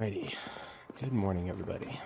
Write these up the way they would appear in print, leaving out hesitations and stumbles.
Alrighty. Good morning, everybody.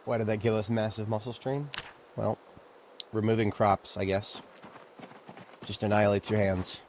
Why did that give us massive muscle strain? Well, removing crops, I guess. Just annihilates your hands.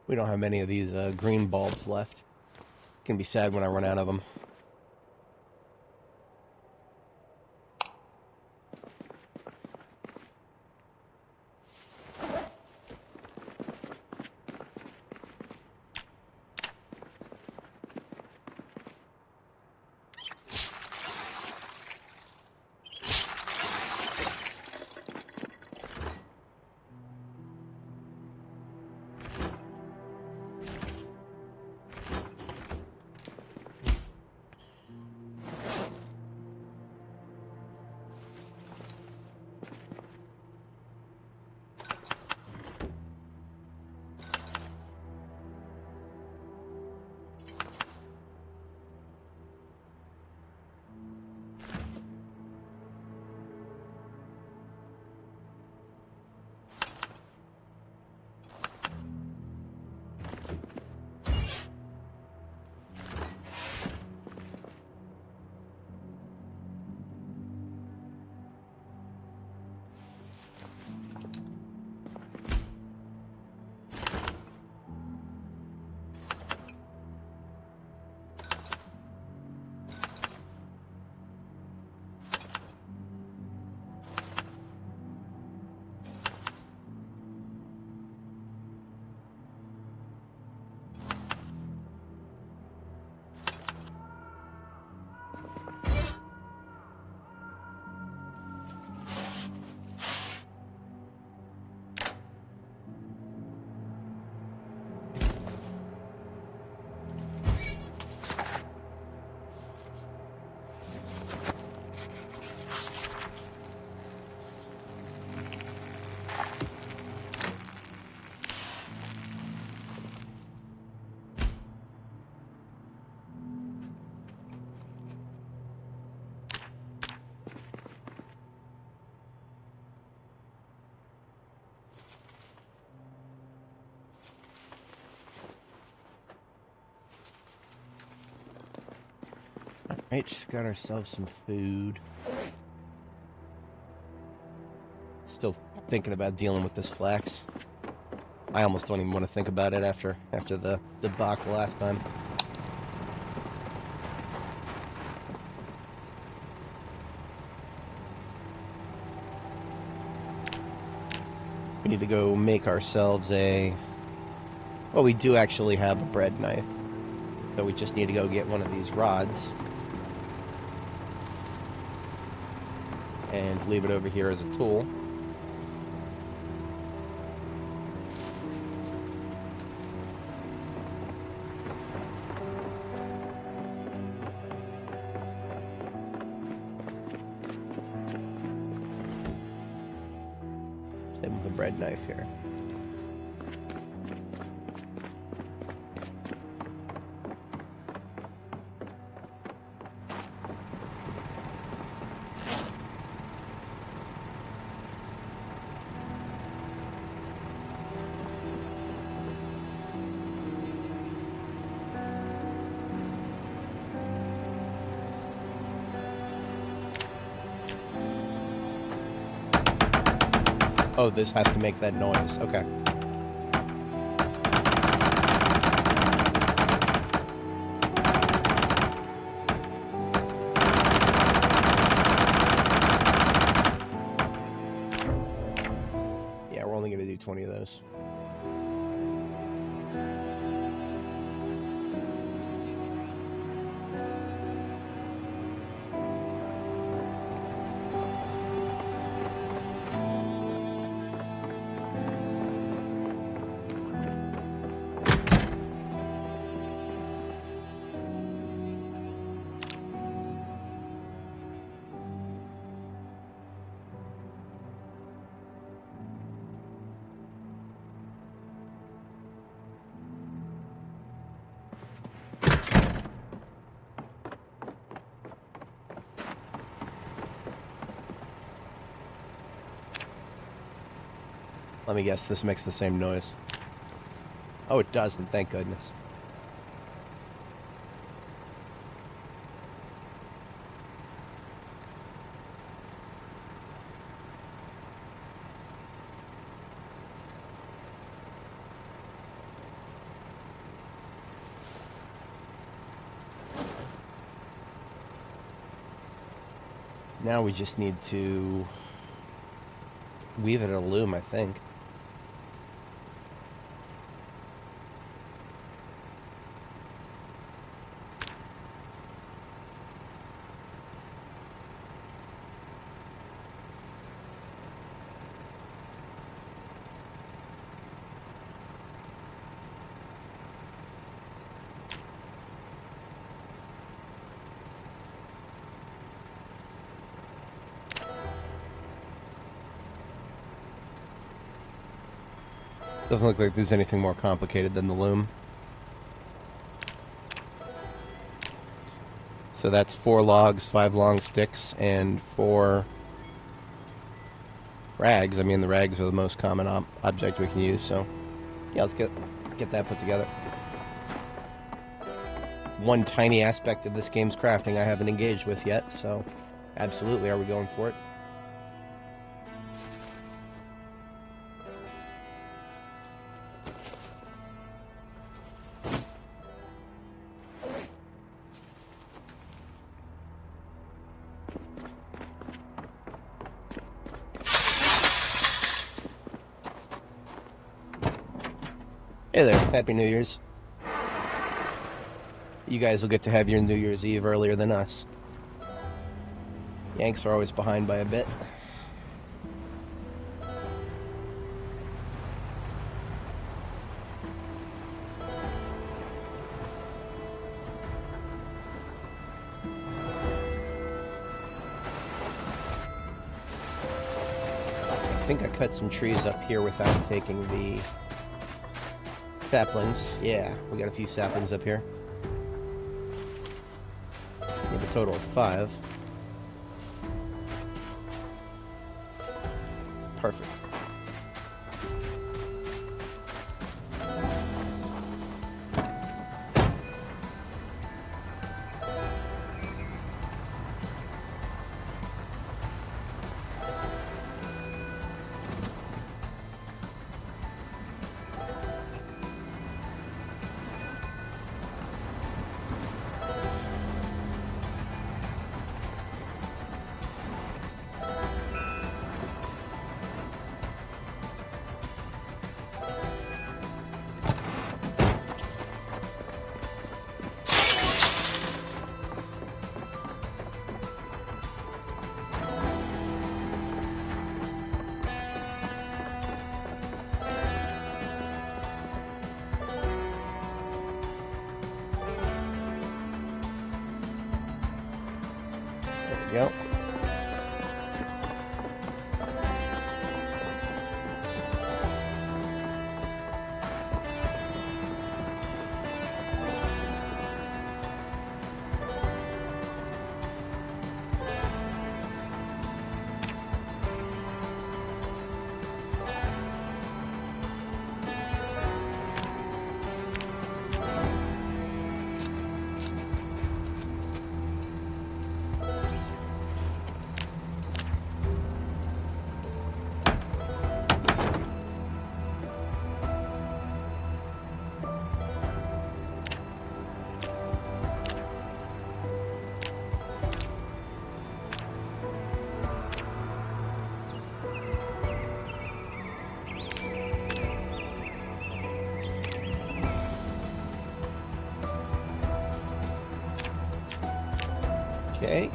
We don't have many of these green bulbs left. Can be sad when I run out of them. Right, got ourselves some food. Still thinking about dealing with this flax. I almost don't even want to think about it after the debacle last time. We need to go make ourselves a... Well, we do actually have a bread knife. So we just need to go get one of these rods. And leave it over here as a tool. Same with the bread knife here. Oh, this has to make that noise. Okay. Yeah, we're only going to do 20 of those. Let me guess, this makes the same noise. Oh, it doesn't, thank goodness. Now we just need to weave it at a loom, I think. Doesn't look like there's anything more complicated than the loom. So that's 4 logs, 5 long sticks, and 4 rags. I mean, the rags are the most common object we can use, so yeah, let's get that put together. One tiny aspect of this game's crafting I haven't engaged with yet, so absolutely, are we going for it? Hey there, Happy New Year's. You guys will get to have your New Year's Eve earlier than us. Yanks are always behind by a bit. I think I cut some trees up here without taking the saplings. Yeah, we got a few saplings up here. We have a total of 5. Perfect. we go. Okay.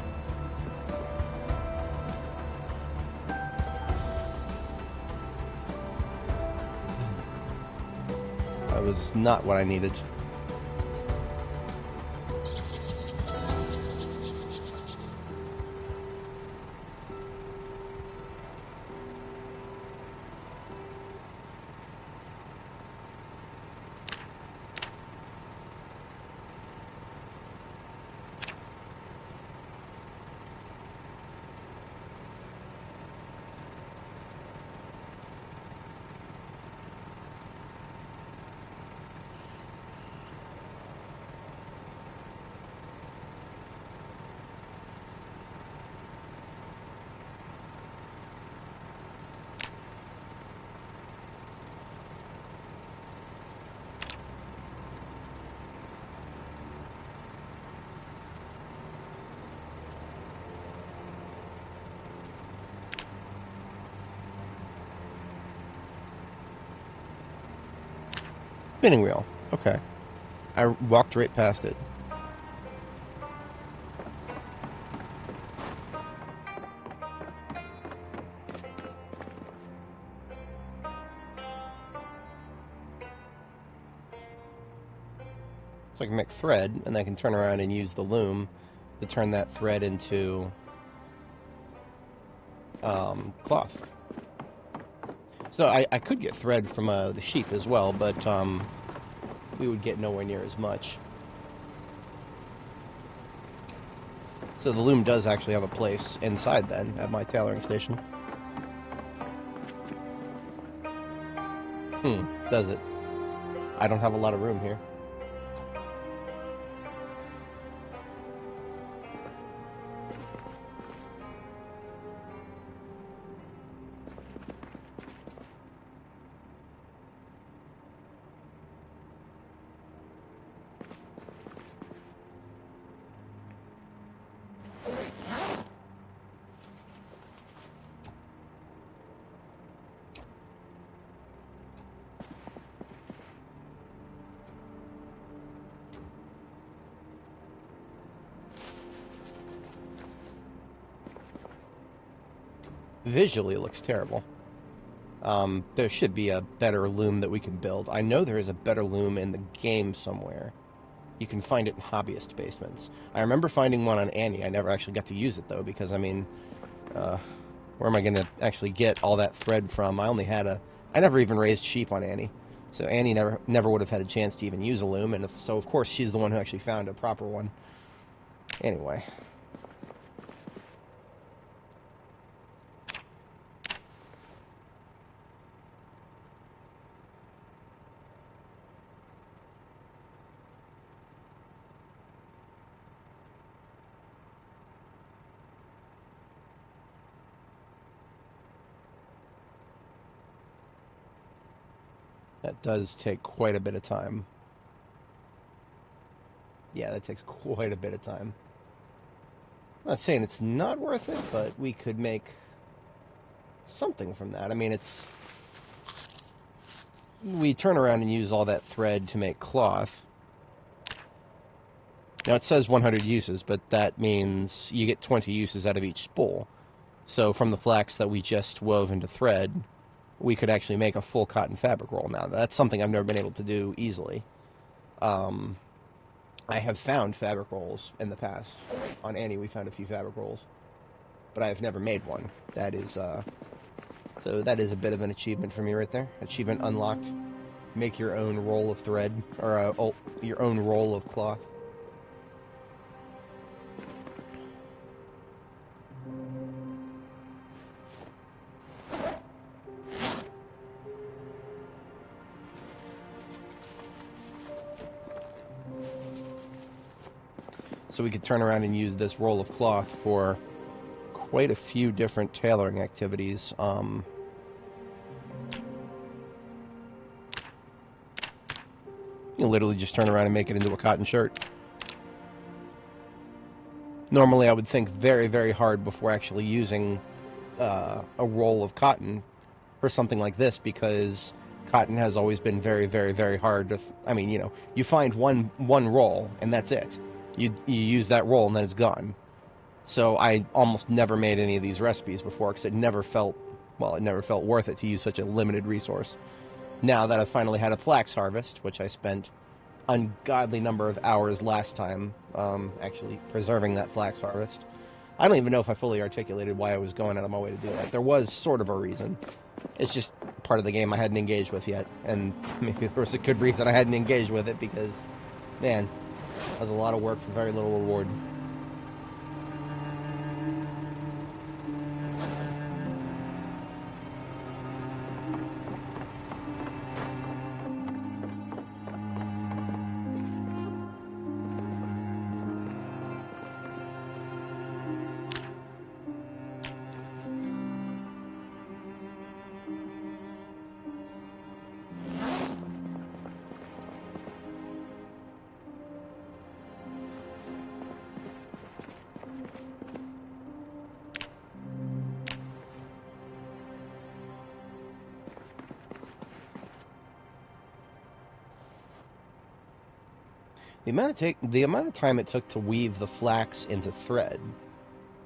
That was not what I needed. Spinning wheel. Okay. I walked right past it. So I can make thread, and then I can turn around and use the loom to turn that thread into cloth. So I could get thread from the sheep as well, but we would get nowhere near as much. So the loom does actually have a place inside then at my tailoring station. Does it? I don't have a lot of room here. Visually, it looks terrible. There should be a better loom that we can build. I know there is a better loom in the game somewhere. You can find it in hobbyist basements. I remember finding one on Annie. I never actually got to use it, though, because, I mean, where am I going to actually get all that thread from? I never even raised sheep on Annie. So Annie never would have had a chance to even use a loom, and so, of course, she's the one who actually found a proper one. Anyway. That does take quite a bit of time. Yeah, that takes quite a bit of time. I'm not saying it's not worth it, but we could make something from that. I mean, we turn around and use all that thread to make cloth. Now, it says 100 uses, but that means you get 20 uses out of each spool. So from the flax that we just wove into thread, we could actually make a full cotton fabric roll now. That's something I've never been able to do easily. I have found fabric rolls in the past. On Annie, we found a few fabric rolls. but I've never made one. That is, so that is a bit of an achievement for me right there. Achievement unlocked. Make your own roll of thread, or your own roll of cloth. So we could turn around and use this roll of cloth for quite a few different tailoring activities. You can literally just turn around and make it into a cotton shirt. Normally I would think very, very hard before actually using a roll of cotton for something like this, because cotton has always been very, very, very hard to... I mean, you know, you find one roll and that's it. You use that roll and then it's gone. So I almost never made any of these recipes before because it never felt worth it to use such a limited resource. Now that I've finally had a flax harvest, which I spent ungodly number of hours last time actually preserving that flax harvest. I don't even know if I fully articulated why I was going out of my way to do that. There was sort of a reason. It's just part of the game I hadn't engaged with yet, and maybe there was a good reason I hadn't engaged with it, because, man, that was a lot of work for very little reward. The amount of time it took to weave the flax into thread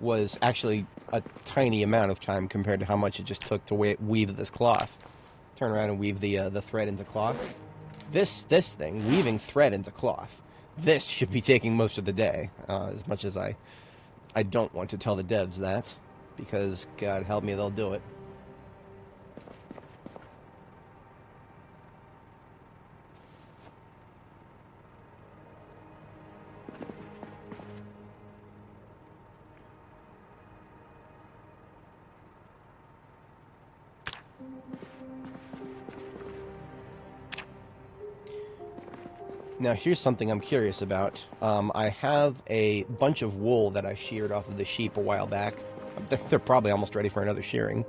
was actually a tiny amount of time compared to how much it just took to weave this cloth. Turn around and weave the thread into cloth. This thing, weaving thread into cloth, this should be taking most of the day. As much as I don't want to tell the devs that, because God help me, they'll do it. Now, here's something I'm curious about. I have a bunch of wool that I sheared off of the sheep a while back. They're probably almost ready for another shearing.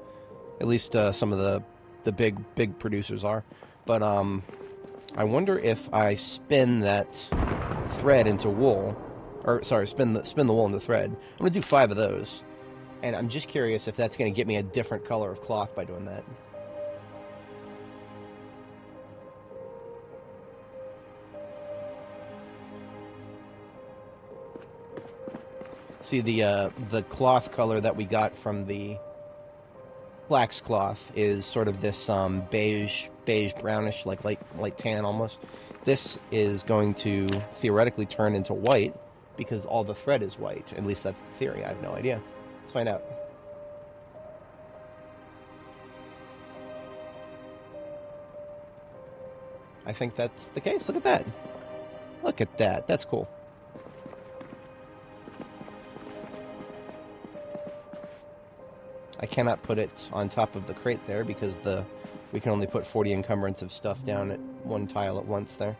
At least some of the big producers are. But I wonder if I spin that thread into wool, or sorry, spin the wool into thread. I'm gonna do 5 of those, and I'm just curious if that's gonna get me a different color of cloth by doing that. See, the cloth color that we got from the flax cloth is sort of this beige brownish, like light tan almost. This is going to theoretically turn into white because all the thread is white. At least that's the theory. I have no idea. Let's find out. I think that's the case. Look at that. Look at that. That's cool. I cannot put it on top of the crate there because we can only put 40 encumbrance of stuff down at one tile at once there.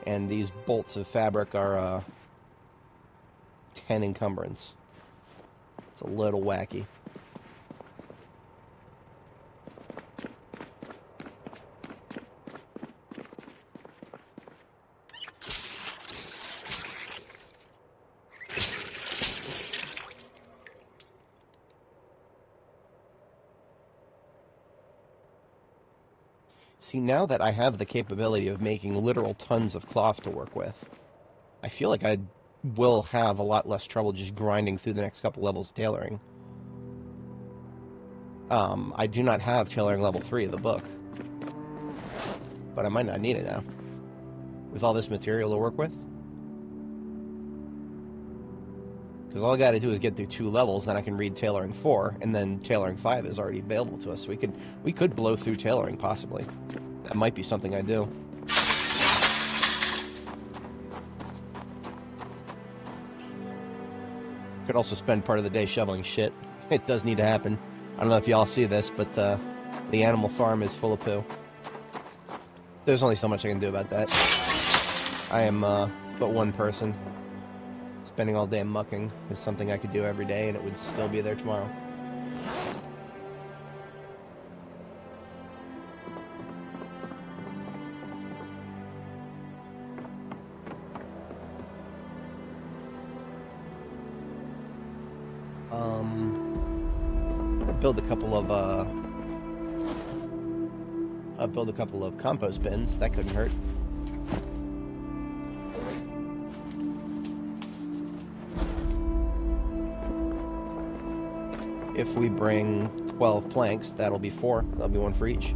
And these bolts of fabric are 10 encumbrance. It's a little wacky. See, now that I have the capability of making literal tons of cloth to work with, I feel like I will have a lot less trouble just grinding through the next couple levels of tailoring. I do not have tailoring level 3 of the book, but I might not need it now. With all this material to work with. Because all I got to do is get through 2 levels, then I can read Tailoring 4, and then Tailoring 5 is already available to us. So we could blow through Tailoring, possibly. That might be something I do. Could also spend part of the day shoveling shit. It does need to happen. I don't know if y'all see this, but the animal farm is full of poo. There's only so much I can do about that. I am but one person. Spending all day mucking is something I could do every day, and it would still be there tomorrow. I'll build a couple of compost bins. That couldn't hurt. If we bring 12 planks, that'll be 4. That'll be 1 for each.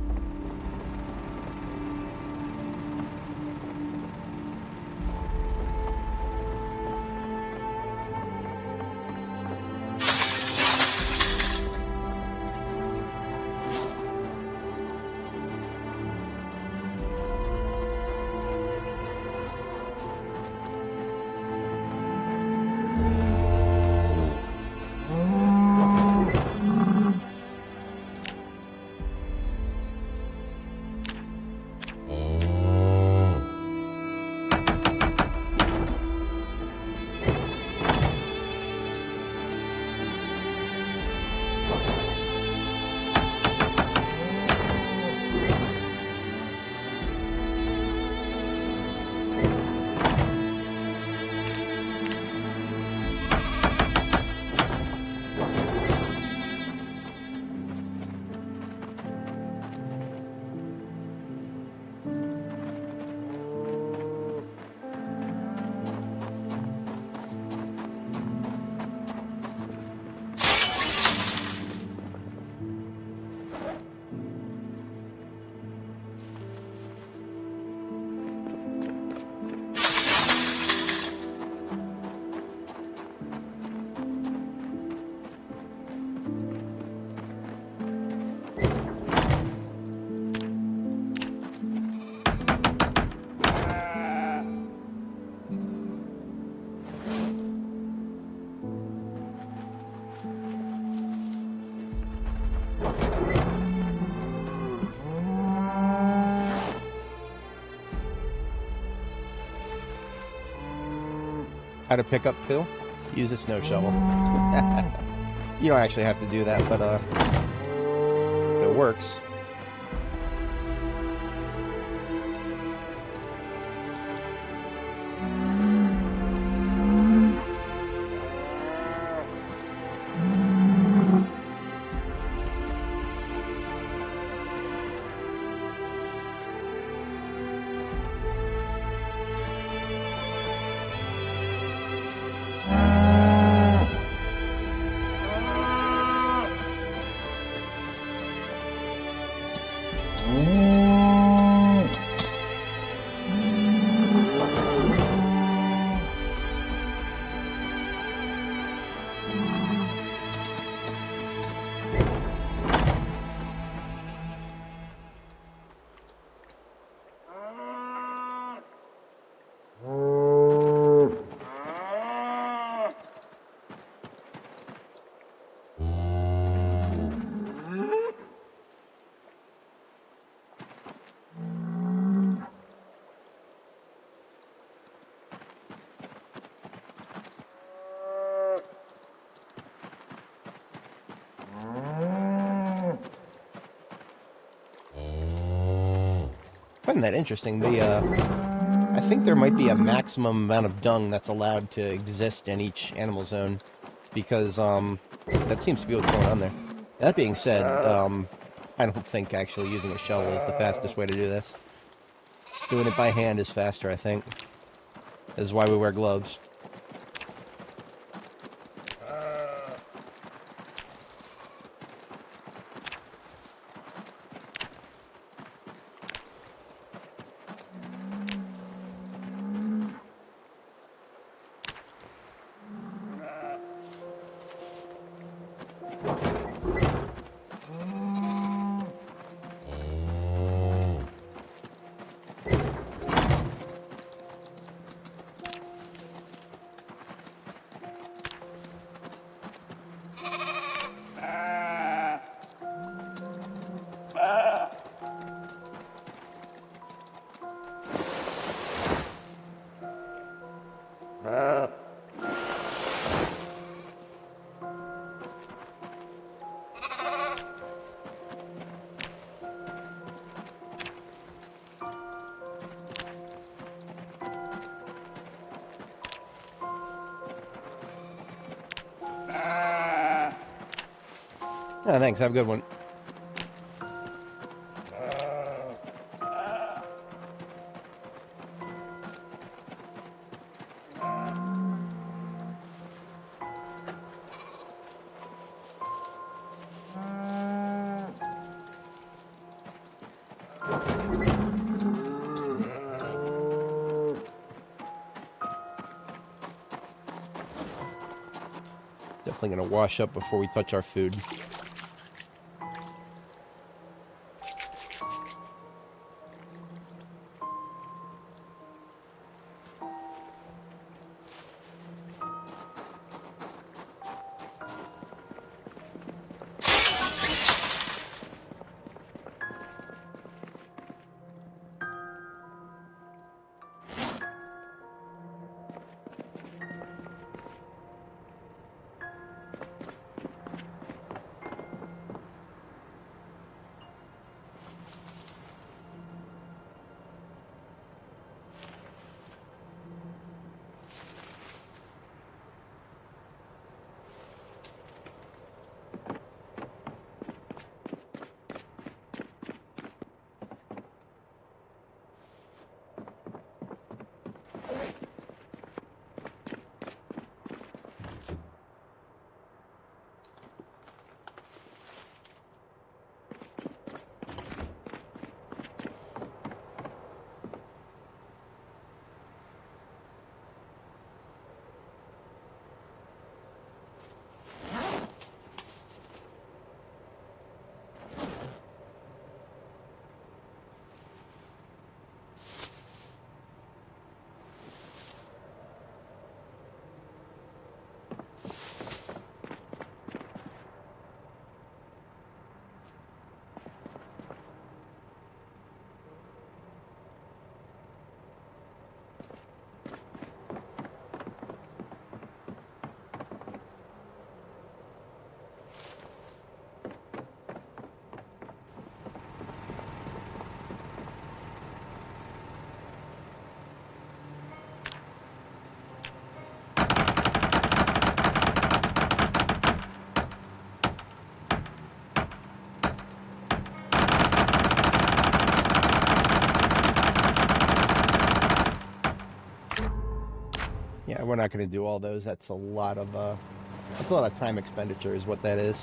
How to pick up poo? Use a snow shovel. You don't actually have to do that, but it works. I find that interesting. I think there might be a maximum amount of dung that's allowed to exist in each animal zone, because that seems to be what's going on there. That being said, I don't think actually using a shovel is the fastest way to do this. Doing it by hand is faster, I think. This is why we wear gloves. Oh, thanks. Have a good one. Definitely gonna wash up before we touch our food. Yeah, we're not going to do all those. That's a lot of time expenditure is what that is.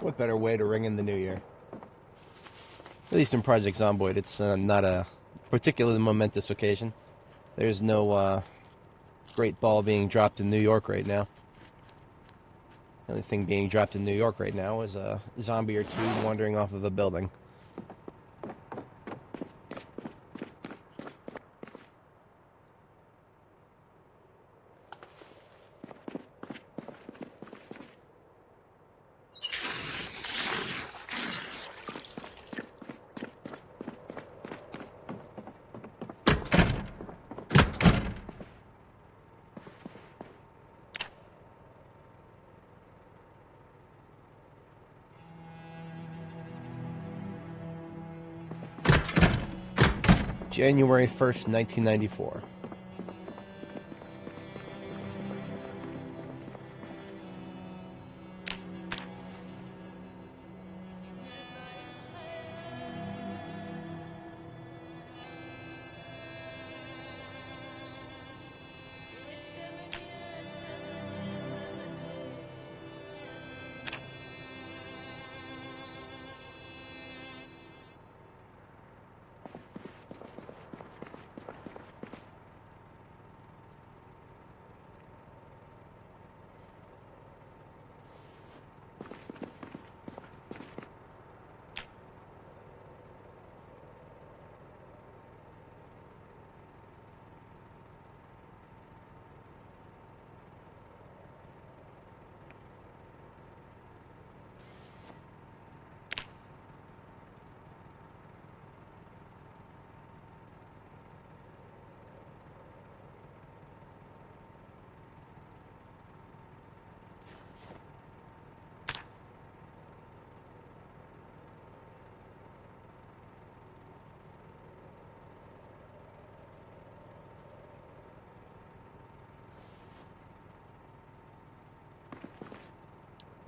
What better way to ring in the new year? At least in Project Zomboid, it's not a particularly momentous occasion. There's no great ball being dropped in New York right now. The only thing being dropped in New York right now is a zombie or two wandering off of a building. January 1st, 1994.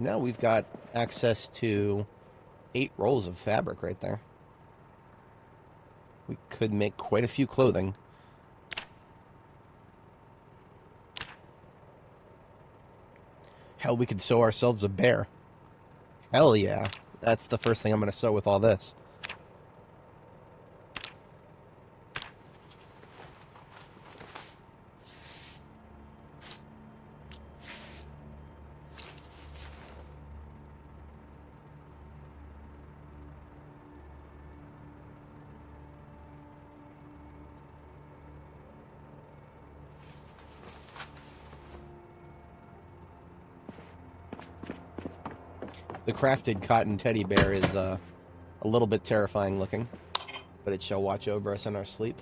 Now we've got access to 8 rolls of fabric right there. We could make quite a few clothing. Hell, we could sew ourselves a bear. Hell yeah. That's the first thing I'm going to sew with all this. The crafted cotton teddy bear is a little bit terrifying looking, but it shall watch over us in our sleep.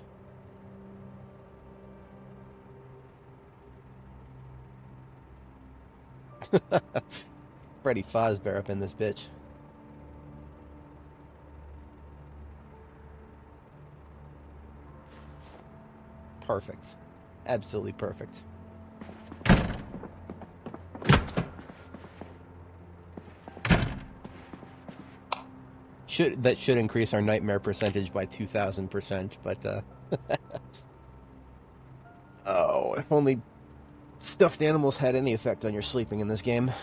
Freddy Fazbear up in this bitch. Perfect. Absolutely perfect. That should increase our nightmare percentage by 2,000%, but oh, if only stuffed animals had any effect on your sleeping in this game.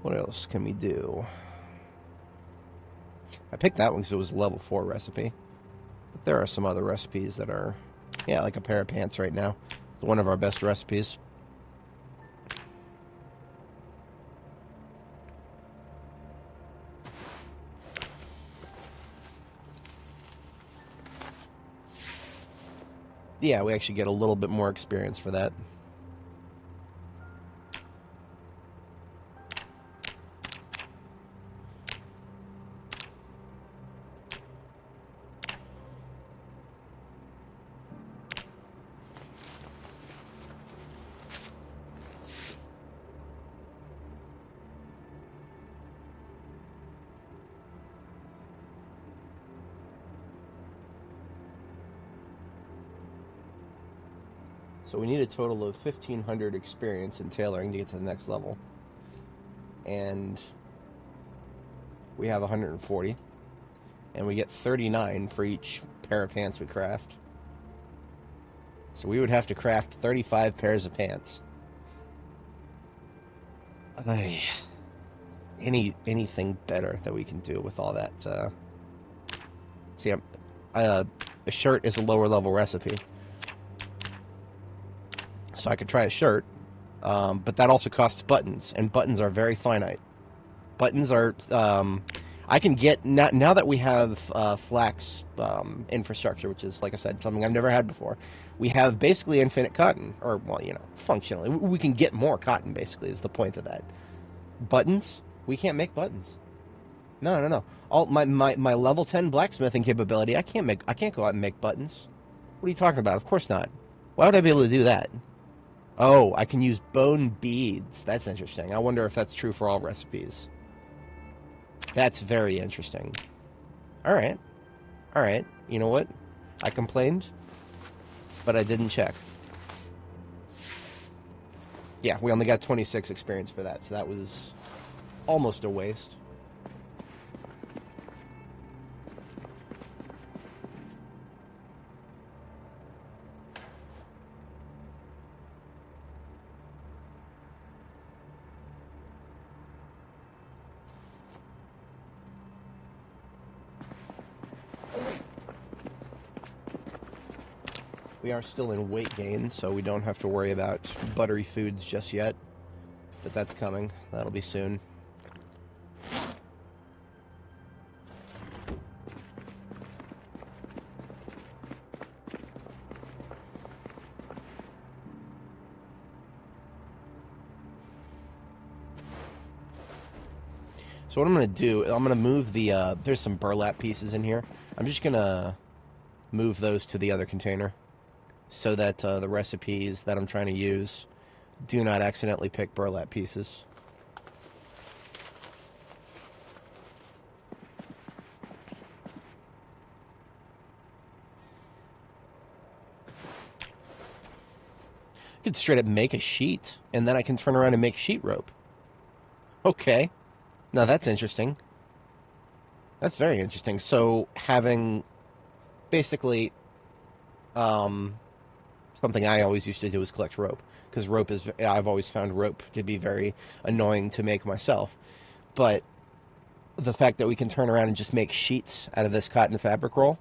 What else can we do? I picked that one because it was a level 4 recipe. But there are some other recipes that are, yeah, like a pair of pants right now. It's one of our best recipes. Yeah, we actually get a little bit more experience for that. So we need a total of 1,500 experience in tailoring to get to the next level. And we have 140. And we get 39 for each pair of pants we craft. So we would have to craft 35 pairs of pants. Anything better that we can do with all that? See, a shirt is a lower level recipe. So I could try a shirt, but that also costs buttons, and buttons are very finite. Buttons are, I can get, now that we have flax infrastructure, which is, like I said, something I've never had before, we have basically infinite cotton, or, well, you know, functionally. We can get more cotton, basically, is the point of that. Buttons? We can't make buttons. No. My level 10 blacksmithing capability, I can't go out and make buttons. What are you talking about? Of course not. Why would I be able to do that? Oh, I can use bone beads. That's interesting. I wonder if that's true for all recipes. That's very interesting. Alright. Alright. You know what? I complained, but I didn't check. Yeah, we only got 26 experience for that, so that was almost a waste. We are still in weight gain, so we don't have to worry about buttery foods just yet. But that's coming. That'll be soon. So what I'm going to do, I'm going to move the, there's some burlap pieces in here. I'm just going to move those to the other container so that the recipes that I'm trying to use do not accidentally pick burlap pieces. could straight up make a sheet, and then I can turn around and make sheet rope. Okay. Now that's interesting. That's very interesting. So having basically something I always used to do is collect rope, because rope is, I've always found rope to be very annoying to make myself. But the fact that we can turn around and just make sheets out of this cotton fabric roll,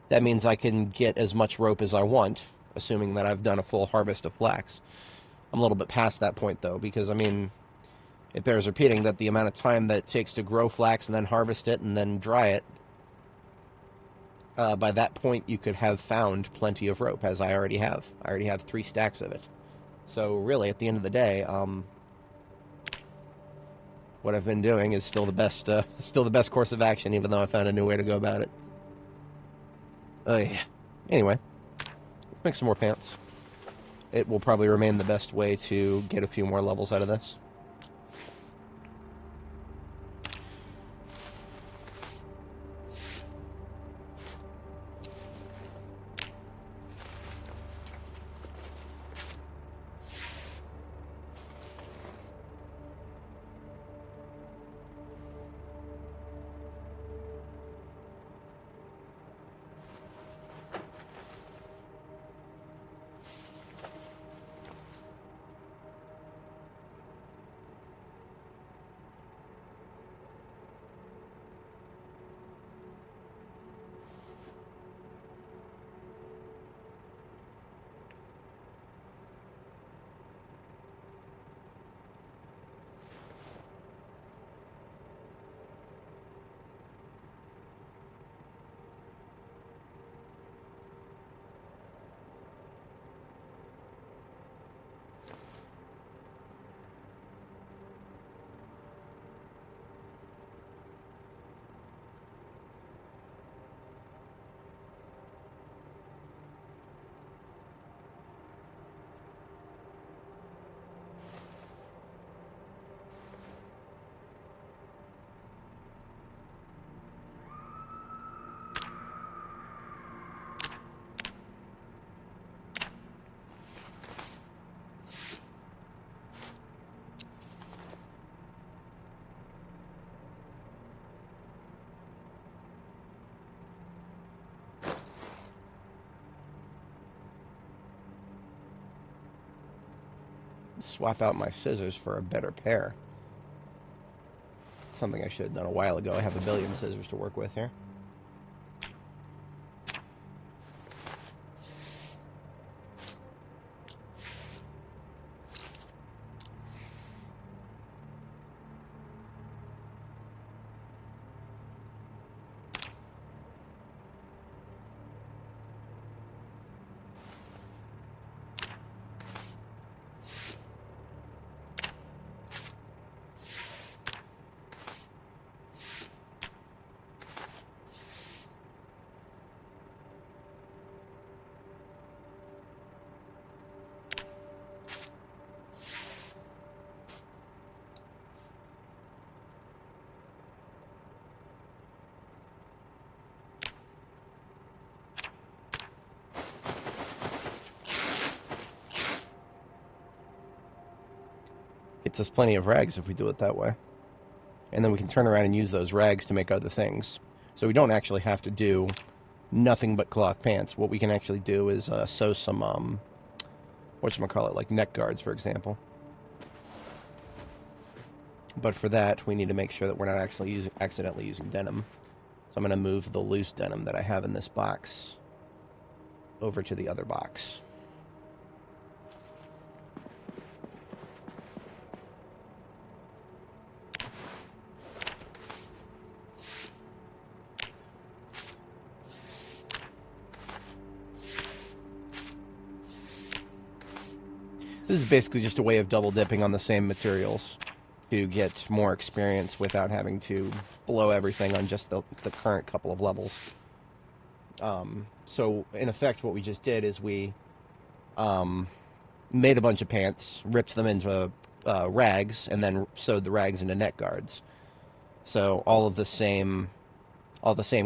that means I can get as much rope as I want, assuming that I've done a full harvest of flax. I'm a little bit past that point, though, because, I mean, it bears repeating that the amount of time that it takes to grow flax and then harvest it and then dry it, by that point you could have found plenty of rope, as I already have. I already have 3 stacks of it. So really, at the end of the day, what I've been doing is still the best course of action, even though I found a new way to go about it. Yeah. Anyway, let's make some more pants. It will probably remain the best way to get a few more levels out of this. Swap out my scissors for a better pair. Something I should have done a while ago. I have a billion scissors to work with here. Gets us plenty of rags if we do it that way. And then we can turn around and use those rags to make other things. So we don't actually have to do nothing but cloth pants. What we can actually do is sew some, whatchamacallit, like neck guards, for example. But for that, we need to make sure that we're not actually accidentally using denim. So I'm going to move the loose denim that I have in this box over to the other box. This is basically just a way of double dipping on the same materials to get more experience without having to blow everything on just the current couple of levels. So in effect, what we just did is we made a bunch of pants, ripped them into rags, and then sewed the rags into neck guards. So all the same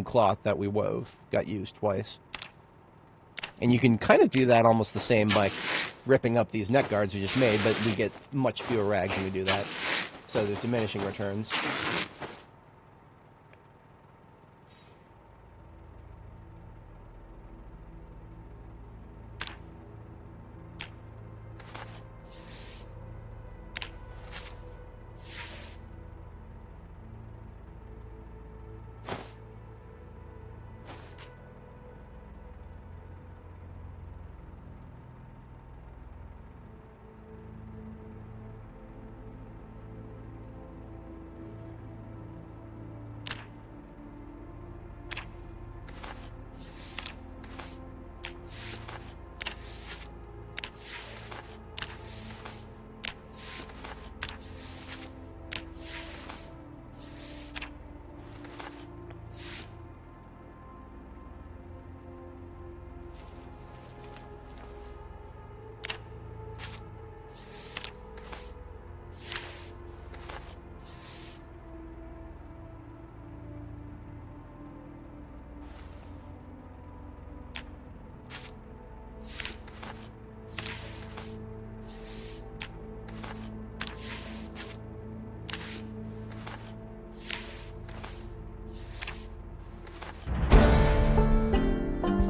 cloth that we wove got used twice. And you can kind of do that almost the same by ripping up these neck guards we just made, but we get much fewer rags when we do that. So there's diminishing returns.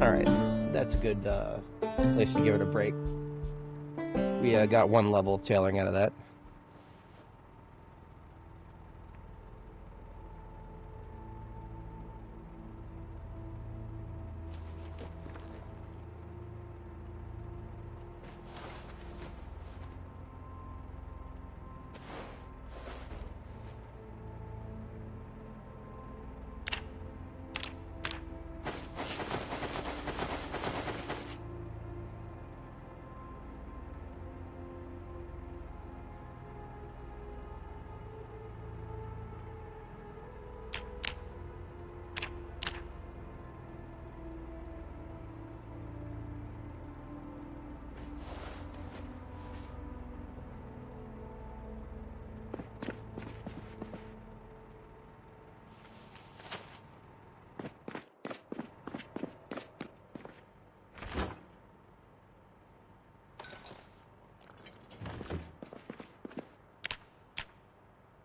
Alright, that's a good place to give it a break. We got one level of tailoring out of that.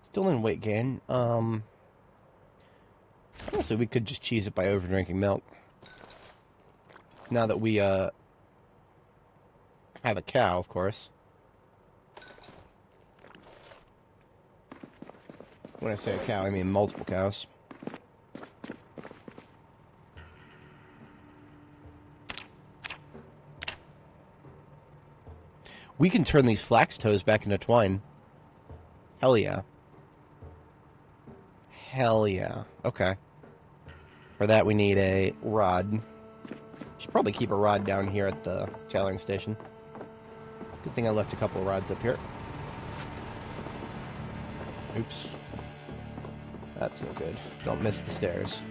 Still in weight gain. Honestly, we could just cheese it by over drinking milk. Now that we have a cow, of course. When I say a cow, I mean multiple cows. We can turn these flax toes back into twine. Hell yeah. Hell yeah. Okay. For that, we need a rod. Should probably keep a rod down here at the tailoring station. Good thing I left a couple of rods up here. Oops. That's no good. Don't miss the stairs.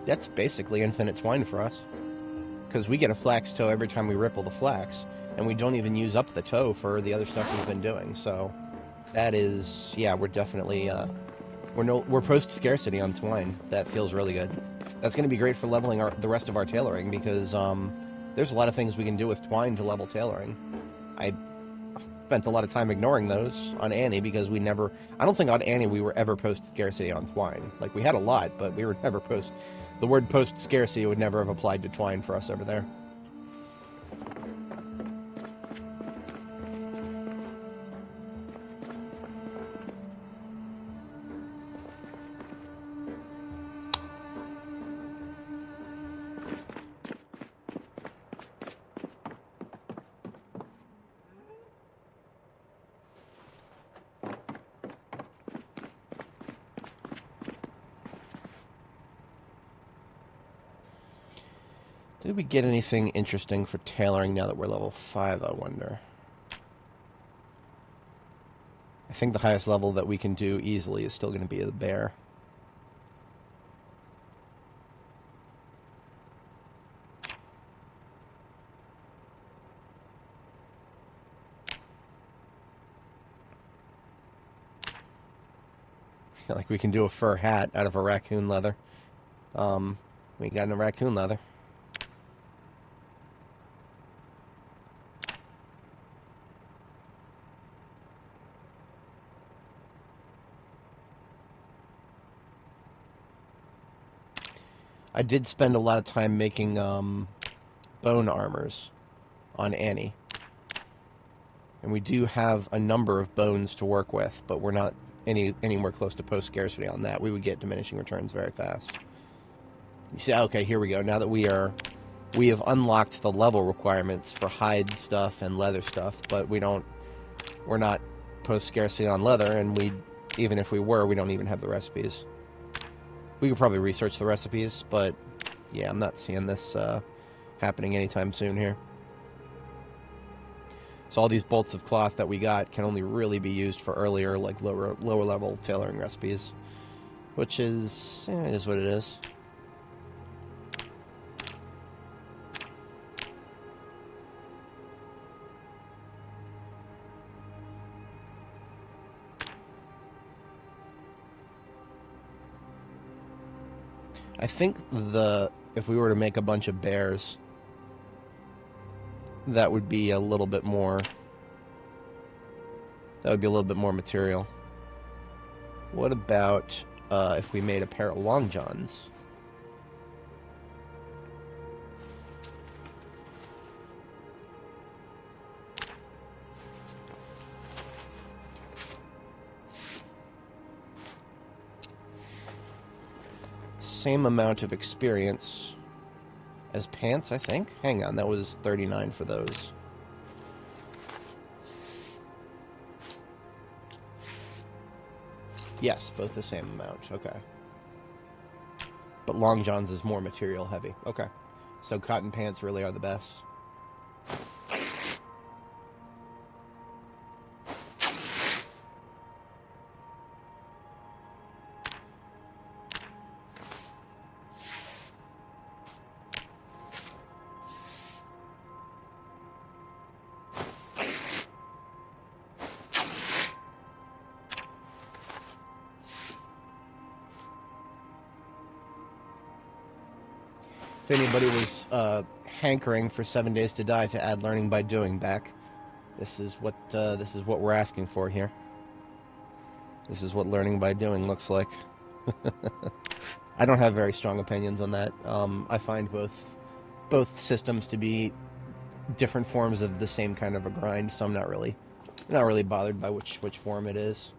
That's basically infinite twine for us. Because we get a flax toe every time we ripple the flax. And we don't even use up the toe for the other stuff we've been doing. So that is, yeah, we're definitely, we're post-scarcity on twine. That feels really good. That's going to be great for leveling the rest of our tailoring. Because there's a lot of things we can do with twine to level tailoring. I spent a lot of time ignoring those on Annie because we never, I don't think on Annie we were ever post-scarcity on twine. Like, we had a lot, but we were never the word post-scarcity would never have applied to twine for us over there. Did we get anything interesting for tailoring now that we're level 5, I wonder? I think the highest level that we can do easily is still going to be the bear. Like we can do a fur hat out of a raccoon leather. We got a raccoon leather. I did spend a lot of time making bone armors on Annie. And we do have a number of bones to work with, but we're not anywhere close to post-scarcity on that. We would get diminishing returns very fast. You see, okay, here we go. Now that we have unlocked the level requirements for hide stuff and leather stuff, but we're not post-scarcity on leather, and even if we were, we don't even have the recipes. We could probably research the recipes, but yeah, I'm not seeing this happening anytime soon here. So all these bolts of cloth that we got can only really be used for earlier, like lower level tailoring recipes, which is what it is. I think if we were to make a bunch of bears, that would be a little bit more. That would be a little bit more material. What about if we made a pair of long johns? Same amount of experience as pants, I think. Hang on, that was 39 for those. Yes, both the same amount. Okay. But long johns is more material heavy. Okay. So cotton pants really are the best. If anybody was hankering for 7 Days to Die to add learning by doing back, this is what we're asking for here. This is what learning by doing looks like. I don't have very strong opinions on that. I find both systems to be different forms of the same kind of a grind, so I'm not really bothered by which form it is.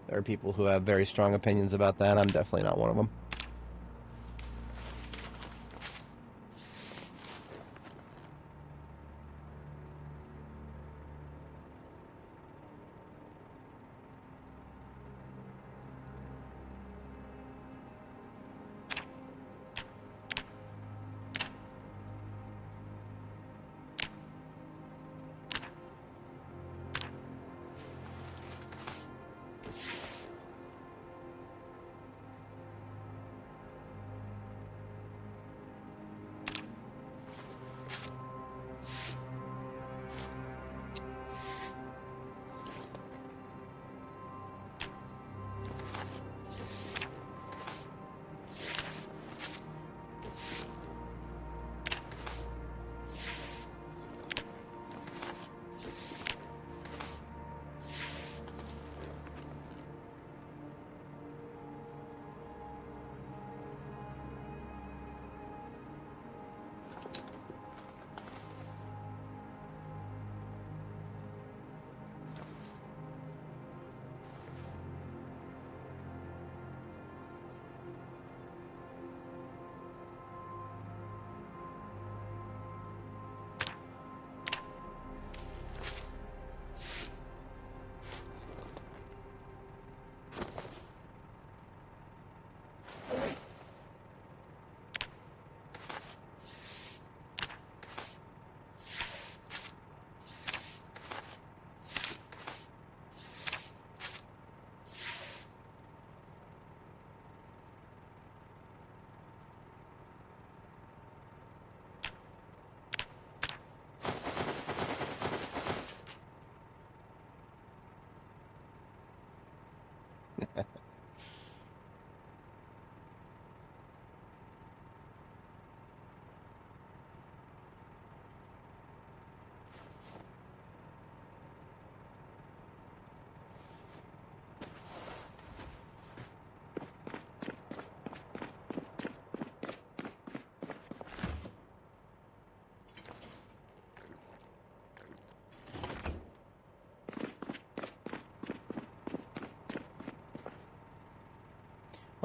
There are people who have very strong opinions about that. I'm definitely not one of them.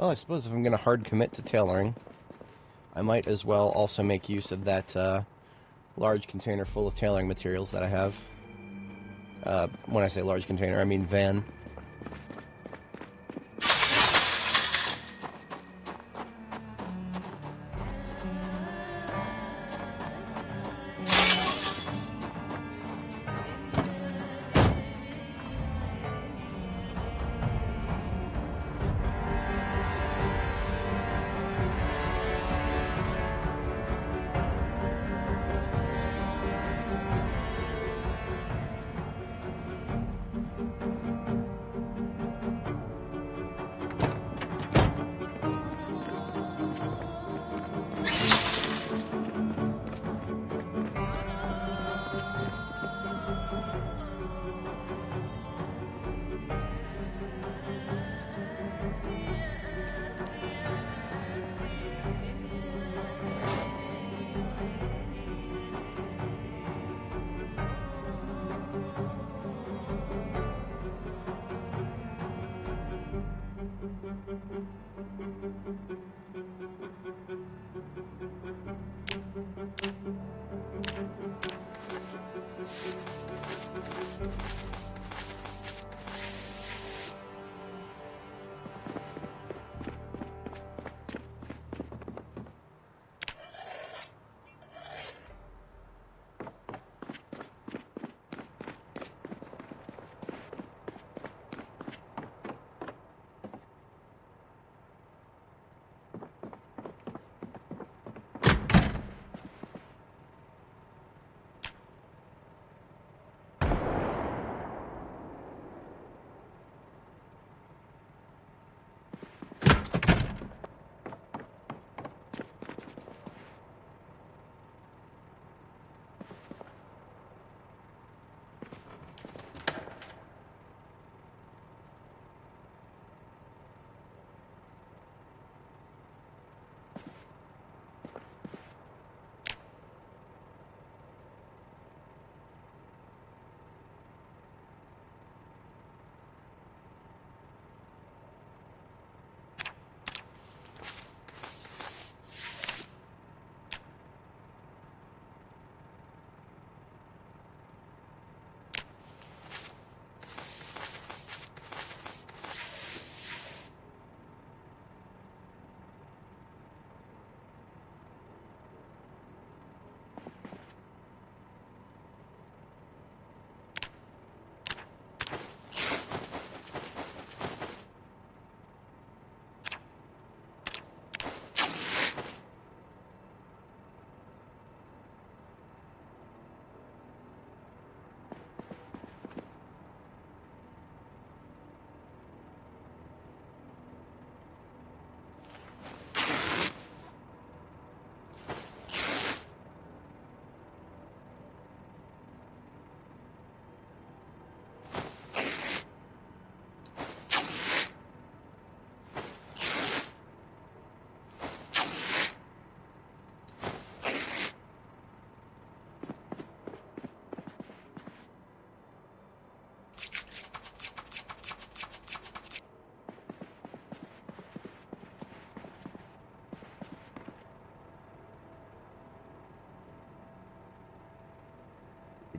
Well, I suppose if I'm going to hard commit to tailoring, I might as well also make use of that large container full of tailoring materials that I have. When I say large container, I mean van.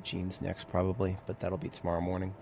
Jeans next, probably, but that'll be tomorrow morning.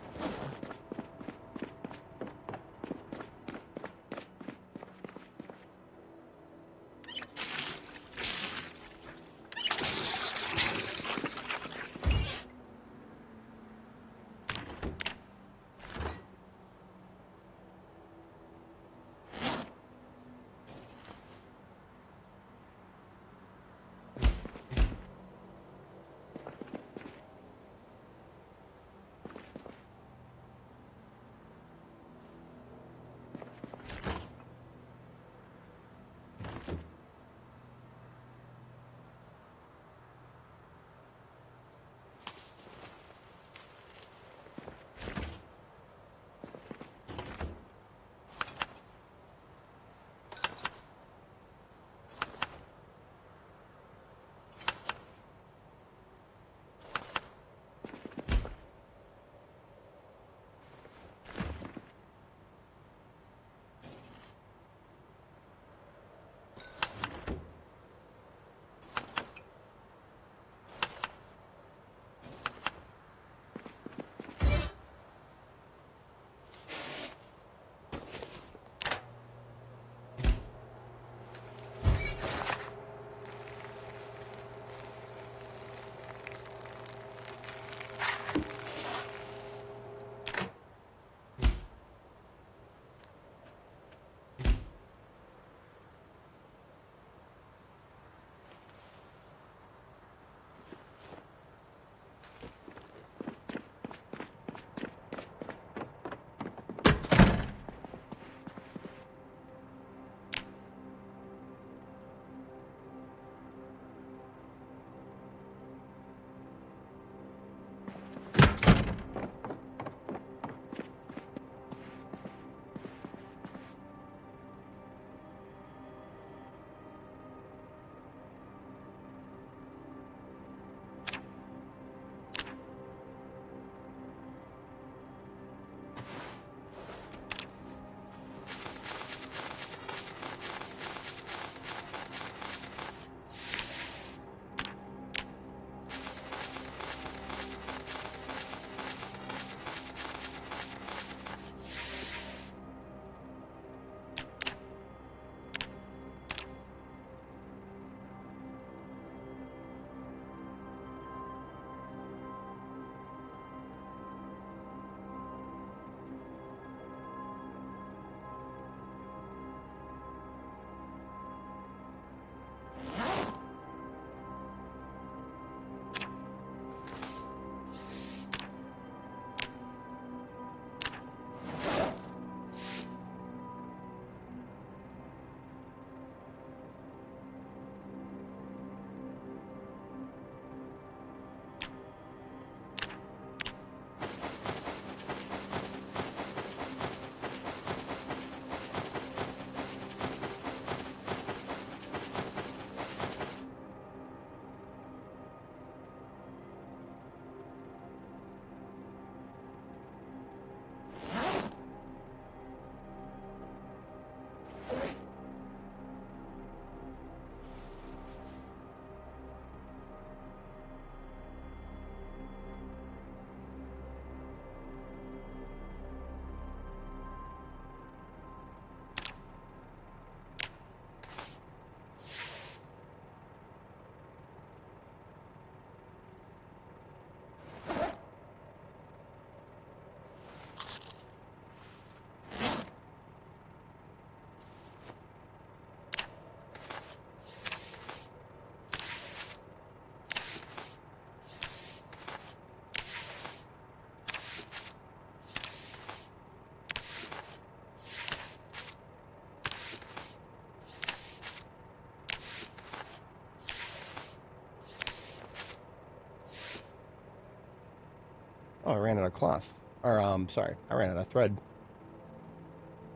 Oh, I ran out of cloth. Or, sorry, I ran out of thread.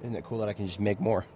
Isn't it cool that I can just make more?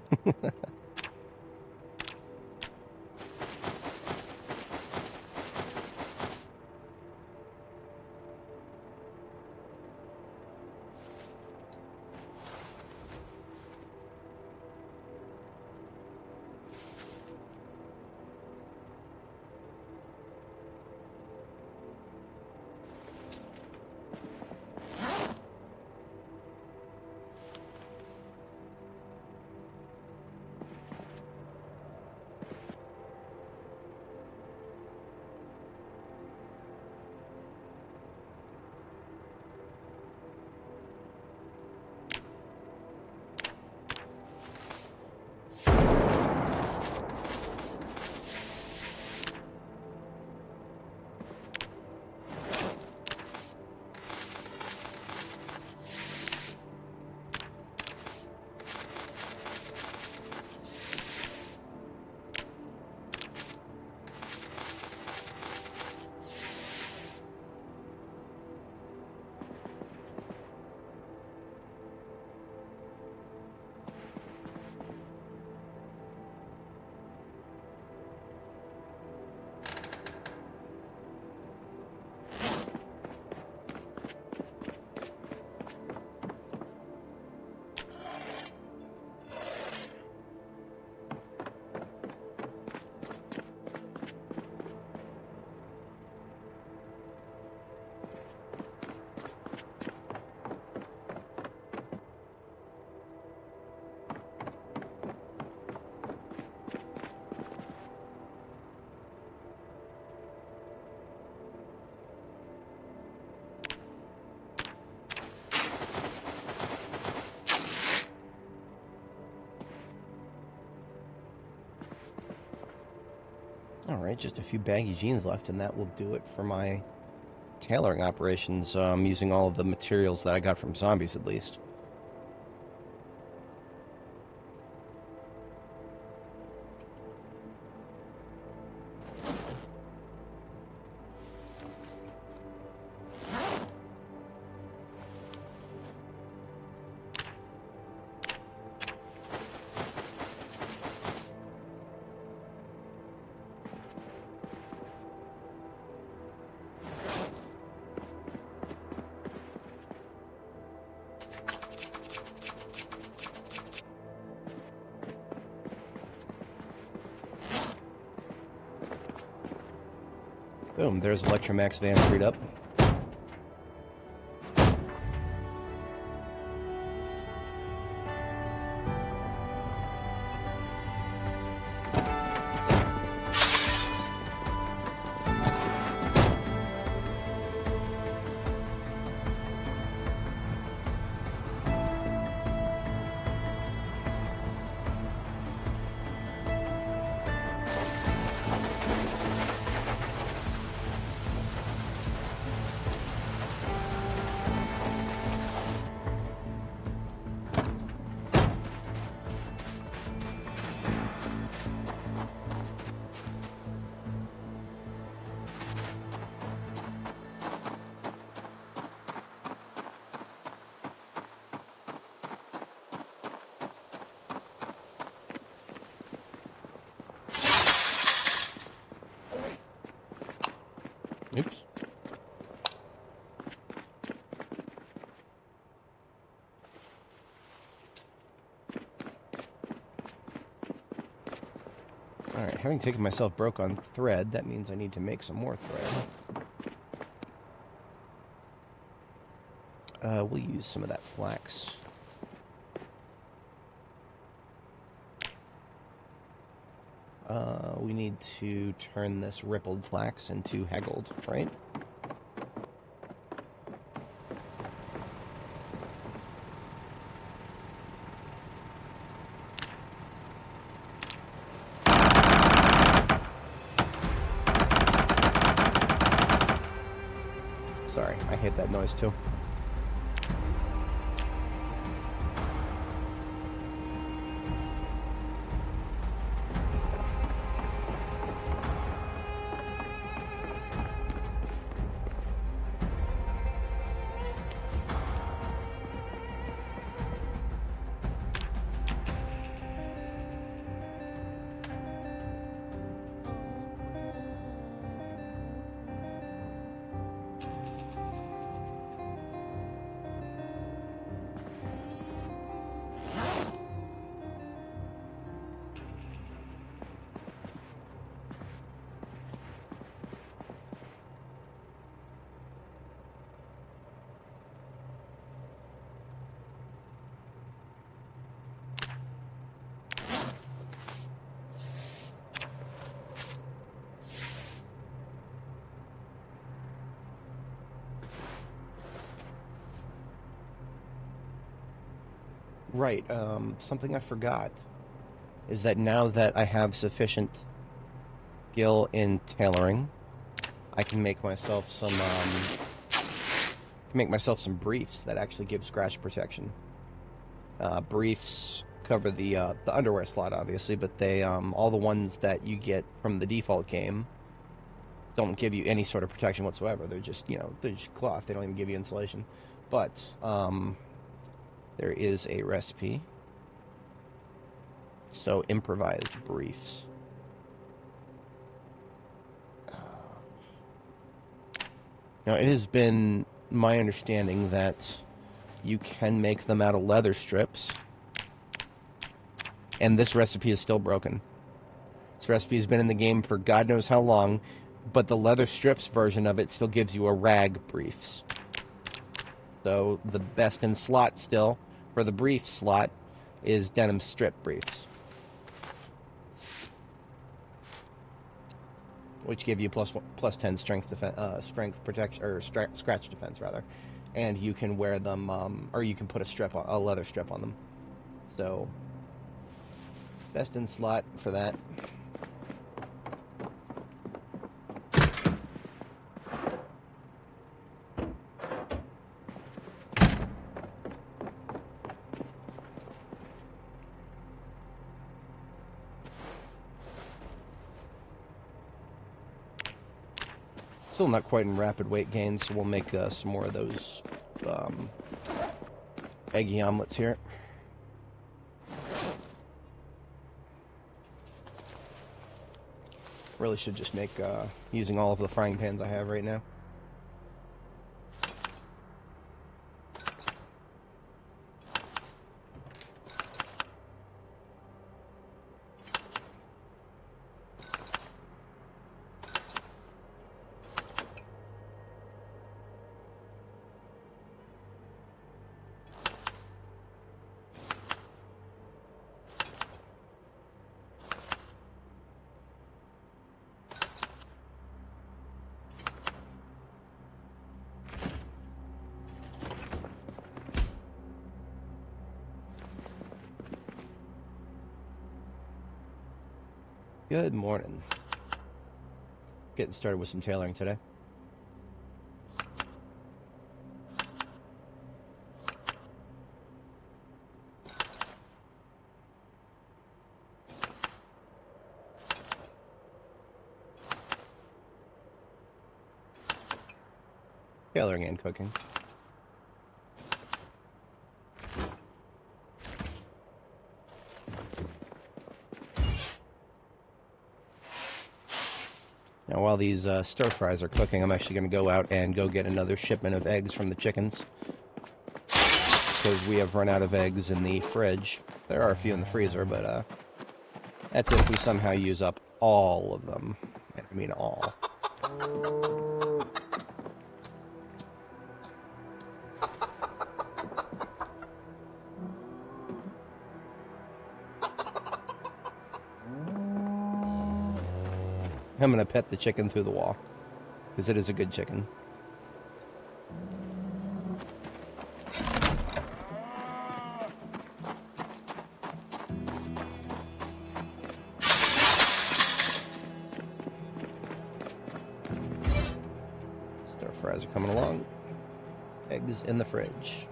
Alright, just a few baggy jeans left, and that will do it for my tailoring operations, using all of the materials that I got from zombies, at least. Boom, there's Electromax van freed up. Oops. Alright, having taken myself broke on thread, that means I need to make some more thread. We'll use some of that flax. We need to turn this rippled flax into haggled, right? Sorry, I hate that noise too. Right, something I forgot is that now that I have sufficient skill in tailoring, I can make myself some briefs that actually give scratch protection. Briefs cover the underwear slot, obviously, but they all the ones that you get from the default game don't give you any sort of protection whatsoever. They're just they're just cloth. They don't even give you insulation. But there is a recipe. So improvised briefs. Now it has been my understanding that you can make them out of leather strips, and this recipe is still broken. This recipe has been in the game for God knows how long, but the leather strips version of it still gives you a rag briefs. So the best in slot still for the brief slot is denim strip briefs, which give you plus 10 strength protection, or scratch defense rather, and you can wear them, or you can put a leather strip on them. So best in slot for that. Still not quite in rapid weight gain, so we'll make some more of those eggy omelets here. Really should just make using all of the frying pans I have right now. Good morning. Getting started with some tailoring today. Tailoring and cooking. Now, while these stir fries are cooking, I'm actually going to go out and go get another shipment of eggs from the chickens, because we have run out of eggs in the fridge. There are a few in the freezer, but that's if we somehow use up all of them. I mean all. I'm going to pet the chicken through the wall, because it is a good chicken. Stir fries are coming along. Eggs in the fridge.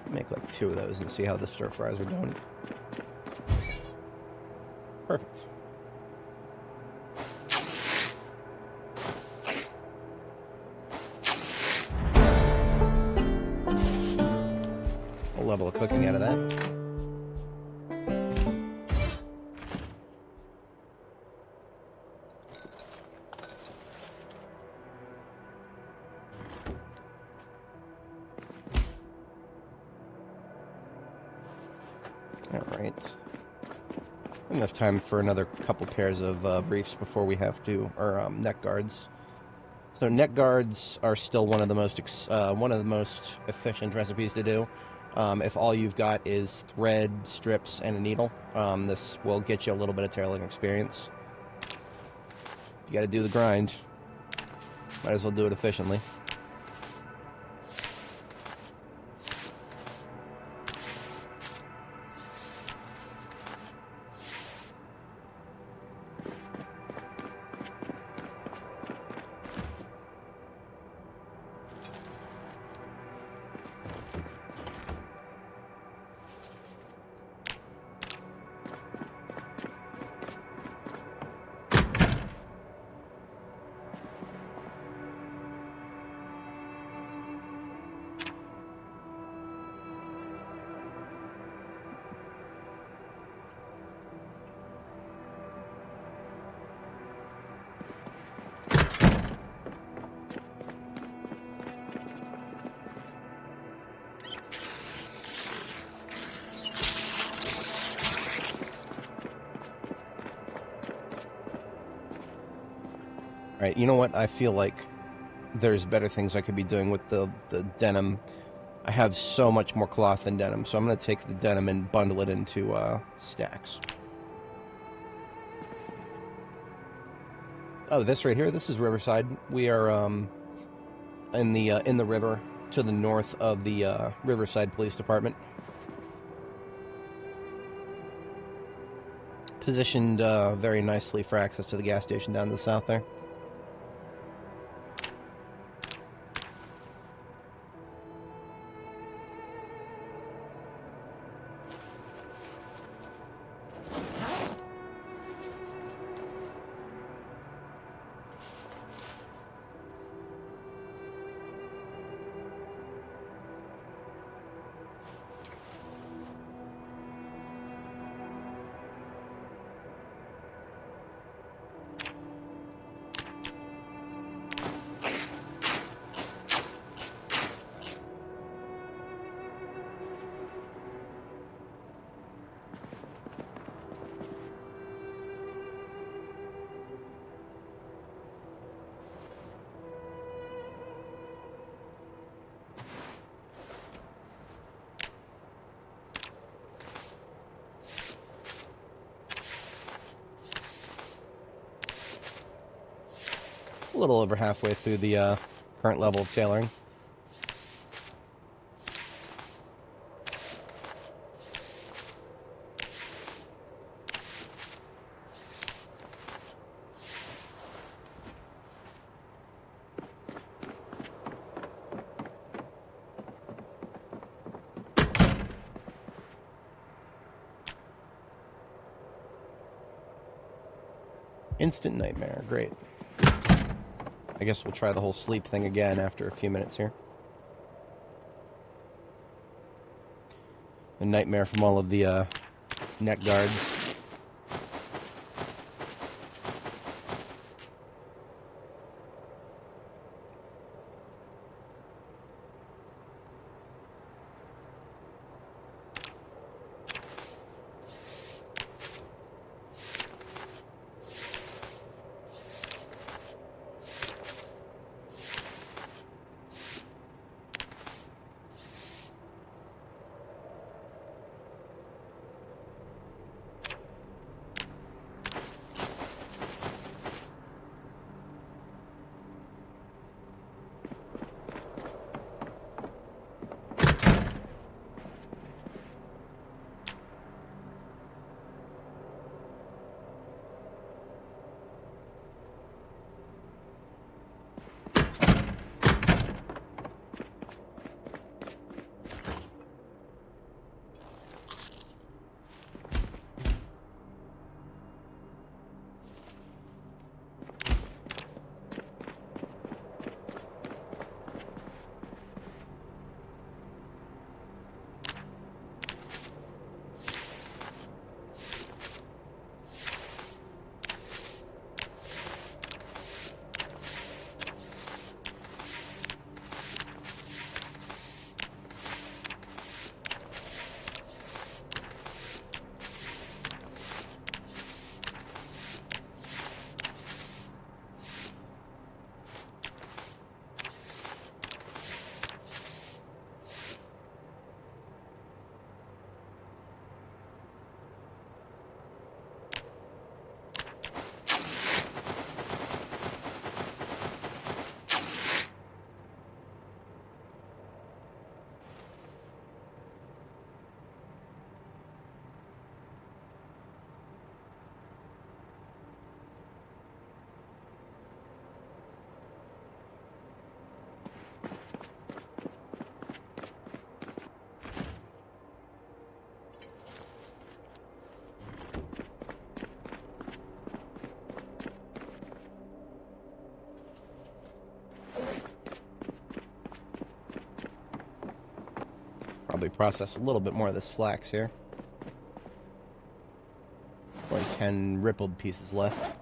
Make like 2 of those and see how the stir fries are doing. Perfect. A level of cooking out of that. Alright. Enough time for another couple pairs of briefs before we have to, or neck guards, So neck guards are still one of the most efficient recipes to do. If all you've got is thread, strips, and a needle, this will get you a little bit of tailoring experience. You got to do the grind. Might as well do it efficiently. Alright, you know what? I feel like there's better things I could be doing with the denim. I have so much more cloth than denim, so I'm going to take the denim and bundle it into stacks. Oh, this right here, this is Riverside. We are in the river to the north of the Riverside Police Department. Positioned very nicely for access to the gas station down to the south there. A little over halfway through the current level of tailoring. Instant nightmare, great. I guess we'll try the whole sleep thing again after a few minutes here. A nightmare from all of the neck guards. probably process a little bit more of this flax here. Only 10 rippled pieces left.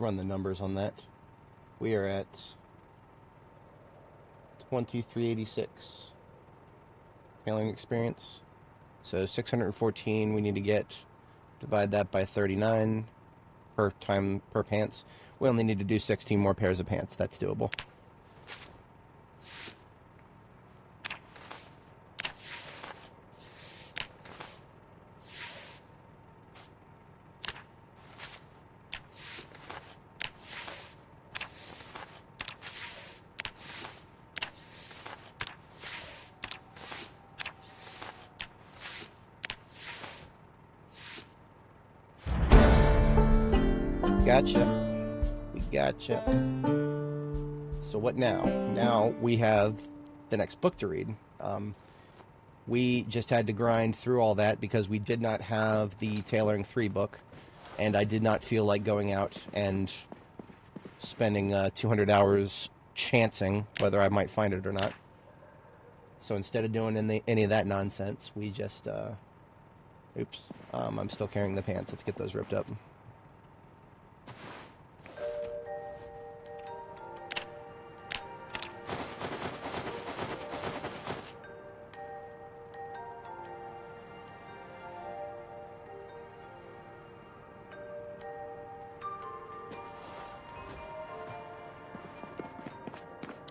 Run the numbers on that. We are at 2386 failing experience. So 614 we need to get. Divide that by 39 per pants. We only need to do 16 more pairs of pants. That's doable. Gotcha. We gotcha. So what now? Now we have the next book to read. We just had to grind through all that because we did not have the Tailoring 3 book, and I did not feel like going out and spending 200 hours chancing whether I might find it or not. So instead of doing any of that nonsense, we just... oops. I'm still carrying the pants. Let's get those ripped up.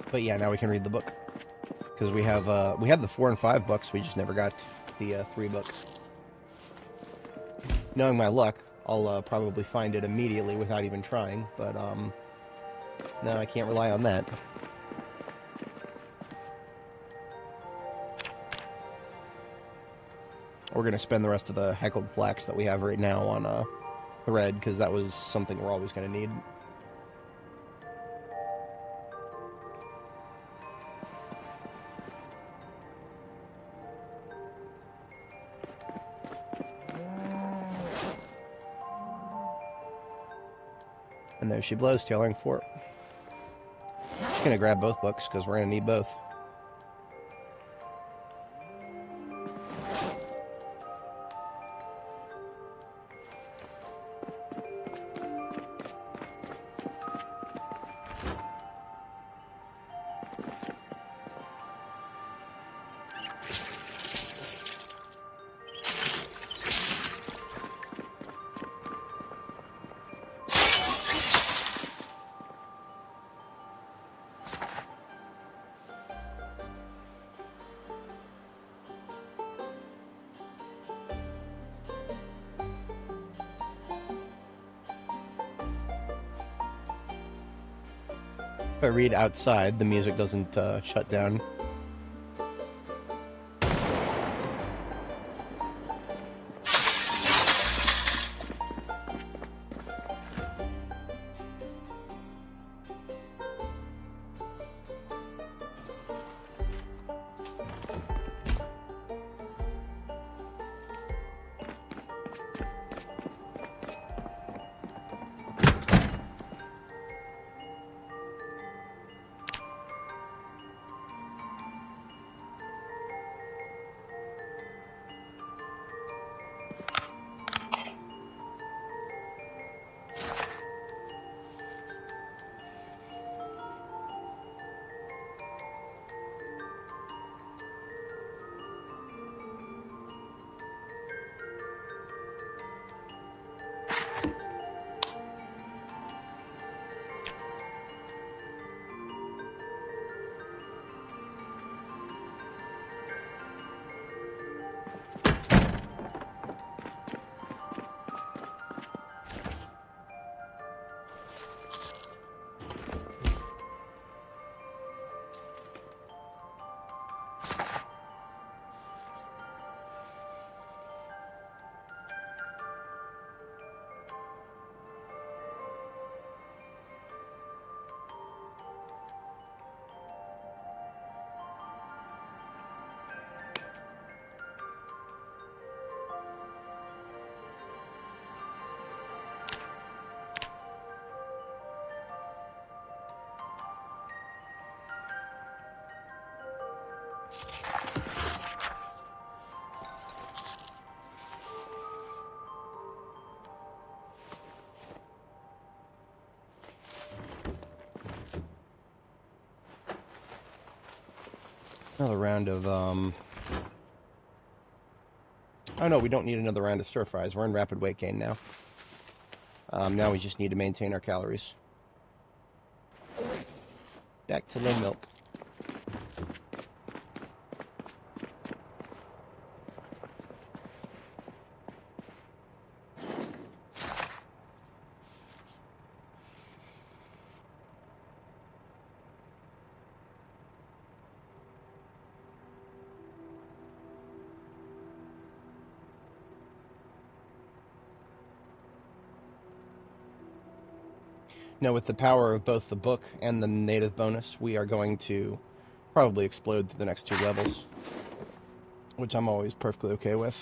But yeah, now we can read the book because we have the 4 and 5 books. We just never got the 3 books. Knowing my luck, I'll probably find it immediately without even trying. But no, I can't rely on that. We're gonna spend the rest of the heckled flax that we have right now on thread because that was something we're always gonna need. And there she blows, tailoring 4. She's gonna grab both books because we're gonna need both. If I read outside, the music doesn't shut down. Another round of, oh no, we don't need another round of stir fries. We're in rapid weight gain now. Now we just need to maintain our calories. Back to low milk. Now, with the power of both the book and the native bonus, we are going to probably explode through the next 2 levels, which I'm always perfectly okay with.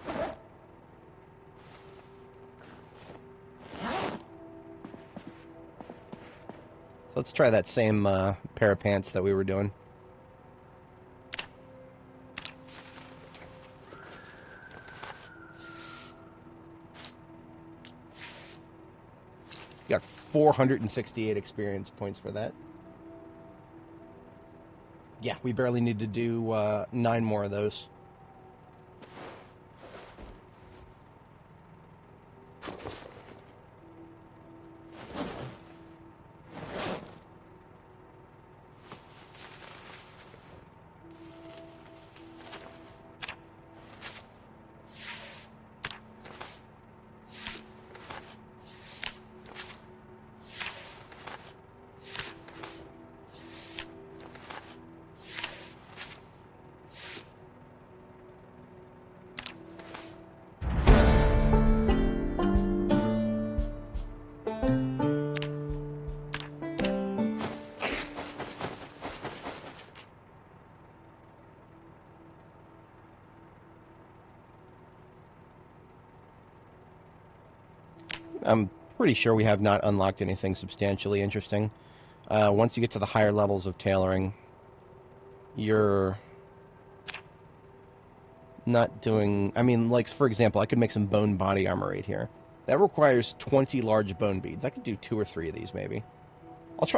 So let's try that same pair of pants that we were doing. Got 468 experience points for that. Yeah, we barely need to do 9 more of those. I'm pretty sure we have not unlocked anything substantially interesting. Once you get to the higher levels of tailoring, you're not doing... I mean, like, for example, I could make some bone body armor right here. That requires 20 large bone beads. I could do 2 or 3 of these, maybe.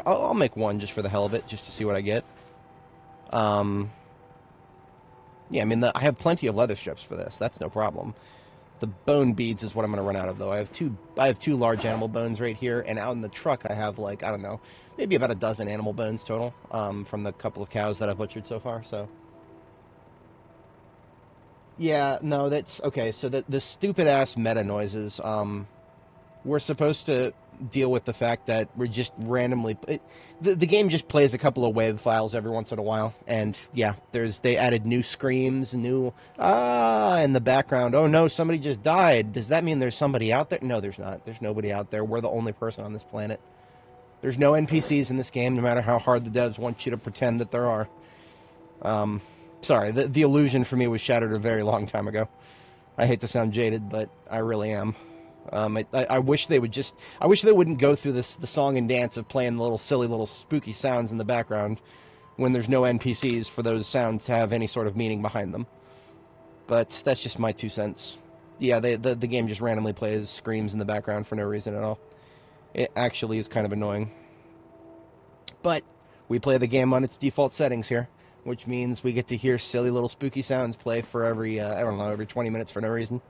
I'll make 1 just for the hell of it, just to see what I get. Yeah, I mean, I have plenty of leather strips for this. That's no problem. The bone beads is what I'm going to run out of, though. I have two large animal bones right here, and out in the truck I have, like, I don't know, maybe about a dozen animal bones total from the couple of cows that I've butchered so far, so... Yeah, no, that's... Okay, so the stupid-ass meta noises, we're supposed to deal with the fact that we're just randomly the game just plays a couple of wave files every once in a while, and yeah, they added new screams, new in the background. Oh no, somebody just died. Does that mean there's somebody out there? No, there's not. There's nobody out there. We're the only person on this planet. There's no NPCs in this game, no matter how hard the devs want you to pretend that there are. Sorry, the illusion for me was shattered a very long time ago. I hate to sound jaded, but I really am. I wish they would just. I wish they wouldn't go through the song and dance of playing the little silly little spooky sounds in the background when there's no NPCs for those sounds to have any sort of meaning behind them. But that's just my 2 cents. Yeah, the game just randomly plays screams in the background for no reason at all. It actually is kind of annoying. But we play the game on its default settings here, which means we get to hear silly little spooky sounds play for every, I don't know, every 20 minutes for no reason.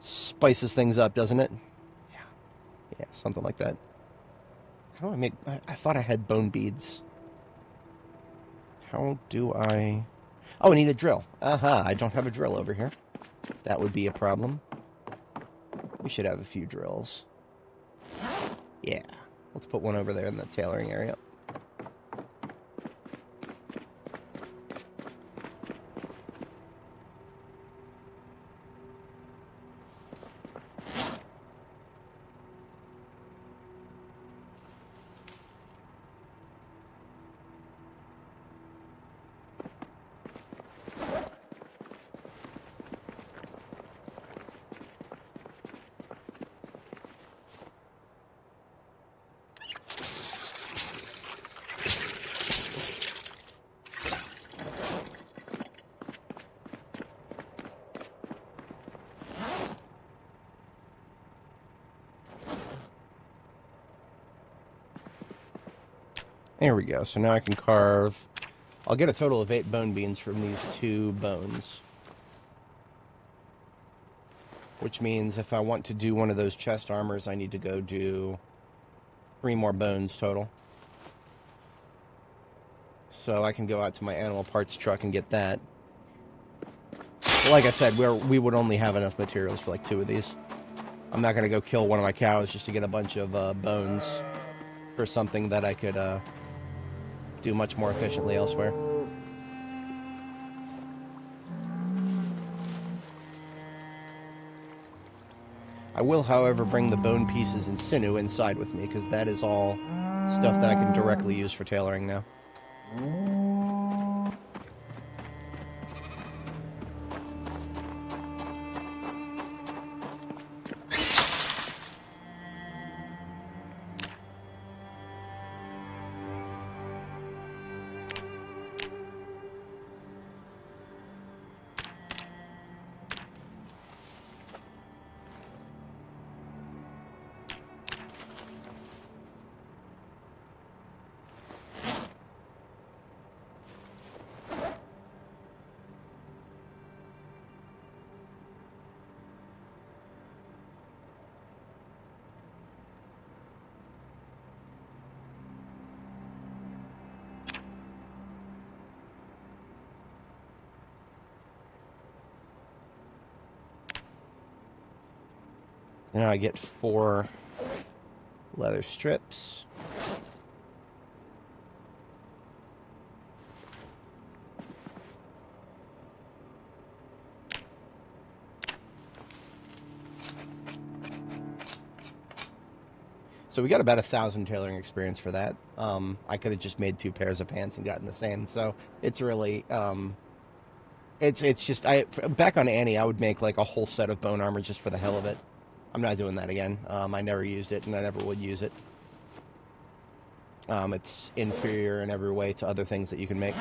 Spices things up, doesn't it? Yeah. Yeah, something like that. How do I make... I thought I had bone beads. How do I... Oh, I need a drill. Aha, I don't have a drill over here. That would be a problem. We should have a few drills. Yeah. Let's put one over there in the tailoring area. There we go. So now I can carve... I'll get a total of 8 bone beans from these 2 bones. Which means if I want to do one of those chest armors, I need to go do 3 more bones total. So I can go out to my animal parts truck and get that. But like I said, we would only have enough materials for like 2 of these. I'm not going to go kill one of my cows just to get a bunch of bones for something that I could... do much more efficiently elsewhere. I will, however, bring the bone pieces and sinew inside with me, because that is all stuff that I can directly use for tailoring now. Now I get 4 leather strips. So we got about 1,000 tailoring experience for that. I could have just made 2 pairs of pants and gotten the same. So it's really, it's just, back on Annie, I would make like a whole set of bone armor just for the hell of it. I'm not doing that again. I never used it, and I never would use it. It's inferior in every way to other things that you can make.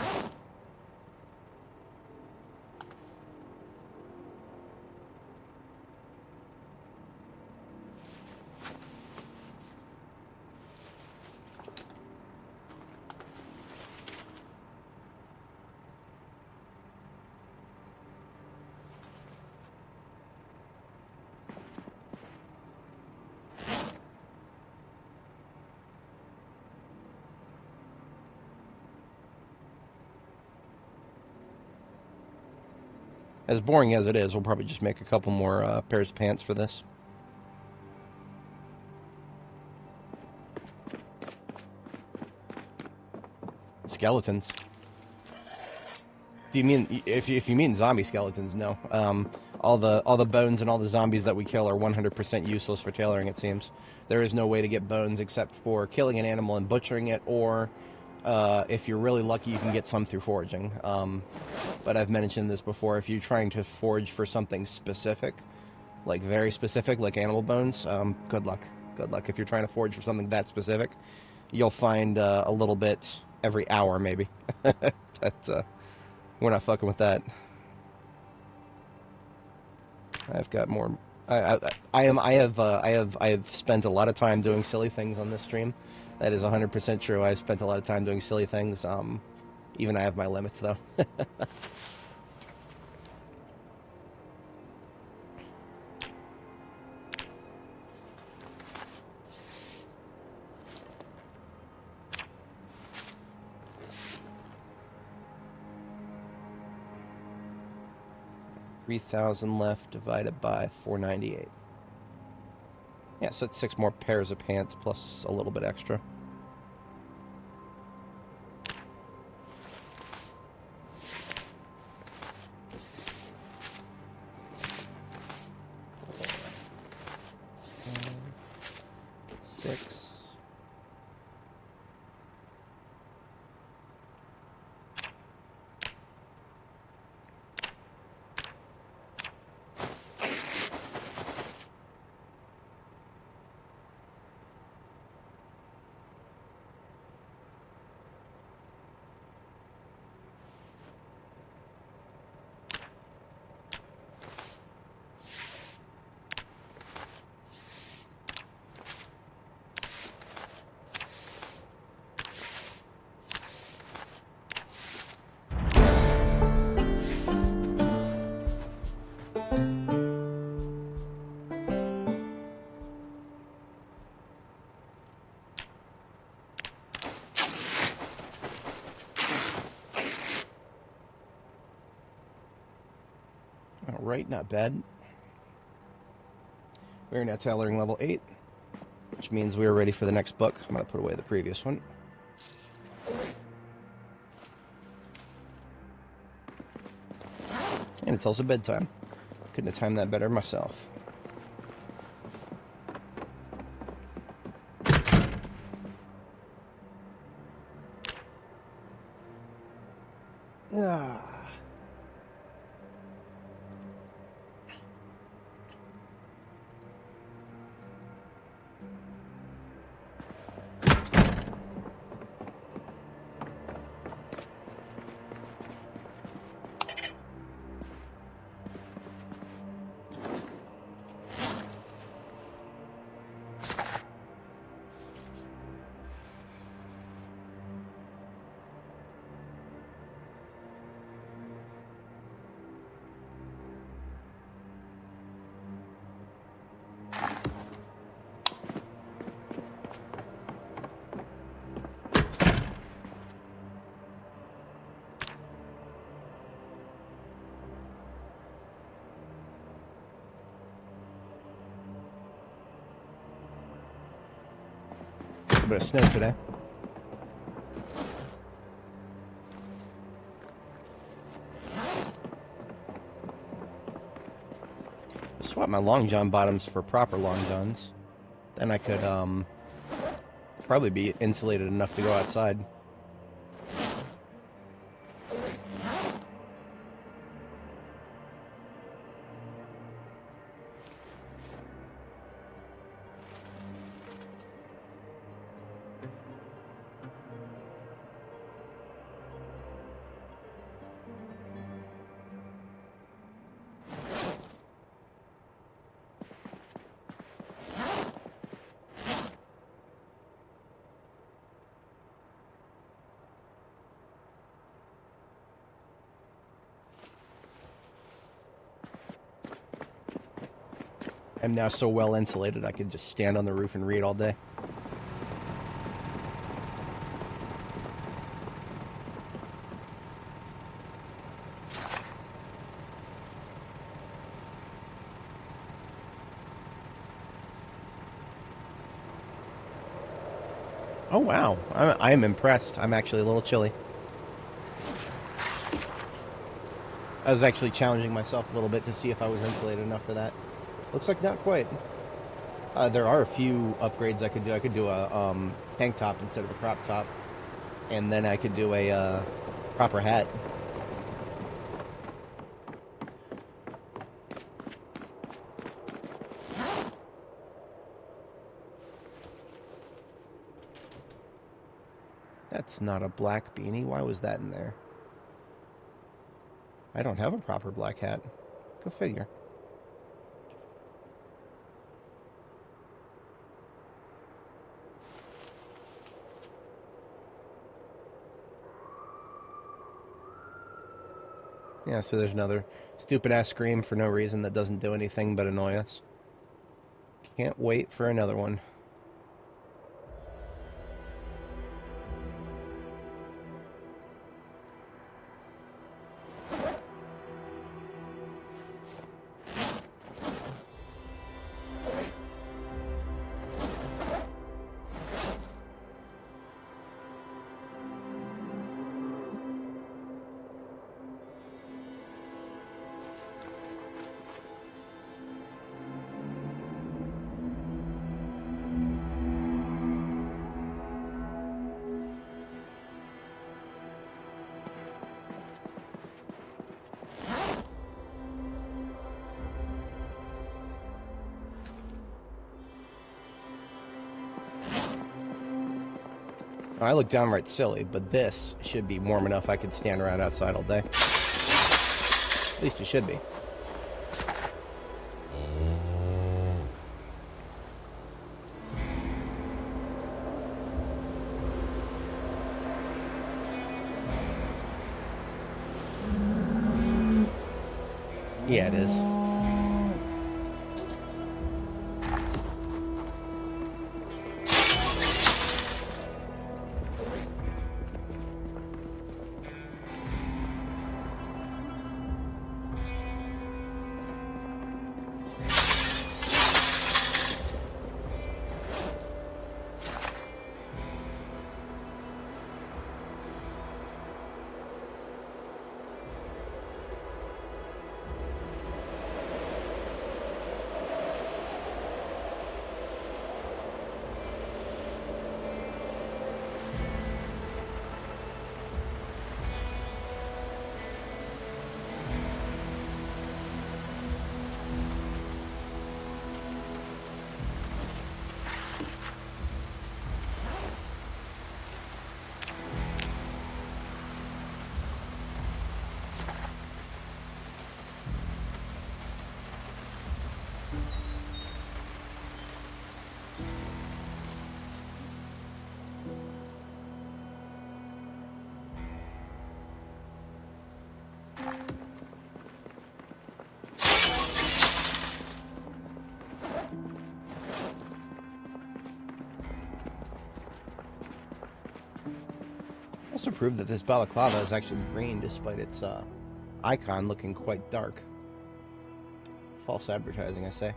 As boring as it is, we'll probably just make a couple more pairs of pants for this. Skeletons. Do you mean if you mean zombie skeletons? No. All the bones and all the zombies that we kill are 100% useless for tailoring. It seems there is no way to get bones except for killing an animal and butchering it, or if you're really lucky, you can get some through foraging. But I've mentioned this before. If you're trying to forage for something specific, like very specific, like animal bones, good luck. Good luck. If you're trying to forage for something that specific, you'll find a little bit every hour, maybe. We're not fucking with that. I've got more. I have spent a lot of time doing silly things on this stream. That is 100% true. I've spent a lot of time doing silly things. Even I have my limits, though. $3,000 left divided by 498. Yeah, so it's 6 more pairs of pants plus a little bit extra. Alright, not bad. We're now tailoring level 8, which means we are ready for the next book. I'm going to put away the previous one. And it's also bedtime. Couldn't have timed that better myself. A bit of snow today. Swap my long john bottoms for proper long johns. Then I could probably be insulated enough to go outside. I'm now so well insulated I could just stand on the roof and read all day. Oh wow, I am impressed. I'm actually a little chilly. I was actually challenging myself a little bit to see if I was insulated enough for that. Looks like not quite. There are a few upgrades I could do. I could do a tank top instead of a crop top. And then I could do a proper hat. That's not a black beanie. Why was that in there? I don't have a proper black hat. Go figure. Yeah, so there's another stupid-ass scream for no reason that doesn't do anything but annoy us. Can't wait for another one. I look downright silly, but this should be warm enough I could stand around outside all day. At least it should be. Yeah, it is. Also proved that this balaclava is actually green despite its icon looking quite dark. False advertising, I say.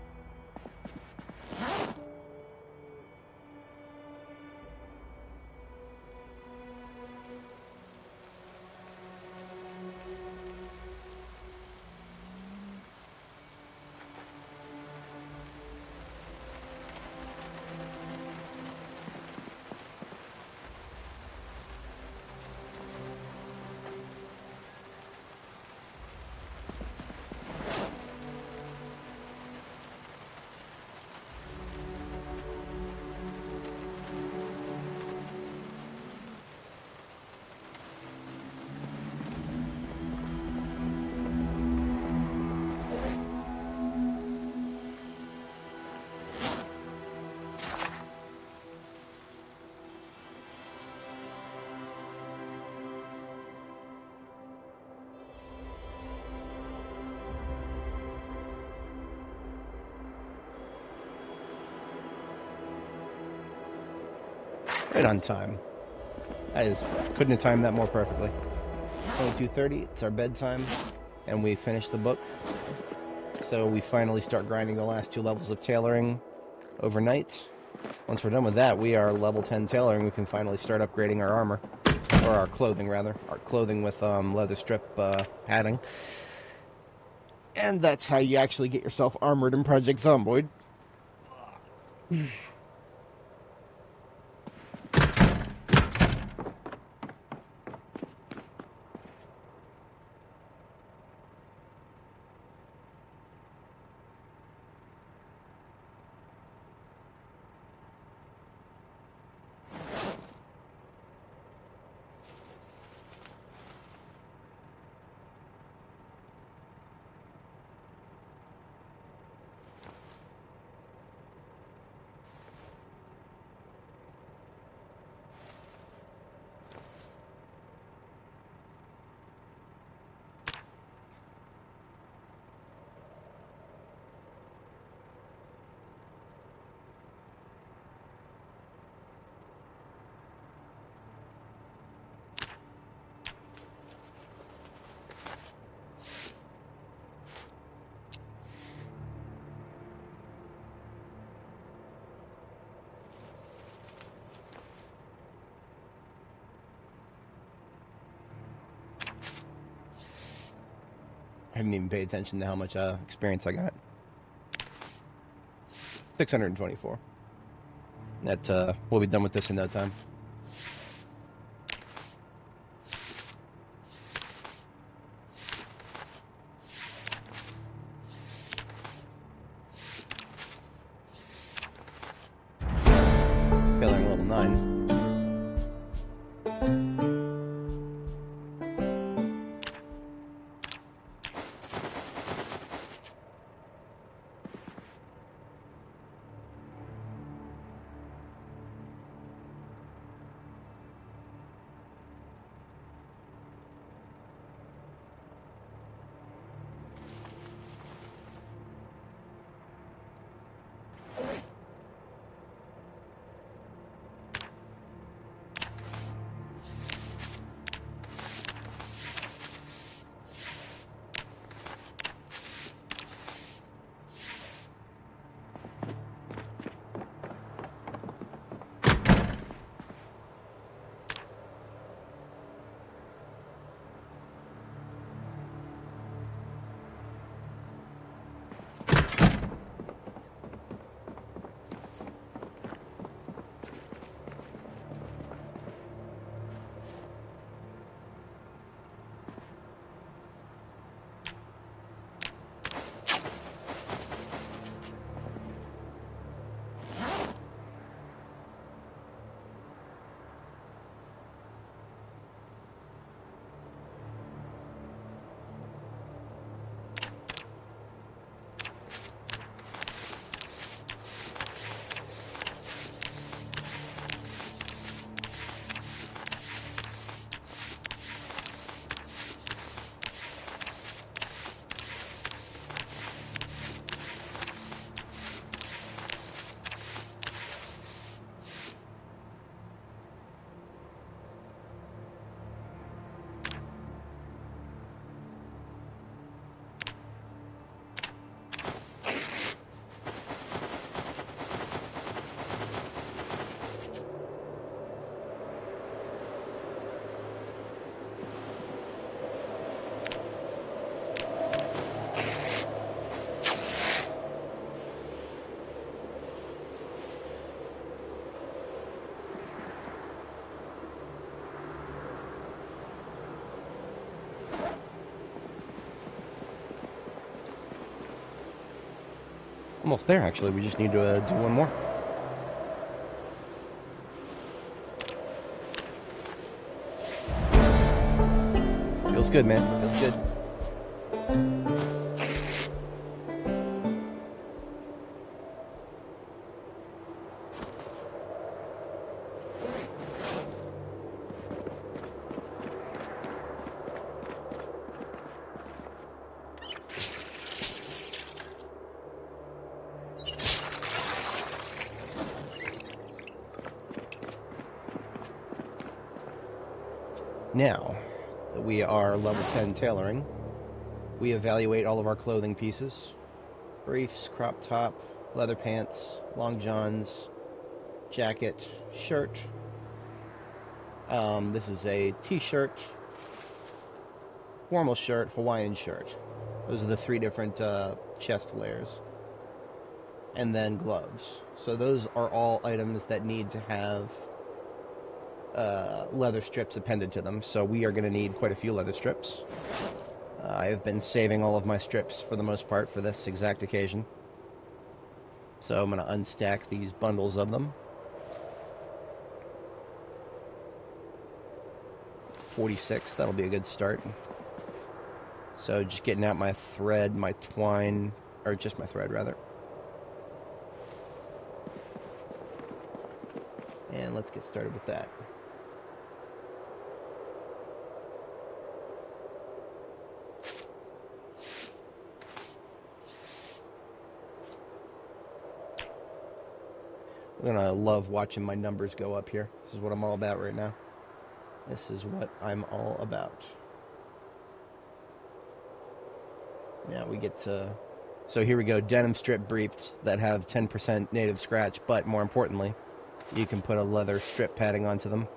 Right on time. Couldn't have timed that more perfectly. 22:30, it's our bedtime, and we finish the book. So we finally start grinding the last 2 levels of tailoring overnight. Once we're done with that, we are level 10 tailoring. We can finally start upgrading our armor. Or our clothing, rather. Our clothing with leather strip padding. And that's how you actually get yourself armored in Project Zomboid. I didn't even pay attention to how much experience I got. 624. That we'll be done with this in no time. Failing level 9. Almost there, actually. We just need to do one more. Feels good, man. Feels good. Now that we are level 10 tailoring, we evaluate all of our clothing pieces. Briefs, crop top, leather pants, long johns, jacket, shirt. This is a t-shirt, formal shirt, Hawaiian shirt. Those are the 3 different chest layers. And then gloves. So those are all items that need to have leather strips appended to them. So we are going to need quite a few leather strips. I have been saving all of my strips for the most part for this exact occasion. So I'm going to unstack these bundles of them. 46, that'll be a good start. So just getting out my thread, my twine, or just my thread rather. And let's get started with that. I'm gonna love watching my numbers go up here. This is what I'm all about right now. This is what I'm all about. Now we get to... So here we go, denim strip briefs that have 10% native scratch, but more importantly, you can put a leather strip padding onto them.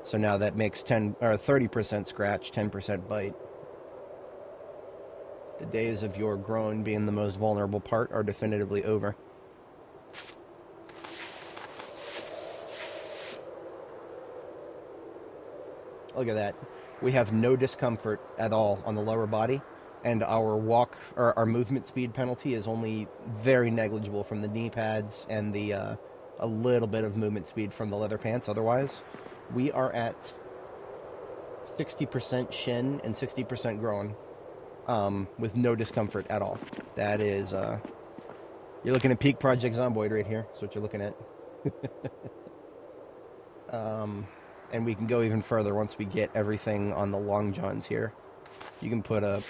So now that makes 30% scratch, 10% bite. The days of your groin being the most vulnerable part are definitively over. Look at that. We have no discomfort at all on the lower body, and our walk or our movement speed penalty is only very negligible from the knee pads and the a little bit of movement speed from the leather pants. Otherwise, we are at 60% shin and 60% groin with no discomfort at all. That is, you're looking at peak Project Zomboid right here. That's what you're looking at. And we can go even further once we get everything on the long johns here. You can put a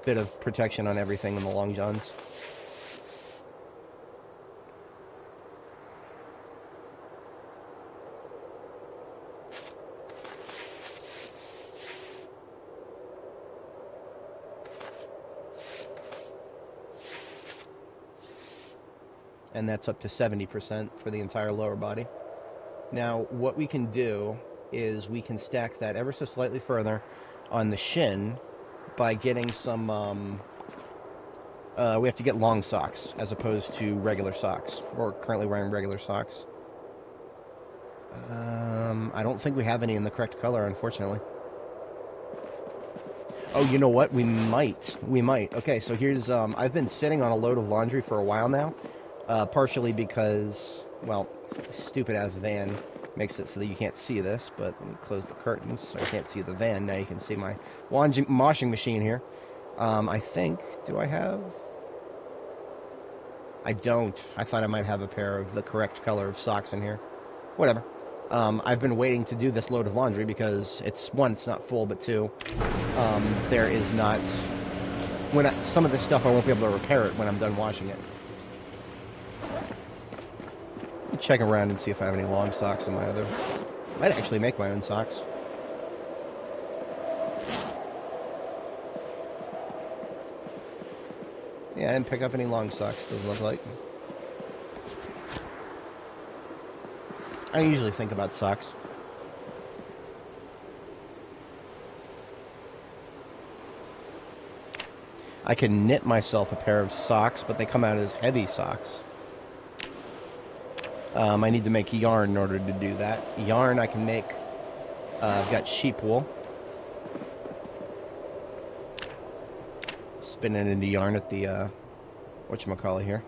bit of protection on everything in the long johns. And that's up to 70% for the entire lower body. Now, what we can do is we can stack that ever so slightly further on the shin by getting some, we have to get long socks as opposed to regular socks. We're currently wearing regular socks. I don't think we have any in the correct color, unfortunately. Oh, you know what? We might. We might. Okay, so here's, I've been sitting on a load of laundry for a while now. Partially because, well, stupid-ass van makes it so that you can't see this, but let me close the curtains so I can't see the van. Now you can see my washing machine here. I think, do I have? I don't. I thought I might have a pair of the correct color of socks in here. Whatever. I've been waiting to do this load of laundry because it's, one, it's not full, but two, there is not, some of this stuff I won't be able to repair it when I'm done washing it. Check around and see if I have any long socks in my other... Might actually make my own socks. Yeah, I didn't pick up any long socks, doesn't look like. I usually think about socks. I can knit myself a pair of socks, but they come out as heavy socks. I need to make yarn in order to do that. Yarn I can make, I've got sheep wool. Spin it into yarn at the, whatchamacallit here.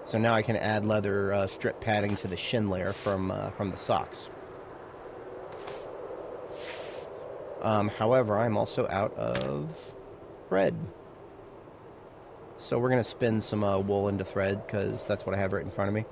So now I can add leather strip padding to the shin layer from the socks. However, I'm also out of thread. So we're going to spin some wool into thread because that's what I have right in front of me.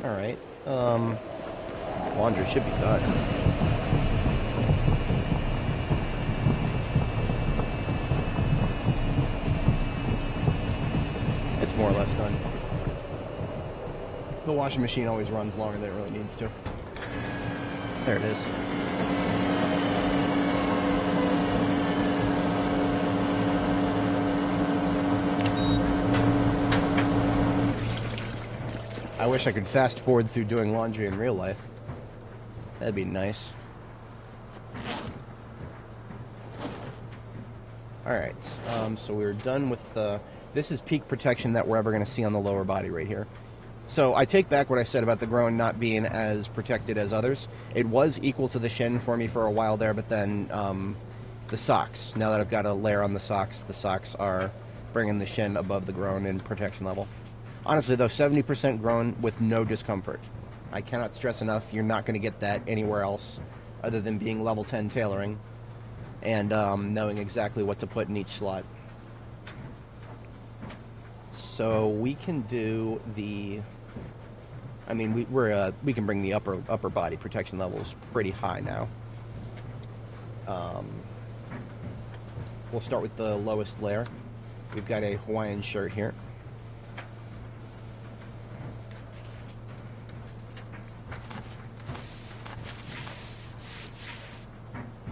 Alright. Laundry should be done. It's more or less done. The washing machine always runs longer than it really needs to. There it is. I wish I could fast forward through doing laundry in real life. That'd be nice. Alright, so we're done with the... This is peak protection that we're ever going to see on the lower body right here. So I take back what I said about the groin not being as protected as others. It was equal to the shin for me for a while there, but then the socks. Now that I've got a layer on the socks are bringing the shin above the groin in protection level. Honestly, though, 70% groin with no discomfort. I cannot stress enough, you're not going to get that anywhere else other than being level 10 tailoring and knowing exactly what to put in each slot. So we can do the... I mean, we can bring the upper body protection levels pretty high now. We'll start with the lowest layer. We've got a Hawaiian shirt here.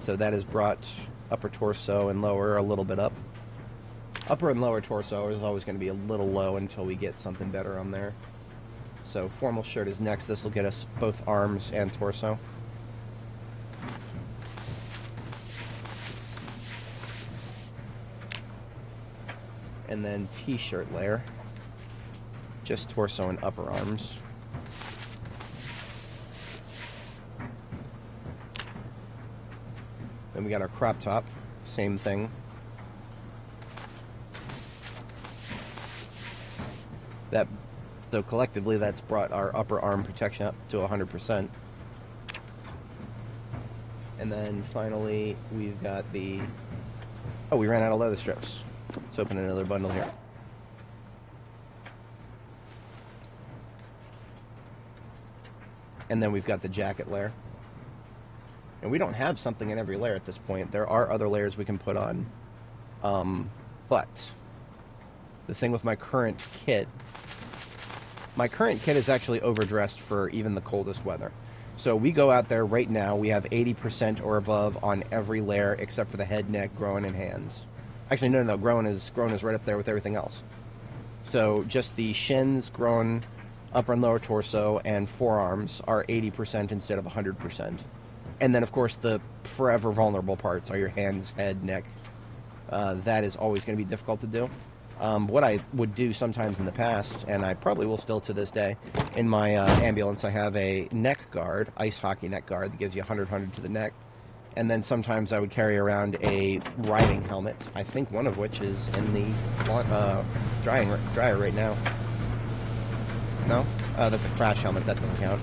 So that has brought upper torso and lower a little bit up. Upper and lower torso is always going to be a little low until we get something better on there. So formal shirt is next. This will get us both arms and torso. And then t-shirt layer. Just torso and upper arms. Then we got our crop top, same thing. So collectively, that's brought our upper arm protection up to 100%. And then finally, we've got the... Oh, we ran out of leather strips. Let's open another bundle here. And then we've got the jacket layer. And we don't have something in every layer at this point. There are other layers we can put on. But the thing with my current kit is actually overdressed for even the coldest weather. So we go out there right now, we have 80% or above on every layer except for the head, neck, groin, and hands. Actually, no, groin is right up there with everything else. So just the shins, groin, upper and lower torso, and forearms are 80% instead of 100%. And then, of course, the forever vulnerable parts are your hands, head, neck. That is always going to be difficult to do. What I would do sometimes in the past, and I probably will still to this day, in my ambulance I have a neck guard, ice hockey neck guard, that gives you 100 to the neck. And then sometimes I would carry around a riding helmet, I think one of which is in the dryer right now. No? That's a crash helmet, that doesn't count.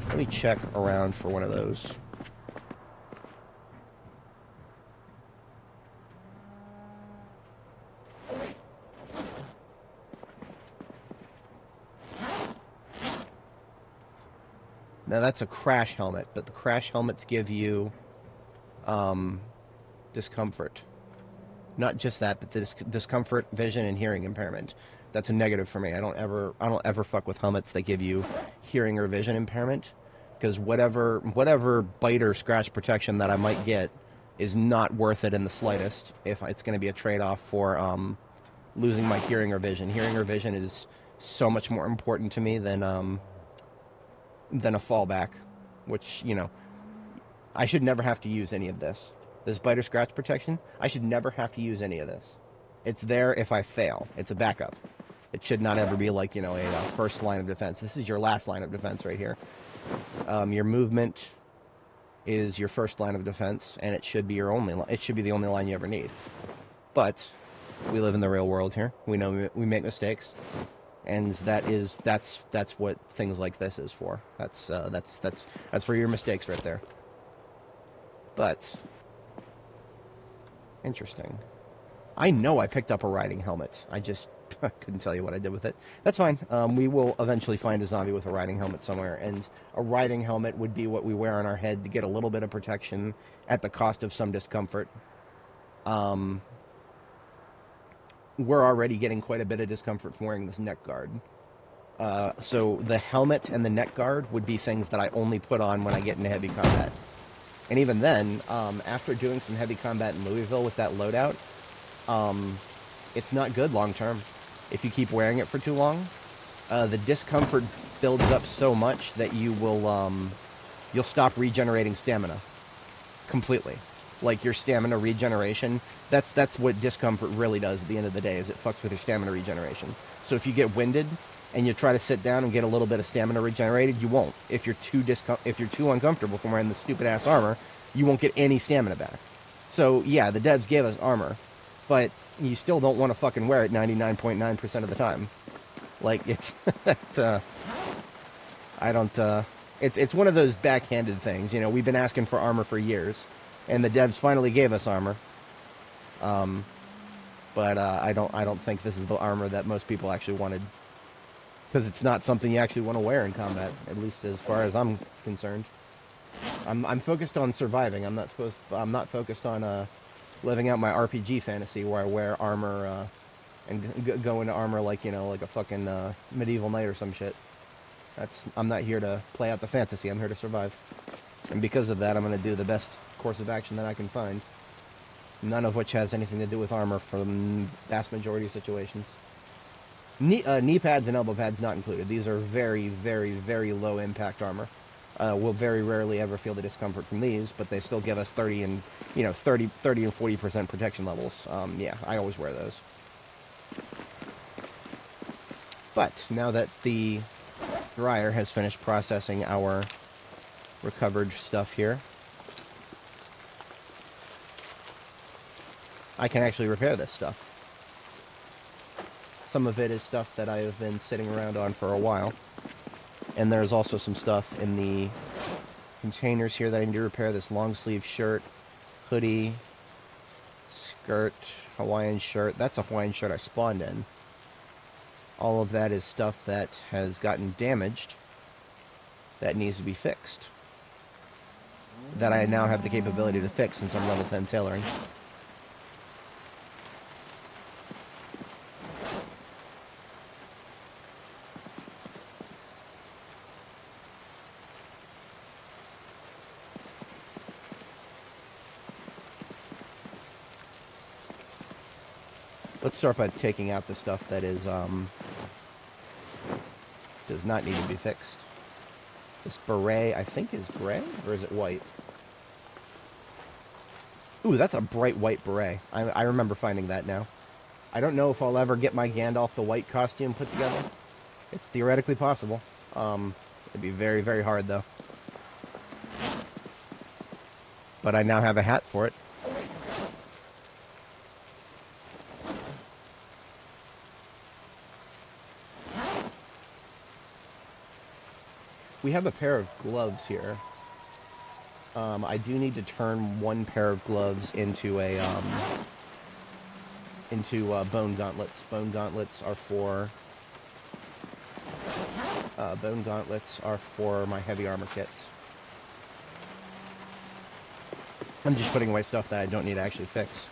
Let me check around for one of those. Now that's a crash helmet, but the crash helmets give you discomfort. Not just that, but discomfort, vision, and hearing impairment. That's a negative for me. I don't ever fuck with helmets that give you hearing or vision impairment, because whatever bite or scratch protection that I might get is not worth it in the slightest if it's going to be a trade-off for losing my hearing or vision. Hearing or vision is so much more important to me than a fallback, which, you know, I should never have to use any of this. This bite or scratch protection, I should never have to use any of this. It's there if I fail. It's a backup. It should not ever be like, you know, a first line of defense. This is your last line of defense right here. Your movement is your first line of defense, and it should be your only. It should be the only line you ever need. But we live in the real world here. We know we make mistakes, and that's what things like this is for. That's for your mistakes right there. But interesting. I know I picked up a riding helmet. I just I couldn't tell you what I did with it. That's fine. We will eventually find a zombie with a riding helmet somewhere, and a riding helmet would be what we wear on our head to get a little bit of protection at the cost of some discomfort. We're already getting quite a bit of discomfort from wearing this neck guard. So the helmet and the neck guard would be things that I only put on when I get into heavy combat. And even then, after doing some heavy combat in Louisville with that loadout, it's not good long term. If you keep wearing it for too long, the discomfort builds up so much that you'll stop regenerating stamina completely. Like your stamina regeneration, that's what discomfort really does at the end of the day, is it fucks with your stamina regeneration. So if you get winded and you try to sit down and get a little bit of stamina regenerated, you won't. If you're too uncomfortable from wearing the stupid ass armor, you won't get any stamina back. So yeah, the devs gave us armor, but you still don't want to fucking wear it 99.9% of the time. Like it's it's one of those backhanded things. You know, we've been asking for armor for years, and the devs finally gave us armor. But I don't think this is the armor that most people actually wanted, because it's not something you actually want to wear in combat, at least as far as I'm concerned. I'm focused on surviving. I'm not focused on living out my RPG fantasy where I wear armor and go into armor like, you know, like a fucking medieval knight or some shit. I'm not here to play out the fantasy. I'm here to survive. And because of that, I'm going to do the best course of action that I can find. None of which has anything to do with armor for the vast majority of situations. Knee pads and elbow pads not included. These are very, very, very low impact armor. We'll very rarely ever feel the discomfort from these, but they still give us 30 and 40% protection levels. Yeah, I always wear those. But now that the dryer has finished processing our recovered stuff here, I can actually repair this stuff. Some of it is stuff that I have been sitting around on for a while. And there's also some stuff in the containers here that I need to repair. This long sleeve shirt, hoodie, skirt, Hawaiian shirt. That's a Hawaiian shirt I spawned in. All of that is stuff that has gotten damaged that needs to be fixed. That I now have the capability to fix since I'm level 10 tailoring. Let's start by taking out the stuff that is does not need to be fixed. This beret, I think, is gray, or is it white? Ooh, that's a bright white beret. I remember finding that now. I don't know if I'll ever get my Gandalf the White costume put together. It's theoretically possible. It'd be very, very hard, though. But I now have a hat for it. We have a pair of gloves here. I do need to turn one pair of gloves into bone gauntlets. Bone gauntlets are for my heavy armor kits. I'm just putting away stuff that I don't need to actually fix.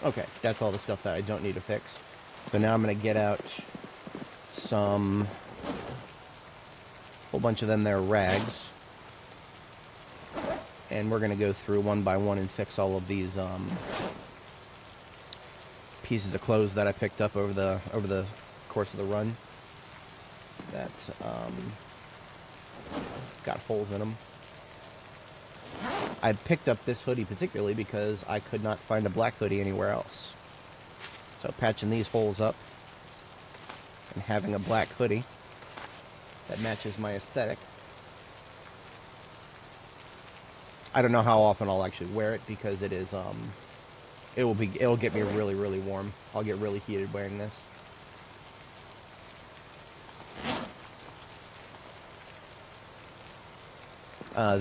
Okay, that's all the stuff that I don't need to fix. So now I'm going to get out some, whole bunch of them there rags. And we're going to go through one by one and fix all of these pieces of clothes that I picked up over the course of the run that got holes in them. I picked up this hoodie particularly because I could not find a black hoodie anywhere else. So patching these holes up and having a black hoodie that matches my aesthetic. I don't know how often I'll actually wear it because it is it'll get me really, really warm. I'll get really heated wearing this.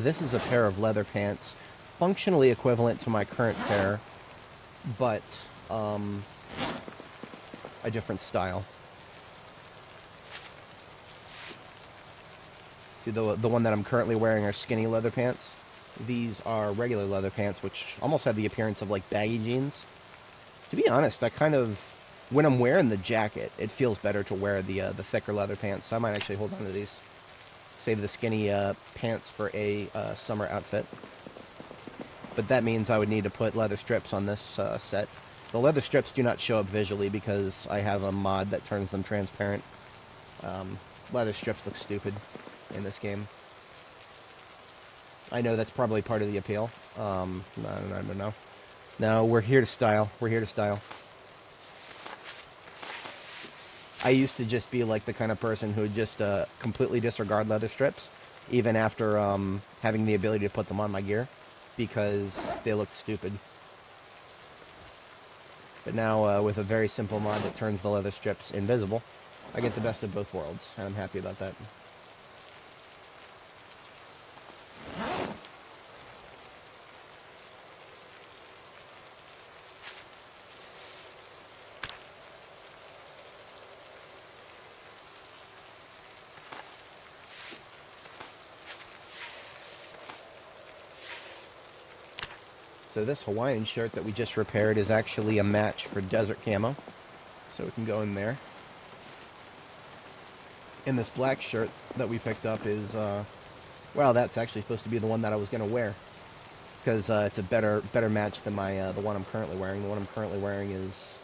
This is a pair of leather pants, functionally equivalent to my current pair, but a different style. See, the one that I'm currently wearing are skinny leather pants. These are regular leather pants, which almost have the appearance of like baggy jeans. To be honest, I kind of, when I'm wearing the jacket, it feels better to wear the thicker leather pants. So I might actually hold on to these. Save the skinny pants for a summer outfit. But that means I would need to put leather strips on this set. The leather strips do not show up visually because I have a mod that turns them transparent. Leather strips look stupid in this game. I know that's probably part of the appeal. I don't know. No, we're here to style. We're here to style. I used to just be like the kind of person who would just completely disregard leather strips, even after having the ability to put them on my gear, because they look stupid. But now, with a very simple mod that turns the leather strips invisible, I get the best of both worlds, and I'm happy about that. So this Hawaiian shirt that we just repaired is actually a match for desert camo. So we can go in there. And this black shirt that we picked up is, well, that's actually supposed to be the one that I was going to wear. Because it's a better match than my the one I'm currently wearing. The one I'm currently wearing is,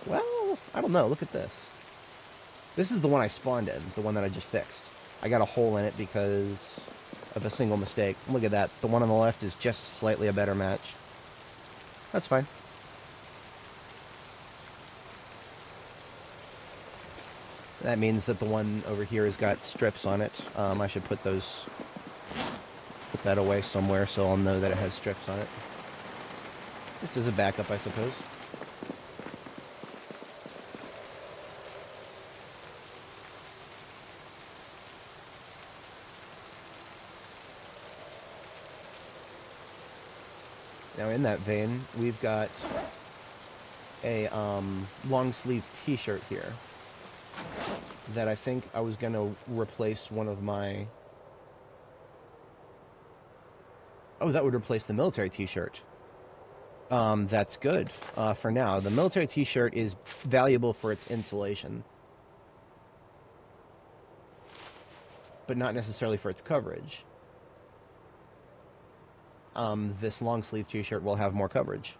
well, I don't know. Look at this. This is the one I spawned in, the one that I just fixed. I got a hole in it because of a single mistake. Look at that. The one on the left is just slightly a better match. That's fine. That means that the one over here has got strips on it. I should put that away somewhere so I'll know that it has strips on it. Just as a backup, I suppose. Now, in that vein, we've got a long sleeve t-shirt here that I think I was going to replace one of my... Oh, that would replace the military t-shirt. That's good for now. The military t-shirt is valuable for its insulation, but not necessarily for its coverage. This long sleeve t-shirt will have more coverage.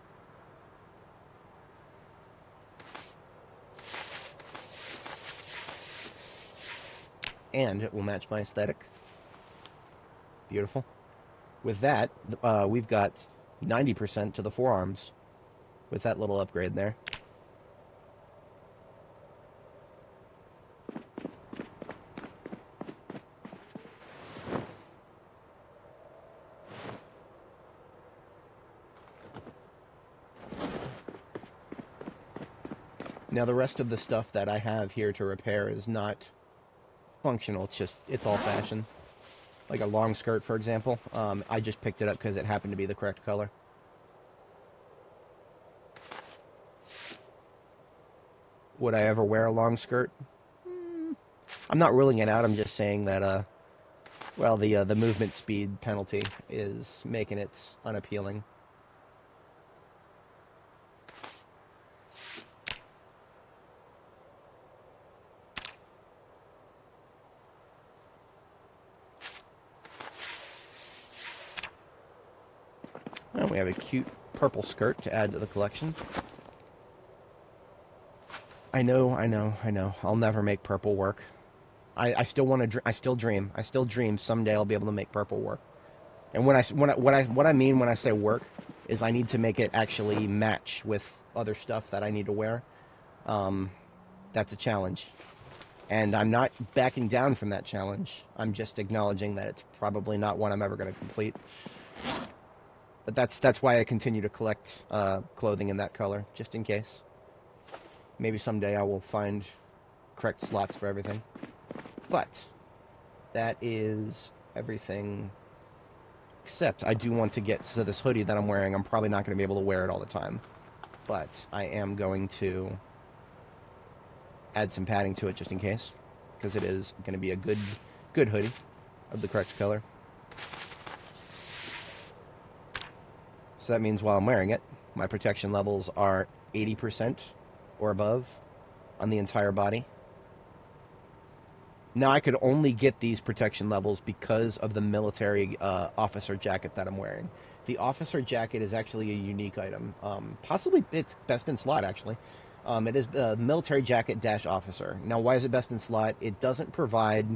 And it will match my aesthetic. Beautiful. With that, we've got 90% to the forearms with that little upgrade there. Now the rest of the stuff that I have here to repair is not functional. It's old-fashioned. Like a long skirt, for example. I just picked it up because it happened to be the correct color. Would I ever wear a long skirt? I'm not ruling it out. I'm just saying that, well, the movement speed penalty is making it unappealing. And we have a cute purple skirt to add to the collection. I know, I know, I know. I'll never make purple work. I still want to. I still dream. I still dream someday I'll be able to make purple work. And what I mean when I say work is I need to make it actually match with other stuff that I need to wear. Um, that's a challenge, and I'm not backing down from that challenge. I'm just acknowledging that it's probably not one I'm ever going to complete. But that's why I continue to collect clothing in that color, just in case. Maybe someday I will find correct slots for everything. But that is everything. Except I do want to get to this hoodie that I'm wearing. I'm probably not going to be able to wear it all the time. But I am going to add some padding to it just in case. Because it is going to be a good hoodie of the correct color. So that means while I'm wearing it, my protection levels are 80% or above on the entire body. Now, I could only get these protection levels because of the military officer jacket that I'm wearing. The officer jacket is actually a unique item. Possibly it's best in slot, actually. It is military jacket dash officer. Now, why is it best in slot? It doesn't provide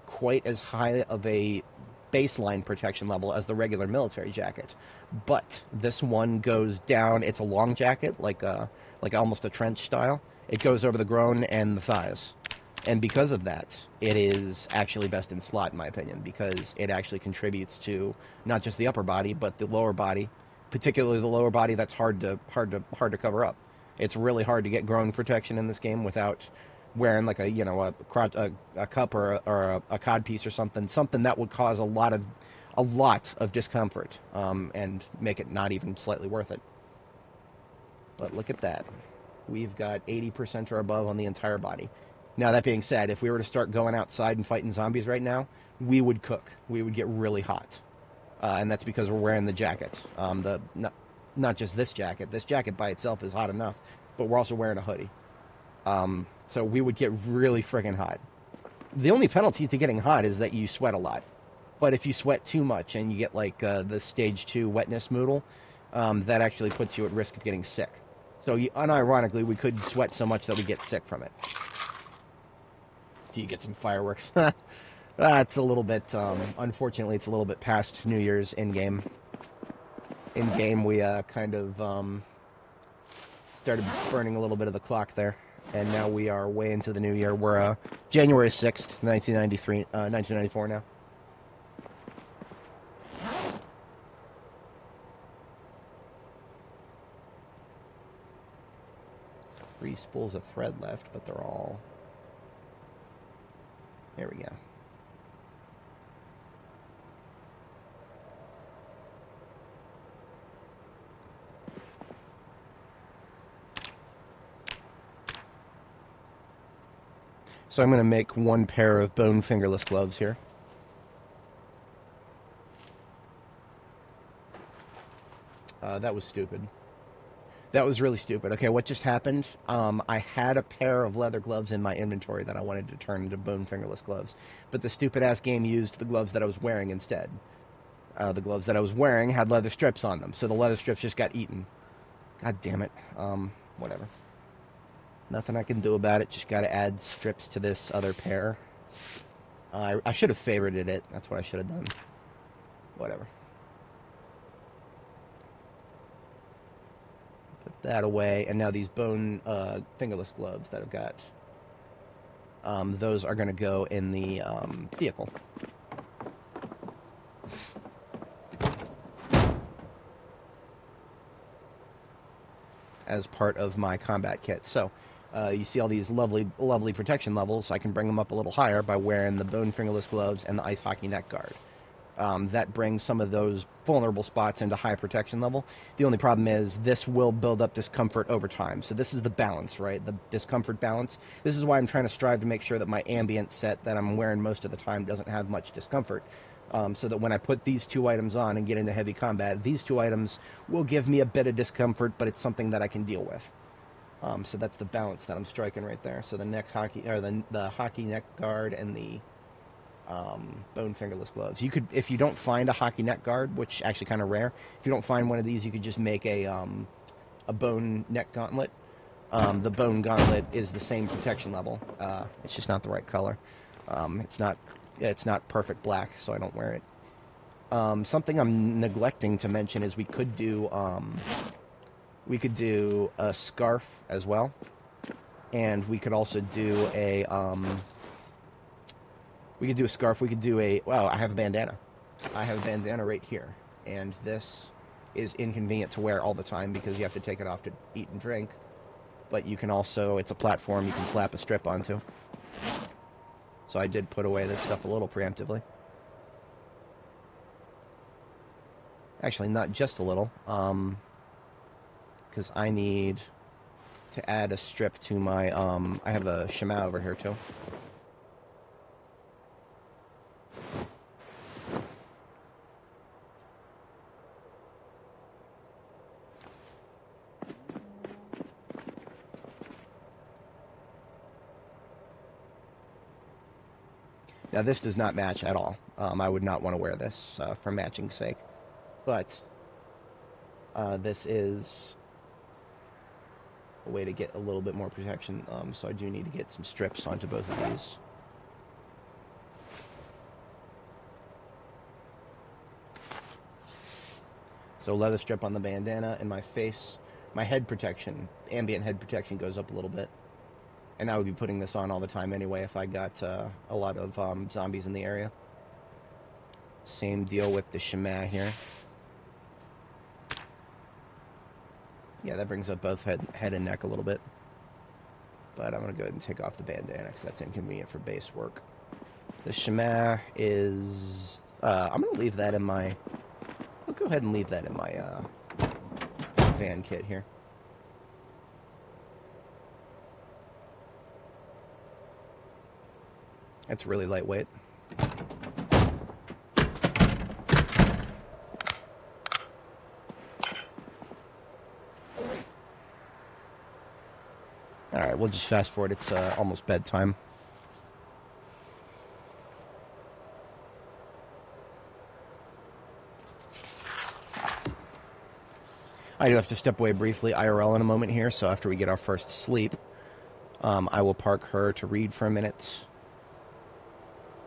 quite as high of a baseline protection level as the regular military jacket, but this one goes down. It's a long jacket, like almost a trench style. It goes over the groin and the thighs. And because of that, it is actually best in slot, in my opinion, because it actually contributes to not just the upper body, but the lower body, particularly the lower body that's hard to cover up. It's really hard to get groin protection in this game without wearing like a cup or a cod piece or something that would cause a lot of discomfort and make it not even slightly worth it. But look at that. We've got 80% or above on the entire body. Now, that being said, if we were to start going outside and fighting zombies right now, we would cook. We would get really hot. And that's because we're wearing the jacket. Not just this jacket. This jacket by itself is hot enough, but we're also wearing a hoodie. So we would get really friggin' hot. The only penalty to getting hot is that you sweat a lot. But if you sweat too much and you get like the stage 2 wetness moodle, that actually puts you at risk of getting sick. So unironically, we could sweat so much that we get sick from it. Do you get some fireworks? That's a little bit, unfortunately, it's a little bit past New Year's in-game. In-game, we kind of started burning a little bit of the clock there. And now we are way into the new year. We're January 6th, 1994 now. Three spools of thread left, but they're all... There we go. So I'm going to make one pair of bone fingerless gloves here. That was stupid. That was really stupid. Okay, what just happened? I had a pair of leather gloves in my inventory that I wanted to turn into bone fingerless gloves, but the stupid-ass game used the gloves that I was wearing instead. The gloves that I was wearing had leather strips on them, so the leather strips just got eaten. God damn it. Whatever. Nothing I can do about it. Just got to add strips to this other pair. I should have favorited it. That's what I should have done. Whatever. Put that away. And now these bone fingerless gloves that I've got, those are going to go in the vehicle. As part of my combat kit. So, you see all these lovely protection levels. I can bring them up a little higher by wearing the bone fingerless gloves and the ice hockey neck guard. That brings some of those vulnerable spots into high protection level. The only problem is this will build up discomfort over time. So this is the balance, right? The discomfort balance. This is why I'm trying to strive to make sure that my ambient set that I'm wearing most of the time doesn't have much discomfort. So that when I put these two items on and get into heavy combat, these two items will give me a bit of discomfort, but it's something that I can deal with. So that's the balance that I'm striking right there. So the neck hockey, or the hockey neck guard and the bone fingerless gloves. You could, if you don't find a hockey neck guard, which actually kind of rare, if you don't find one of these, you could just make a bone neck gauntlet. The bone gauntlet is the same protection level. It's just not the right color. It's not perfect black, so I don't wear it. Something I'm neglecting to mention is we could do a scarf as well, and we could also do a scarf. We could do a I have a bandana. I have a bandana right here, and this is inconvenient to wear all the time because you have to take it off to eat and drink. But you can also, it's a platform you can slap a strip onto. So I did put away this stuff a little preemptively. Actually, not just a little, because I need to add a strip to my, I have a shema over here too. Now this does not match at all. I would not want to wear this for matching's sake. But this is a way to get a little bit more protection, so I do need to get some strips onto both of these. So leather strip on the bandana, and my face, my head protection, ambient head protection goes up a little bit. And I would be putting this on all the time anyway if I got a lot of zombies in the area. Same deal with the shema here. Yeah, that brings up both head and neck a little bit. But I'm going to go ahead and take off the bandana because that's inconvenient for base work. The shema is... I'm going to leave that in my... I'll go ahead and leave that in my van kit here. It's really lightweight. Alright, we'll just fast forward. It's almost bedtime. I do have to step away briefly IRL in a moment here, so after we get our first sleep, I will park her to read for a minute.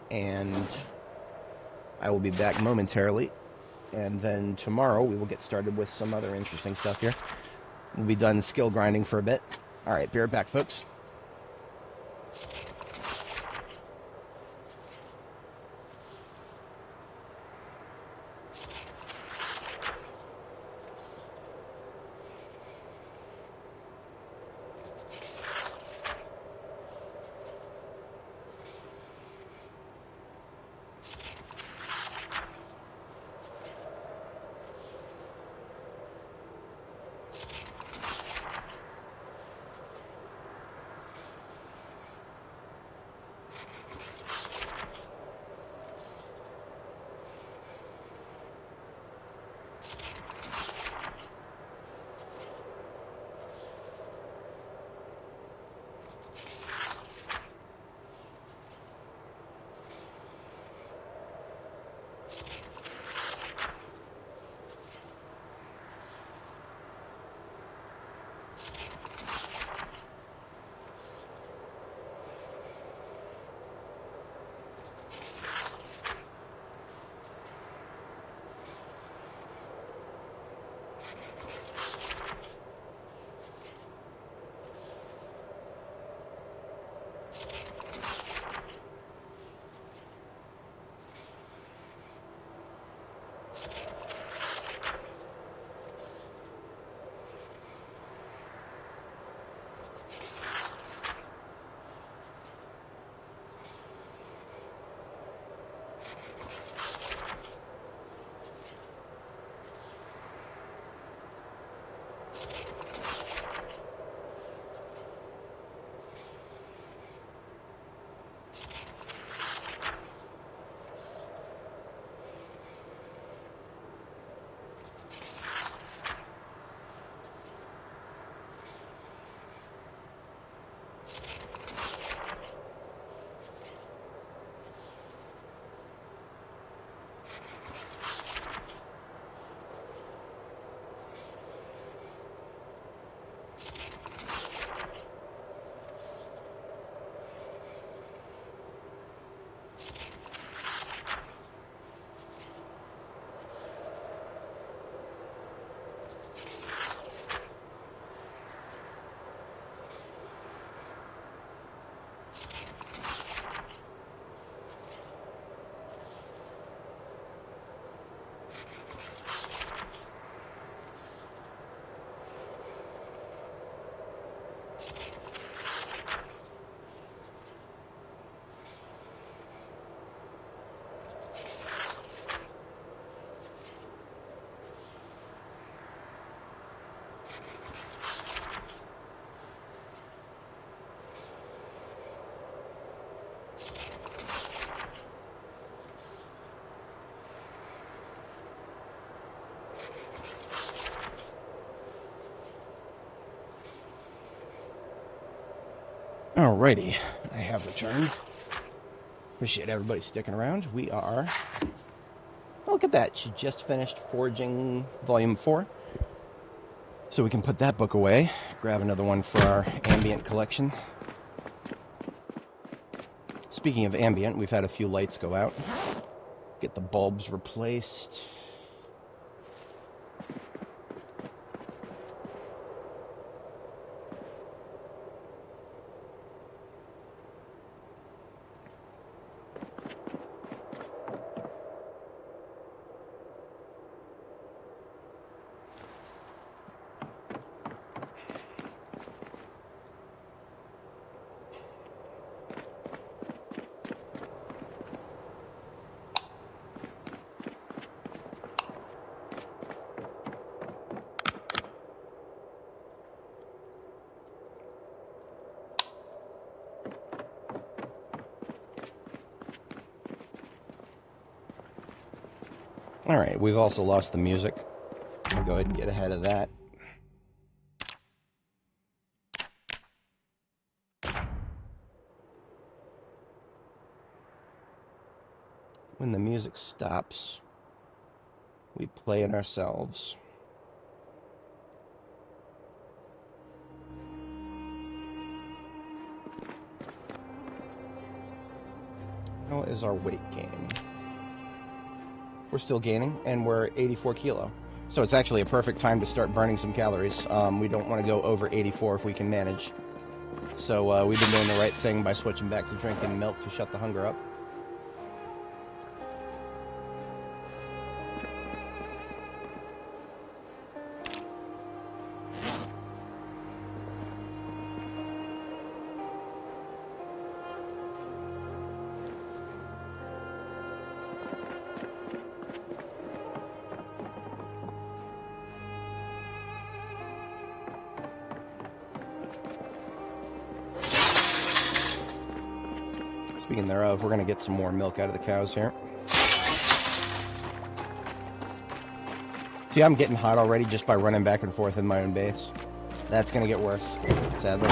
And I will be back momentarily. And then tomorrow we will get started with some other interesting stuff here. We'll be done skill grinding for a bit. Alright, be right back, folks. Alrighty, I have returned. Appreciate everybody sticking around. We are... Oh, look at that. She just finished forging Volume 4. So we can put that book away. Grab another one for our ambient collection. Speaking of ambient, we've had a few lights go out. Get the bulbs replaced. Alright, we've also lost the music. I'll go ahead and get ahead of that. When the music stops, we play it ourselves. How is our weight gain? We're still gaining, and we're 84 kilo. So it's actually a perfect time to start burning some calories. We don't want to go over 84 if we can manage. So we've been doing the right thing by switching back to drinking milk to shut the hunger up. Speaking thereof, we're going to get some more milk out of the cows here. See, I'm getting hot already just by running back and forth in my own base. That's going to get worse, sadly.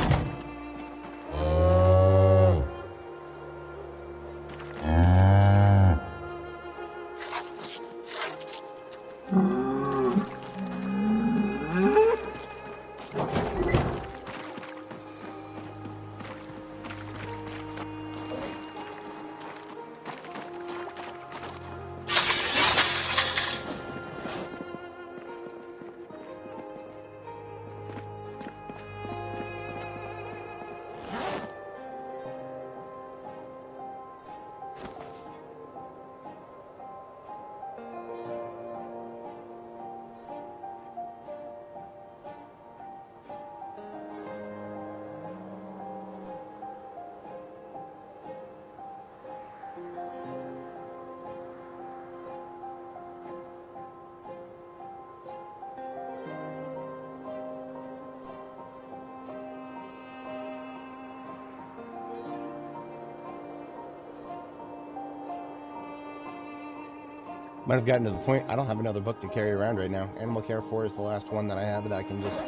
Might have gotten to the point, I don't have another book to carry around right now. Animal Care 4 is the last one that I have that I can just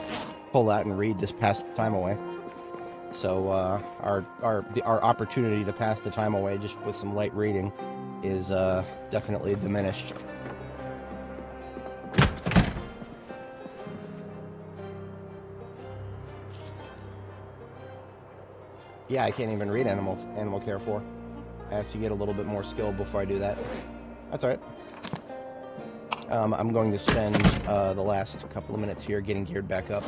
pull out and read, just pass the time away. So our opportunity to pass the time away just with some light reading is definitely diminished. Yeah, I can't even read Animal Care 4. I have to get a little bit more skill before I do that. That's alright. I'm going to spend the last couple of minutes here getting geared back up.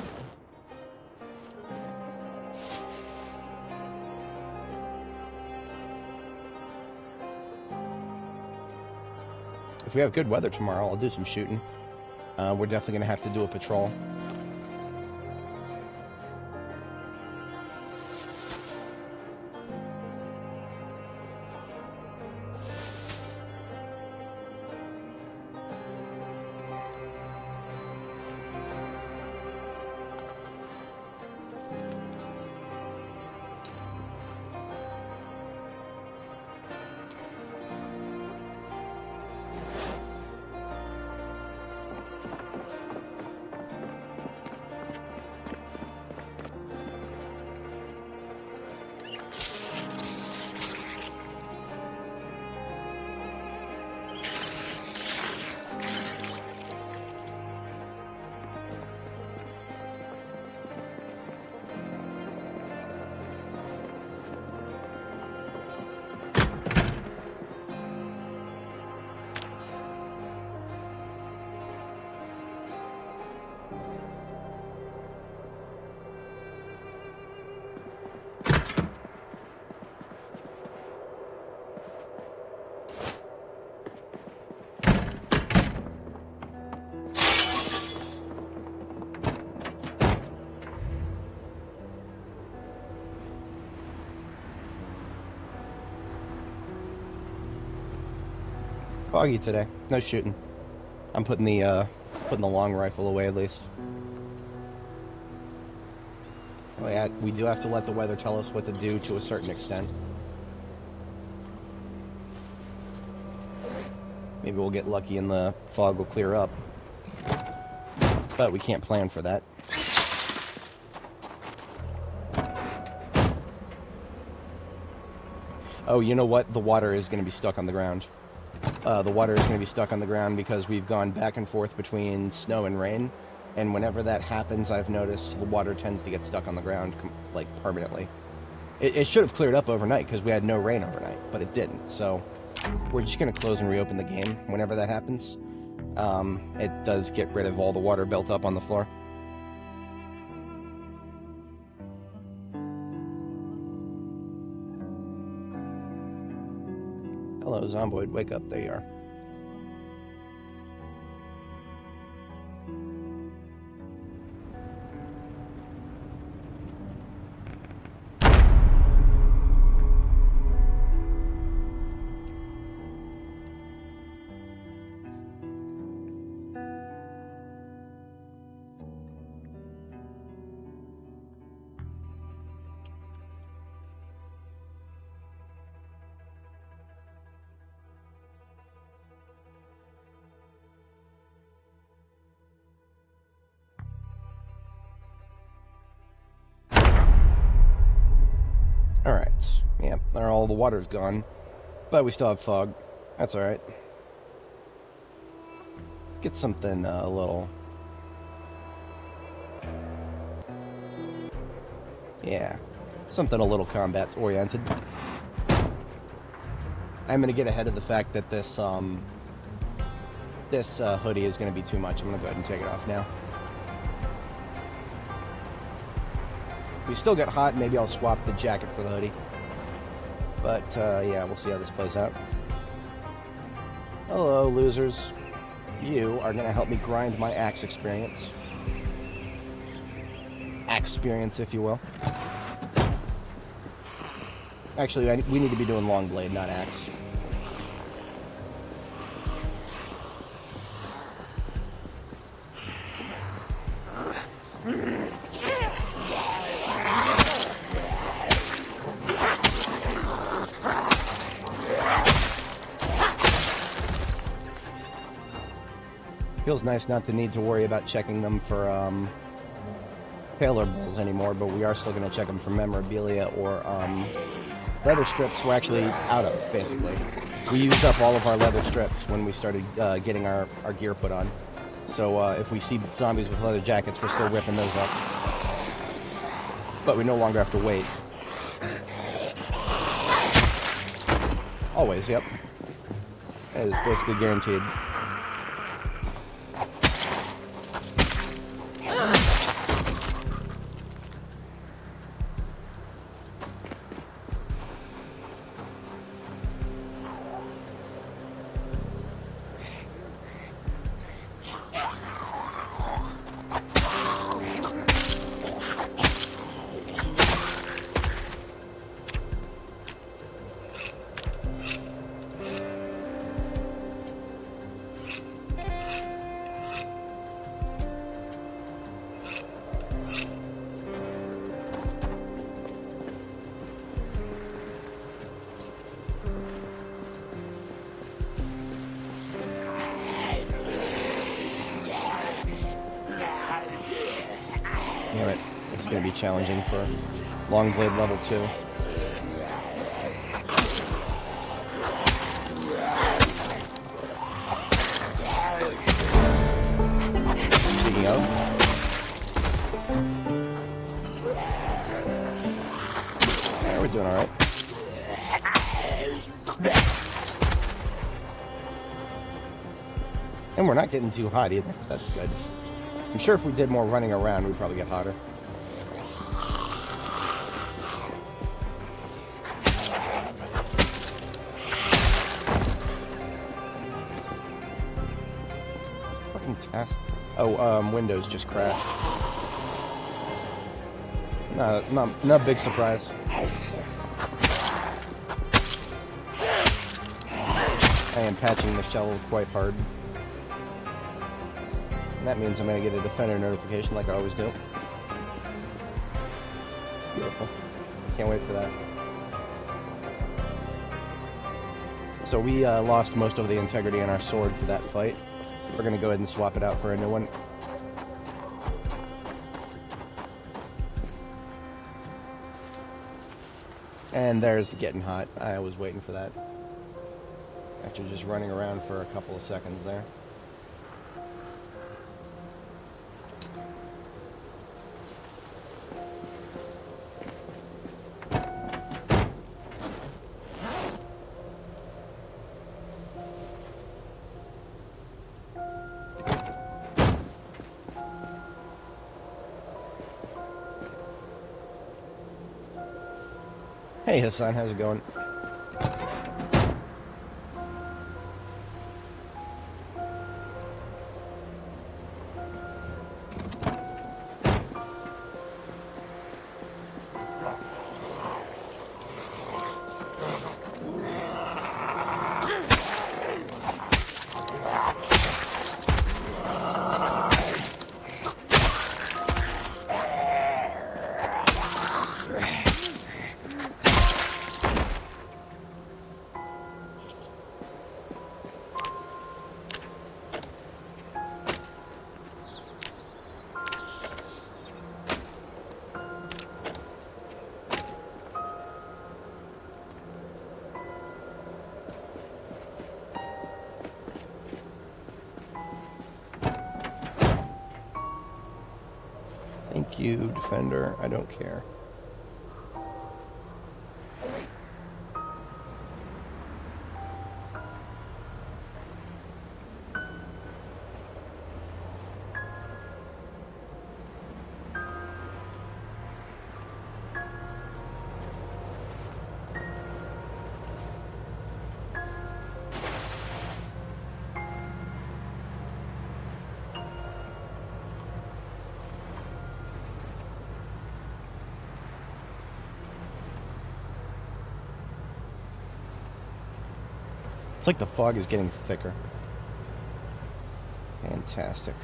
If we have good weather tomorrow, I'll do some shooting. We're definitely going to have to do a patrol. Foggy today. No shooting. I'm putting the long rifle away at least. Oh yeah, we do have to let the weather tell us what to do to a certain extent. Maybe we'll get lucky and the fog will clear up. But we can't plan for that. Oh, you know what? The water is going to be stuck on the ground. The water is going to be stuck on the ground because we've gone back and forth between snow and rain. And whenever that happens, I've noticed the water tends to get stuck on the ground, like, permanently. It should have cleared up overnight because we had no rain overnight, but it didn't. So we're just going to close and reopen the game whenever that happens. It does get rid of all the water built up on the floor. Hello, Zomboid. Wake up. There you are. Alright, yeah, all the water's gone, but we still have fog. That's alright. Let's get something a little... Yeah, something a little combat-oriented. I'm going to get ahead of the fact that this hoodie is going to be too much. I'm going to go ahead and take it off now. If we still get hot, maybe I'll swap the jacket for the hoodie. But, yeah, we'll see how this plays out. Hello, losers. You are going to help me grind my axe experience. Axe experience, if you will. Actually, we need to be doing long blade, not axe. Feels nice not to need to worry about checking them for paler bowls anymore, but we are still going to check them for memorabilia or leather strips. We're actually out of, basically. We used up all of our leather strips when we started getting our gear put on. So if we see zombies with leather jackets, we're still ripping those up. But we no longer have to wait. Always, yep. That is basically guaranteed. Damn it. It's going to be challenging for Longblade level 2. Speaking of. Yeah, we're doing alright. And we're not getting too hot either. That's good. I'm sure if we did more running around, we'd probably get hotter. Fucking task. Oh, Windows just crashed. No, not big surprise. I am patching the shell quite hard. And that means I'm going to get a defender notification like I always do. Beautiful. Can't wait for that. So we lost most of the integrity in our sword for that fight. We're going to go ahead and swap it out for a new one. And there's getting hot. I was waiting for that. After just running around for a couple of seconds there. Hey Hassan, how's it going? Thank you, Defender. I don't care. It's like the fog is getting thicker. Fantastic.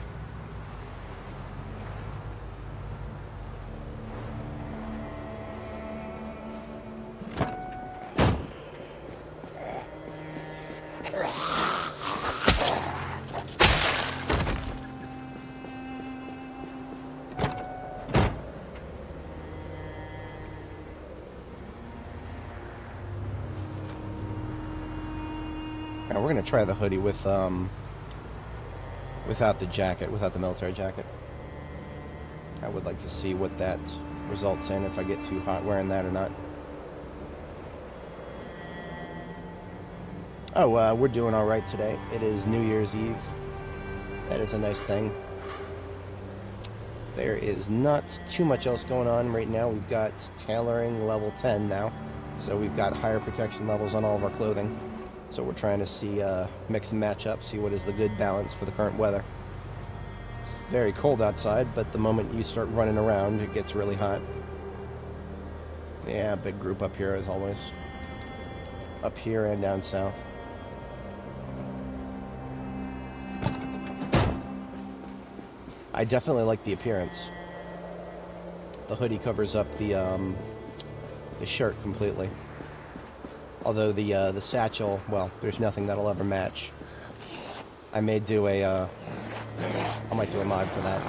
Now we're gonna try the hoodie with without the jacket, without the military jacket. I would like to see what that results in, if I get too hot wearing that or not. Oh, we're doing all right today. It is New Year's Eve. That is a nice thing. There is not too much else going on right now. We've got tailoring level 10 now, so we've got higher protection levels on all of our clothing. So we're trying to see, mix and match up, see what is the good balance for the current weather. It's very cold outside, but the moment you start running around, it gets really hot. Yeah, big group up here as always. Up here and down south. I definitely like the appearance. The hoodie covers up the shirt completely. Although the satchel, well, there's nothing that'll ever match. I may do I might do a mod for that.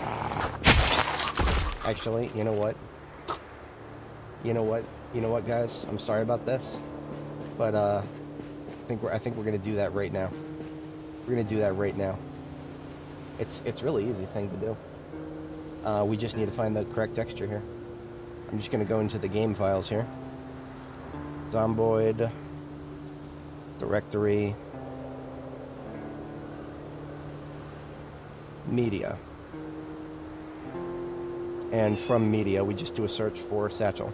Actually, you know what? You know what, guys? I'm sorry about this, but I think we're gonna do that right now. We're gonna do that right now. It's really easy thing to do. We just need to find the correct texture here. I'm just gonna go into the game files here. Zomboid, directory, media. And from media, we just do a search for satchel.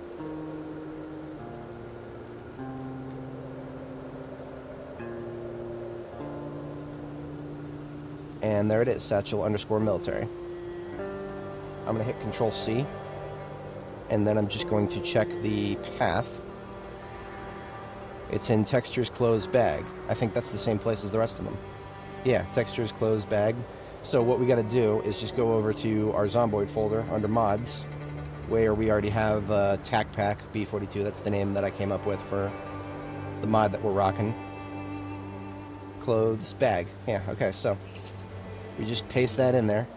And there it is, satchel underscore military. I'm going to hit Control C, and then I'm just going to check the path. It's in textures closed bag. I think that's the same place as the rest of them. Yeah, textures closed bag. So what we got to do is just go over to our Zomboid folder under mods, where we already have Tac Pack B42. That's the name that I came up with for the mod that we're rocking. Clothes bag. Yeah, okay, so we just paste that in there.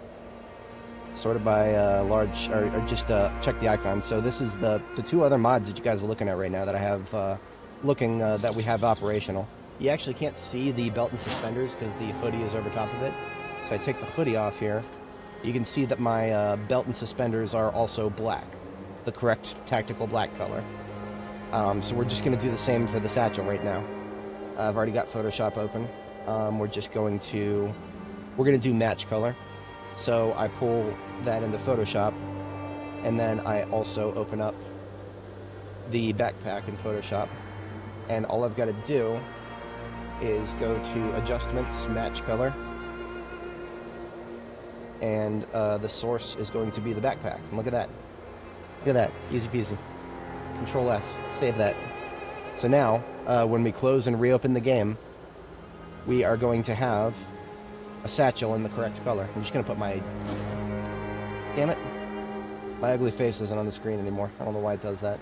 Sorted by large, or just check the icon. So this is the two other mods that you guys are looking at right now that I have that we have operational. You actually can't see the belt and suspenders because the hoodie is over top of it. So I take the hoodie off here. You can see that my belt and suspenders are also black, the correct tactical black color. So we're just going to do the same for the satchel right now. I've already got Photoshop open. We're going to do match color. So I pull that into Photoshop, and then I also open up the backpack in Photoshop, and all I've got to do is go to Adjustments, Match Color, and the source is going to be the backpack. And look at that. Look at that. Easy peasy. Control S. Save that. So now, when we close and reopen the game, we are going to have a satchel in the correct color. I'm just going to put my... Damn it. My ugly face isn't on the screen anymore. I don't know why it does that.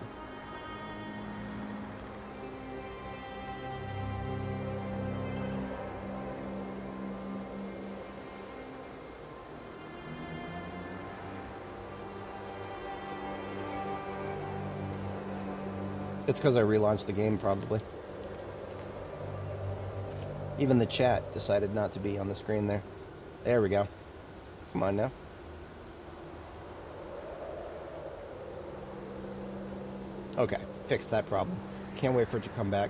It's because I relaunched the game, probably. Even the chat decided not to be on the screen there. There we go. Come on now. Okay, fixed that problem. Can't wait for it to come back.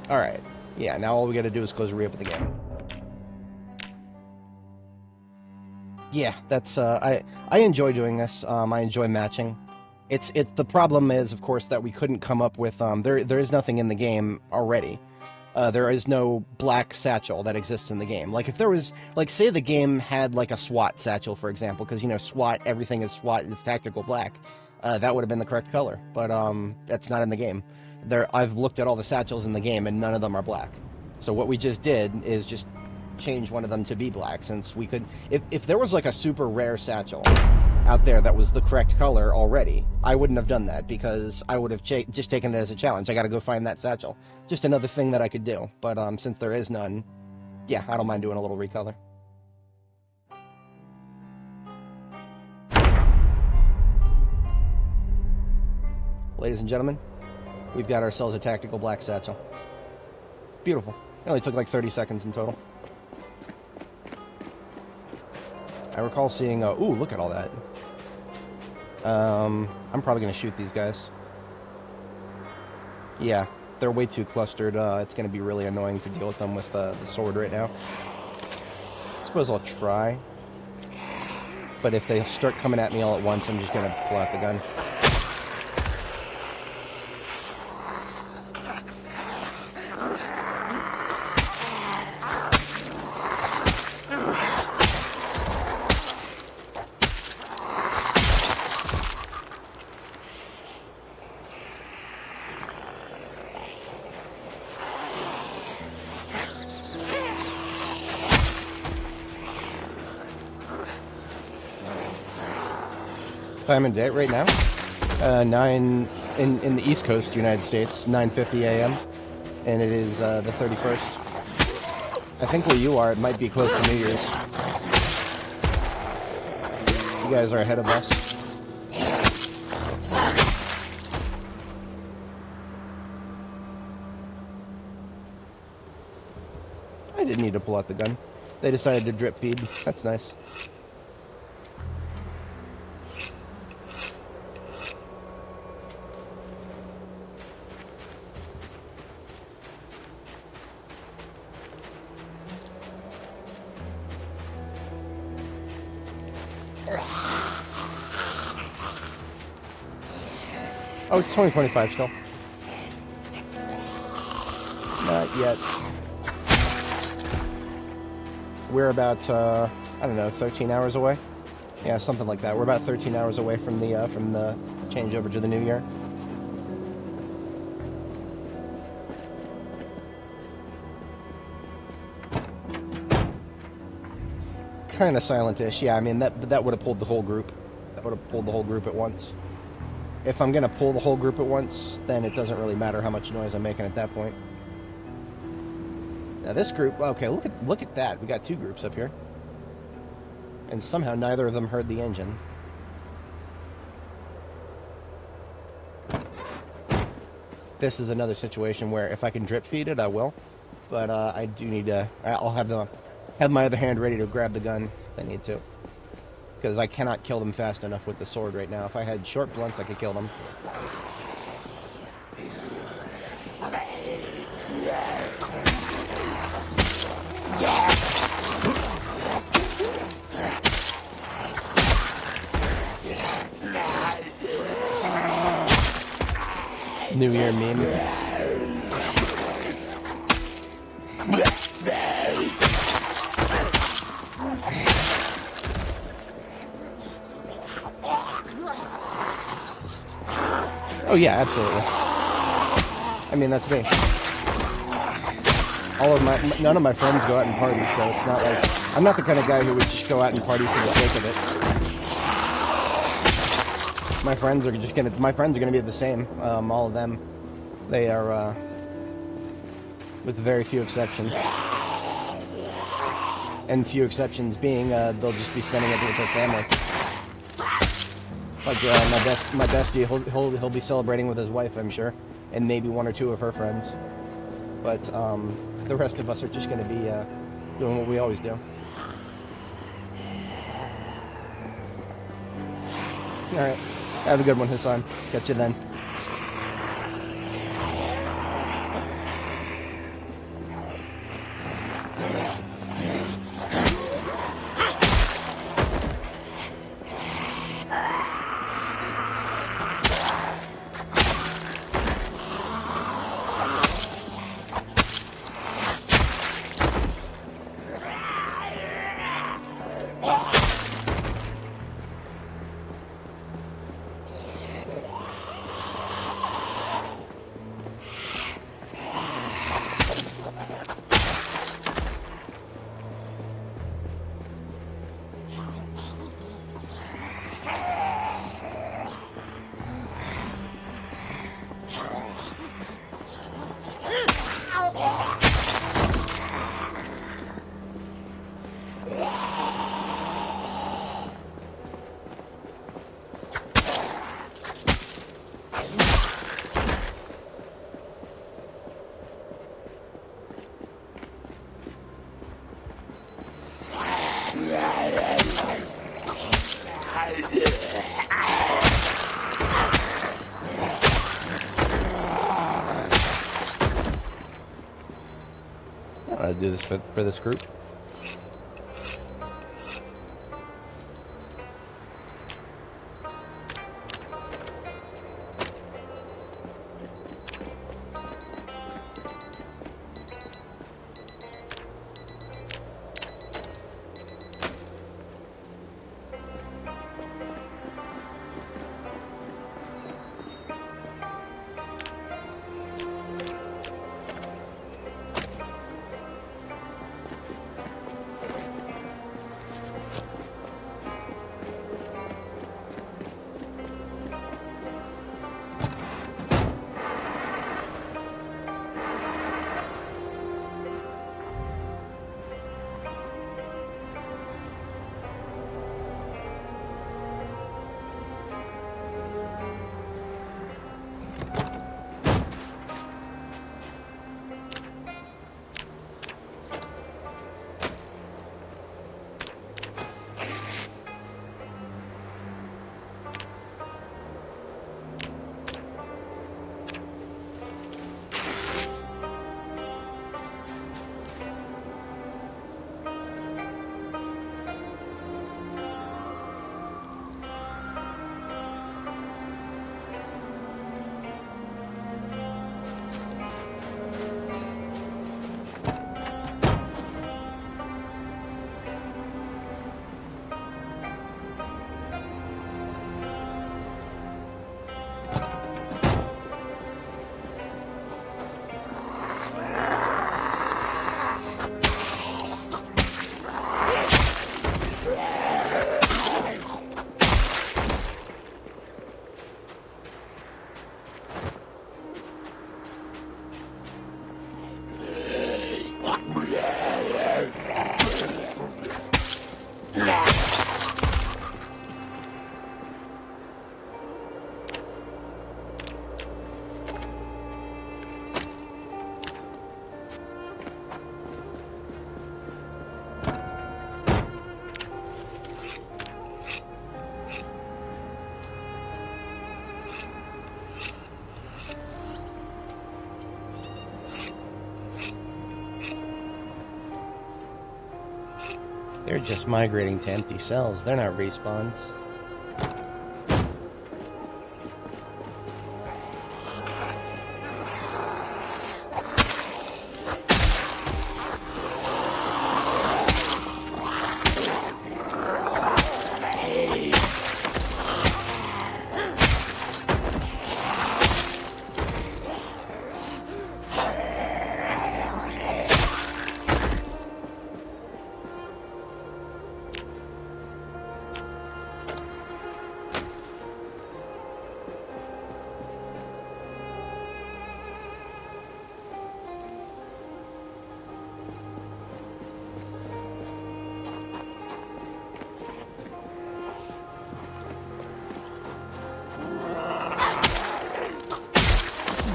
Alright. Yeah, now all we gotta do is close and reopen the game. Yeah, that's, I enjoy doing this. I enjoy matching. It's the problem is, of course, that we couldn't come up with, there is nothing in the game already. There is no black satchel that exists in the game. Like, if there was, like, say the game had, like, a SWAT satchel, for example, because, you know, SWAT, everything is SWAT, it's tactical black. That would have been the correct color, but, that's not in the game. I've looked at all the satchels in the game, and none of them are black. So what we just did is just change one of them to be black, since we could, if there was, like, a super rare satchel out there that was the correct color already, I wouldn't have done that, because I would have just taken it as a challenge. I gotta go find that satchel. Just another thing that I could do. But since there is none, yeah, I don't mind doing a little recolor. Ladies and gentlemen, we've got ourselves a tactical black satchel. Beautiful. It only took like 30 seconds in total. I recall seeing, ooh, look at all that. I'm probably going to shoot these guys. Yeah, they're way too clustered. It's going to be really annoying to deal with them with the sword right now. I suppose I'll try. But if they start coming at me all at once, I'm just going to pull out the gun. Time and date right now, 9 in the East Coast, United States, 9:50 a.m. and it is the 31st. I think where you are, it might be close to New Year's. You guys are ahead of us. I didn't need to pull out the gun. They decided to drip feed. That's nice. Oh, it's 2025 still. Not yet. We're about, I don't know, 13 hours away? Yeah, something like that. We're about 13 hours away from the change over to the new year. Kind of silentish, yeah. I mean, that would have pulled the whole group. That would have pulled the whole group at once. If I'm gonna pull the whole group at once, then it doesn't really matter how much noise I'm making at that point. Now this group, okay, look at that. We got 2 groups up here, and somehow neither of them heard the engine. This is another situation where if I can drip feed it, I will. But I do need to. I'll have my other hand ready to grab the gun if I need to, because I cannot kill them fast enough with the sword right now. If I had short blunts, I could kill them. New Year meme. Oh yeah, absolutely. I mean, that's me. None of my friends go out and party, so it's not like I'm not the kind of guy who would just go out and party for the sake of it. My friends are gonna be the same. All of them, they are, with very few exceptions. And few exceptions being, they'll just be spending it with their family. Like my bestie, he'll be celebrating with his wife, I'm sure, and maybe 1 or 2 of her friends. But the rest of us are just going to be doing what we always do. All right, have a good one, Hassan. Catch you then. Do this for this group. They're just migrating to empty cells. They're not respawns.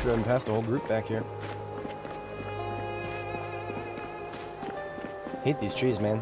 Driving past a whole group back here. Hate these trees, man.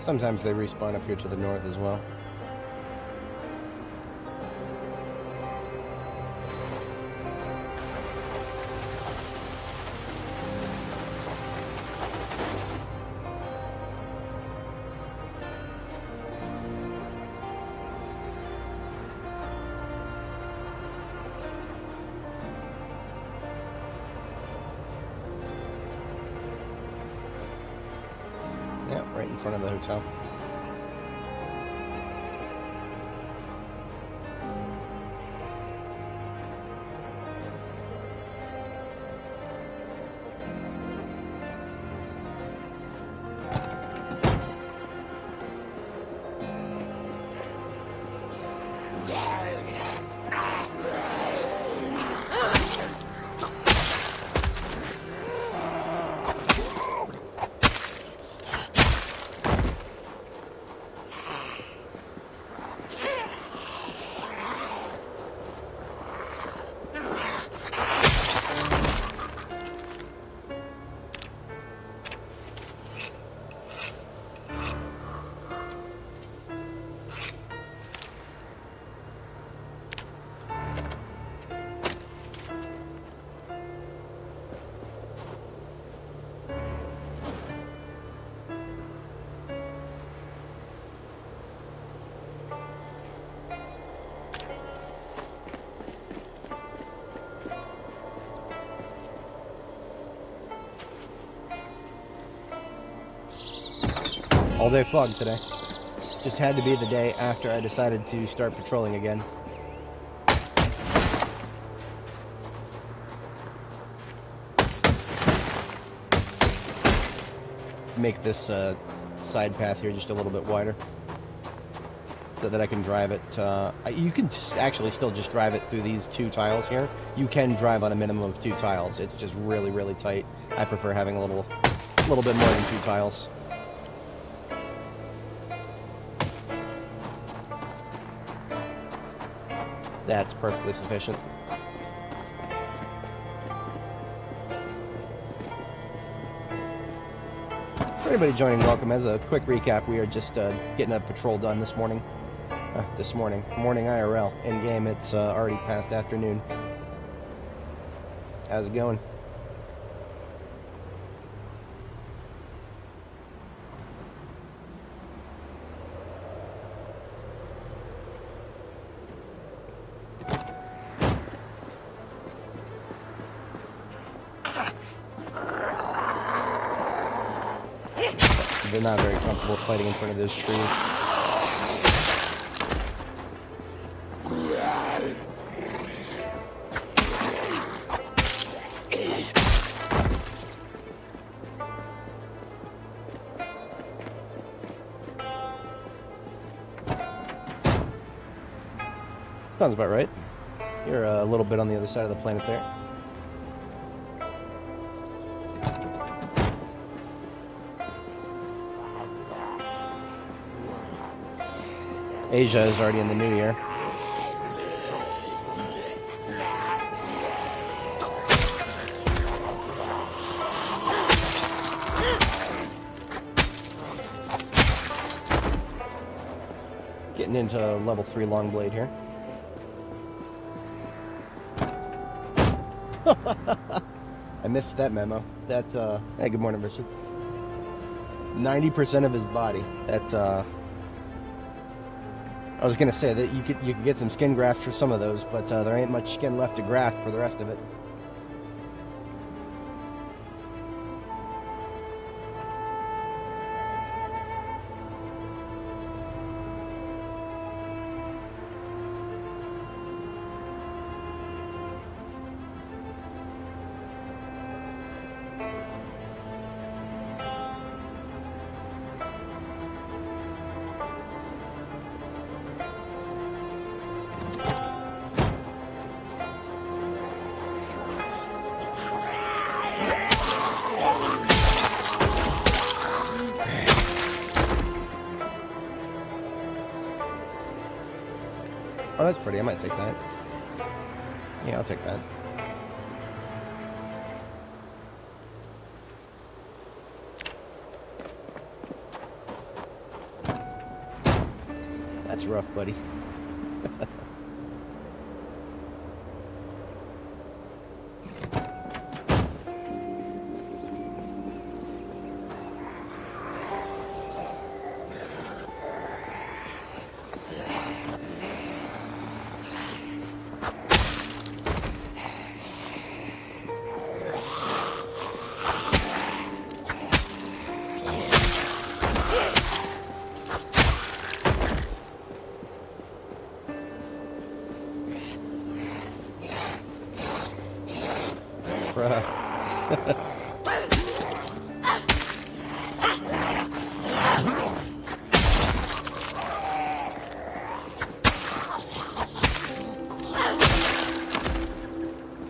Sometimes they respawn up here to the north as well. Yeah, right in front of the hotel. All day fog today. Just had to be the day after I decided to start patrolling again. Make this side path here just a little bit wider so that I can drive it. You can actually still just drive it through these two tiles here. You can drive on a minimum of 2 tiles. It's just really, really tight. I prefer having a little bit more than 2 tiles. That's perfectly sufficient. Anybody joining, welcome. As a quick recap, we are just getting a patrol done this morning. Morning IRL. In game, it's already past afternoon. How's it going? They're not very comfortable fighting in front of those trees. Sounds about right. You're a little bit on the other side of the planet there. Asia is already in the new year. Getting into level 3 Longblade here. I missed that memo. That, hey, good morning, Richard. 90% of his body. That, I was gonna say that you could get some skin grafts for some of those, but there ain't much skin left to graft for the rest of it. Oh, that's pretty. I might take that. Yeah, I'll take that. That's rough, buddy.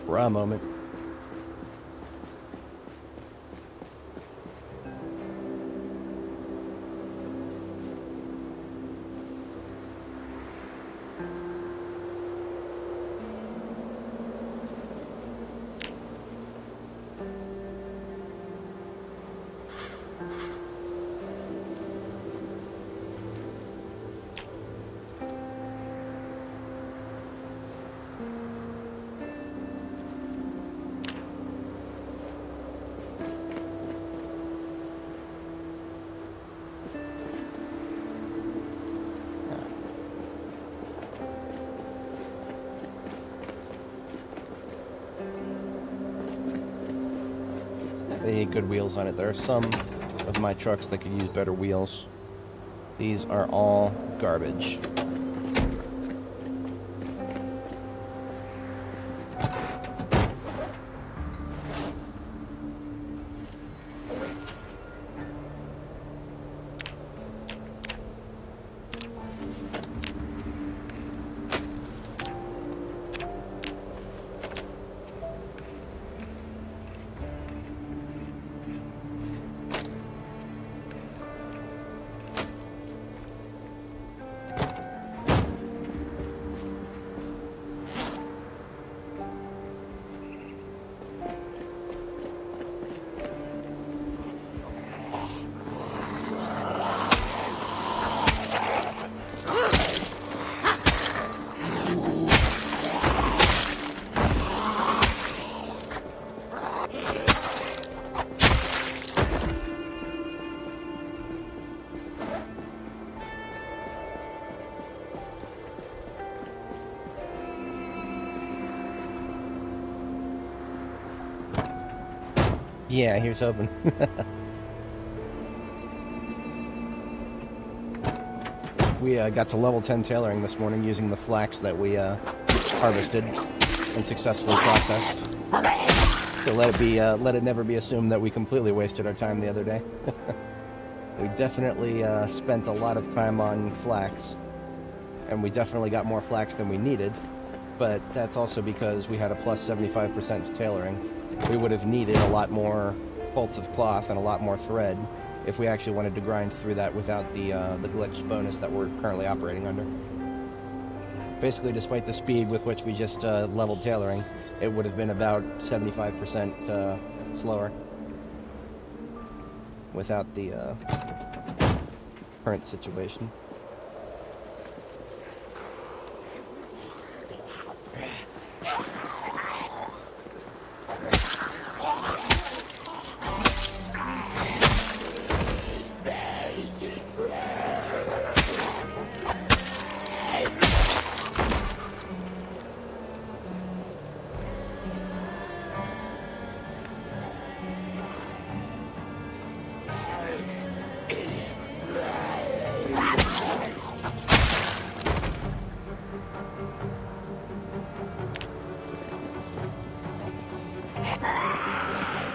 Raw moment. They need good wheels on it. There are some of my trucks that could use better wheels. These are all garbage. Yeah, here's hoping. We got to level 10 tailoring this morning using the flax that we harvested and successfully processed. So let it never be assumed that we completely wasted our time the other day. We definitely spent a lot of time on flax, and we definitely got more flax than we needed, but that's also because we had a plus 75% tailoring. We would have needed a lot more bolts of cloth and a lot more thread if we actually wanted to grind through that without the glitch bonus that we're currently operating under. Basically, despite the speed with which we just leveled tailoring, it would have been about 75% slower without the current situation.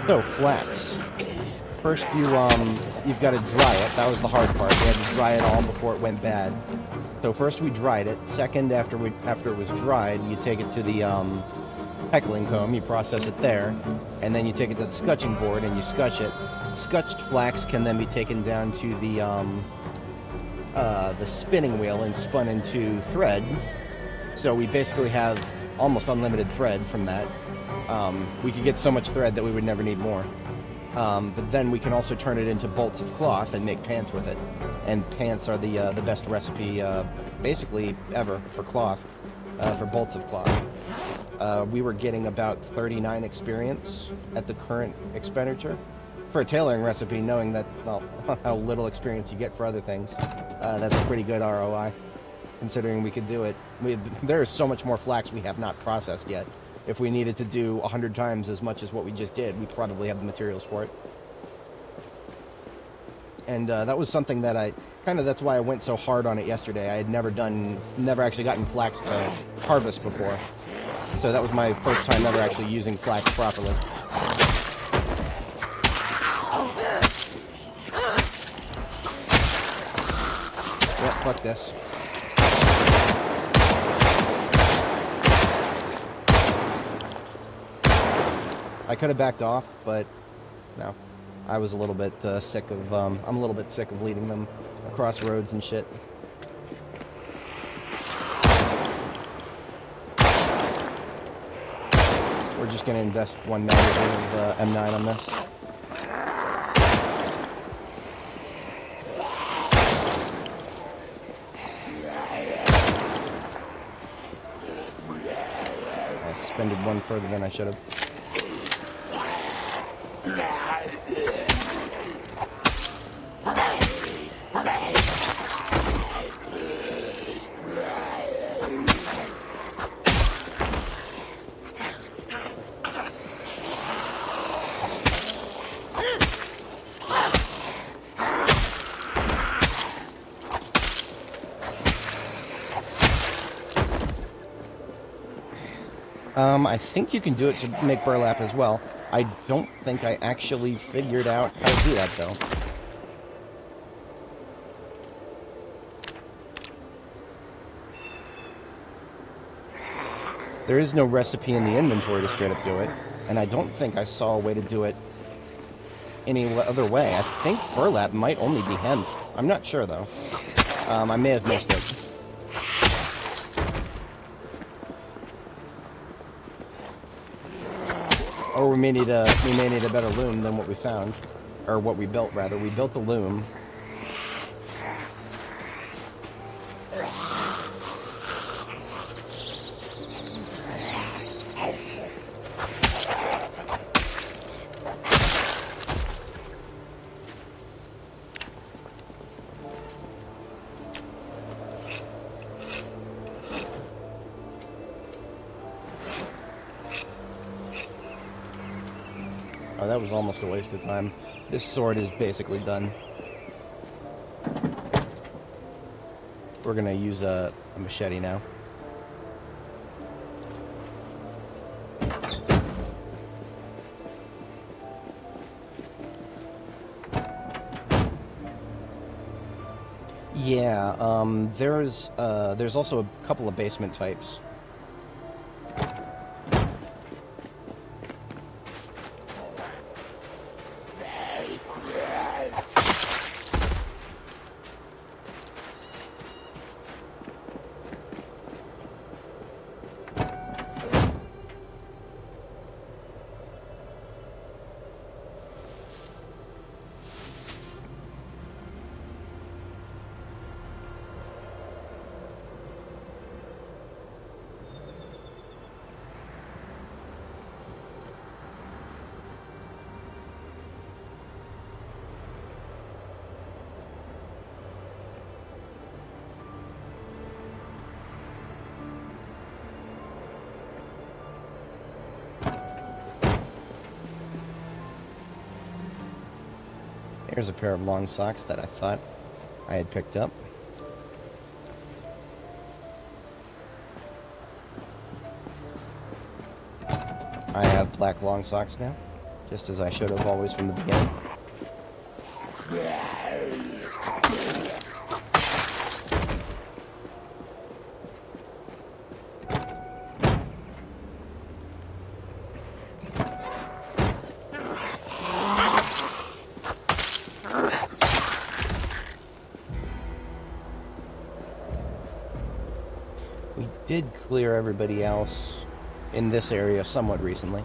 So, flax. First you've got to dry it. That was the hard part. We had to dry it all before it went bad. So first we dried it. Second, after it was dried, you take it to the heckling comb, you process it there, and then you take it to the scutching board and you scutch it. Scutched flax can then be taken down to the spinning wheel and spun into thread. So we basically have almost unlimited thread from that. We could get so much thread that we would never need more. But then we can also turn it into bolts of cloth and make pants with it. And pants are the best recipe, basically ever for cloth, for bolts of cloth. We were getting about 39 experience at the current expenditure. For a tailoring recipe, knowing that, well, how little experience you get for other things, that's a pretty good ROI, considering we could do it. There is so much more flax we have not processed yet. If we needed to do 100 times as much as what we just did, we probably have the materials for it. And that was something that that's why I went so hard on it yesterday. I had never actually gotten flax to harvest before. So that was my first time ever actually using flax properly. Yep, fuck this. I could have backed off, but no. I was a little bit sick of, I'm a little bit sick of leading them across roads and shit. We're just going to invest 1 magazine of M9 on this. I spended one further than I should have. I think you can do it to make burlap as well. I don't think I actually figured out how to do that, though. There is no recipe in the inventory to straight up do it, and I don't think I saw a way to do it any other way. I think burlap might only be hemp. I'm not sure, though. I may have missed it. Or we may need a better loom than what we found, or what we built rather. We built the loom. Oh, that was almost a waste of time. This sword is basically done. We're gonna use a machete now. Yeah, there's also a couple of basement types. Here's a pair of long socks that I thought I had picked up. I have black long socks now, just as I should have always from the beginning. We did clear everybody else in this area somewhat recently.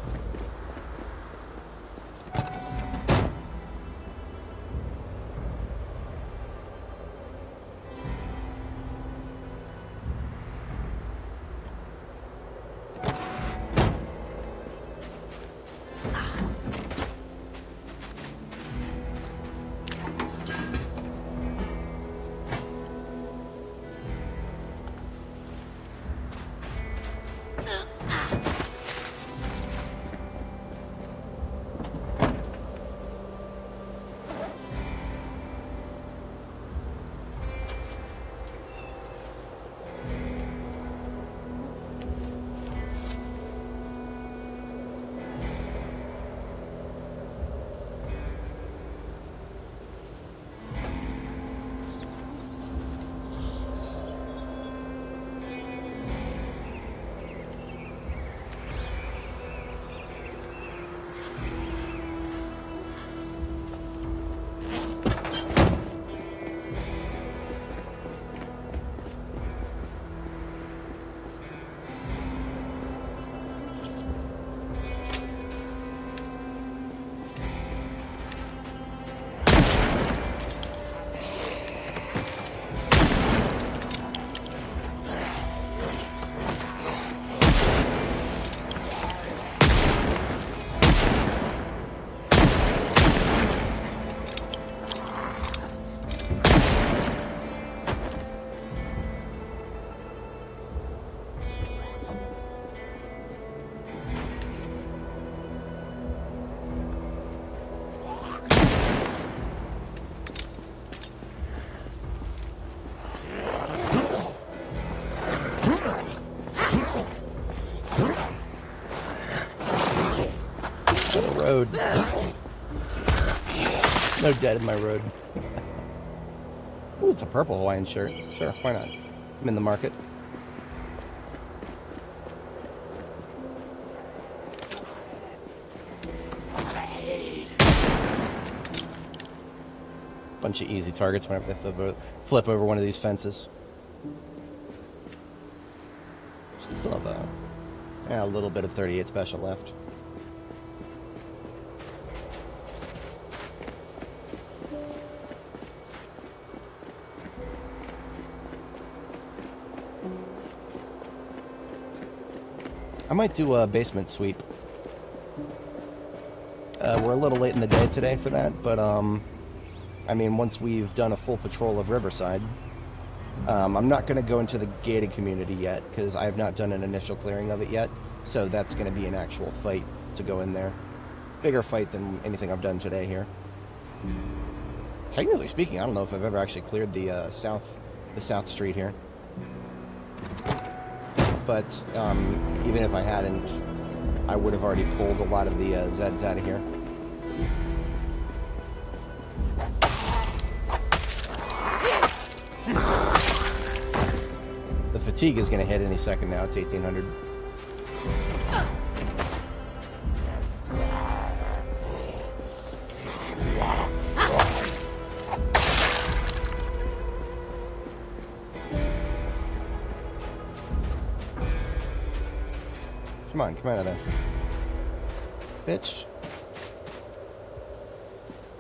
Road. No dead in my road. Ooh, it's a purple Hawaiian shirt. Sure, why not? I'm in the market. Bunch of easy targets whenever they flip over one of these fences. Still have a little bit of 38 special left. I might do a basement sweep. We're a little late in the day today for that, but I mean, once we've done a full patrol of Riverside, I'm not going to go into the gated community yet, because I have not done an initial clearing of it yet, so that's going to be an actual fight to go in there. bigger fight than anything I've done today here. Technically speaking, I don't know if I've ever actually cleared the south street here. But even if I hadn't, I would have already pulled a lot of the Zeds out of here. The fatigue is going to hit any second now. It's 1800. Come on, come out of there. Bitch.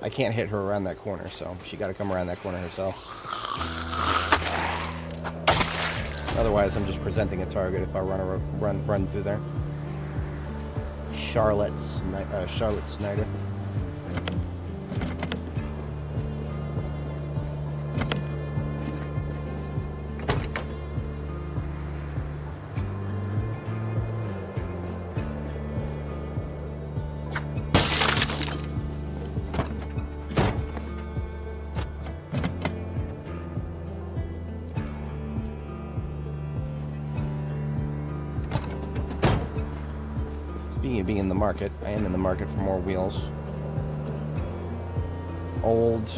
I can't hit her around that corner, so she got to come around that corner herself. Otherwise, I'm just presenting a target if I run through there. Charlotte Snyder. Speaking of being in the market, I am in the market for more wheels. Old,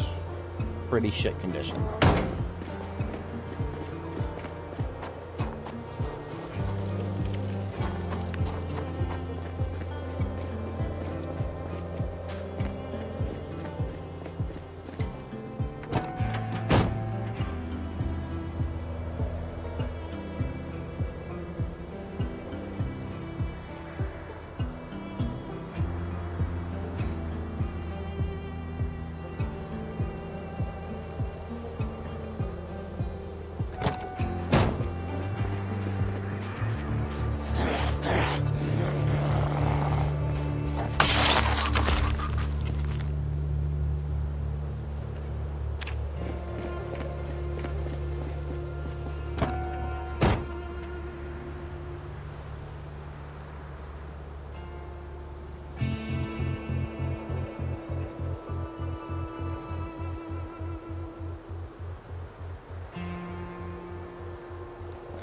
pretty shit condition.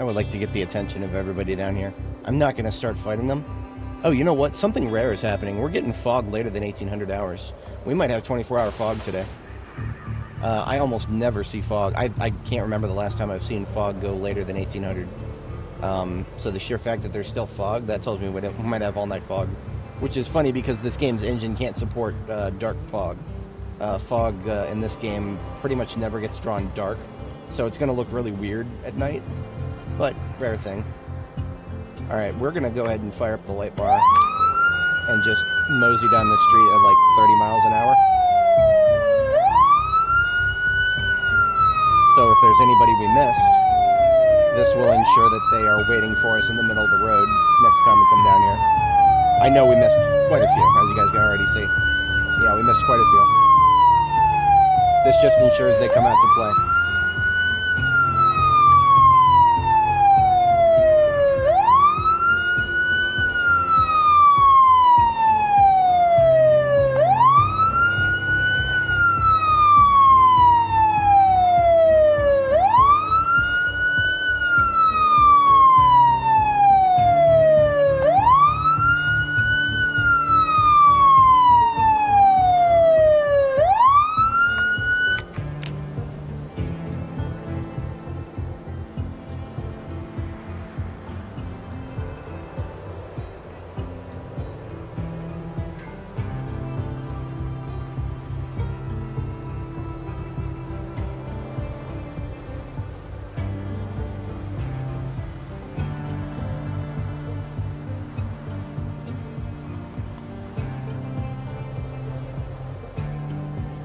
I would like to get the attention of everybody down here. I'm not going to start fighting them. Oh, you know what? Something rare is happening. We're getting fog later than 1800 hours. We might have 24-hour fog today. I almost never see fog. I can't remember the last time I've seen fog go later than 1800. So the sheer fact that there's still fog, that tells me we might have all-night fog. Which is funny because this game's engine can't support dark fog. Fog in this game pretty much never gets drawn dark. So it's going to look really weird at night. But, rare thing. Alright, we're going to go ahead and fire up the light bar and just mosey down the street at like 30 miles an hour. So if there's anybody we missed, this will ensure that they are waiting for us in the middle of the road next time we come down here. I know we missed quite a few, as you guys can already see. Yeah, we missed quite a few. This just ensures they come out to play.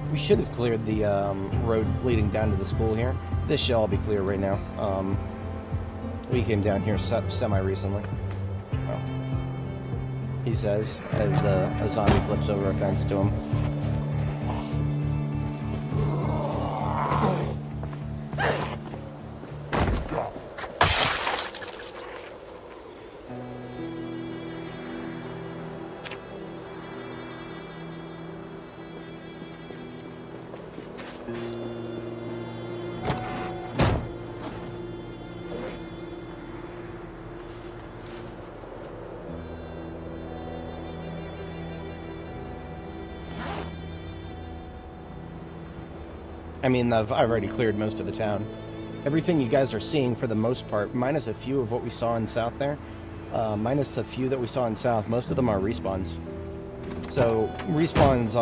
We should have cleared the road leading down to the school here. This should all be clear right now. We came down here semi-recently. Well, he says, as a zombie flips over a fence to him. I mean, I've already cleared most of the town. Everything you guys are seeing, for the most part, minus a few of what we saw in South there, minus a few that we saw in South, most of them are respawns. So, respawns,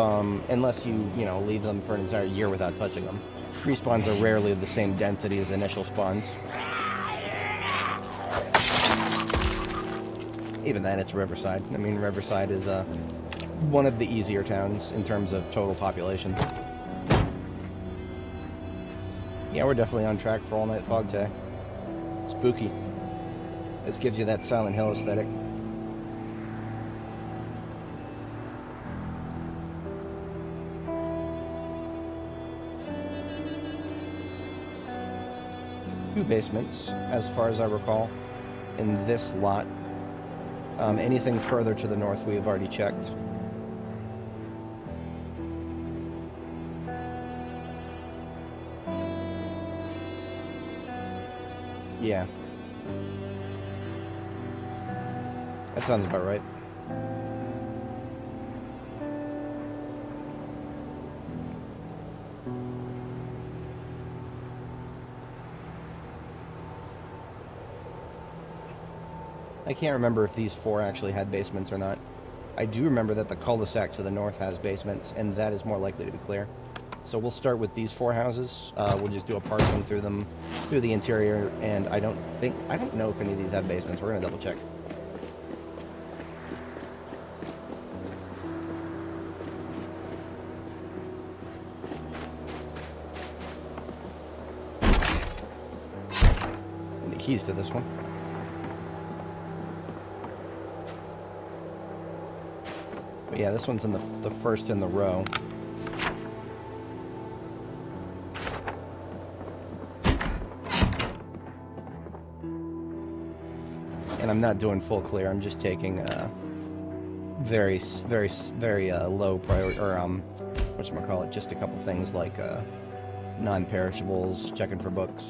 unless you leave them for an entire year without touching them, respawns are rarely the same density as initial spawns. Even then, it's Riverside. I mean, Riverside is one of the easier towns in terms of total population. Yeah, we're definitely on track for All Night Fog Day. Spooky. This gives you that Silent Hill aesthetic. Two basements, as far as I recall, in this lot. Anything further to the north, we have already checked. Yeah. That sounds about right. I can't remember if these four actually had basements or not. I do remember that the cul-de-sac to the north has basements, and that is more likely to be clear. So we'll start with these four houses. We'll just do a parsing through them, through the interior, and I don't know if any of these have basements. We're gonna double check. And the keys to this one. But yeah, this one's in the first in the row. And I'm not doing full clear. I'm just taking very low priority, or whatchamacallit, just a couple things like non-perishables, checking for books.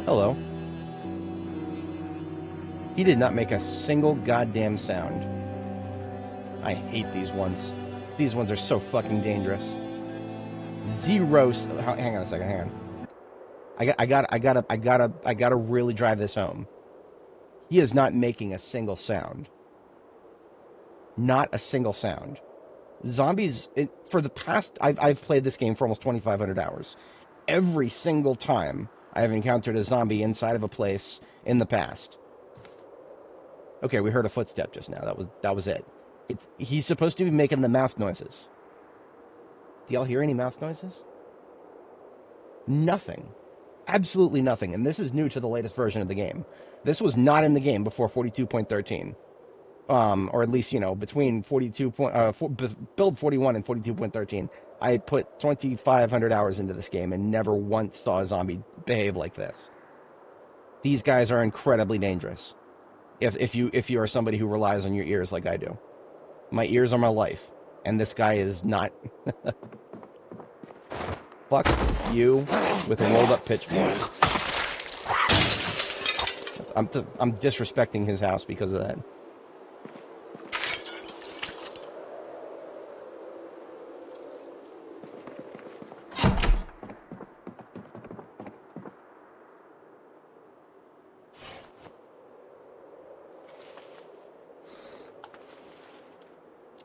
Hello. He did not make a single goddamn sound. I hate these ones. These ones are so fucking dangerous. Zero. Hang on a second. Hang on. I gotta really drive this home. He is not making a single sound. Not a single sound. Zombies. For the past, I've played this game for almost 2,500 hours. Every single time I have encountered a zombie inside of a place in the past. Okay, we heard a footstep just now. That was it. He's supposed to be making the mouth noises. Do y'all hear any mouth noises? Nothing. Absolutely nothing. And this is new to the latest version of the game. This was not in the game before 42.13. Or at least, between build 41 and 42.13. I put 2,500 hours into this game and never once saw a zombie behave like this. These guys are incredibly dangerous. If you are somebody who relies on your ears like I do. My ears are my life. And this guy is not. Fuck you with a rolled up pitchfork. I'm disrespecting his house because of that.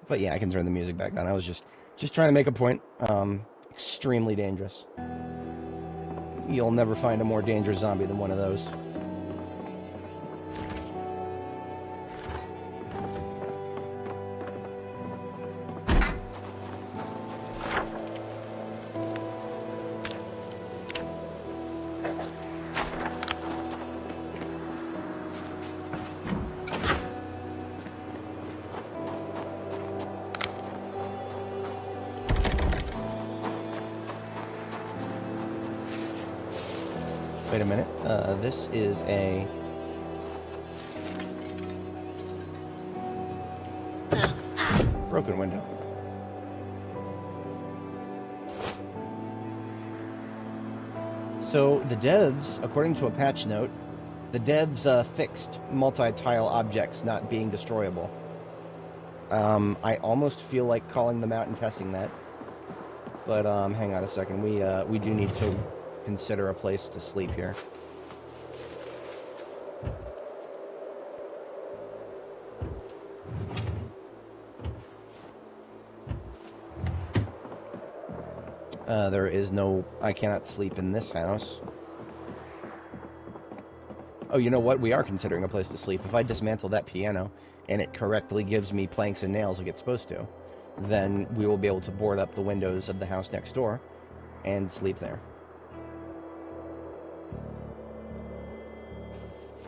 But yeah, I can turn the music back on. I was just trying to make a point. Extremely dangerous. You'll never find a more dangerous zombie than one of those. Wait a minute. This is a... broken window. So the devs, according to a patch note, the devs fixed multi-tile objects not being destroyable. I almost feel like calling them out and testing that. But hang on a second. We do need to consider a place to sleep here. There is no... I cannot sleep in this house. Oh, you know what? We are considering a place to sleep. If I dismantle that piano and it correctly gives me planks and nails like it's supposed to, then we will be able to board up the windows of the house next door and sleep there.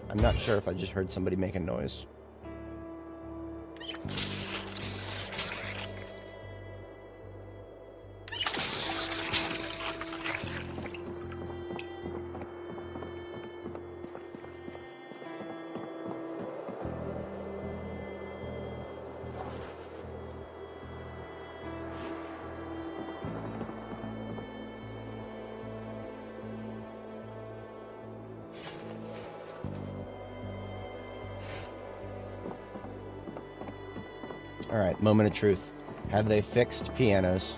I'm not sure if I just heard somebody make a noise. Alright, moment of truth. Have they fixed pianos?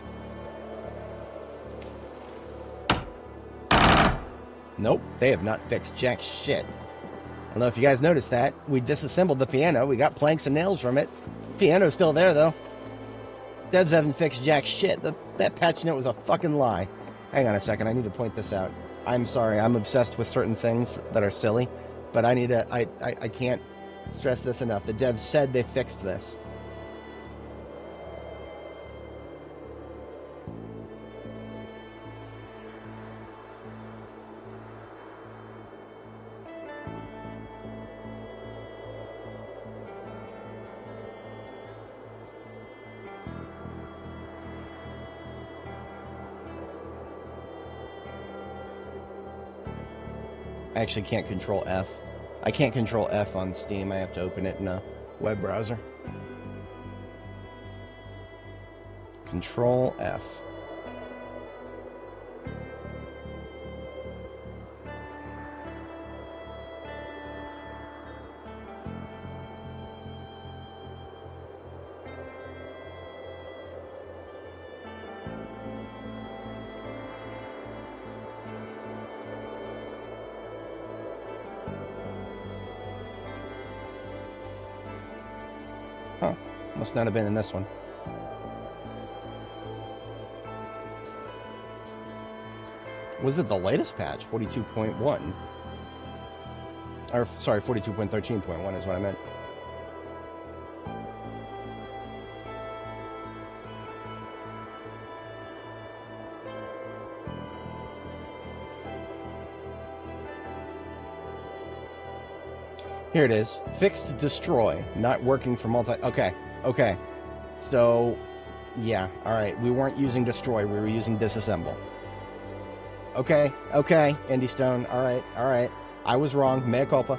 Nope, they have not fixed jack shit. I don't know if you guys noticed that. We disassembled the piano. We got planks and nails from it. Piano's still there, though. Devs haven't fixed jack shit. That patch note was a fucking lie. Hang on a second, I need to point this out. I'm sorry, I'm obsessed with certain things that are silly, but I need to... I can't stress this enough. The devs said they fixed this. I actually can't control F. I can't control F on Steam. I have to open it in a web browser. Control F. Huh. Must not have been in this one. Was it the latest patch? 42.1? Or, sorry, 42.13.1 is what I meant. Here it is. Fixed destroy. Not working for multi... Okay. Okay. So, yeah. Alright. We weren't using destroy. We were using disassemble. Okay. Okay. Indy Stone. Alright. Alright. I was wrong. Mea culpa.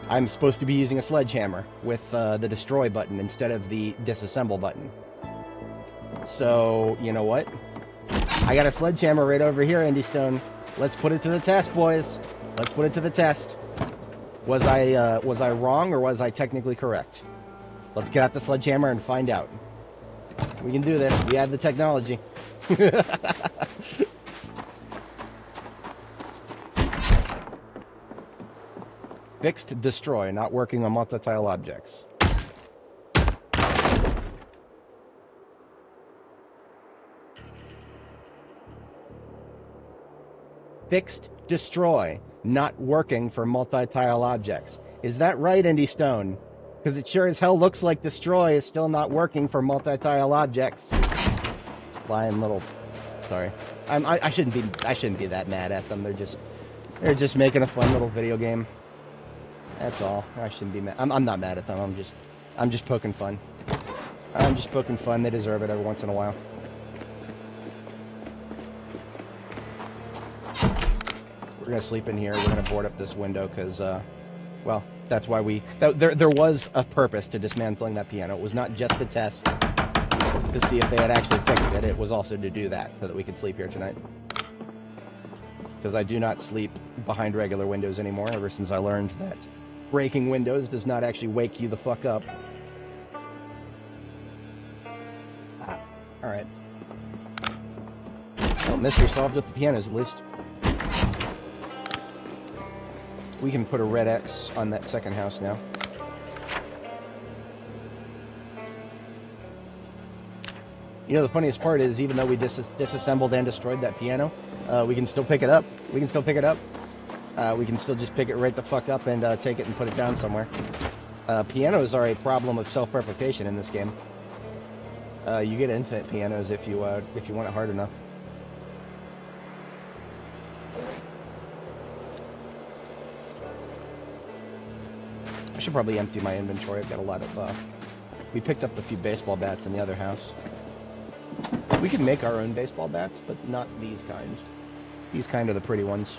I'm supposed to be using a sledgehammer with the destroy button instead of the disassemble button. So, you know what? I got a sledgehammer right over here, Indy Stone. Let's put it to the test, boys. Let's put it to the test. Was I wrong or was I technically correct? Let's get out the sledgehammer and find out. We can do this. We have the technology. Fixed destroy, not working on multi-tile objects. Fixed destroy, not working for multi-tile objects. Is that right, Indy Stone? Because it sure as hell looks like destroy is still not working for multi-tile objects. Lying little... Sorry. I shouldn't be that mad at them. They're just making a fun little video game. That's all. I shouldn't be mad. I'm not mad at them. I'm just poking fun. I'm just poking fun. They deserve it every once in a while. We're going to sleep in here. We're going to board up this window because, well, that's why we... There was a purpose to dismantling that piano. It was not just to test to see if they had actually fixed it. It was also to do that so that we could sleep here tonight. Because I do not sleep behind regular windows anymore ever since I learned that breaking windows does not actually wake you the fuck up. Alright. Well, mystery solved with the pianos, at least. We can put a red X on that second house now. You know, the funniest part is, even though we disassembled and destroyed that piano, we can still pick it up. We can still pick it up. We can still just pick it right the fuck up and take it and put it down somewhere. Pianos are a problem of self-replication in this game. You get infinite pianos if you want it hard enough. I should probably empty my inventory. I've got a lot of... we picked up a few baseball bats in the other house. We can make our own baseball bats, but not these kinds. These kind are the pretty ones.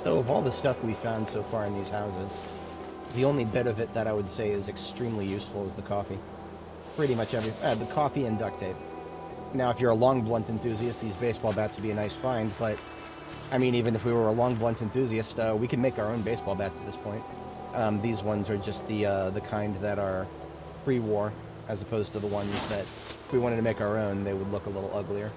So of all the stuff we found so far in these houses, the only bit of it that I would say is extremely useful is the coffee. Pretty much the coffee and duct tape. Now, if you're a long blunt enthusiast, these baseball bats would be a nice find, but, I mean, even if we were a long blunt enthusiast, we can make our own baseball bats at this point. These ones are just the kind that are pre-war, as opposed to the ones that, if we wanted to make our own, they would look a little uglier.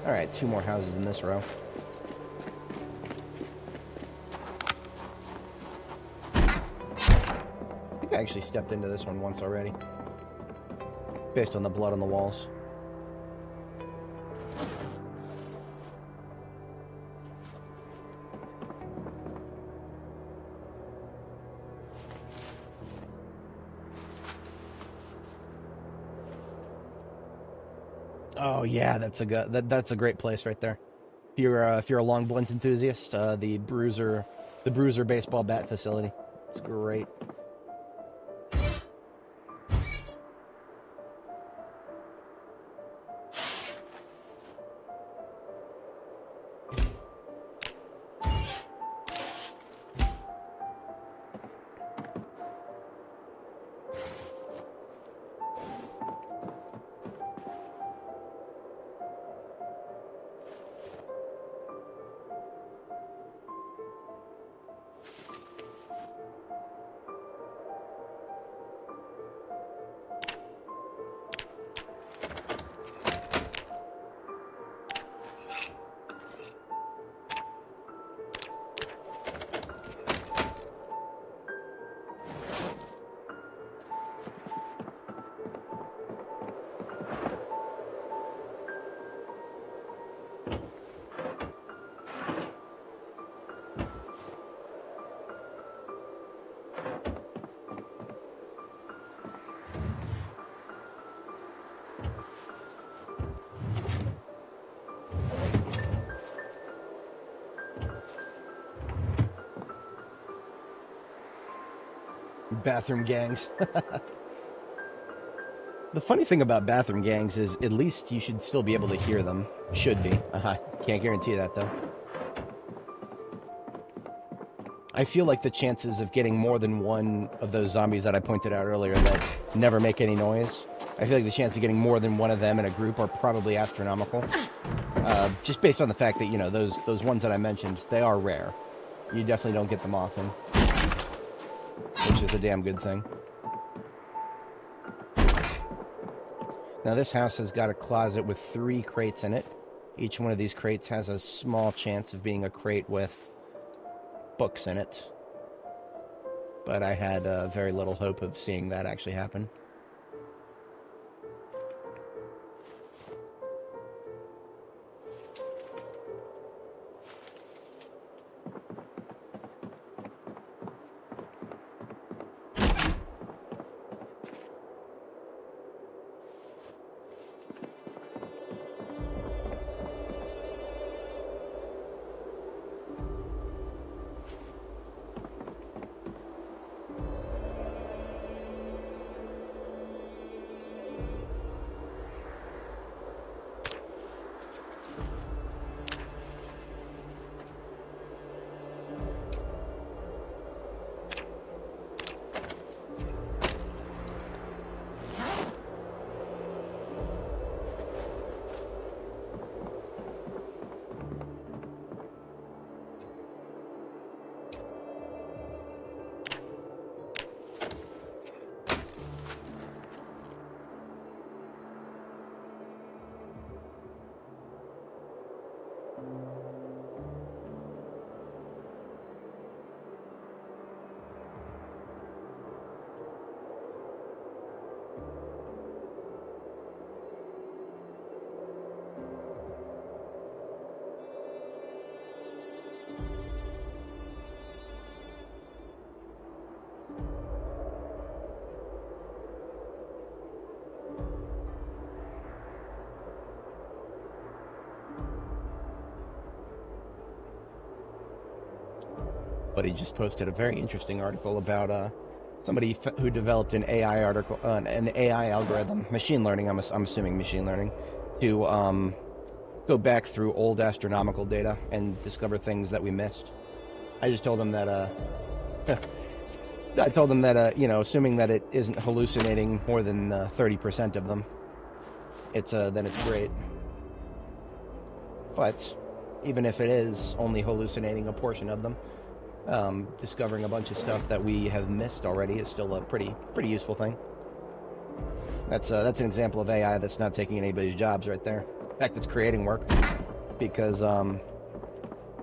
Alright, 2 more houses in this row. I think I actually stepped into this one once already, based on the blood on the walls. Oh yeah, that's a great place right there. If you're a long blunt enthusiast, the Bruiser baseball bat facility. It's great. Bathroom gangs. The funny thing about bathroom gangs is at least you should still be able to hear them. Should be. Can't guarantee that, though. I feel like the chances of getting more than one of those zombies that I pointed out earlier that never make any noise, I feel like the chance of getting more than one of them in a group are probably astronomical. Just based on the fact that, you know, those ones that I mentioned, they are rare. You definitely don't get them often. Which is a damn good thing. Now this house has got a closet with 3 crates in it. Each one of these crates has a small chance of being a crate with books in it. But I had very little hope of seeing that actually happen. But he just posted a very interesting article about somebody who developed an AI article, an AI algorithm, machine learning. I'm assuming machine learning, to go back through old astronomical data and discover things that we missed. I just told him that I told them that you know, assuming that it isn't hallucinating more than 30% of them, then it's great. But even if it is only hallucinating a portion of them, discovering a bunch of stuff that we have missed already is still a pretty useful thing. That's an example of AI that's not taking anybody's jobs right there. In fact, it's creating work, because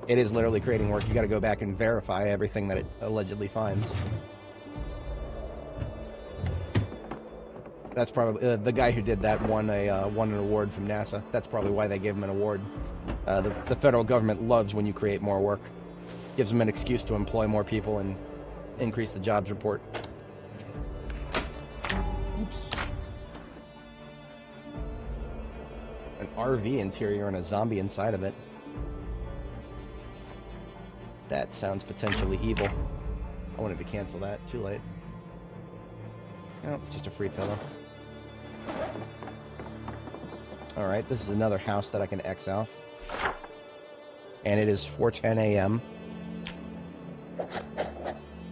it is literally creating work. You got to go back and verify everything that it allegedly finds. That's probably the guy who did that won an award from NASA. That's probably why they gave him an award. The federal government loves when you create more work. Gives them an excuse to employ more people and increase the jobs report. Oops. An RV interior and a zombie inside of it. That sounds potentially evil. I wanted to cancel that. Too late. Oh, just a free pillow. Alright, this is another house that I can X off. And it is 4:10 a.m.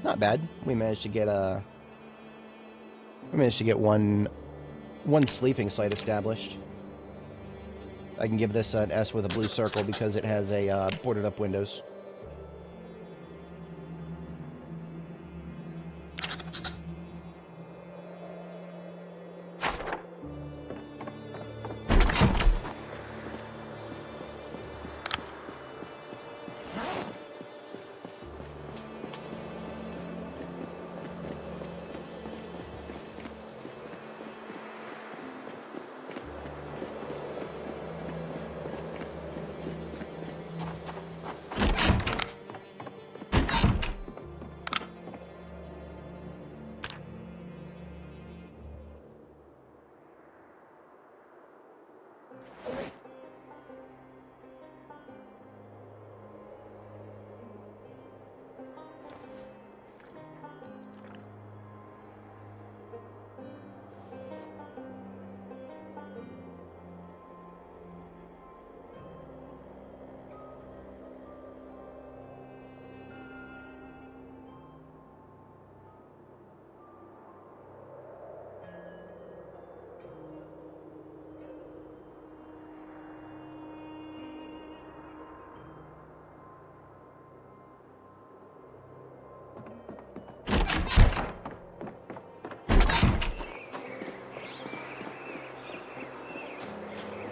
Not bad. We managed to get one sleeping site established. I can give this an S with a blue circle because it has a boarded up windows.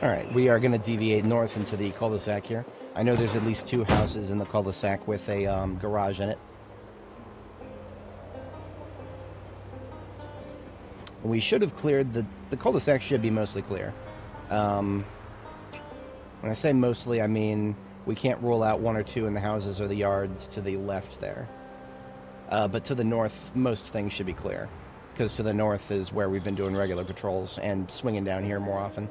Alright, we are going to deviate north into the cul-de-sac here. I know there's at least 2 houses in the cul-de-sac with a garage in it. We should have cleared the cul-de-sac should be mostly clear. When I say mostly, I mean we can't rule out 1 or 2 in the houses or the yards to the left there. But to the north, most things should be clear. Because to the north is where we've been doing regular patrols and swinging down here more often.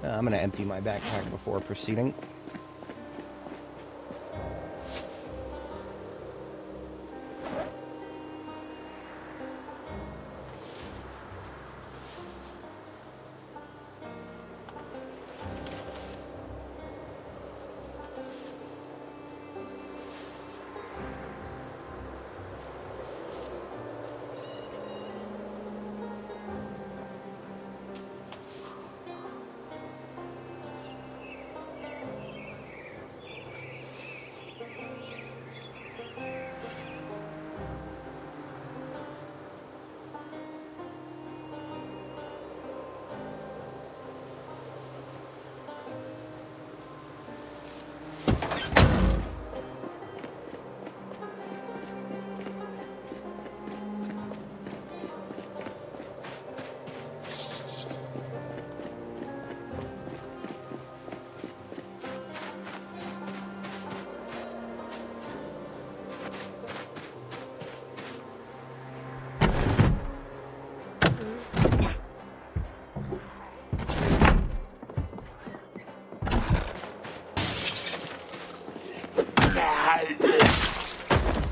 I'm going to empty my backpack before proceeding.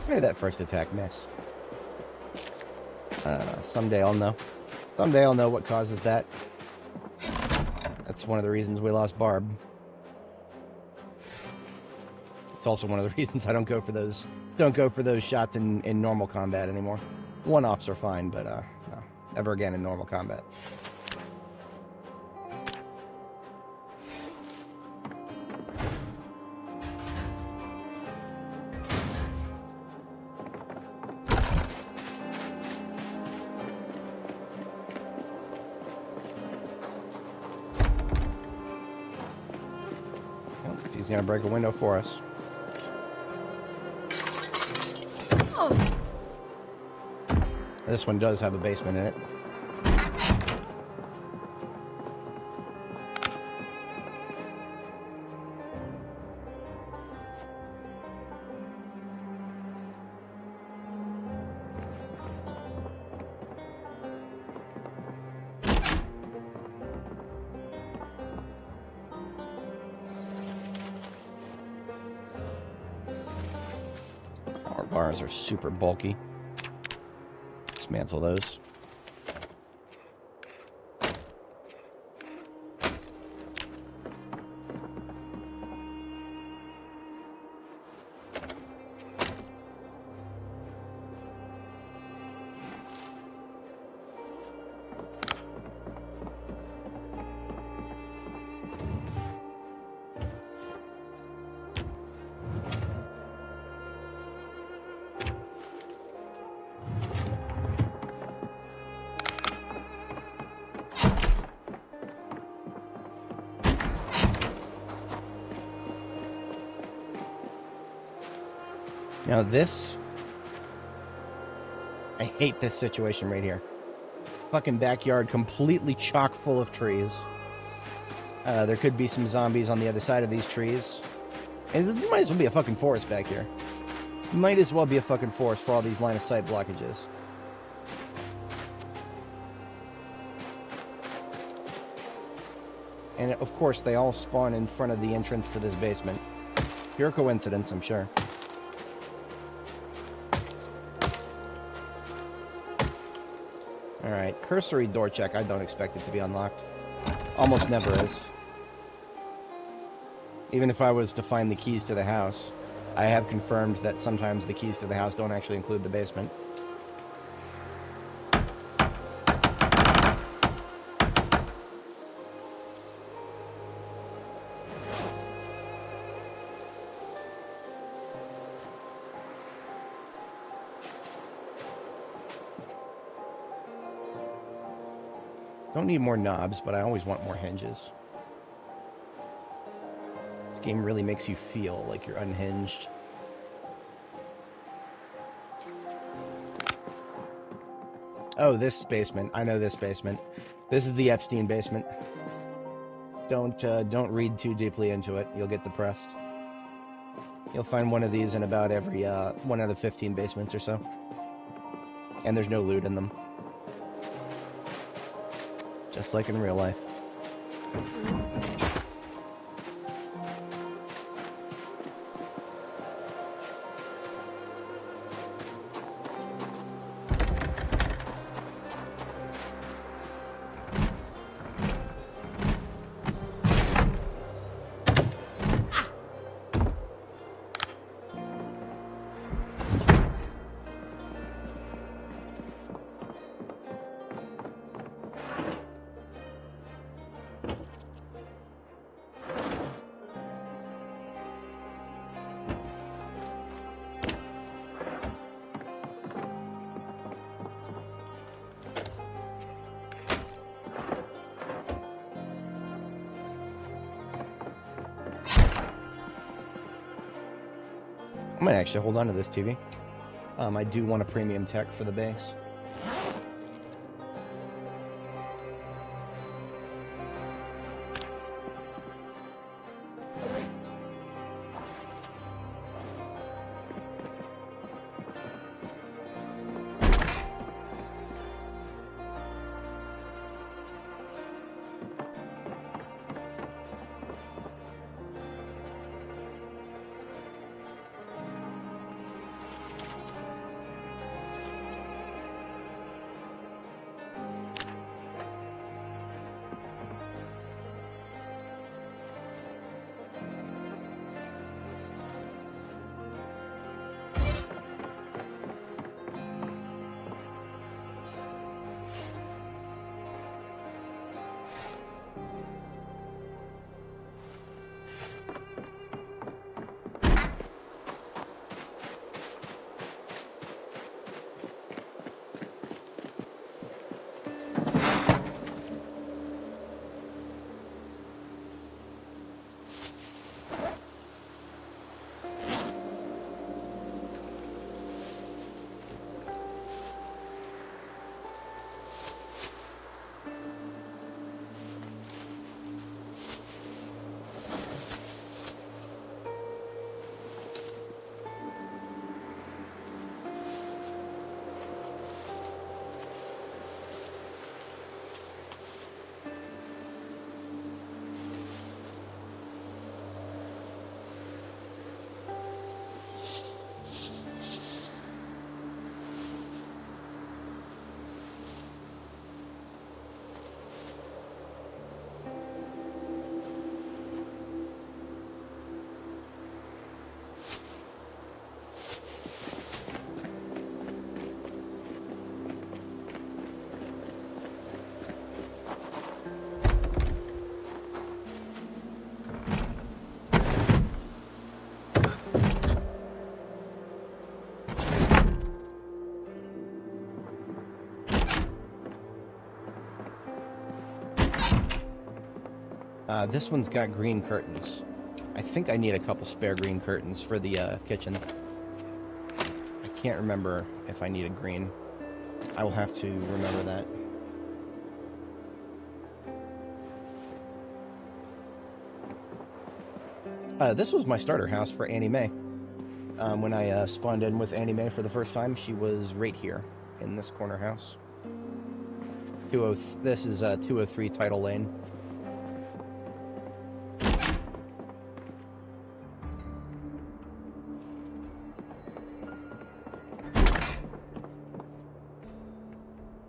Where did that first attack miss? Someday I'll know. Someday I'll know what causes that. That's one of the reasons we lost Barb. It's also one of the reasons I don't go for those shots in normal combat anymore. One-offs are fine, but no, never again in normal combat. He's gonna break a window for us. Oh. This one does have a basement in it. Bars are super bulky. Dismantle those. Now this, I hate this situation right here. Fucking backyard completely chock full of trees. There could be some zombies on the other side of these trees. And there might as well be a fucking forest back here. Might as well be a fucking forest for all these line of sight blockages. And of course they all spawn in front of the entrance to this basement. Pure coincidence, I'm sure. Alright, cursory door check. I don't expect it to be unlocked. Almost never is. Even if I was to find the keys to the house, I have confirmed that sometimes the keys to the house don't actually include the basement. Don't need more knobs, but I always want more hinges. This game really makes you feel like you're unhinged. Oh, this basement. I know this basement. This is the Epstein basement. Don't read too deeply into it. You'll get depressed. You'll find one of these in about every 1 out of 15 basements or so. And there's no loot in them. Just like in real life. I might actually hold on to this TV. I do want a premium tech for the base. This one's got green curtains. I think I need a couple spare green curtains for the kitchen. I can't remember if I needed green. I will have to remember that. This was my starter house for Annie Mae. When I spawned in with Annie Mae for the first time, she was right here in this corner house. This is 203 Title Lane.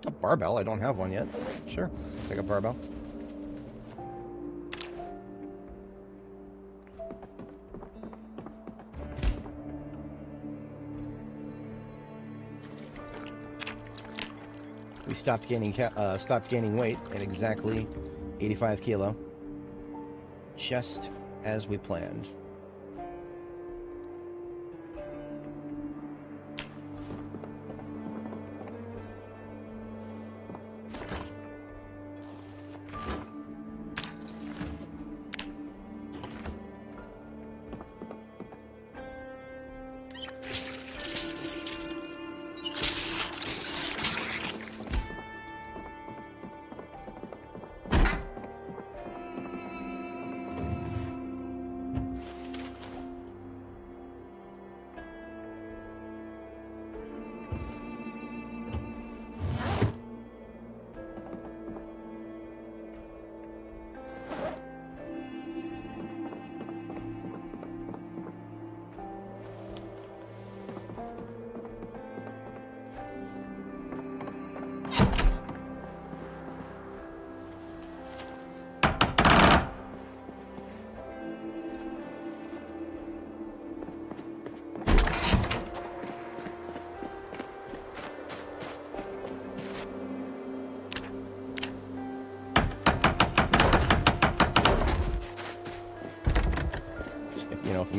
A barbell? I don't have one yet. Sure, take a barbell. We stopped gaining weight at exactly 85 kilo, just as we planned.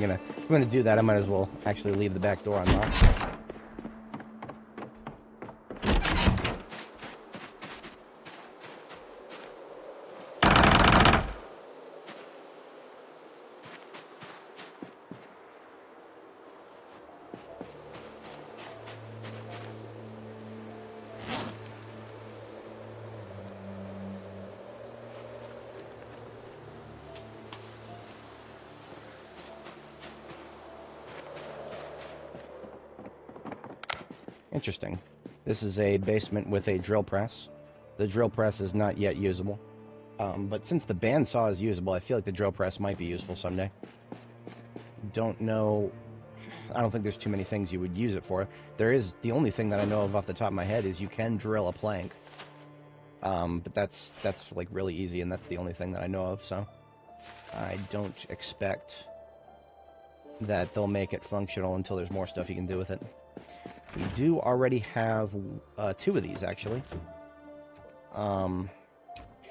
If I'm gonna do that, I might as well actually leave the back door unlocked. Interesting. This is a basement with a drill press. The drill press is not yet usable. But since the bandsaw is usable, I feel like the drill press might be useful someday. Don't know. I don't think there's too many things you would use it for. The only thing that I know of off the top of my head is you can drill a plank. But that's like really easy, and that's the only thing that I know of, so I don't expect that they'll make it functional until there's more stuff you can do with it. We do already have 2 of these, actually. I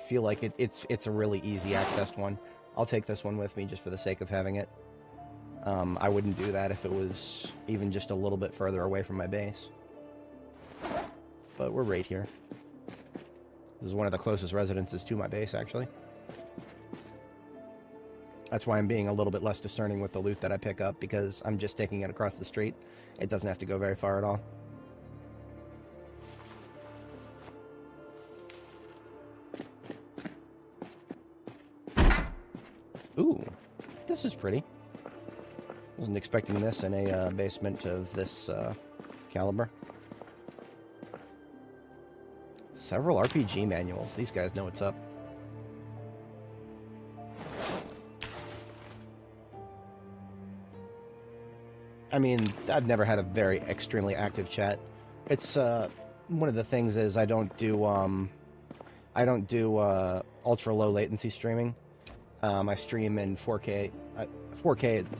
feel like it's a really easy accessed one. I'll take this one with me just for the sake of having it. I wouldn't do that if it was even just a little bit further away from my base. But we're right here. This is one of the closest residences to my base, actually. That's why I'm being a little bit less discerning with the loot that I pick up, because I'm just taking it across the street. It doesn't have to go very far at all. Ooh, this is pretty. Wasn't expecting this in a basement of this caliber. Several RPG manuals. These guys know what's up. I mean, I've never had a very extremely active chat. It's one of the things is I don't do ultra low latency streaming. I stream in 4K, 4K at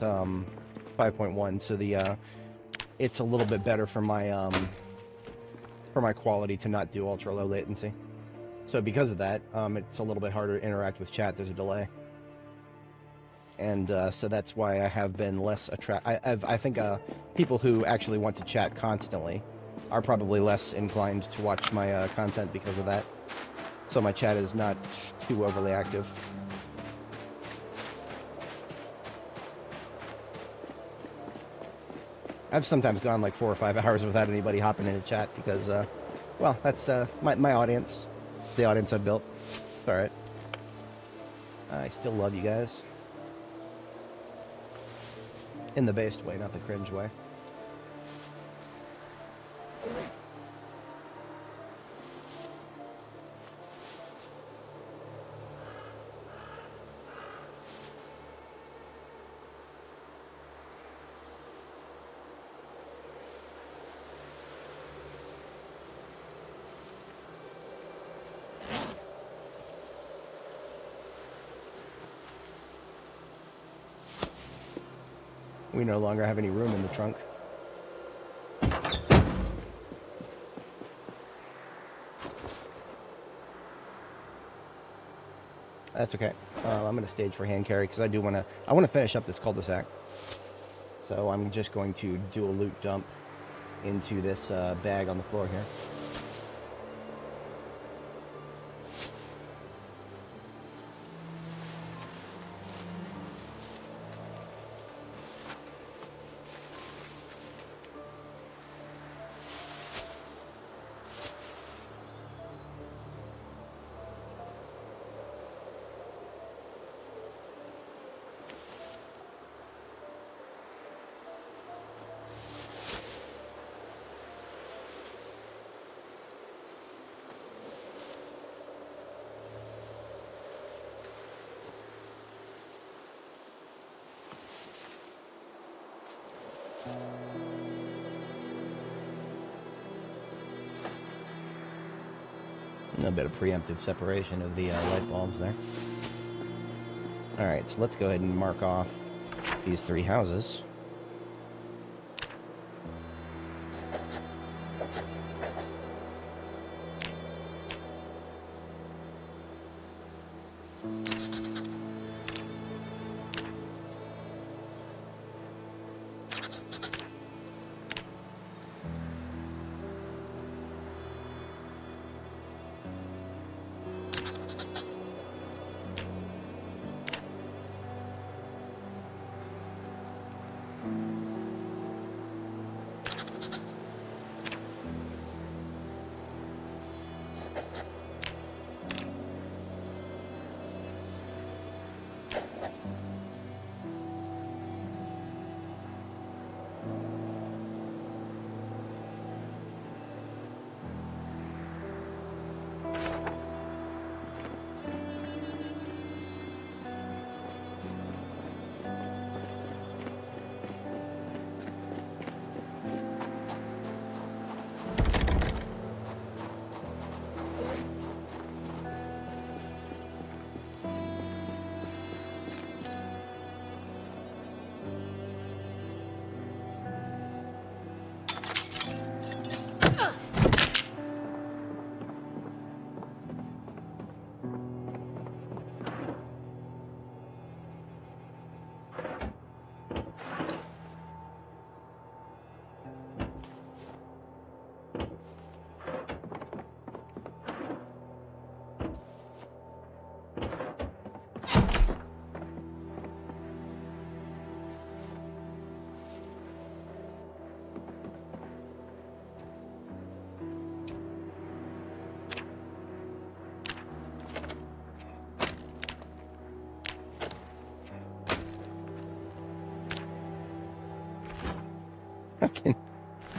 5.1, so it's a little bit better for my quality to not do ultra low latency. So because of that, it's a little bit harder to interact with chat. There's a delay. And so that's why I have been less I think people who actually want to chat constantly are probably less inclined to watch my content because of that. So my chat is not too overly active. I've sometimes gone like 4 or 5 hours without anybody hopping into chat because, well, that's my audience, the audience I've built. It's alright. I still love you guys. In the based way, not the cringe way. We no longer have any room in the trunk. That's okay. I'm going to stage for hand carry because I want to finish up this cul-de-sac. So I'm just going to do a loot dump into this bag on the floor here. A bit of preemptive separation of the light bulbs there. Alright, so let's go ahead and mark off these 3 houses.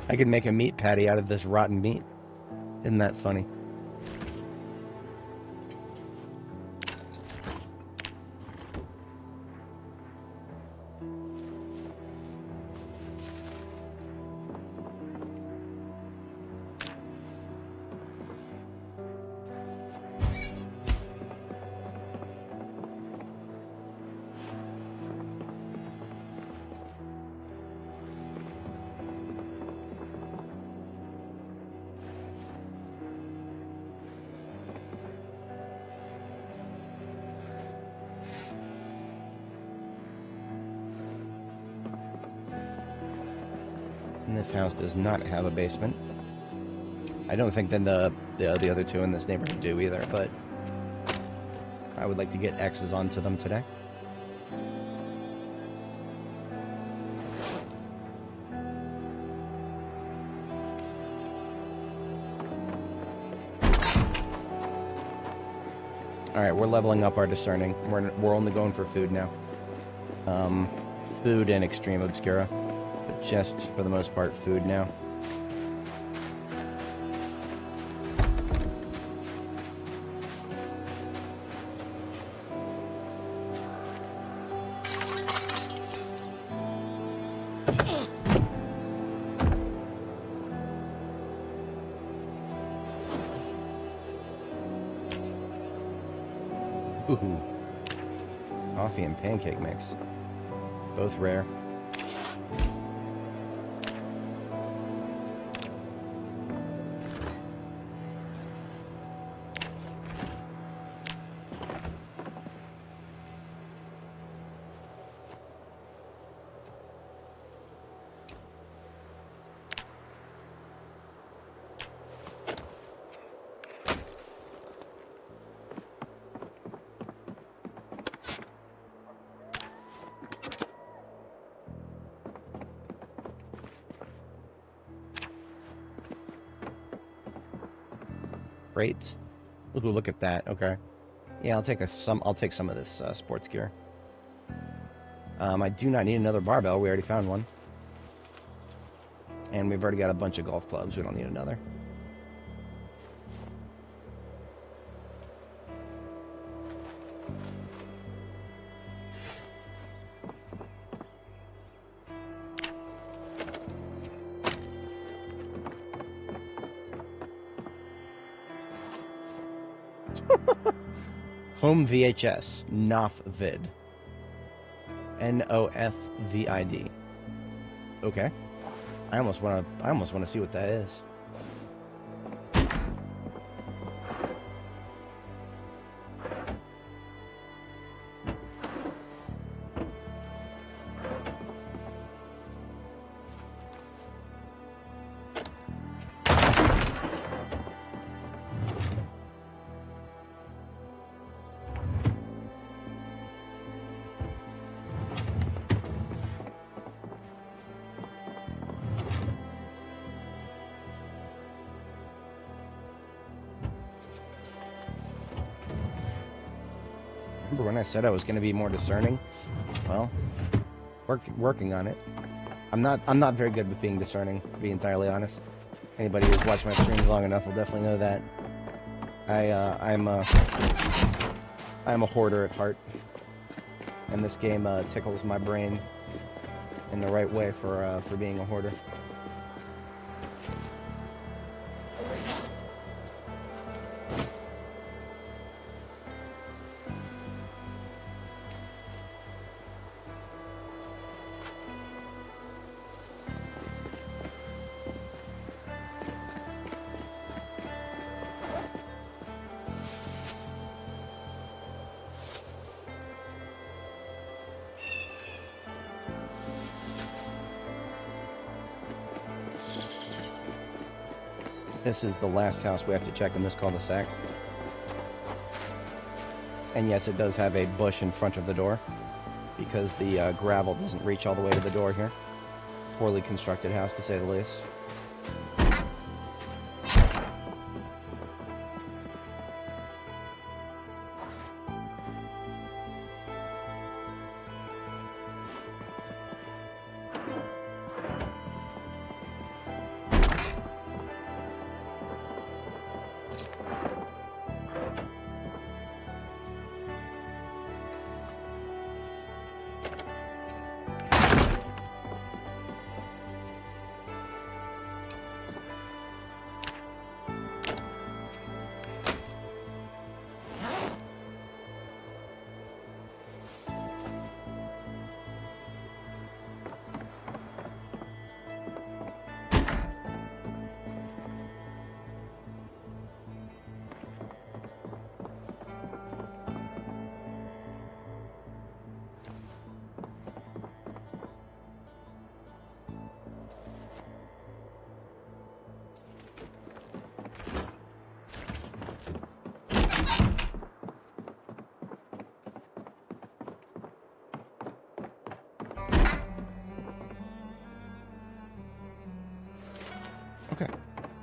I can make a meat patty out of this rotten meat. Isn't that funny? And this house does not have a basement. I don't think that the other two in this neighborhood do either, but I would like to get X's onto them today. Alright, we're leveling up our discerning. We're only going for food now. Food and extreme obscura. But just, for the most part, food now. Ooh. Coffee and pancake mix. Both rare. Great. Ooh, look at that. Okay. Yeah, I'll take some of this sports gear. I do not need another barbell. We already found one. And we've already got a bunch of golf clubs. We don't need another. Home VHS, Nofvid. Nofvid. Okay. I almost want to see what that is. Remember when I said I was going to be more discerning? Well, working on it. I'm not very good with being discerning, to be entirely honest. Anybody who's watched my streams long enough will definitely know that. I'm a hoarder at heart, and this game tickles my brain in the right way for being a hoarder. This is the last house we have to check in this cul-de-sac. And yes, it does have a bush in front of the door, because the gravel doesn't reach all the way to the door here. Poorly constructed house, to say the least.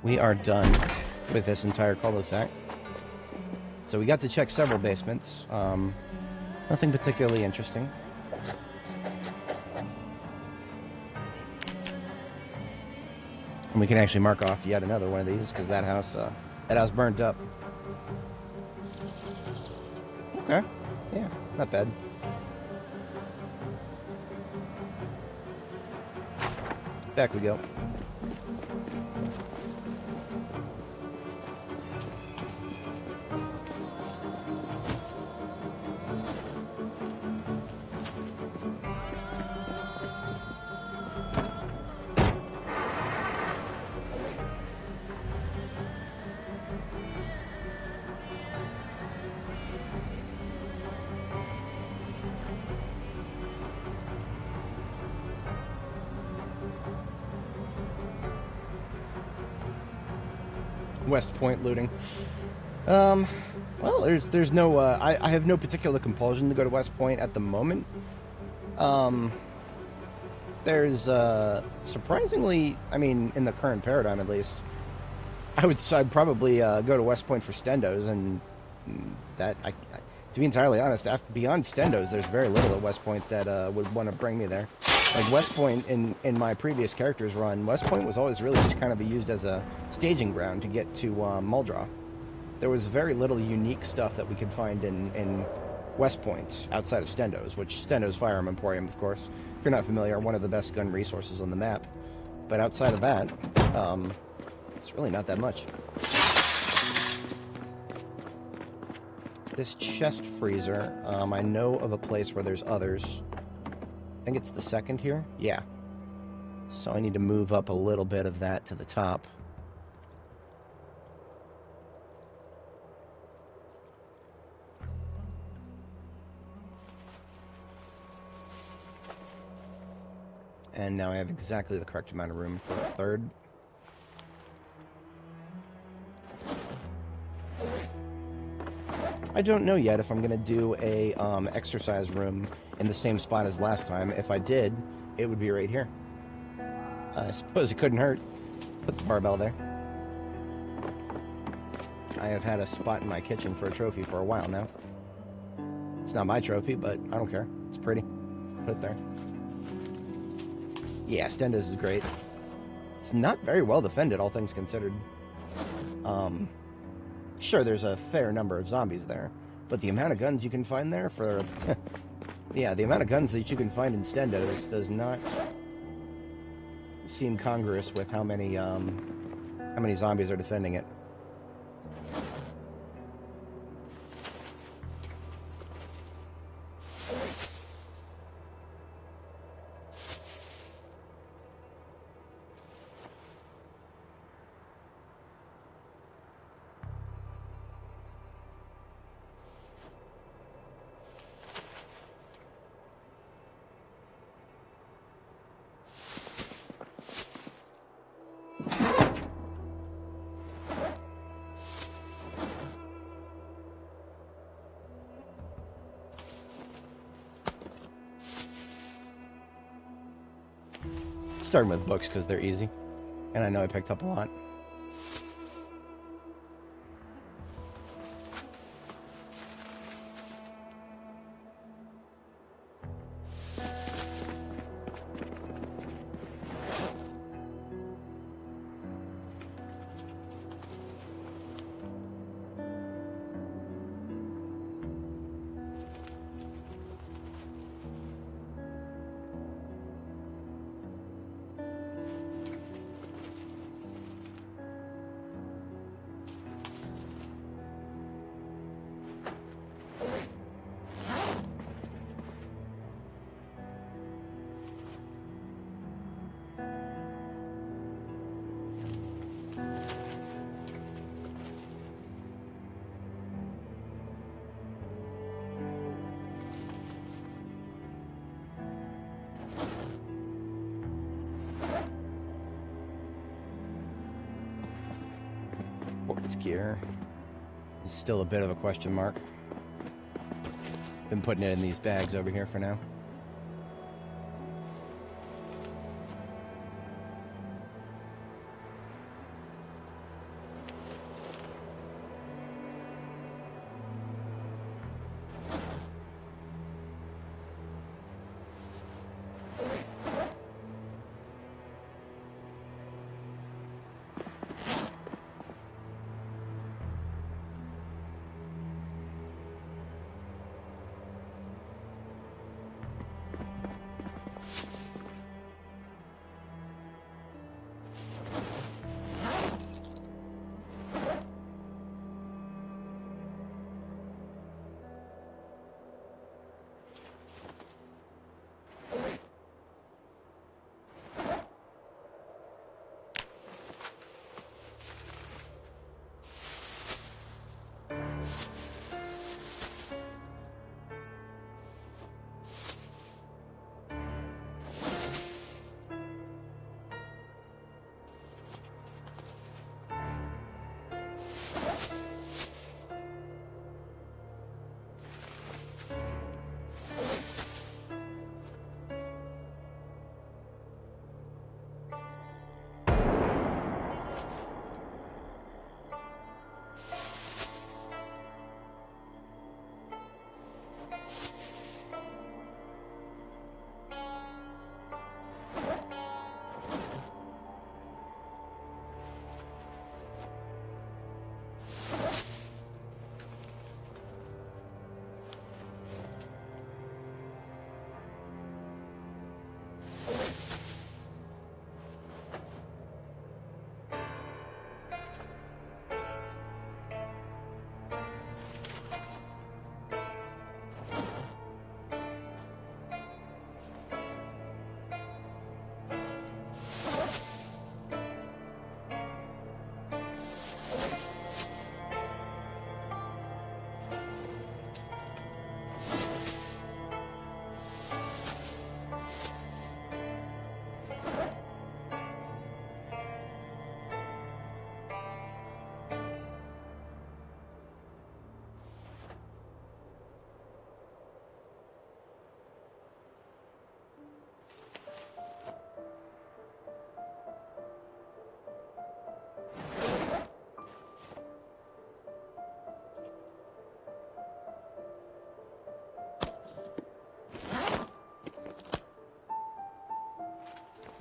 we are done with this entire cul-de-sac. So we got to check several basements. Nothing particularly interesting. And we can actually mark off yet another one of these because that house burned up. Okay, yeah, not bad. Back we go. West Point looting. Well, there's no, I have no particular compulsion to go to West Point at the moment. There's, surprisingly, I mean, in the current paradigm at least, I'd probably go to West Point for Stendos, and that, to be entirely honest, beyond Stendos, there's very little at West Point that would want to bring me there. Like West Point, in my previous character's run, West Point was always really just kind of used as a staging ground to get to Muldraugh. There was very little unique stuff that we could find in West Point outside of Stendos, which Stendos Firearm Emporium, of course, if you're not familiar, are one of the best gun resources on the map. But outside of that, it's really not that much. This chest freezer, I know of a place where there's others. I think it's the second here. Yeah. So I need to move up a little bit of that to the top. And now I have exactly the correct amount of room for a third. I don't know yet if I'm going to do a exercise room in the same spot as last time. If I did, it would be right here. I suppose it couldn't hurt. Put the barbell there. I have had a spot in my kitchen for a trophy for a while now. It's not my trophy, but I don't care. It's pretty. Put it there. Yeah, Stendos is great. It's not very well defended, all things considered. Sure, there's a fair number of zombies there, but the amount of guns you can find there for... yeah, the amount of guns that you can find in Stendos does not seem congruous with how many zombies are defending it. Starting with books because they're easy, and I know I picked up a lot. Sports gear is still a bit of a question mark. Been putting it in these bags over here for now.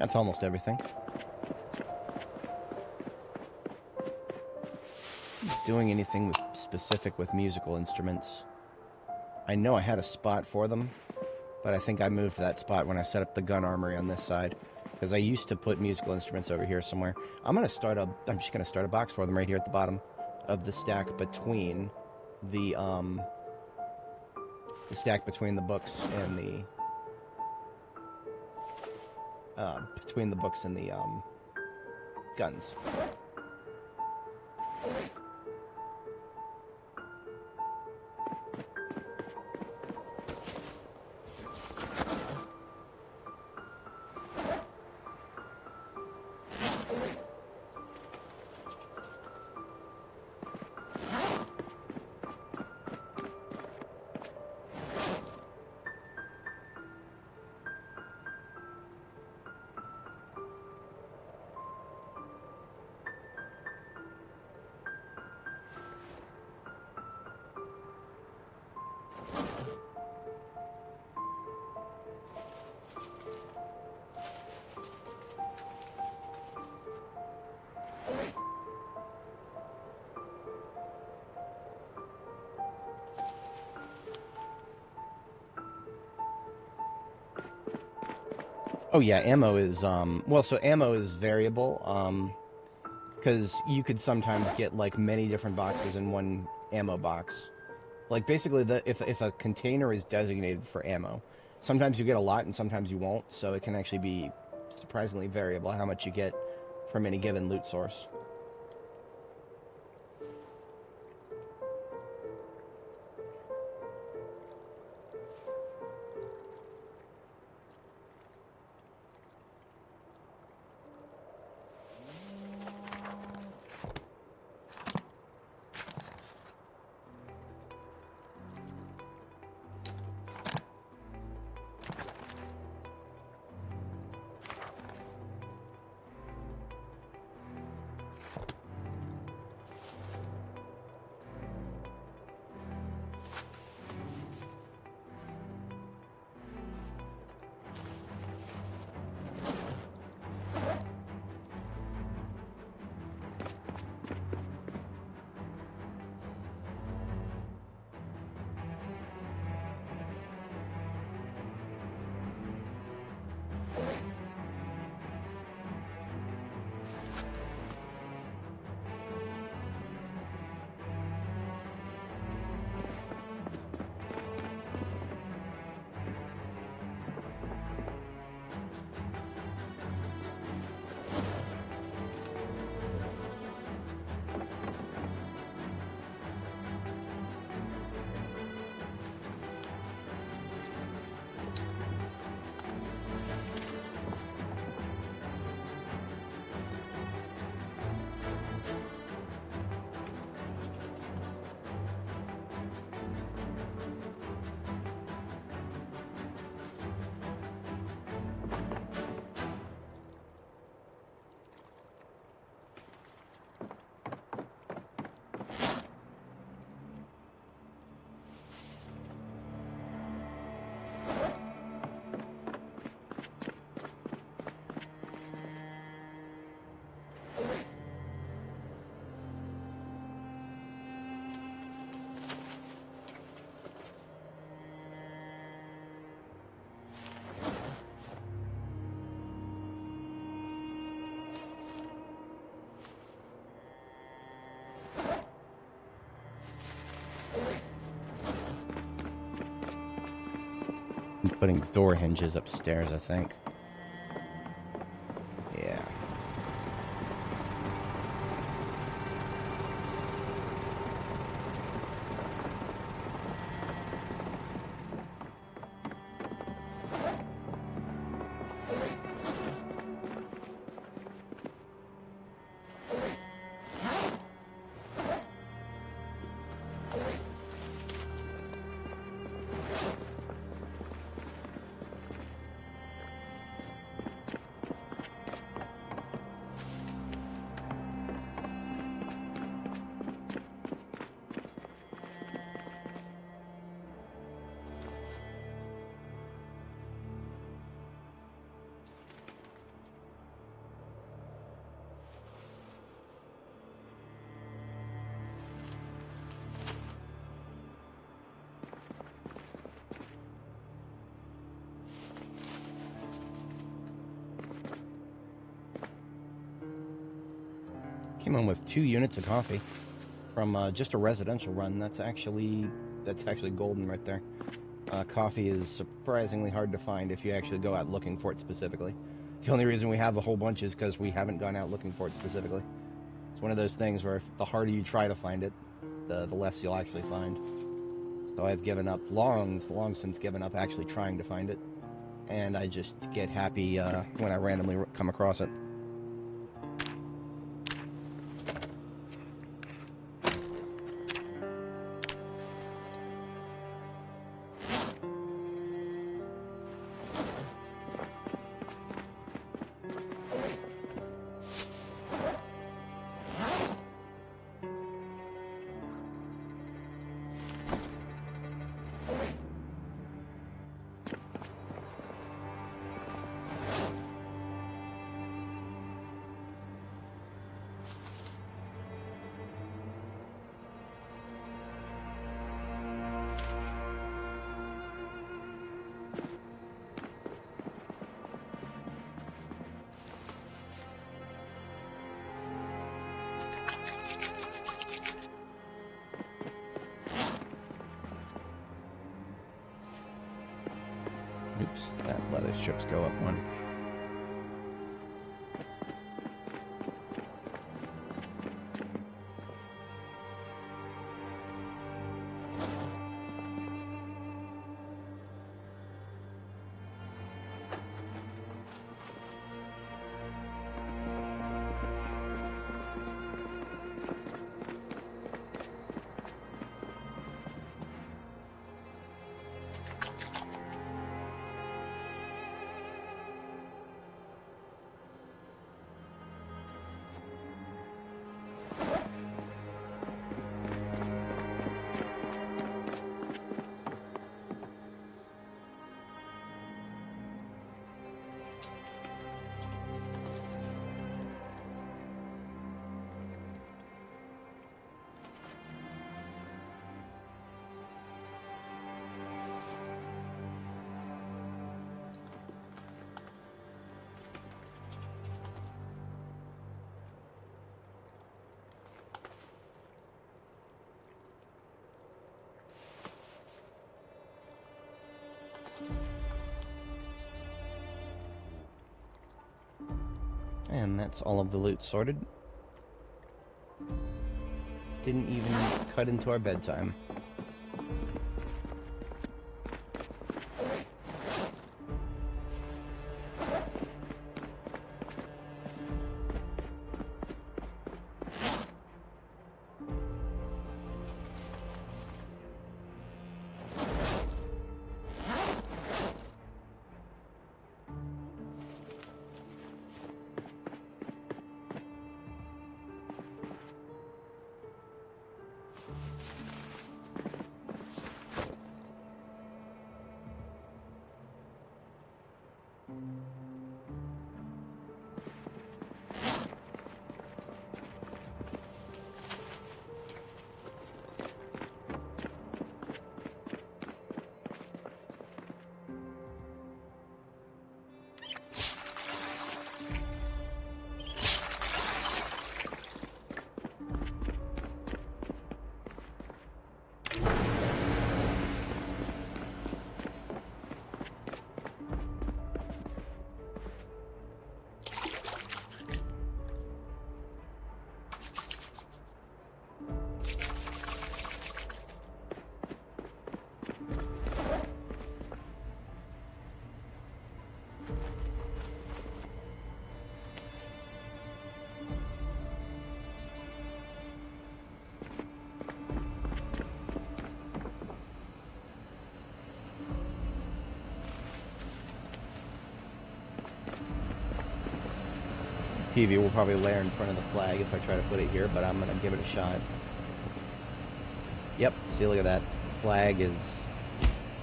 That's almost everything. Doing anything specific with musical instruments. I know I had a spot for them, but I think I moved that spot when I set up the gun armory on this side, because I used to put musical instruments over here somewhere. I'm just gonna start a box for them right here at the bottom of the stack between the books and the guns. Oh yeah, ammo is so ammo is variable, because you could sometimes get like many different boxes in one ammo box. Like basically, if a container is designated for ammo, sometimes you get a lot and sometimes you won't. So it can actually be surprisingly variable how much you get from any given loot source. I'm putting door hinges upstairs, I think. Yeah. Came home with 2 units of coffee from just a residential run. That's actually golden right there. Coffee is surprisingly hard to find if you actually go out looking for it specifically. The only reason we have a whole bunch is because we haven't gone out looking for it specifically. It's one of those things where the harder you try to find it, the less you'll actually find. So I've given up, long since given up actually trying to find it. And I just get happy when I randomly come across it. Oops, that leather strips go up one. And that's all of the loot sorted. Didn't even cut into our bedtime. TV will probably layer in front of the flag if I try to put it here, but I'm going to give it a shot. Yep, see, look at that. Flag is...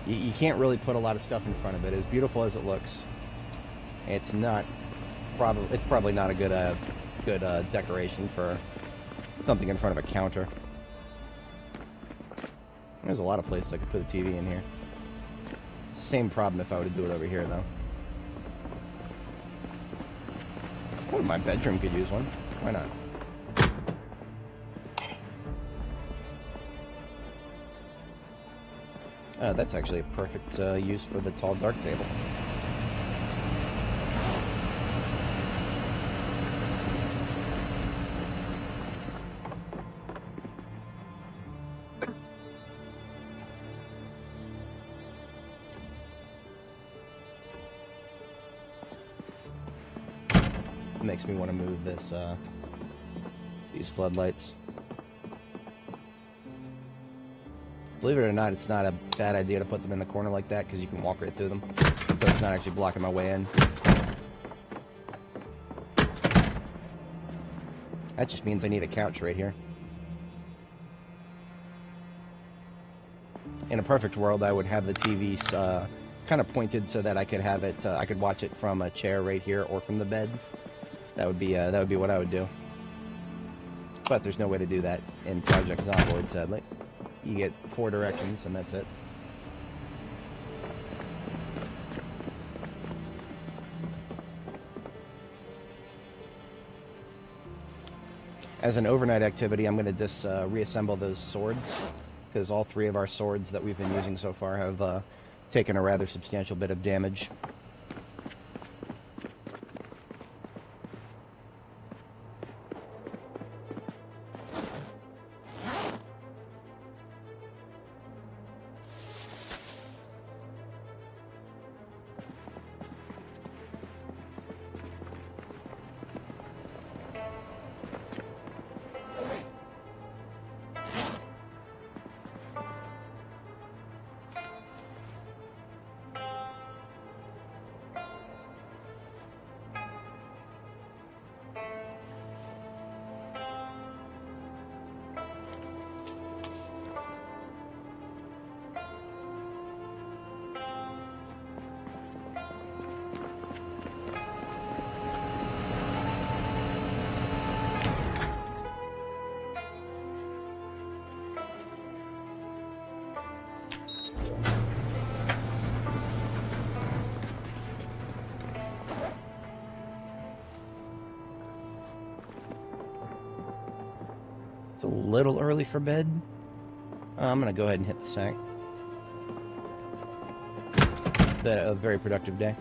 You can't really put a lot of stuff in front of it. As beautiful as it looks, it's not... It's probably not a good decoration for something in front of a counter. There's a lot of places I could put a TV in here. Same problem if I were to do it over here, though. Oh, my bedroom could use one. Why not? That's actually a perfect use for the tall dark table. Makes me want to move this, these floodlights. Believe it or not, it's not a bad idea to put them in the corner like that, because you can walk right through them. So it's not actually blocking my way in. That just means I need a couch right here. In a perfect world, I would have the TV kind of pointed so that I could have it, I could watch it from a chair right here or from the bed. That would be what I would do. But there's no way to do that in Project Zomboid, sadly. You get 4 directions, and that's it. As an overnight activity, I'm going to reassemble those swords, because all 3 of our swords that we've been using so far have taken a rather substantial bit of damage. It's a little early for bed. I'm going to go ahead and hit the sack. A very productive day.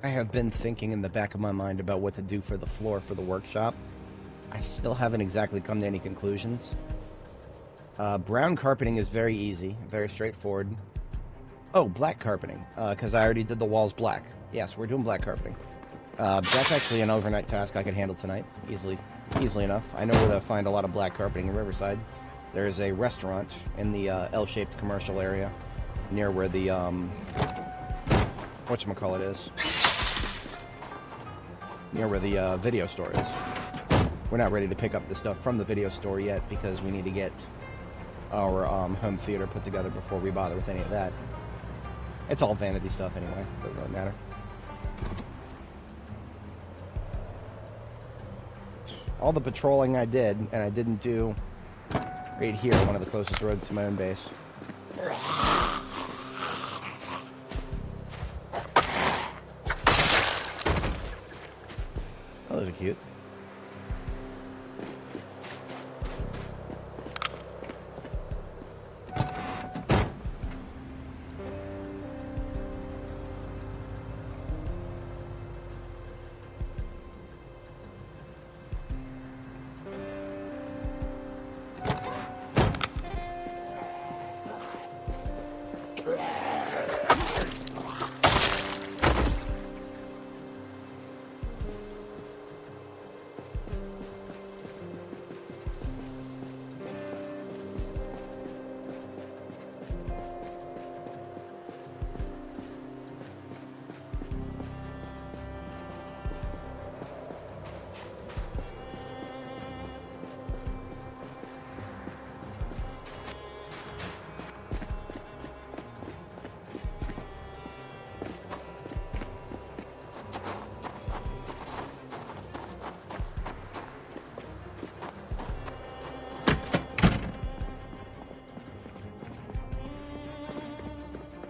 I have been thinking in the back of my mind about what to do for the floor for the workshop. I still haven't exactly come to any conclusions. Brown carpeting is very easy, very straightforward. Oh, black carpeting, because I already did the walls black. Yes, we're doing black carpeting. That's actually an overnight task I could handle tonight, easily enough. I know where to find a lot of black carpeting in Riverside. There's a restaurant in the L-shaped commercial area near where the, whatchamacallit is. Near where the video store is. We're not ready to pick up the stuff from the video store yet because we need to get our home theater put together before we bother with any of that. It's all vanity stuff anyway, doesn't really matter. All the patrolling I did, and I didn't do right here, one of the closest roads to my own base. Oh, those are cute.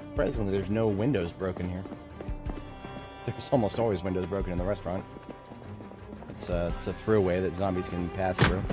Surprisingly, there's no windows broken here. There's almost always windows broken in the restaurant. It's a throughway that zombies can pass through.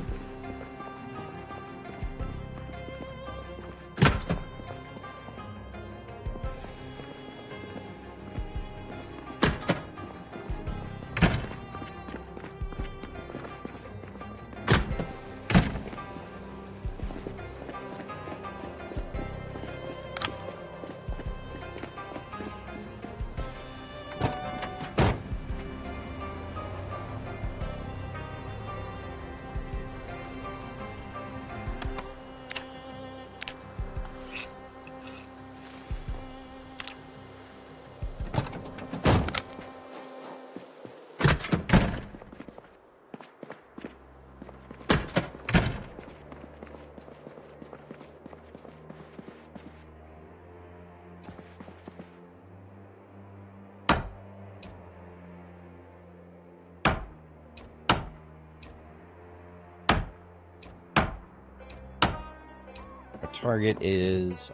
Target is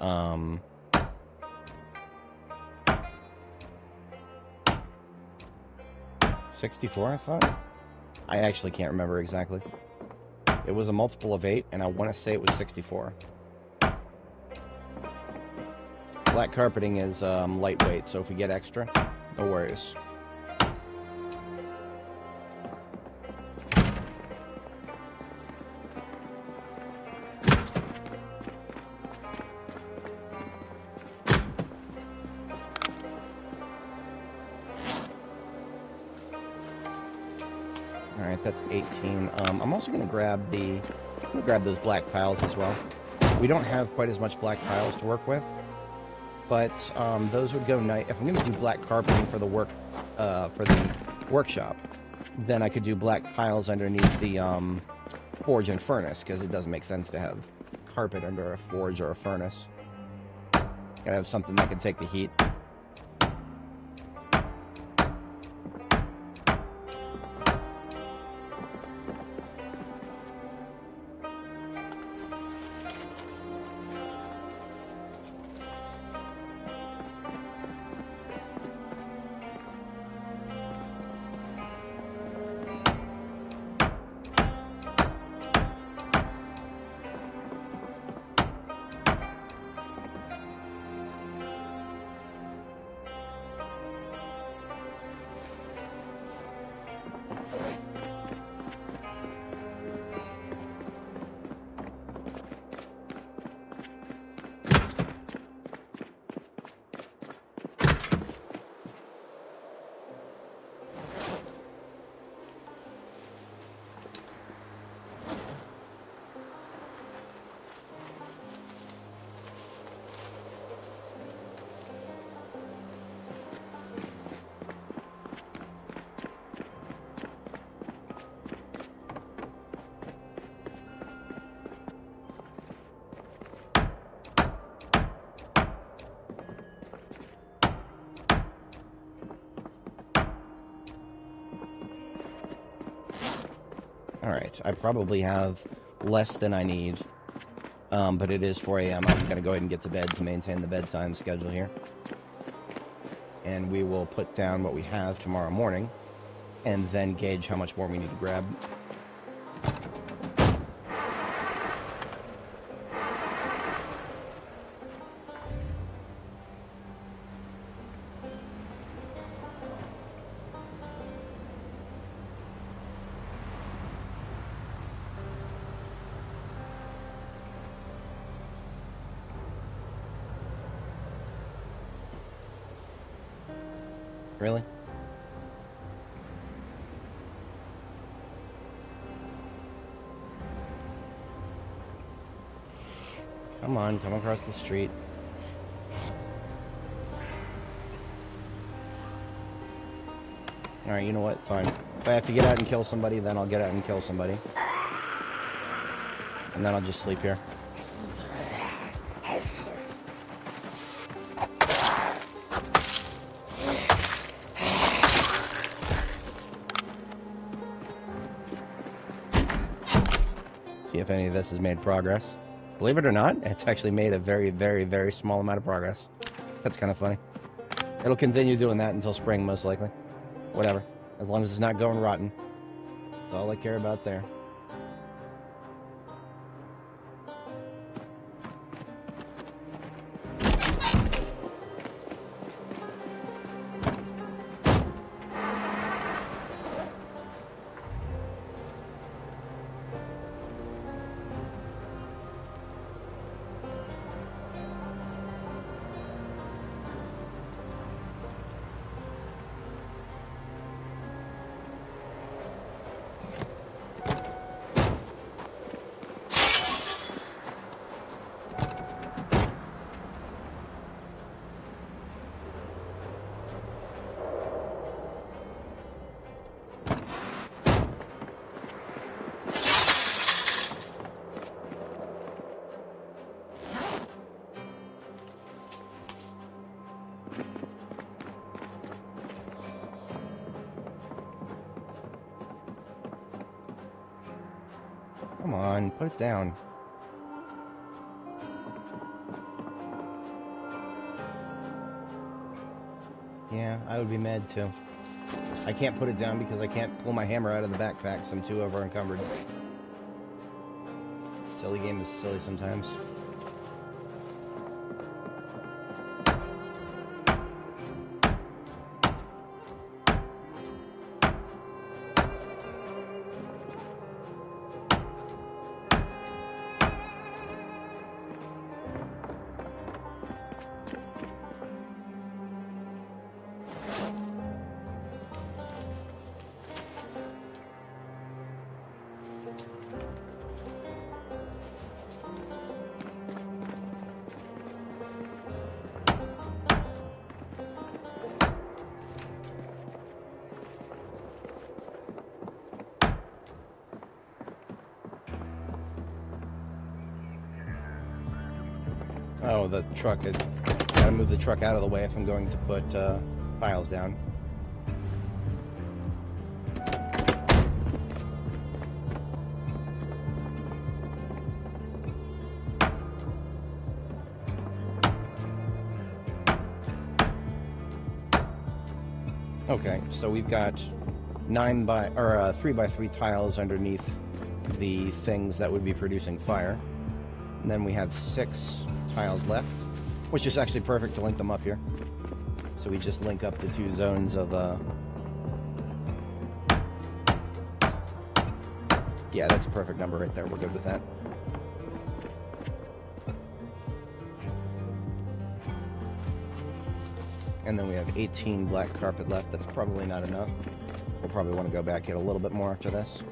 64, I thought. I actually can't remember exactly. It was a multiple of 8, and I want to say it was 64. Black carpeting is lightweight, so if we get extra, no worries. Alright, that's 18. I'm also going to grab those black tiles as well. We don't have quite as much black tiles to work with, but those would go nice. If I'm going to do black carpeting for the workshop, then I could do black tiles underneath the forge and furnace, because it doesn't make sense to have carpet under a forge or a furnace. Gotta have something that can take the heat. Alright, I probably have less than I need. But it is 4 a.m. I'm going to go ahead and get to bed to maintain the bedtime schedule here. And we will put down what we have tomorrow morning, and then gauge how much more we need to grab. Really? Come on, come across the street. Alright, you know what? Fine. If I have to get out and kill somebody, then I'll get out and kill somebody. And then I'll just sleep here. See if any of this has made progress. Believe it or not, it's actually made a very, very, very small amount of progress. That's kind of funny. It'll continue doing that until spring, most likely. Whatever. As long as it's not going rotten. That's all I care about there. Come on, put it down. Yeah, I would be mad too. I can't put it down because I can't pull my hammer out of the backpack, so I'm too over encumbered. Silly game is silly sometimes. Oh, the truck. I gotta move the truck out of the way if I'm going to put piles down. Okay, so we've got 3 by 3 tiles underneath the things that would be producing fire. And then we have 6 tiles left, which is actually perfect to link them up here. So we just link up the 2 zones of yeah, that's a perfect number right there. We're good with that. And then we have 18 black carpet left. That's probably not enough. We'll probably want to go back, get a little bit more after this.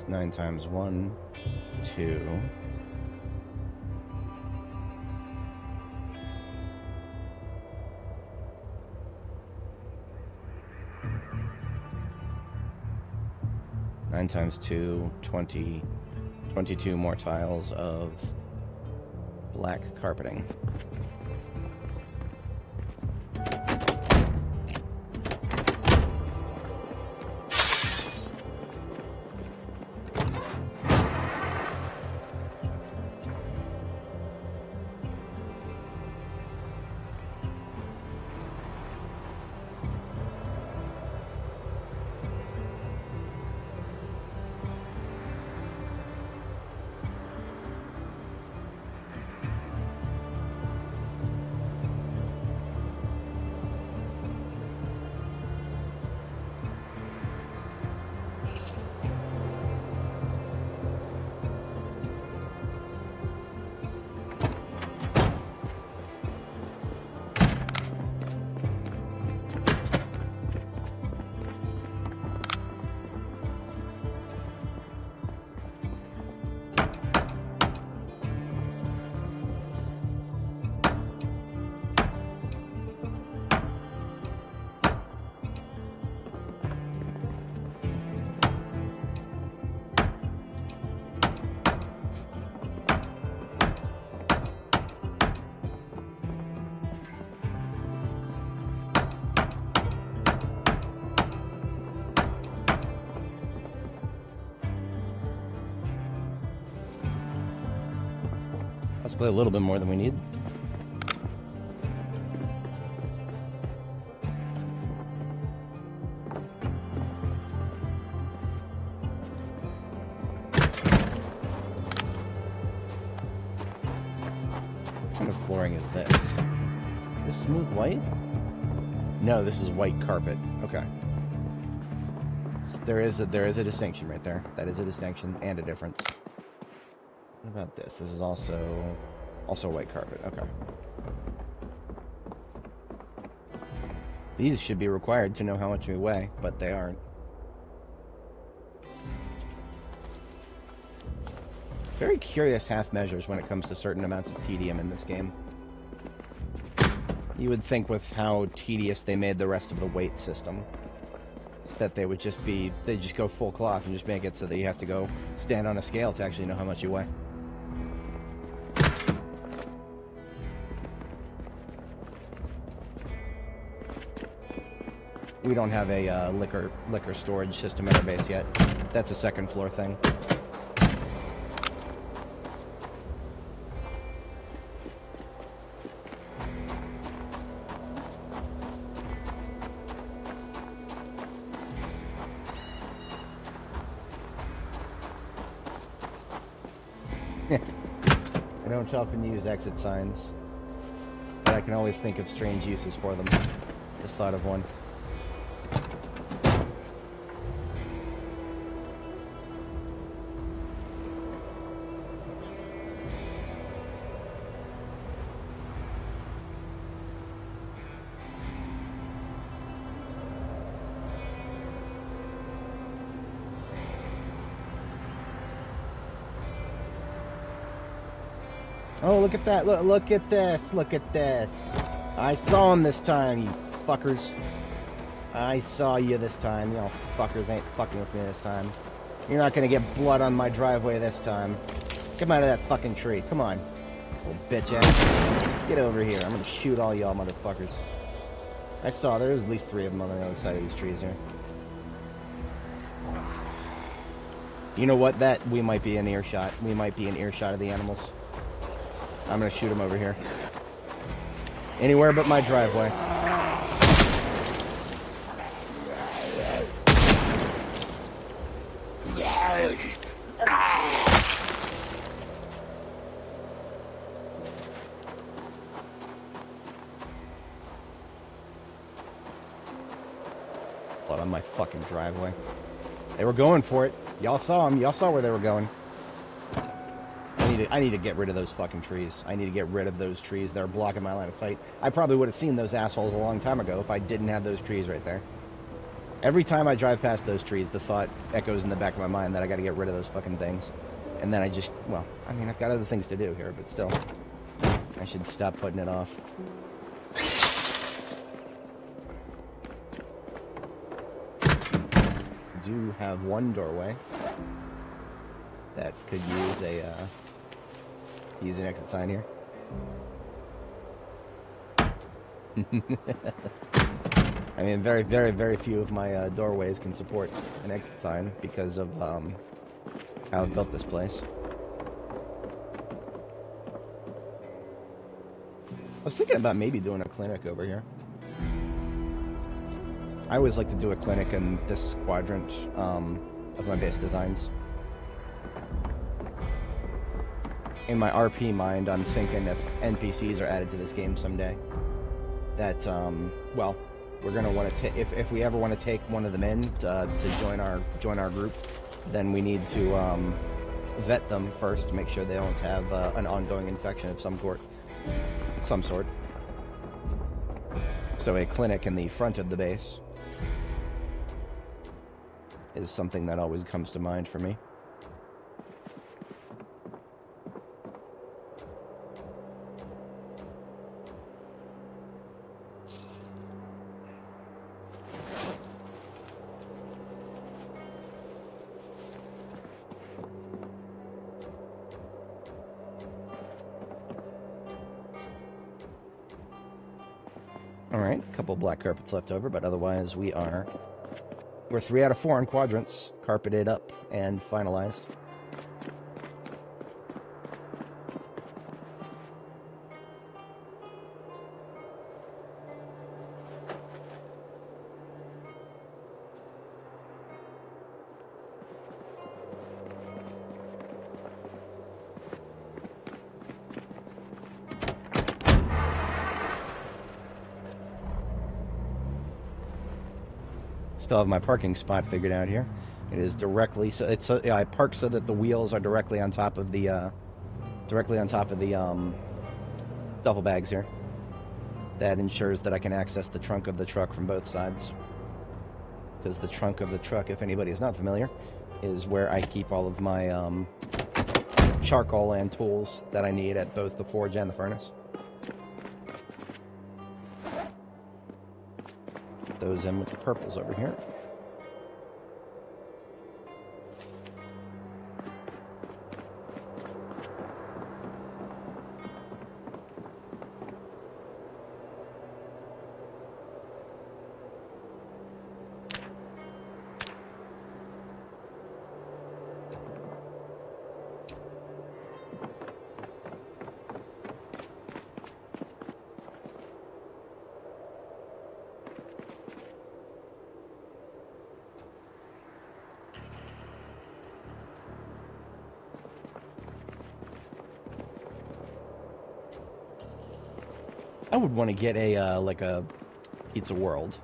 9 times 1, 2. Nine times 2, 20, 22 more tiles of black carpeting. Possibly a little bit more than we need. What kind of flooring is this? Is smooth white? No, this is white carpet. Okay. So there is a distinction right there. That is a distinction and a difference. What about this? This is also white carpet. Okay. These should be required to know how much we weigh, but they aren't. Very curious half measures when it comes to certain amounts of tedium in this game. You would think with how tedious they made the rest of the weight system, that they would just go full cloth and just make it so that you have to go stand on a scale to actually know how much you weigh. We don't have a liquor storage system at our base yet. That's a second floor thing. I don't often use exit signs, but I can always think of strange uses for them. Just thought of one. Oh, look at that. Look at this. Look at this. I saw him this time, you fuckers. I saw you this time. You fuckers ain't fucking with me this time. You're not gonna get blood on my driveway this time. Come out of that fucking tree. Come on. Little bitch ass. Get over here. I'm gonna shoot all y'all motherfuckers. I saw there's at least 3 of them on the other side of these trees here. You know what? We might be in earshot. We might be in earshot of the animals. I'm gonna shoot him over here. Anywhere but my driveway. Blood on my fucking driveway. They were going for it. Y'all saw them. Y'all saw where they were going. I need to get rid of those fucking trees. I need to get rid of those trees that are blocking my line of sight. I probably would have seen those assholes a long time ago if I didn't have those trees right there. Every time I drive past those trees, the thought echoes in the back of my mind that I got to get rid of those fucking things. And then I just, well, I mean, I've got other things to do here, but still, I should stop putting it off. Do have one doorway that could use an exit sign here. I mean, very, very, very few of my doorways can support an exit sign because of how I've built this place. I was thinking about maybe doing a clinic over here. I always like to do a clinic in this quadrant of my base designs. In my RP mind, I'm thinking if NPCs are added to this game someday, that, well, we're gonna want to take, if we ever want to take one of them in to join our group, then we need to vet them first to make sure they don't have an ongoing infection of some sort. So a clinic in the front of the base is something that always comes to mind for me. Alright, a couple black carpets left over, but otherwise we're 3 out of 4 on quadrants, carpeted up and finalized. Still have my parking spot figured out here. It is directly, so it's I park so that the wheels are directly on top of the duffel bags here. That ensures that I can access the trunk of the truck from both sides. Because the trunk of the truck, if anybody is not familiar, is where I keep all of my charcoal and tools that I need at both the forge and the furnace. Those in with the purples over here. I would want to get a like a Pizza World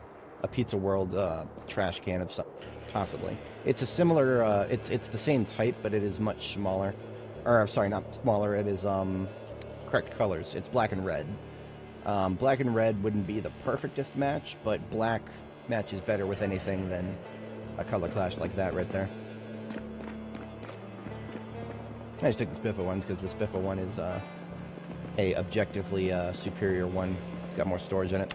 trash can of some, possibly. It's a similar. It's the same type, but it is much smaller. Or I'm sorry, not smaller. It is correct colors. It's black and red. Black and red wouldn't be the perfectest match, but black matches better with anything than a color clash like that right there. I just took the Spiffa ones because the Spiffa one is a objectively superior one. It's got more storage in it.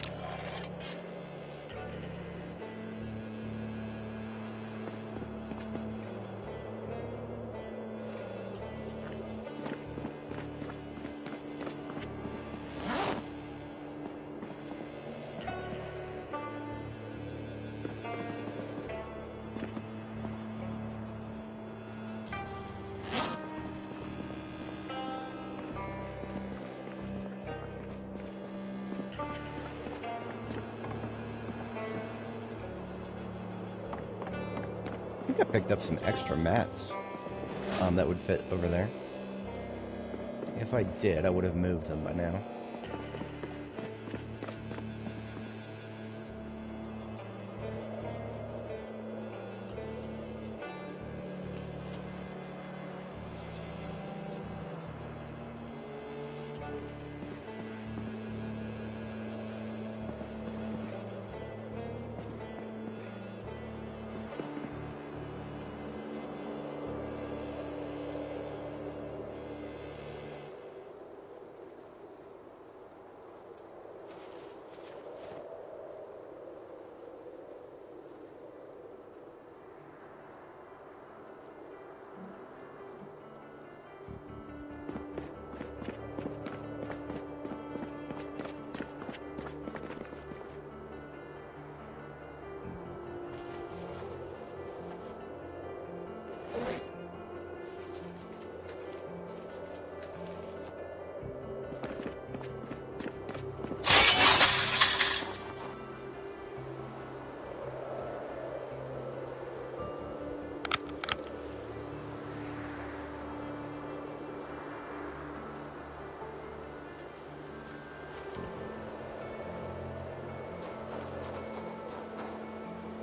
I think I picked up some extra mats that would fit over there. If I did, I would have moved them by now.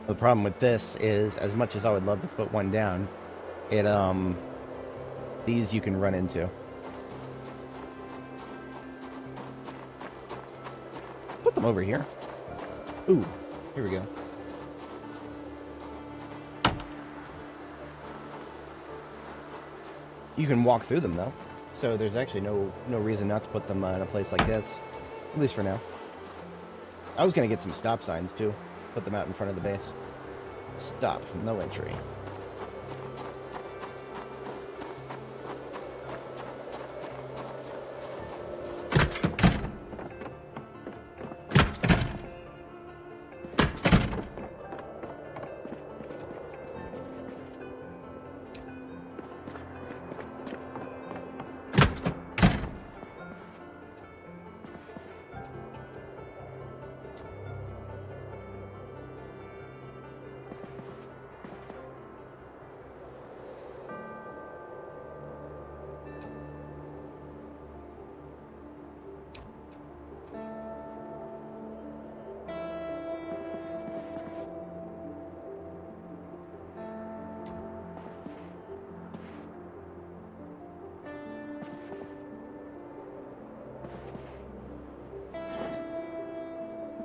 The problem with this is, as much as I would love to put one down, it, these you can run into. Put them over here. Ooh, here we go. You can walk through them, though. So there's actually no reason not to put them in a place like this. At least for now. I was going to get some stop signs, too. Put them out in front of the base. Stop. No entry.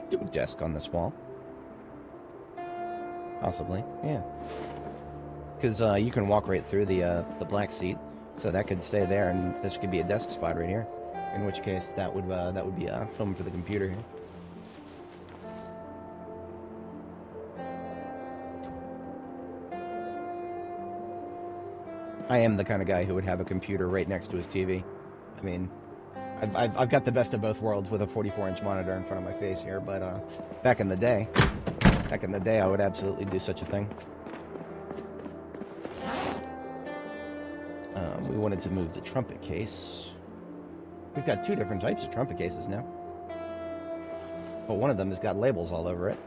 Do a desk on this wall. Possibly, yeah. Because you can walk right through the black seat, so that could stay there, and this could be a desk spot right here. In which case, that would be a home for the computer here. I am the kind of guy who would have a computer right next to his TV. I mean, I've got the best of both worlds with a 44-inch monitor in front of my face here, but back in the day, I would absolutely do such a thing. We wanted to move the trumpet case. We've got two different types of trumpet cases now, but one of them has got labels all over it.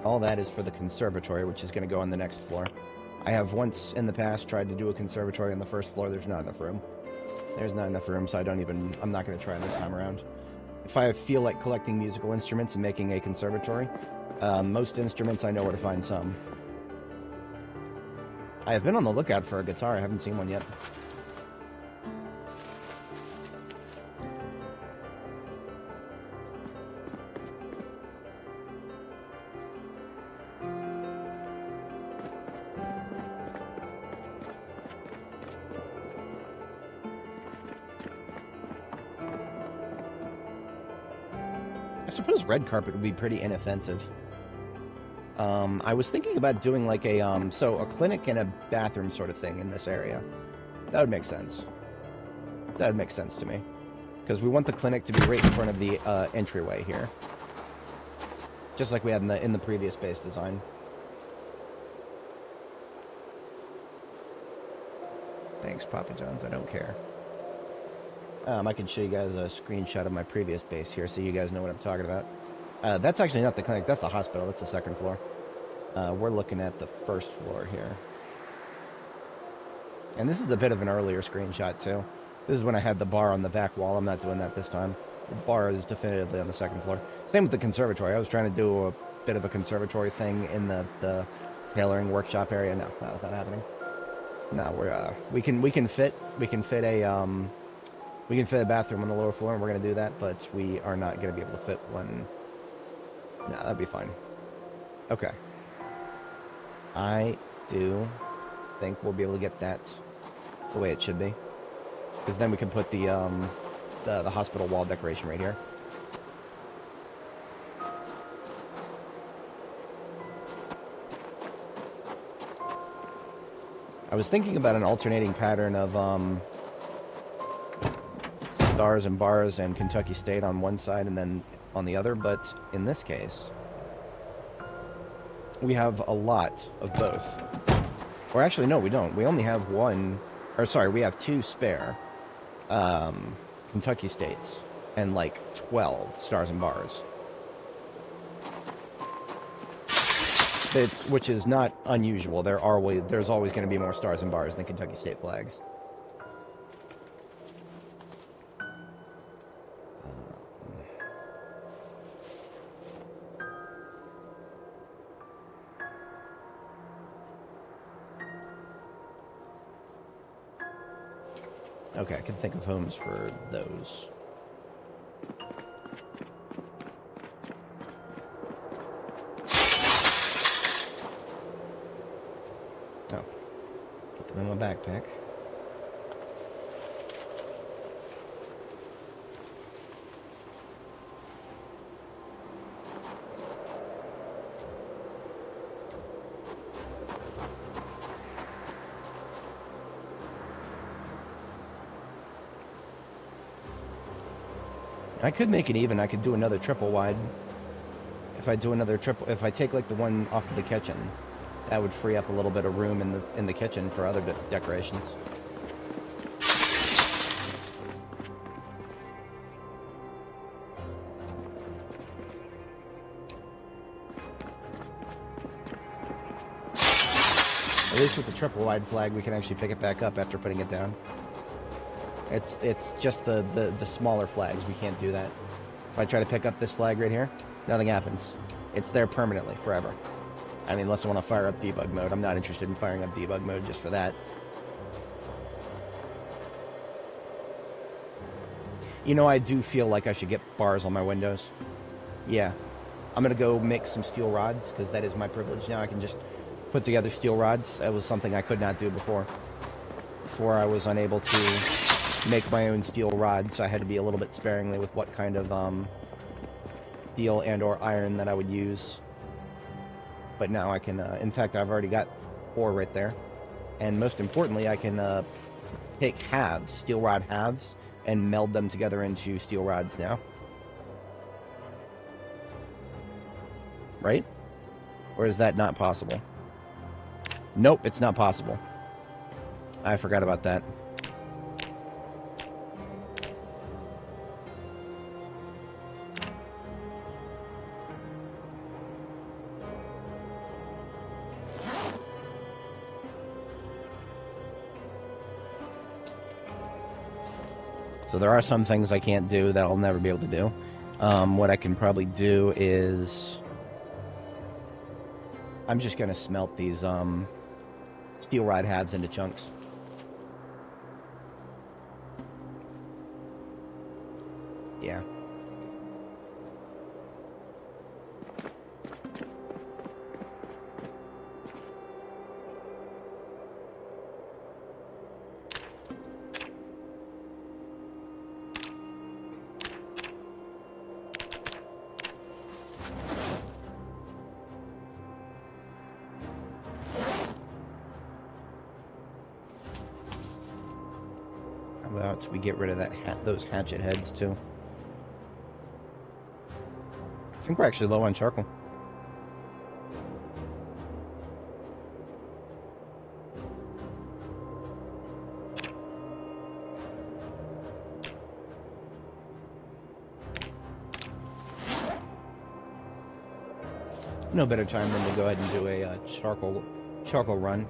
All that is for the conservatory, which is going to go on the next floor. I have once in the past tried to do a conservatory on the first floor. There's not enough room. There's not enough room, so I'm not going to try this time around. If I feel like collecting musical instruments and making a conservatory, most instruments I know where to find some. I have been on the lookout for a guitar. I haven't seen one yet. I suppose red carpet would be pretty inoffensive. I was thinking about doing like a clinic and a bathroom sort of thing in this area. That would make sense. That would make sense to me. Because we want the clinic to be right in front of the entryway here. Just like we had in the previous base design. Thanks, Papa John's. I don't care. I can show you guys a screenshot of my previous base here so you guys know what I'm talking about. That's actually not the clinic. That's the hospital. That's the second floor. We're looking at the first floor here. And this is a bit of an earlier screenshot, too. This is when I had the bar on the back wall. I'm not doing that this time. The bar is definitively on the second floor. Same with the conservatory. I was trying to do a bit of a conservatory thing in the tailoring workshop area. No, that's not happening. No, we can fit a bathroom on the lower floor, and we're going to do that, but we are not going to be able to fit one. No, that'd be fine. Okay. I do think we'll be able to get that the way it should be. Because then we can put the hospital wall decoration right here. I was thinking about an alternating pattern of Stars and Bars and Kentucky State on one side and then on the other, but in this case, we have a lot of both. Or actually, no, we don't. We only have we have two spare Kentucky States and like 12 Stars and Bars. which is not unusual. There's always going to be more stars and bars than Kentucky state flags. Okay, I can think of homes for those. Oh, put them in my backpack. I could make it even. I could do another triple wide. If I take like the one off of the kitchen, that would free up a little bit of room in the kitchen for other decorations. At least with the triple wide flag, we can actually pick it back up after putting it down. It's just the smaller flags. We can't do that. If I try to pick up this flag right here, nothing happens. It's there permanently, forever. I mean, unless I want to fire up debug mode. I'm not interested in firing up debug mode just for that. You know, I do feel like I should get bars on my windows. Yeah. I'm going to go make some steel rods, because that is my privilege now. I can just put together steel rods. That was something I could not do before. Before I was unable to make my own steel rods, so I had to be a little bit sparingly with what kind of steel and or iron that I would use. But now I can, in fact, I've already got ore right there. And most importantly, I can take halves, steel rod halves, and meld them together into steel rods now. Right? Or is that not possible? Nope, it's not possible. I forgot about that. So there are some things I can't do that I'll never be able to do. What I can probably do is... I'm just going to smelt these steel rod halves into chunks. Yeah. We get rid of those hatchet heads too. I think we're actually low on charcoal. No better time than to go ahead and do a charcoal run.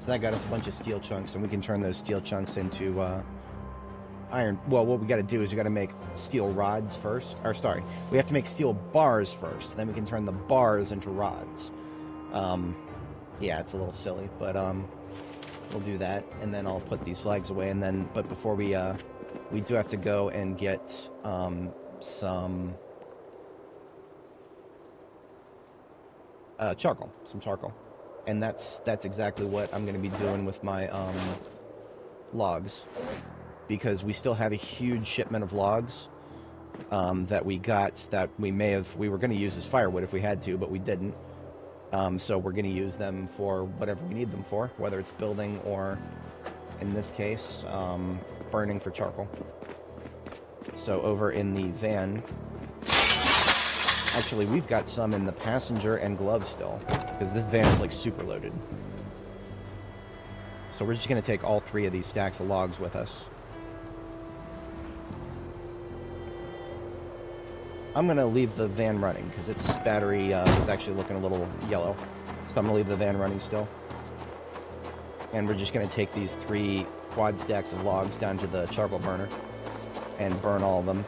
That got us a bunch of steel chunks, and we can turn those steel chunks into iron. Well, what we got to do is we got to make steel rods first. Or sorry, we have to make steel bars first. Then we can turn the bars into rods. Yeah, it's a little silly, but we'll do that, and then I'll put these flags away. And then, but before we do have to go and get some charcoal, and that's exactly what I'm going to be doing with my logs, because we still have a huge shipment of logs that we got that we were going to use as firewood if we had to, but we didn't. So we're going to use them for whatever we need them for, whether it's building or, in this case, burning for charcoal. So over in the van, actually we've got some in the passenger and glove still, because this van is like super loaded. So we're just going to take all 3 of these stacks of logs with us. I'm going to leave the van running because its battery is actually looking a little yellow. So I'm going to leave the van running still. And we're just going to take these 3 quad stacks of logs down to the charcoal burner and burn all of them.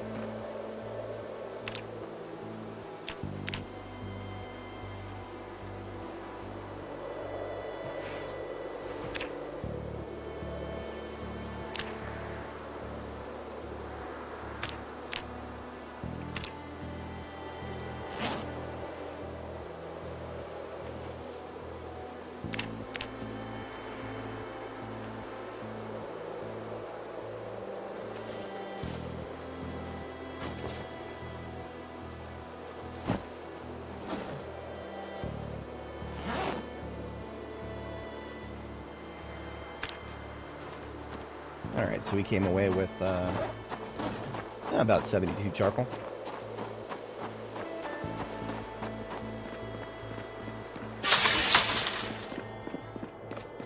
Alright, so we came away with about 72 charcoal.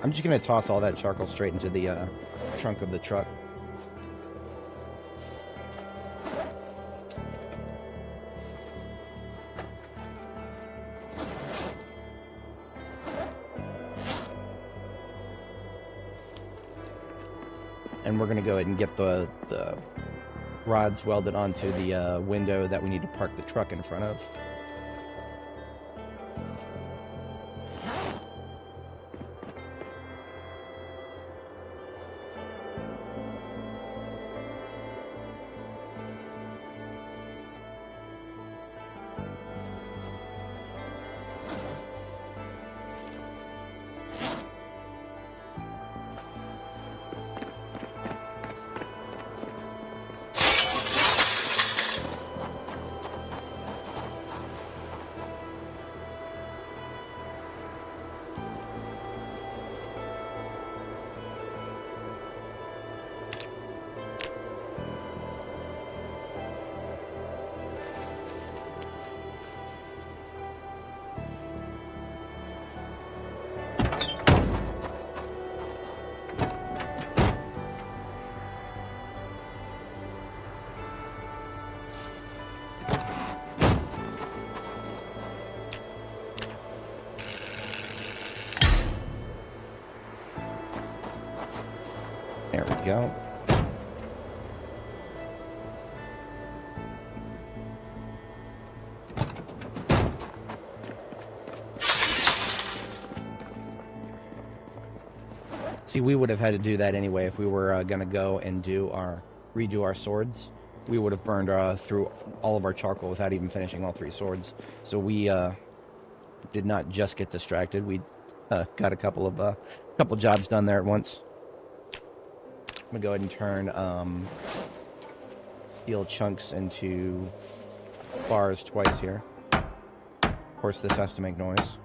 I'm just going to toss all that charcoal straight into the trunk of the truck. And we're going to go ahead and get the rods welded onto the window that we need to park the truck in front of. There we go. See, we would have had to do that anyway if we were going to go and redo our swords. We would have burned through all of our charcoal without even finishing all 3 swords. So we did not just get distracted. We got a couple jobs done there at once. I'm gonna go ahead and turn steel chunks into bars twice here. Of course, this has to make noise.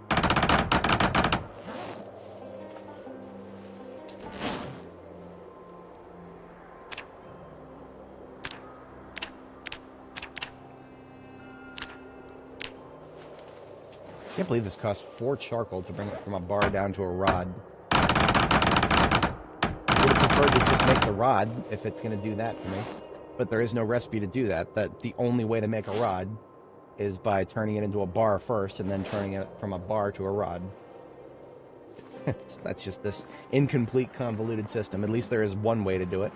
I can't believe this costs 4 charcoal to bring it from a bar down to a rod. I would have preferred to just make the rod if it's going to do that for me. But there is no recipe to do that. The only way to make a rod is by turning it into a bar first and then turning it from a bar to a rod. That's just this incomplete, convoluted system. At least there is one way to do it.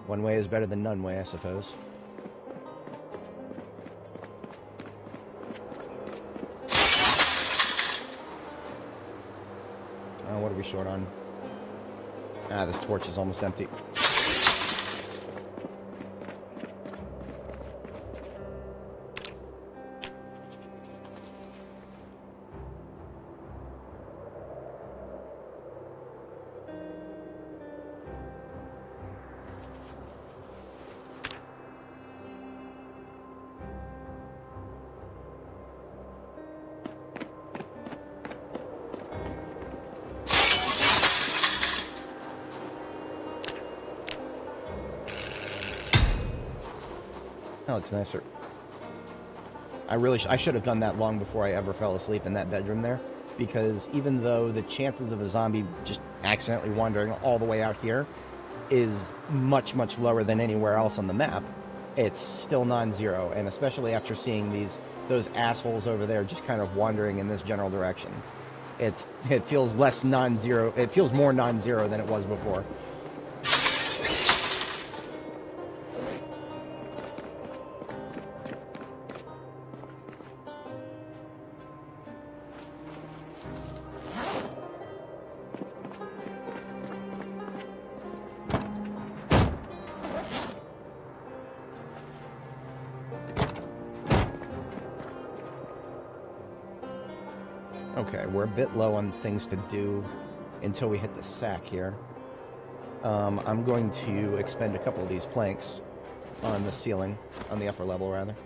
One way is better than none way, I suppose. What are we short on? This torch is almost empty. looks nicer. I should have done that long before I ever fell asleep in that bedroom there, because even though the chances of a zombie just accidentally wandering all the way out here is much, much lower than anywhere else on the map, it's still non-zero, and especially after seeing those assholes over there just kind of wandering in this general direction. It feels less non-zero. It feels more non-zero than it was before. Okay, we're a bit low on things to do until we hit the sack here. I'm going to expend a couple of these planks on the ceiling, on the upper level, rather.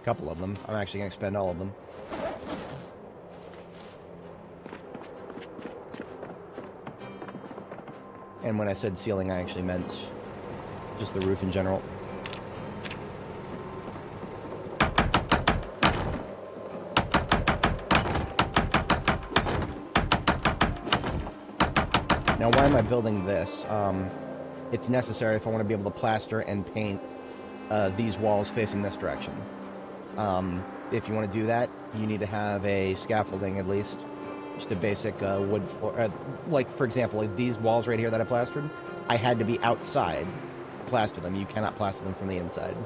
A couple of them. I'm actually going to expend all of them. And when I said ceiling, I actually meant just the roof in general. Now, why am I building this? It's necessary if I want to be able to plaster and paint these walls facing this direction. If you want to do that, you need to have a scaffolding at least. Just a basic wood floor. Like, for example, like these walls right here that I plastered, I had to be outside to plaster them. You cannot plaster them from the inside.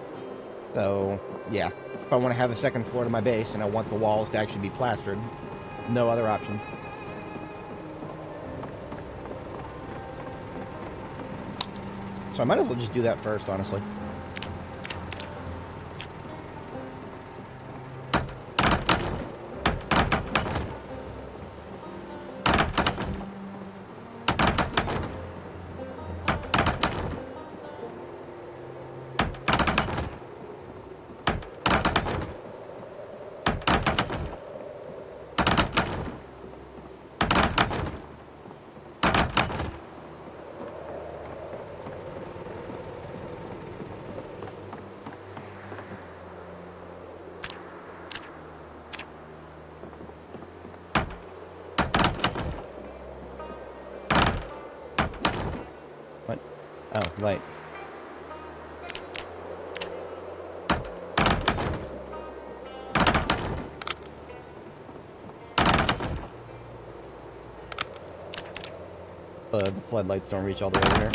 So, yeah. If I want to have a second floor to my base and I want the walls to actually be plastered, no other option. So I might as well just do that first, honestly. What? Oh, right. The floodlights don't reach all the way over here.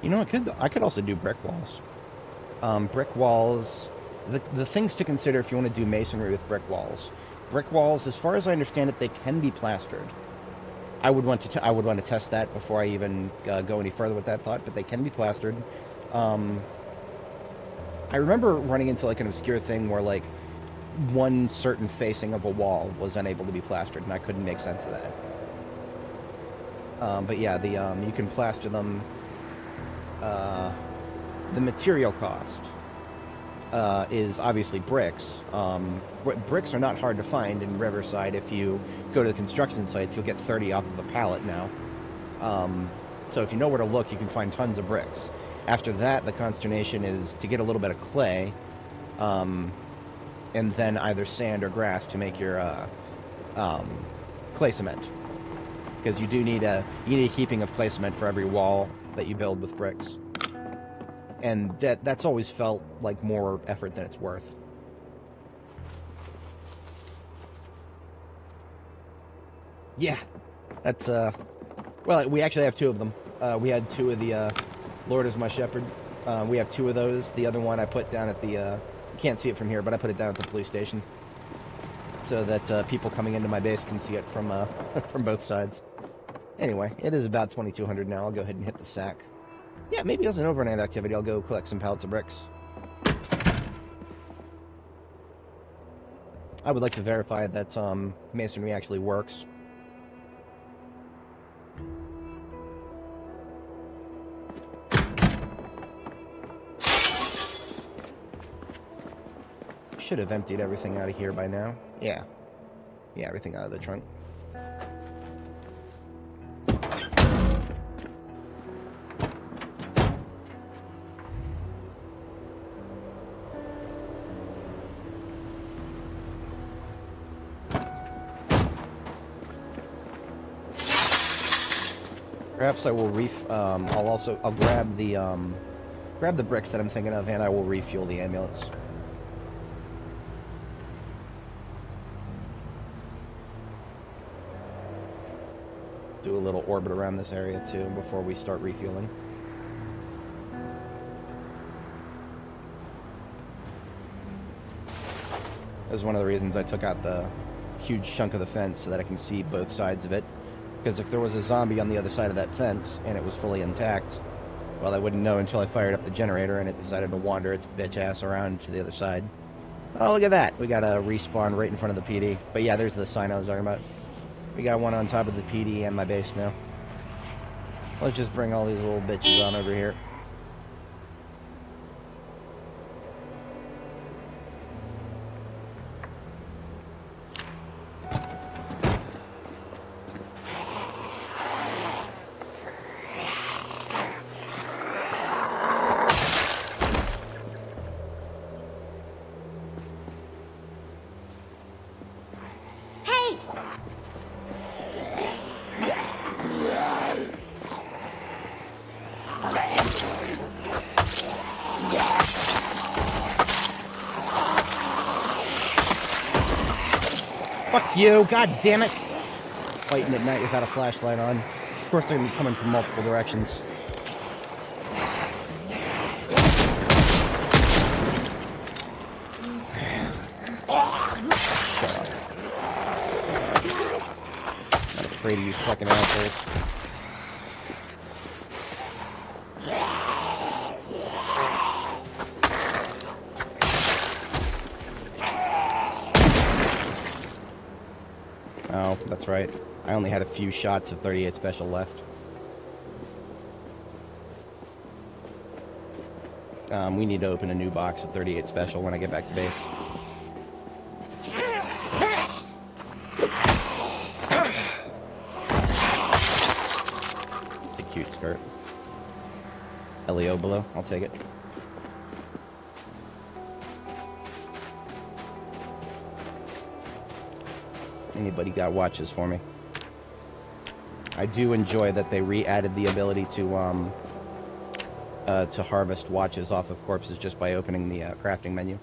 You know, I could also do brick walls. Brick walls, the things to consider if you want to do masonry with brick walls. Brick walls, as far as I understand it, they can be plastered. I would want to test that before I even go any further with that thought, but they can be plastered. I remember running into like an obscure thing where like one certain facing of a wall was unable to be plastered, and I couldn't make sense of that. But yeah, you can plaster them. The material cost is obviously bricks. Bricks are not hard to find in Riverside. If you go to the construction sites, you'll get 30 off of a pallet now. So if you know where to look, you can find tons of bricks. After that, the consternation is to get a little bit of clay, and then either sand or grass to make your clay cement. Because you need a heaping of clay cement for every wall that you build with bricks. And that's always felt like more effort than it's worth. Yeah, that's well, we actually have two of them. We had two of the Lord is my shepherd. We have two of those. The other one I put down at the you can't see it from here, but I put it down at the police station so that people coming into my base can see it from from both sides. Anyway, it is about 2200 now. I'll go ahead and hit the sack. Yeah, maybe as an overnight activity, I'll go collect some pallets of bricks. I would like to verify that masonry actually works. Should have emptied everything out of here by now. Yeah. Yeah, everything out of the trunk. Perhaps I will I'll grab the bricks that I'm thinking of, and I will refuel the ambulance. Do a little orbit around this area too before we start refueling. That was one of the reasons I took out the huge chunk of the fence so that I can see both sides of it. Because if there was a zombie on the other side of that fence and it was fully intact, well, I wouldn't know until I fired up the generator and it decided to wander its bitch ass around to the other side. Oh, look at that. We got a respawn right in front of the PD. But yeah, there's the sign I was talking about. We got one on top of the PD and my base now. Let's just bring all these little bitches on over here. Fuck you, god damn it! Fighting at night without a flashlight on. Of course they're coming from multiple directions. Shut up. Not afraid of you fucking assholes. Oh, that's right. I only had a few shots of 38 Special left. We need to open a new box of 38 Special when I get back to base. It's a cute skirt. LEO below, I'll take it. Anybody got watches for me? I do enjoy that they re-added the ability to harvest watches off of corpses just by opening the crafting menu.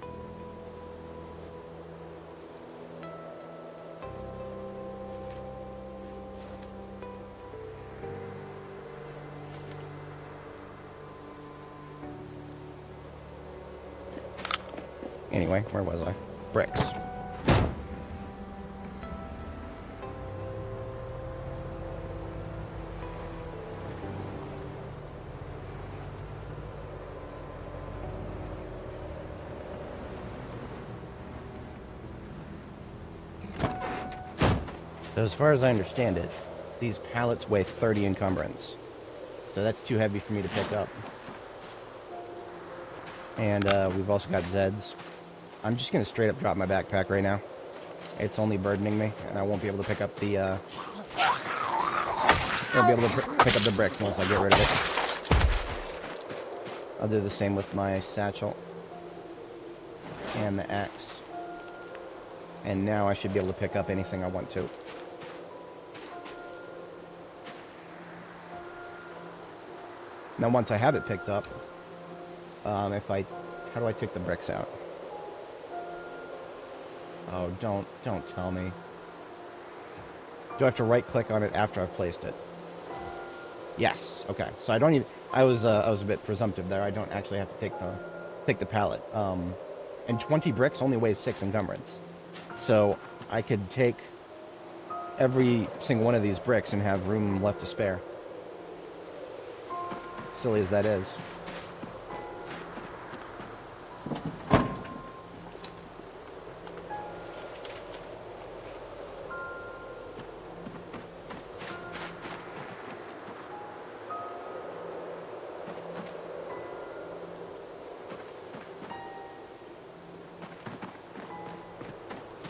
Anyway, where was I? Bricks. So as far as I understand it, these pallets weigh 30 encumbrance. So that's too heavy for me to pick up. And we've also got Zeds. I'm just going to straight up drop my backpack right now. It's only burdening me, and I won't be able to pick up the... I won't be able to pick up the bricks unless I get rid of it. I'll do the same with my satchel. And the axe. And now I should be able to pick up anything I want to. Now once I have it picked up, how do I take the bricks out? Oh, don't tell me. Do I have to right click on it after I've placed it? Yes. Okay. So I don't even, I was a bit presumptive there. I don't actually have to take the pallet. And 20 bricks only weighs 6 encumbrance. So I could take every single one of these bricks and have room left to spare. Silly as that is.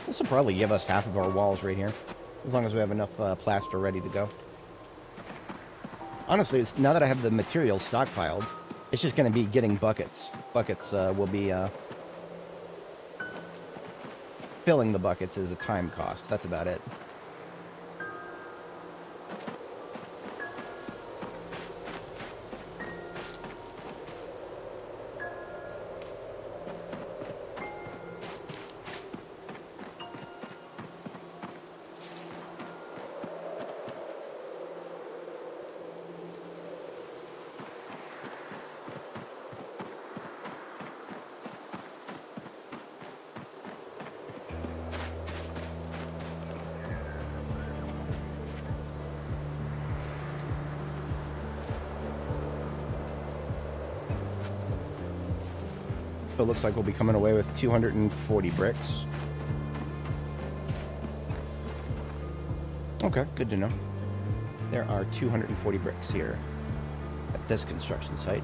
This will probably give us half of our walls right here, as long as we have enough plaster ready to go. Honestly, now that I have the materials stockpiled, it's just going to be getting buckets. Buckets will be... filling the buckets is a time cost. That's about it. So it looks like we'll be coming away with 240 bricks. Okay, good to know. There are 240 bricks here at this construction site.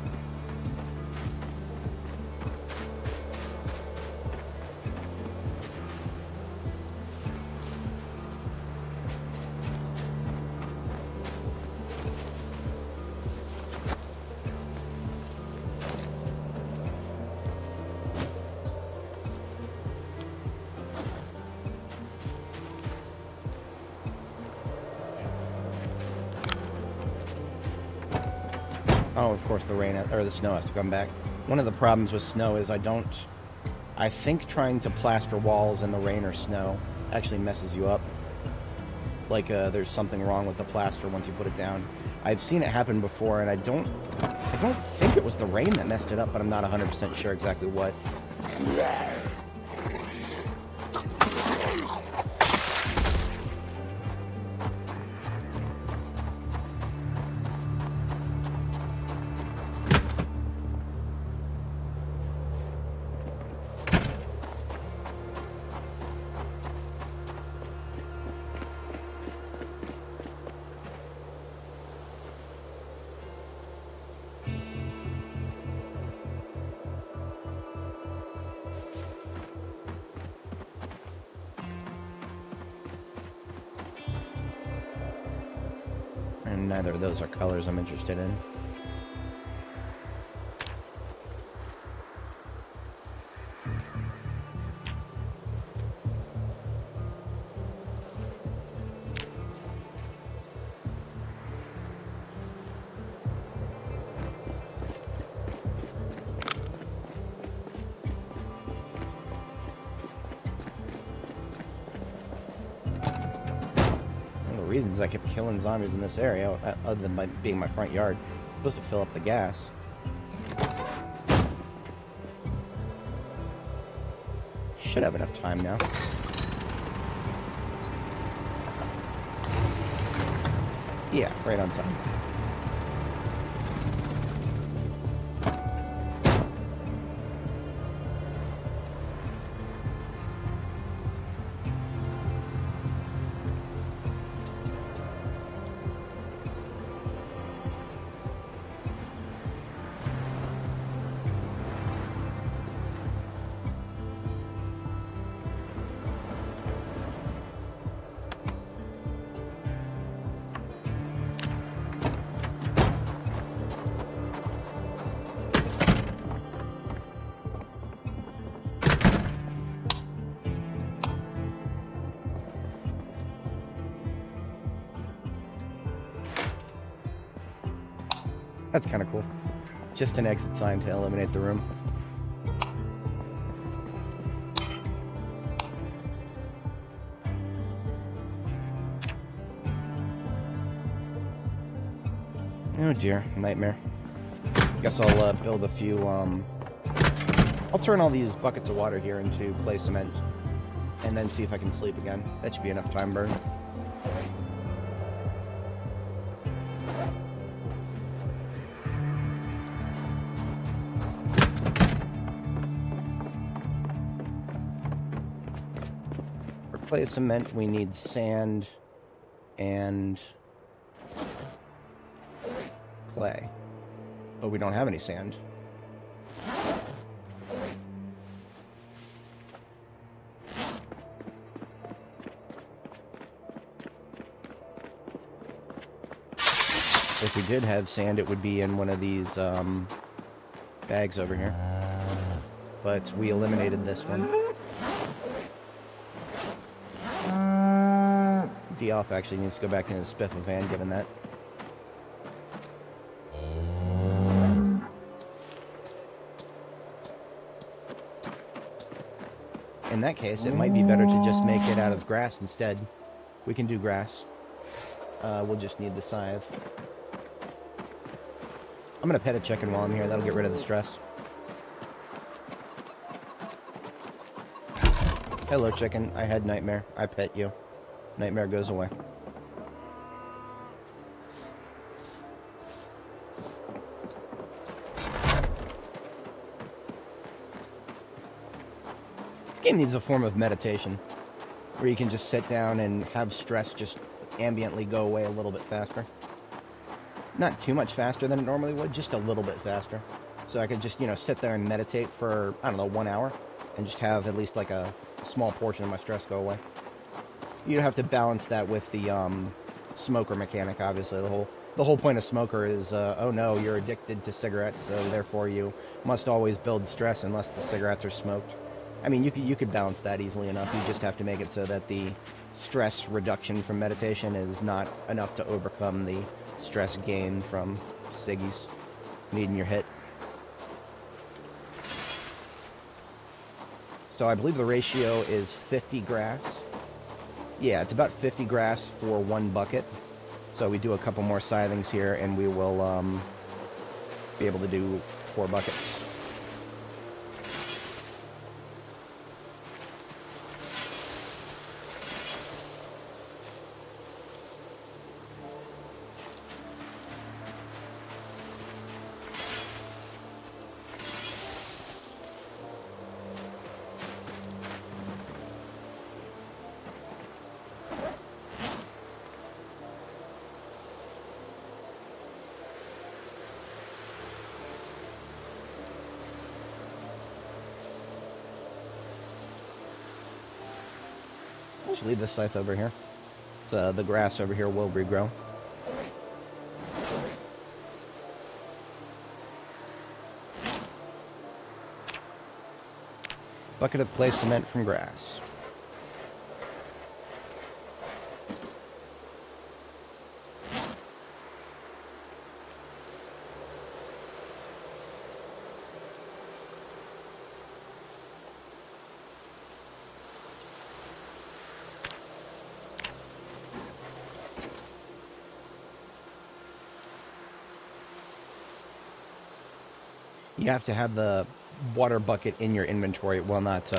Oh, of course the rain or the snow has to come back. One of the problems with snow is I think trying to plaster walls in the rain or snow actually messes you up. Like there's something wrong with the plaster once you put it down. I've seen it happen before, and I don't think it was the rain that messed it up, but I'm not 100% sure exactly what. And neither of those are colors I'm interested in. Reasons I kept killing zombies in this area, other than being my front yard. I'm supposed to fill up the gas. Should have enough time now. Yeah, right on time. That's kind of cool. Just an exit sign to eliminate the room. Oh dear, nightmare. Guess I'll build a few, I'll turn all these buckets of water here into clay cement, and then see if I can sleep again. That should be enough time burn. For clay cement, we need sand and clay, but we don't have any sand. If we did have sand, it would be in one of these bags over here, but we eliminated this one. D-off actually needs to go back in the spiff of van, given that. In that case, it might be better to just make it out of grass instead. We can do grass. We'll just need the scythe. I'm gonna pet a chicken while I'm here. That'll get rid of the stress. Hello, chicken. I had nightmare. I pet you. Nightmare goes away. This game needs a form of meditation, where you can just sit down and have stress just ambiently go away a little bit faster. Not too much faster than it normally would, just a little bit faster. So I could just, you know, sit there and meditate for, I don't know, 1 hour, and just have at least like a small portion of my stress go away. You have to balance that with the smoker mechanic, obviously. The whole point of smoker is, oh no, you're addicted to cigarettes, so therefore you must always build stress unless the cigarettes are smoked. I mean, you could balance that easily enough. You just have to make it so that the stress reduction from meditation is not enough to overcome the stress gain from ciggies needing your hit. So I believe the ratio is 50 grass. Yeah, it's about 50 grass for 1 bucket. So we do a couple more scythings here, and we will be able to do 4 buckets. Just leave this scythe over here. So the grass over here will regrow. Bucket of clay cement from grass. You have to have the water bucket in your inventory. Well, not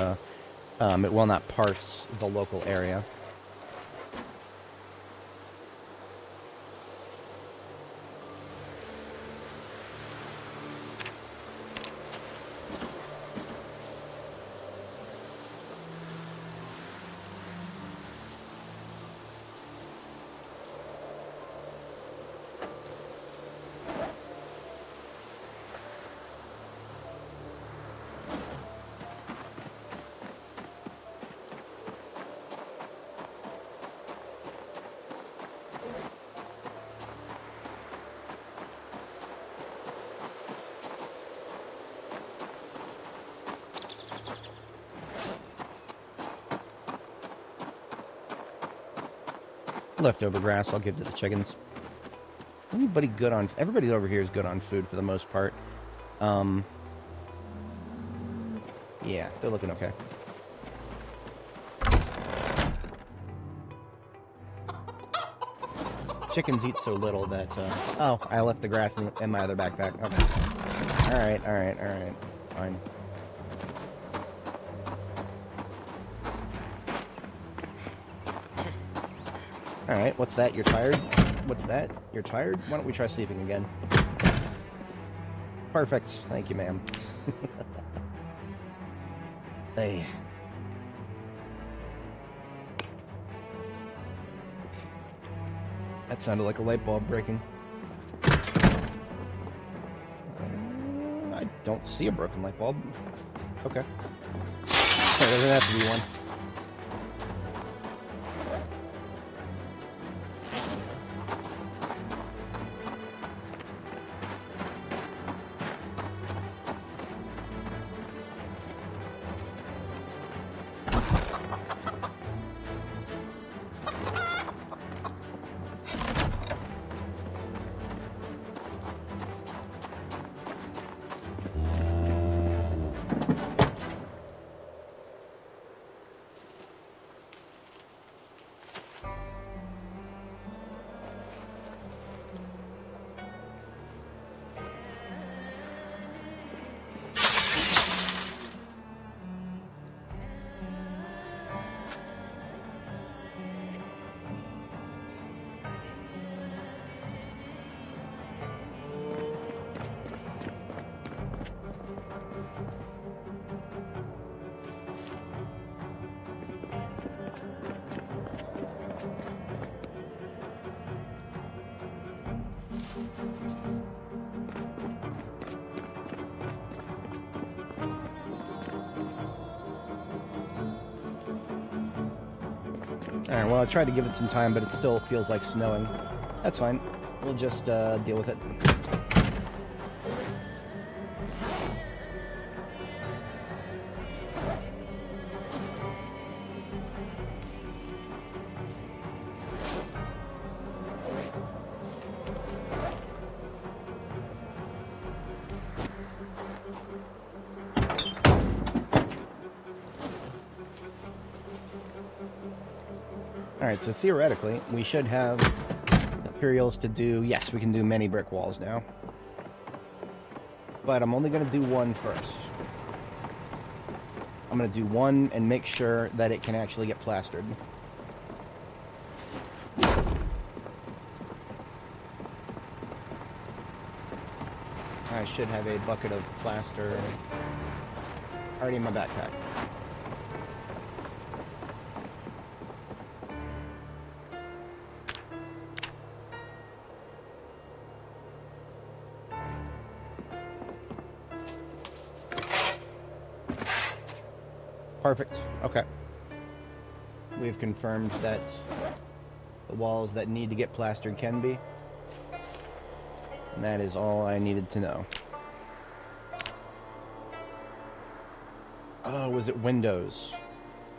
It will not parse the local area. Leftover grass I'll give to the chickens. Everybody over here is good on food for the most part. Yeah, they're looking okay. Chickens eat so little that, oh, I left the grass in my other backpack. Okay. Alright. Fine. Alright, what's that? You're tired? What's that? You're tired? Why don't we try sleeping again? Perfect. Thank you, ma'am. Hey. That sounded like a light bulb breaking. I don't see a broken light bulb. Okay. There doesn't have to be one. Alright, well, I tried to give it some time, but it still feels like snowing. That's fine. We'll just deal with it. Alright, so theoretically, we should have materials to do... Yes, we can do many brick walls now. But I'm only going to do one first. I'm going to do one and make sure that it can actually get plastered. I should have a bucket of plaster already in my backpack. Perfect. Okay. We've confirmed that the walls that need to get plastered can be. And that is all I needed to know. Oh, was it windows?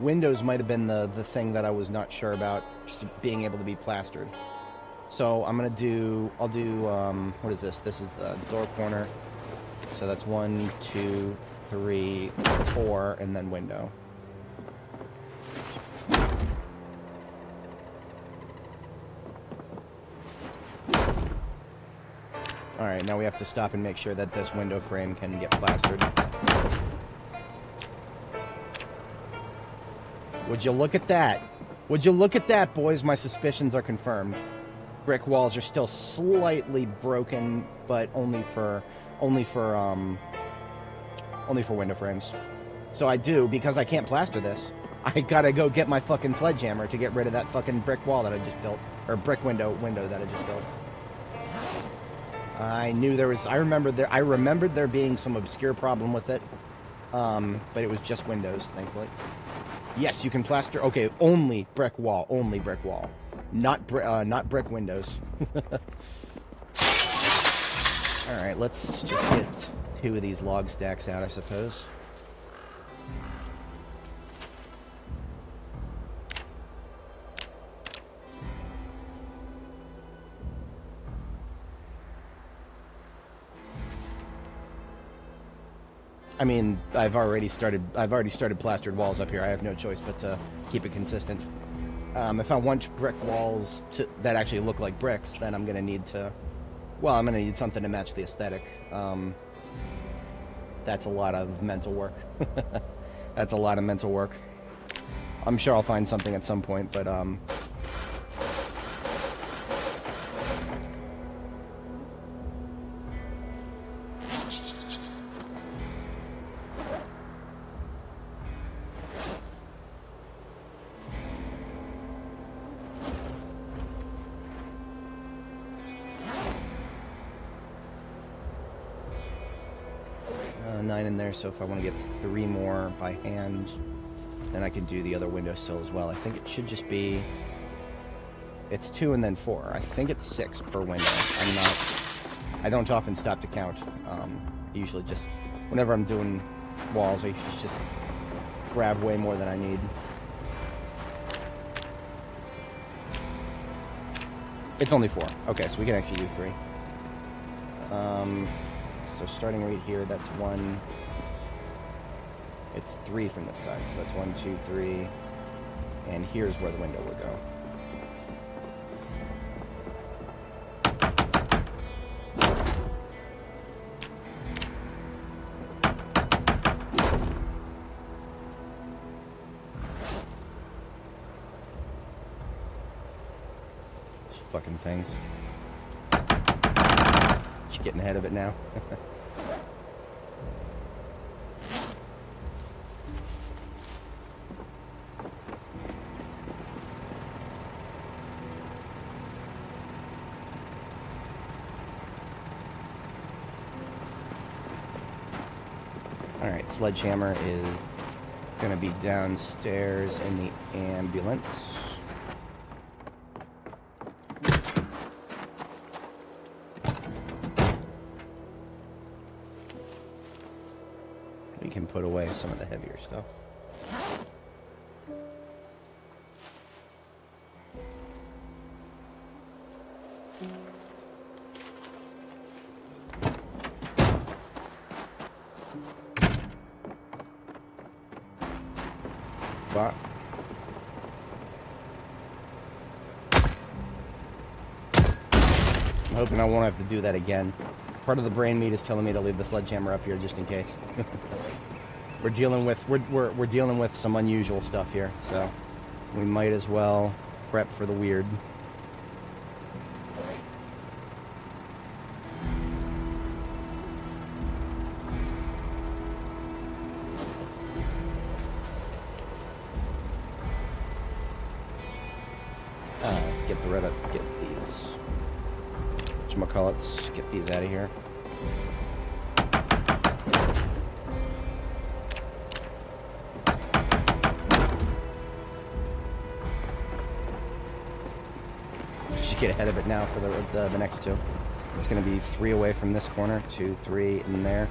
Windows might have been the thing that I was not sure about just being able to be plastered. So I'm gonna do, what is this? This is the door corner. So that's 1, 2, 3, 4, and then window. Alright, now we have to stop and make sure that this window frame can get plastered. Would you look at that? Would you look at that, boys? My suspicions are confirmed. Brick walls are still slightly broken, but only for window frames. So I do, because I can't plaster this, I gotta go get my fucking sledgehammer to get rid of that fucking brick wall that I just built, or brick window that I just built. I knew there was. I remembered there being some obscure problem with it, but it was just windows, thankfully. Yes, you can plaster. Okay, only brick wall, not brick windows. All right, let's just get 2 of these log stacks out, I suppose. I mean, I've already started plastered walls up here. I have no choice but to keep it consistent. If I want brick walls that actually look like bricks, then I'm gonna need to. Well, I'm gonna need something to match the aesthetic. That's a lot of mental work. That's a lot of mental work. I'm sure I'll find something at some point, but 9 in there, so if I want to get 3 more by hand, then I can do the other windowsill as well. I think it should just be... It's 2 and then 4. I think it's 6 per window. I don't often stop to count. Usually just... Whenever I'm doing walls, I just grab way more than I need. It's only 4. Okay, so we can actually do 3. So starting right here, that's 1. It's 3 from this side, so that's 1, 2, 3. And here's where the window would go. These fucking things. Just getting ahead of it now. Alright, sledgehammer is going to be downstairs in the ambulance. We can put away some of the heavier stuff. But I'm hoping I won't have to do that again. Part of the brain meat is telling me to leave the sledgehammer up here just in case. We're dealing with some unusual stuff here, so we might as well prep for the weird. Get these whatchamacallits, get these out of here. Just get ahead of it now for the next 2. It's going to be 3 away from this corner, 2, 3 in there.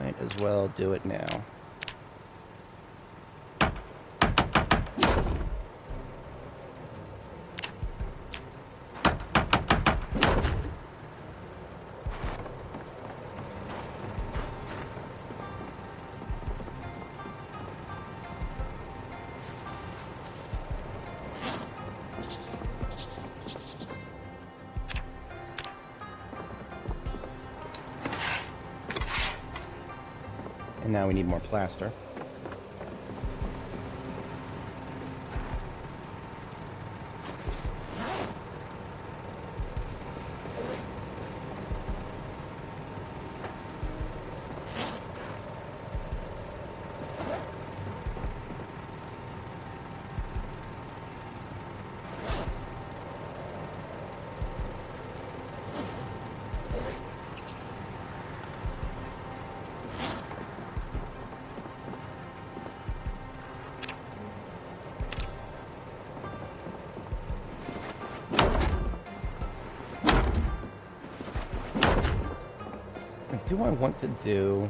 Might as well do it now. And now we need more plaster. Do I want to do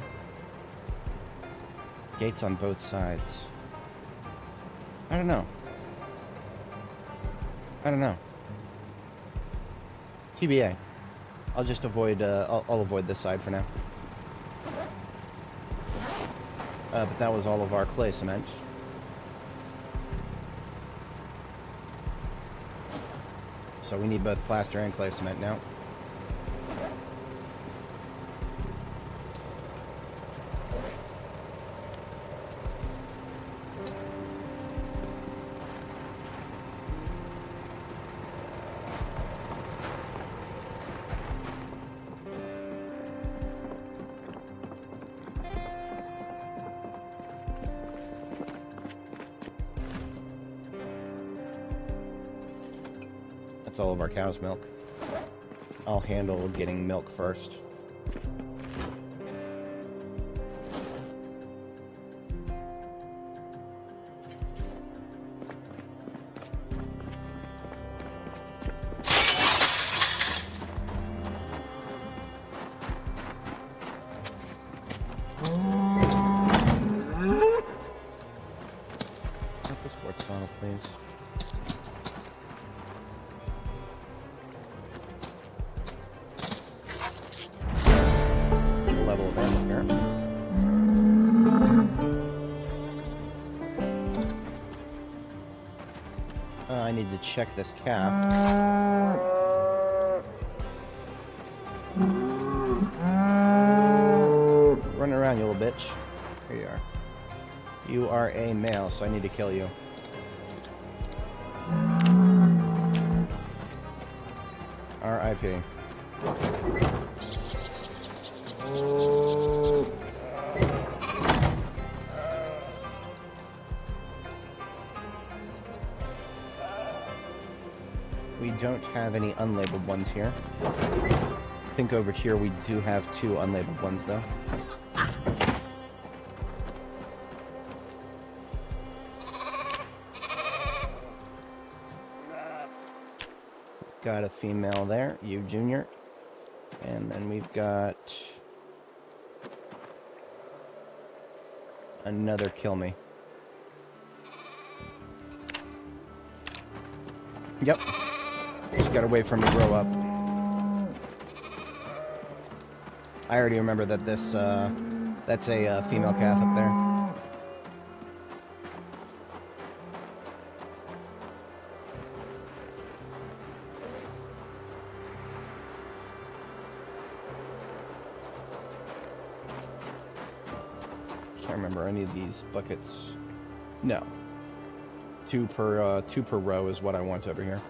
gates on both sides? I don't know. I don't know. TBA. I'll just avoid, I'll avoid this side for now. But that was all of our clay cement. So we need both plaster and clay cement now. That's all of our cow's milk. I'll handle getting milk first. Not the sports bottle, please. Level of ammo here. I need to check this calf. Run around, you little bitch. Here you are. You are a male, so I need to kill you. R.I.P. We don't have any unlabeled ones here. I think over here we do have 2 unlabeled ones, though. Got a female there, you junior. And then we've got another kill me. Yep. Just gotta wait for him to grow up. I already remember that this, that's a female calf up there. Can't remember any of these buckets. No. 2 per row is what I want over here.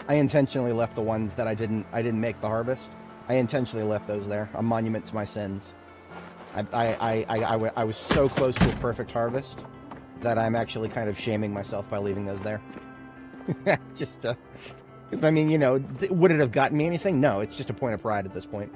I intentionally left the ones that I didn't make the harvest. I intentionally left those there. A monument to my sins. I was so close to a perfect harvest that I'm actually kind of shaming myself by leaving those there. Just, I mean, you know, would it have gotten me anything? No, it's just a point of pride at this point.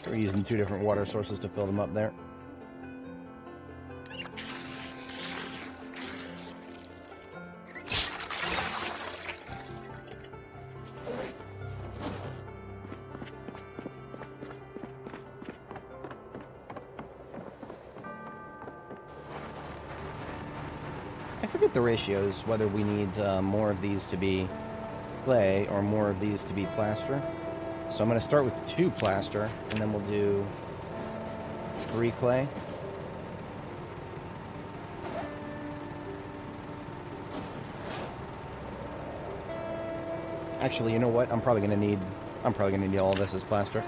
We're using 2 different water sources to fill them up there. I forget the ratios, whether we need more of these to be clay or more of these to be plaster. So I'm going to start with 2 plaster, and then we'll do 3 clay. Actually, you know what? I'm probably going to need all of this as plaster.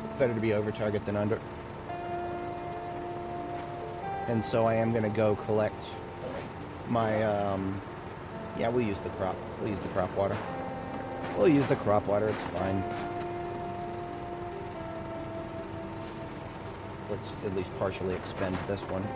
It's better to be over target than under. And so I am going to go collect my, yeah, we'll use the crop. We'll use the crop water. We'll use the crop water, it's fine. Let's at least partially expend this one.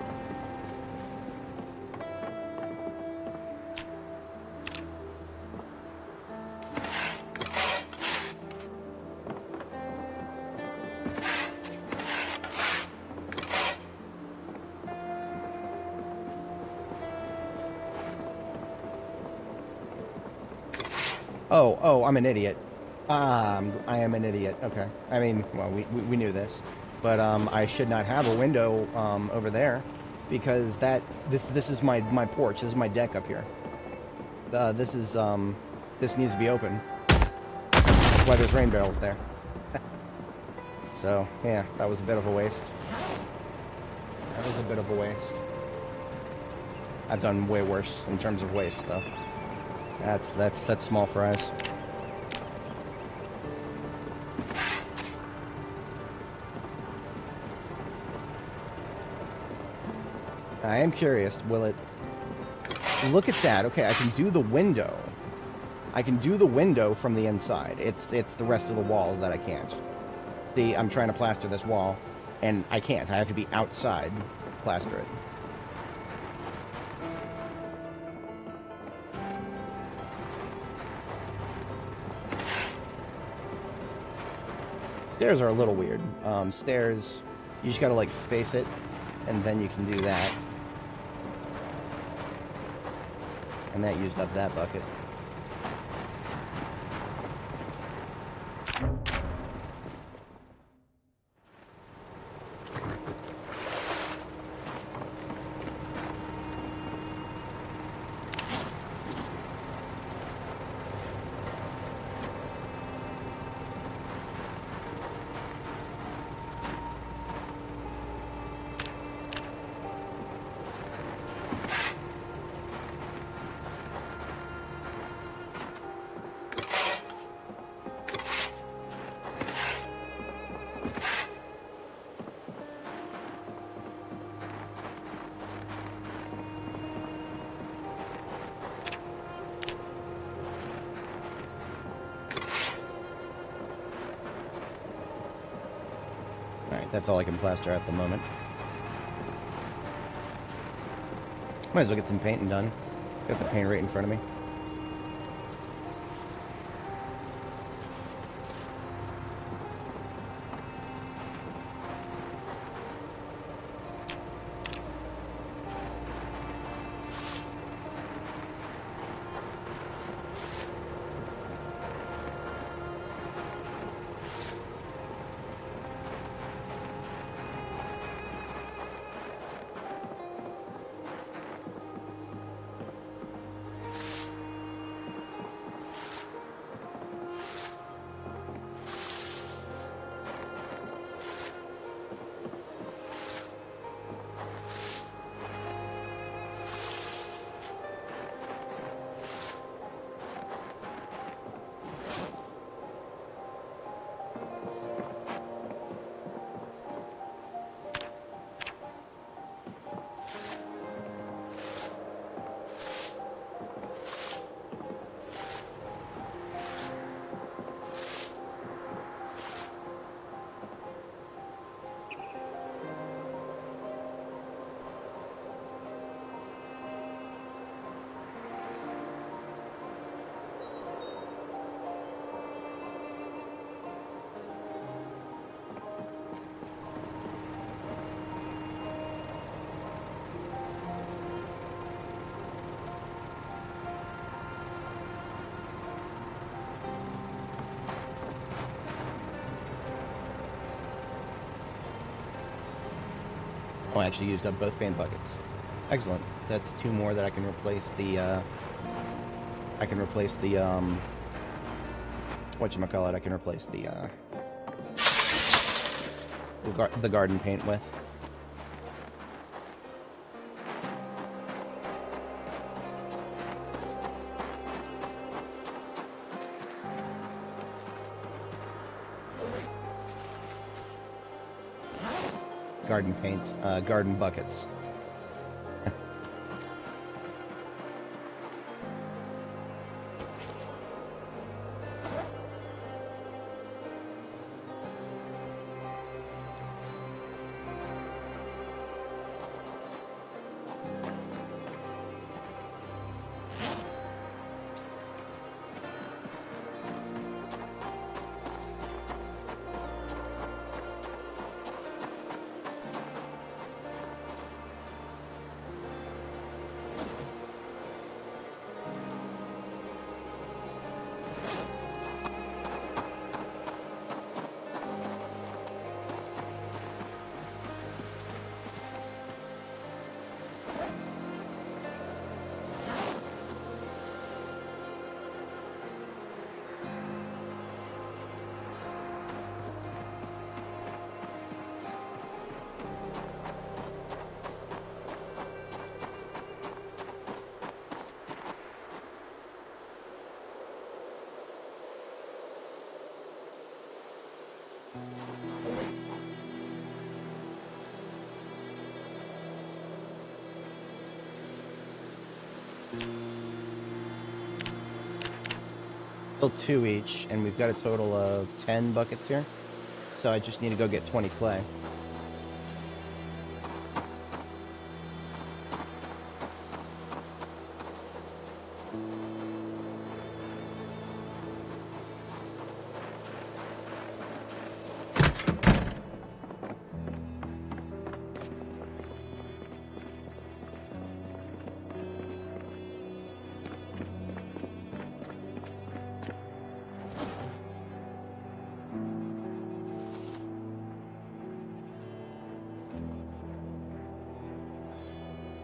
Oh, I'm an idiot. I am an idiot. Okay. I mean, well, we knew this, but I should not have a window over there, because this is my porch. This is my deck up here. This needs to be open. That's why there's rain barrels there. So yeah, that was a bit of a waste. That was a bit of a waste. I've done way worse in terms of waste, though. That's small fries. I am curious, will it... Look at that. Okay, I can do the window. I can do the window from the inside. It's the rest of the walls that I can't. See, I'm trying to plaster this wall, and I can't. I have to be outside to plaster it. Stairs are a little weird. Stairs, you just gotta like face it, and then you can do that. And that used up that bucket. That's all I can plaster at the moment. Might as well get some painting done. Got the paint right in front of me. Oh, I actually used up both paint buckets. Excellent. That's 2 more that I can replace the, whatchamacallit, I can replace the garden paint with. Garden paint, garden buckets. Still 2 each, and we've got a total of 10 buckets here. So I just need to go get 20 clay.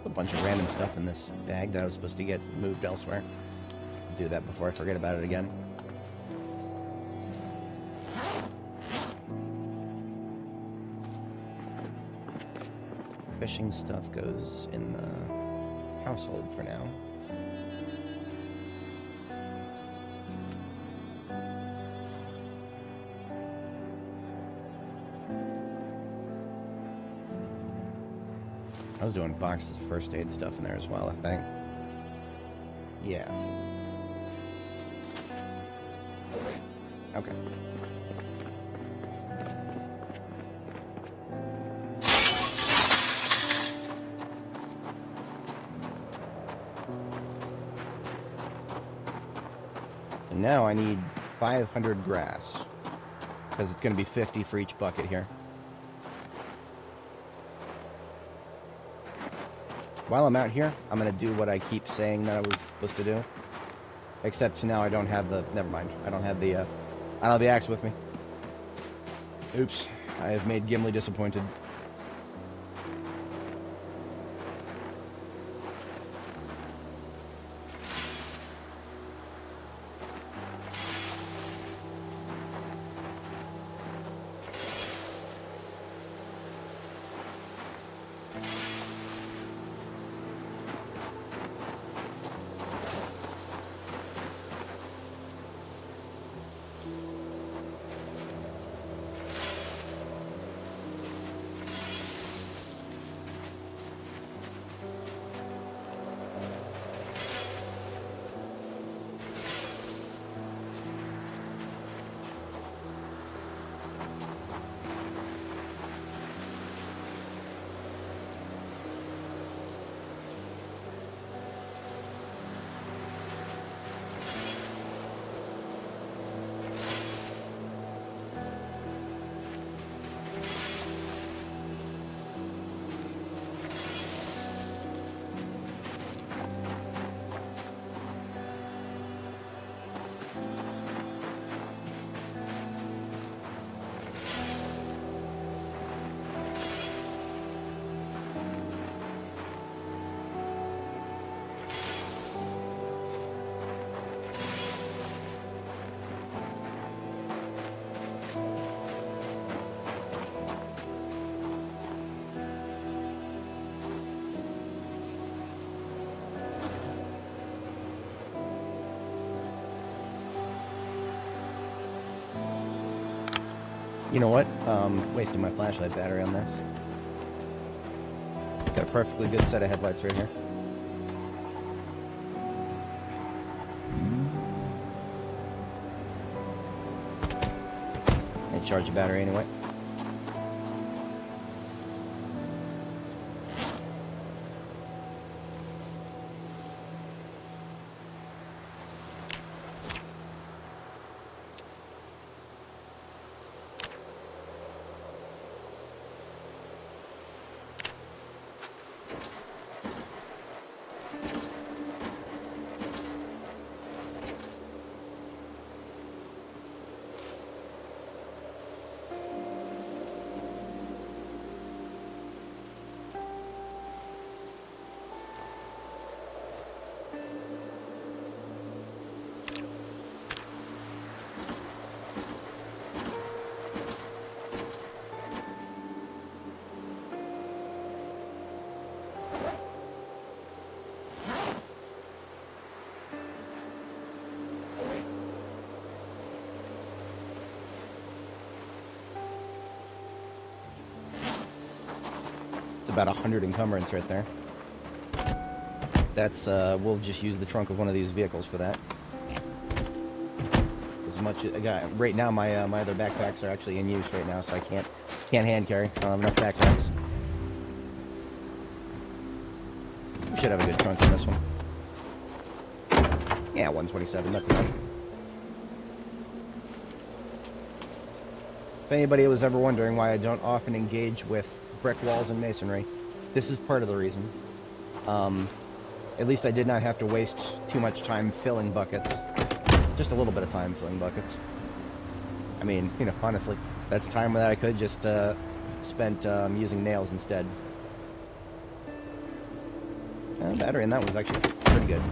A bunch of random stuff in this bag that I was supposed to get moved elsewhere. I'll do that before I forget about it again. Fishing stuff goes in the household for now. I was doing boxes of first aid stuff in there as well, I think. Yeah. Okay. And now I need 500 grass, because it's going to be 50 for each bucket here. While I'm out here, I'm going to do what I keep saying that I was supposed to do. Except now I don't have the... Never mind. I don't have the axe with me. Oops. I have made Gimli disappointed. You know what? Wasting my flashlight battery on this. Got a perfectly good set of headlights right here. And charge the battery anyway. About 100 encumbrance right there. That's we'll just use the trunk of one of these vehicles for that. As much as right now, my my other backpacks are actually in use right now, so I can't hand carry. I don't have enough backpacks. We should have a good trunk on this one. Yeah, 127. That's enough. If anybody was ever wondering why I don't often engage with brick walls and masonry, this is part of the reason. At least I did not have to waste too much time filling buckets. Just a little bit of time filling buckets. I mean, you know, honestly, that's time that I could just spent using nails instead. Battery in that one's actually pretty good.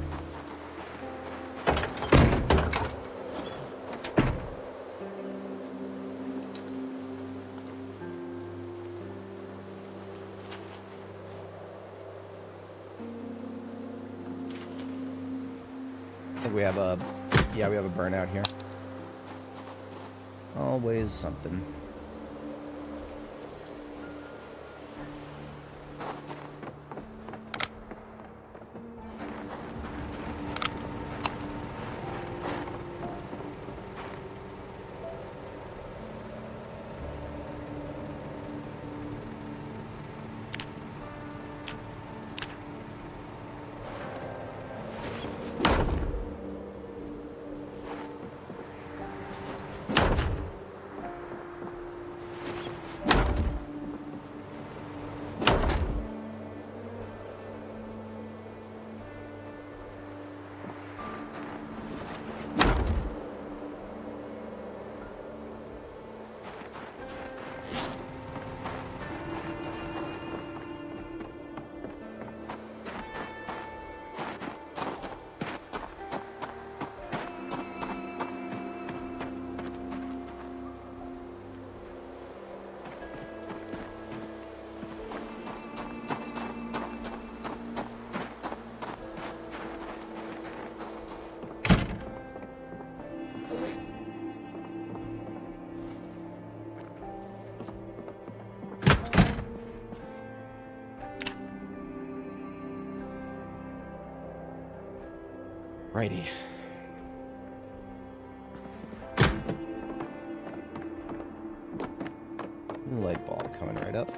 I think we have a, yeah, we have a burnout here. Always something. Righty. Light bulb coming right up.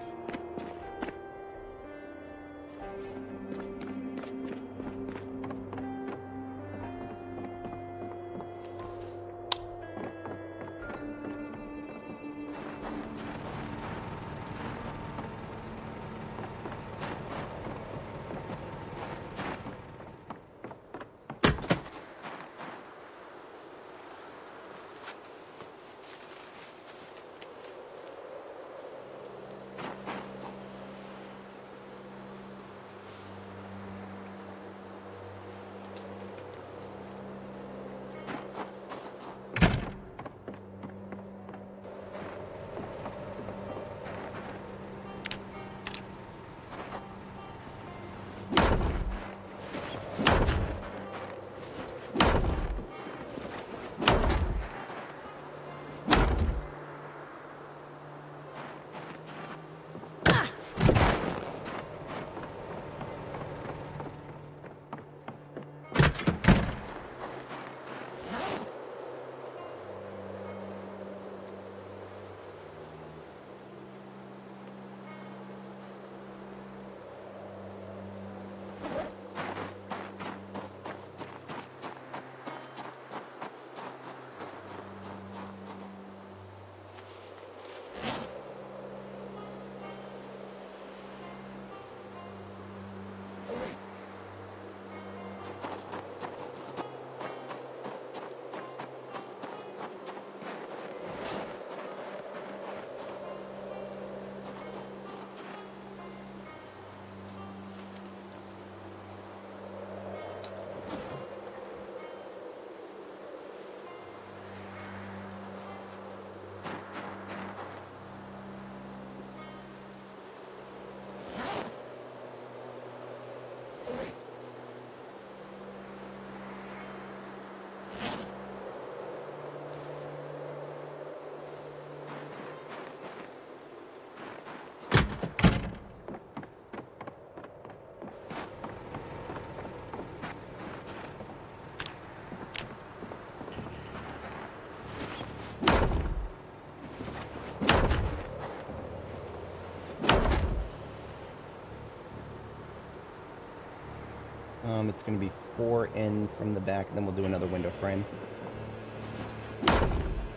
It's going to be 4 in from the back, and then we'll do another window frame.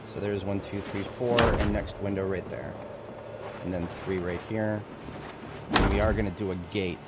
So there's 1, 2, 3, 4, and next window right there. And then 3 right here. And we are going to do a gate.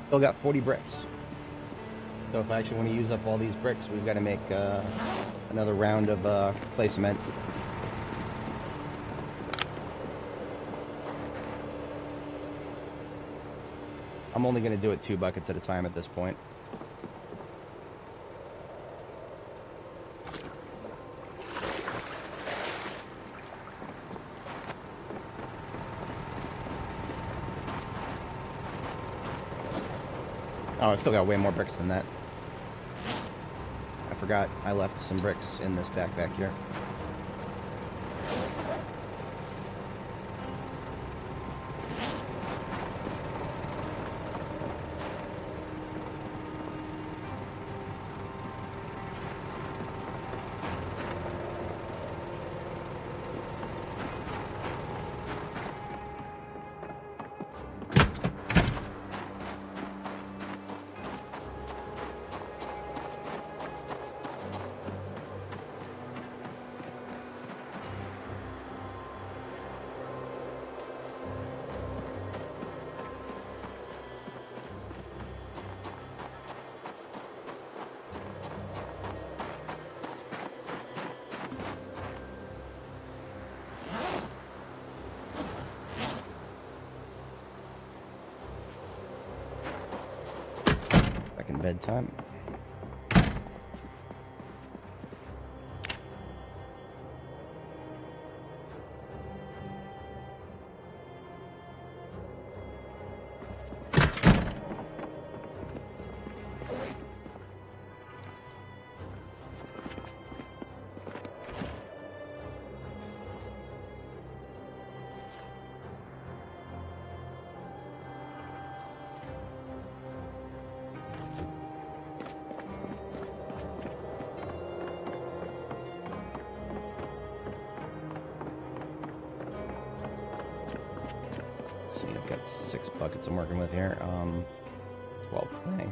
Still got 40 bricks. So if I actually want to use up all these bricks, we've got to make another round of clay cement. I'm only going to do it 2 buckets at a time at this point. Oh, I still got way more bricks than that. I forgot I left some bricks in this backpack here. Bedtime. See, I've got 6 buckets I'm working with here. 12 clay.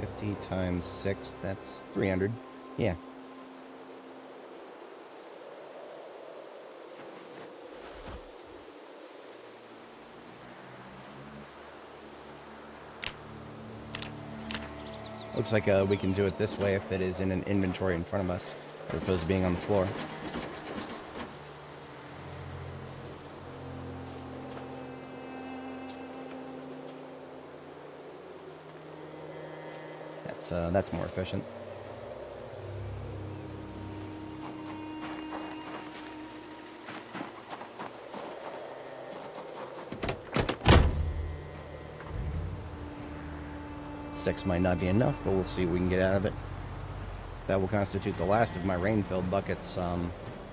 50 times 6, that's 300. Yeah. Looks like we can do it this way if it is in an inventory in front of us, as opposed to being on the floor. That's more efficient. Six might not be enough, but we'll see what we can get out of it. That will constitute the last of my rain-filled buckets.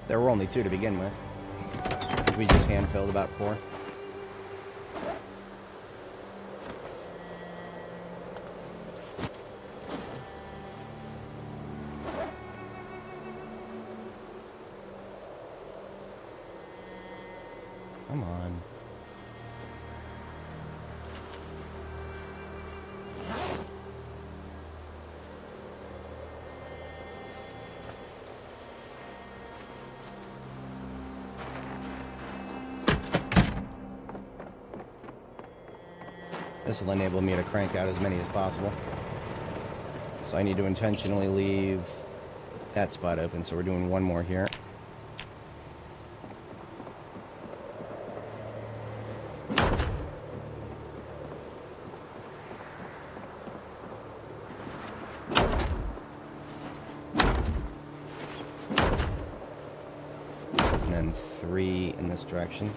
There were only 2 to begin with. We just hand-filled about 4. Come on. This will enable me to crank out as many as possible. So I need to intentionally leave that spot open, so we're doing 1 more here. And then 3 in this direction.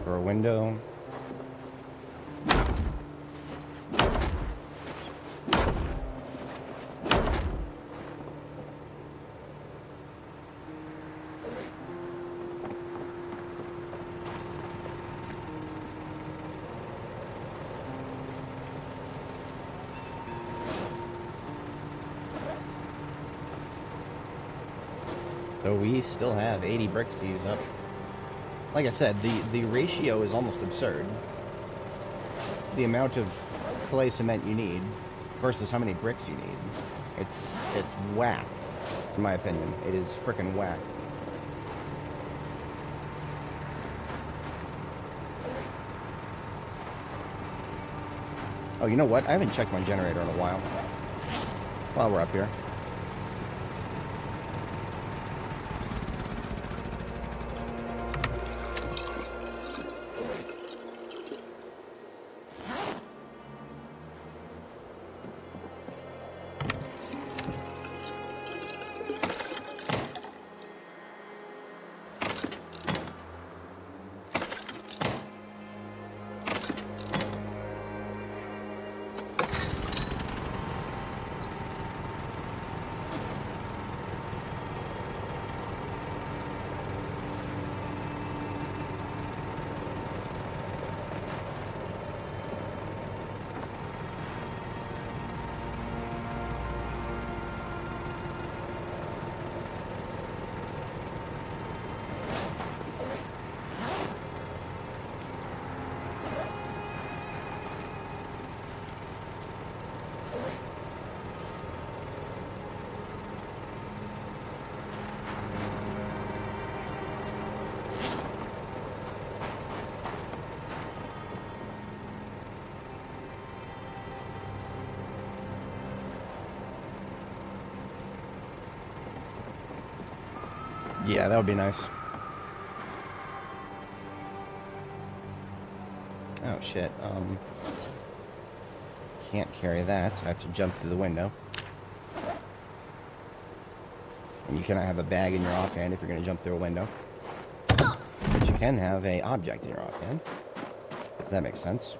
For a window. So we still have 80 bricks to use up. Like I said, the ratio is almost absurd. The amount of clay cement you need versus how many bricks you need. It's whack, in my opinion. It is frickin' whack. Oh, you know what? I haven't checked my generator in a while. While we're up here. Yeah, that would be nice. Oh, shit. Can't carry that. I have to jump through the window. And you cannot have a bag in your offhand if you're going to jump through a window. But you can have an object in your offhand. Does that make sense?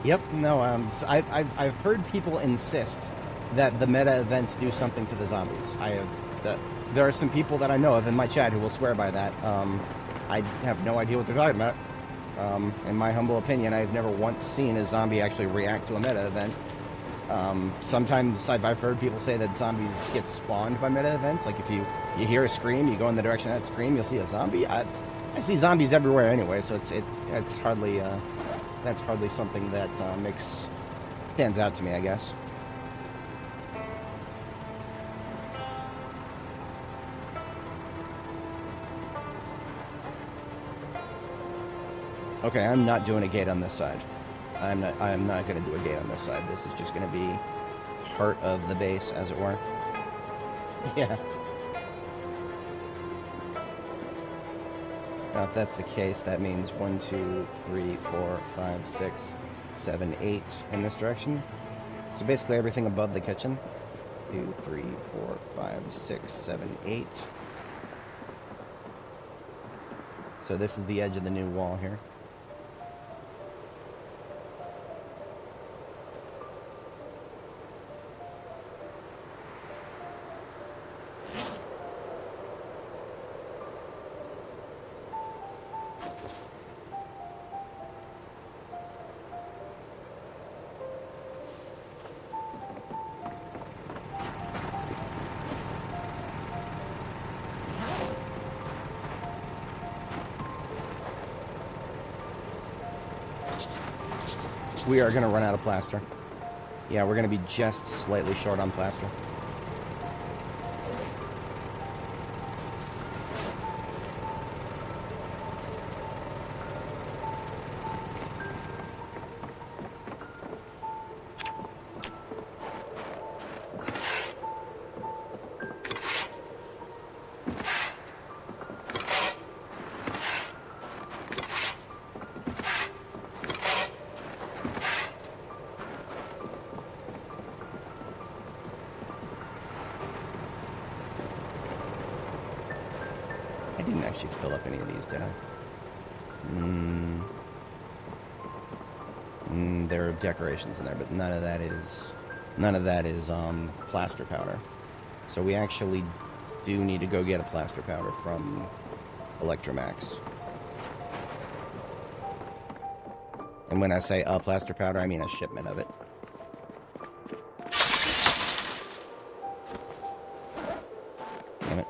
Yep. No. So I've heard people insist that the meta events do something to the zombies. There are some people that I know of in my chat who will swear by that. I have no idea what they're talking about. In my humble opinion, I've never once seen a zombie actually react to a meta event. Sometimes I've heard people say that zombies get spawned by meta events. Like if you hear a scream, you go in the direction of that scream, you'll see a zombie. I see zombies everywhere anyway, so it's hardly that's hardly something that stands out to me, I guess. Okay, I'm not doing a gate on this side. I'm not going to do a gate on this side. This is just going to be part of the base, as it were. Yeah. Now, if that's the case, that means 1, 2, 3, 4, 5, 6, 7, 8 in this direction. So basically everything above the kitchen. 2, 3, 4, 5, 6, 7, 8. So this is the edge of the new wall here. We are going to run out of plaster. Yeah, we're going to be just slightly short on plaster. I didn't actually fill up any of these, did I? There are decorations in there, but none of that is plaster powder. So we actually do need to go get a plaster powder from Electromax. And when I say a plaster powder, I mean a shipment of it. Damn it.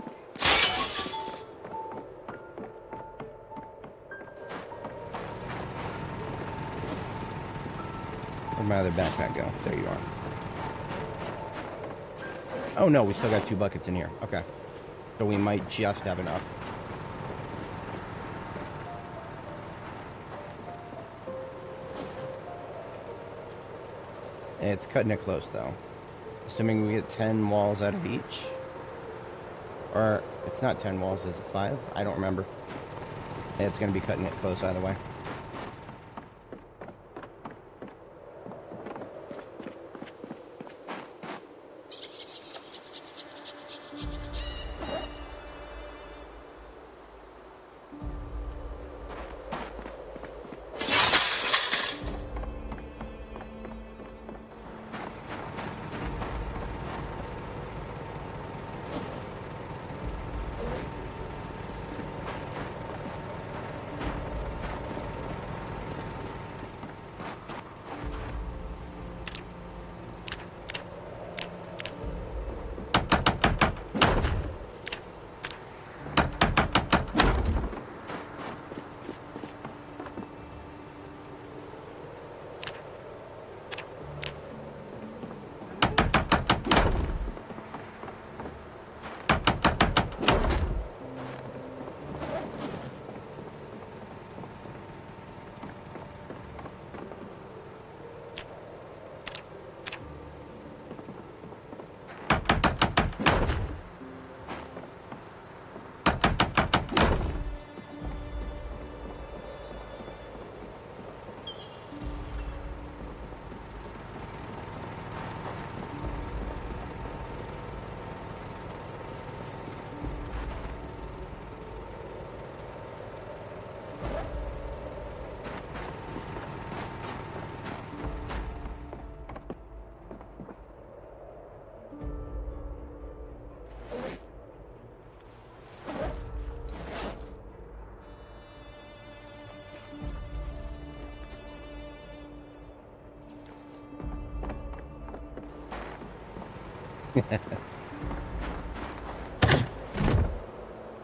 Where'd my other backpack go? There you are. Oh no, we still got 2 buckets in here. Okay. So we might just have enough. It's cutting it close, though. Assuming we get 10 walls out of each. Or, it's not 10 walls, is it 5? I don't remember. It's going to be cutting it close either way.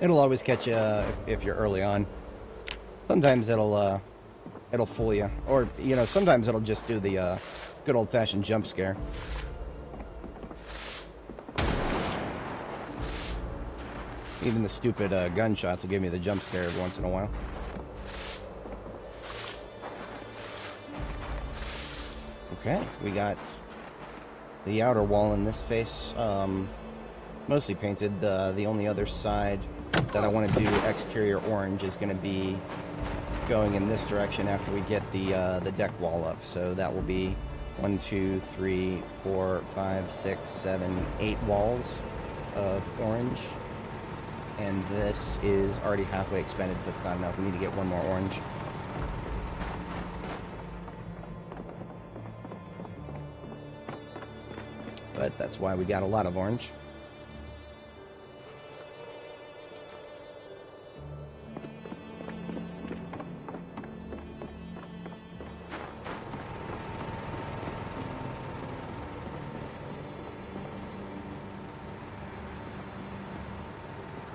It'll always catch you if you're early on. Sometimes it'll fool you, or you know, sometimes it'll just do the good old-fashioned jump scare. Even the stupid gunshots will give me the jump scare every once in a while. Okay, we got the outer wall in this face mostly painted. The only other side that I want to do exterior orange is going to be going in this direction after we get the deck wall up. So that will be 1, 2, 3, 4, 5, 6, 7, 8 walls of orange. And this is already halfway expended, so it's not enough. We need to get one more orange. But that's why we got a lot of orange.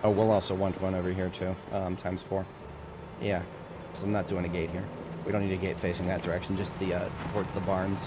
Oh, we'll also want one over here too, times 4. Yeah, so I'm not doing a gate here. We don't need a gate facing that direction, just the towards the barns.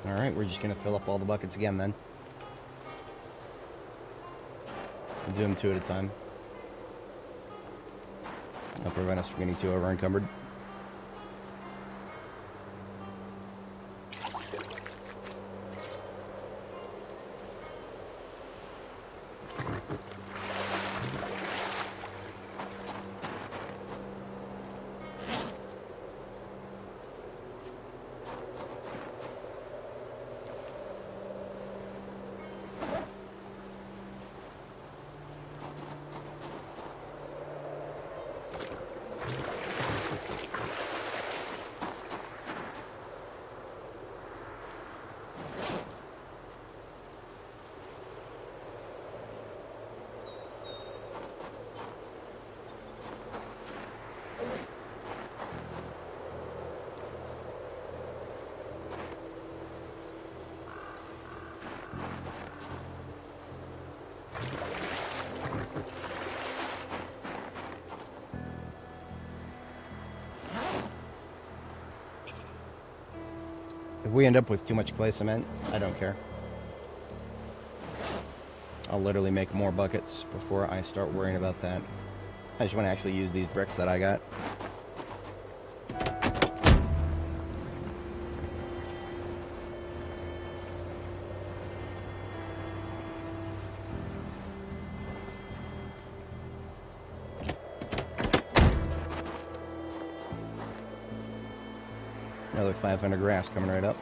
Alright, we're just going to fill up all the buckets again then. We'll do them 2 at a time. That'll prevent us from getting too over-encumbered. If we end up with too much clay cement, I don't care. I'll literally make more buckets before I start worrying about that. I just want to actually use these bricks that I got. Another 500 grass coming right up.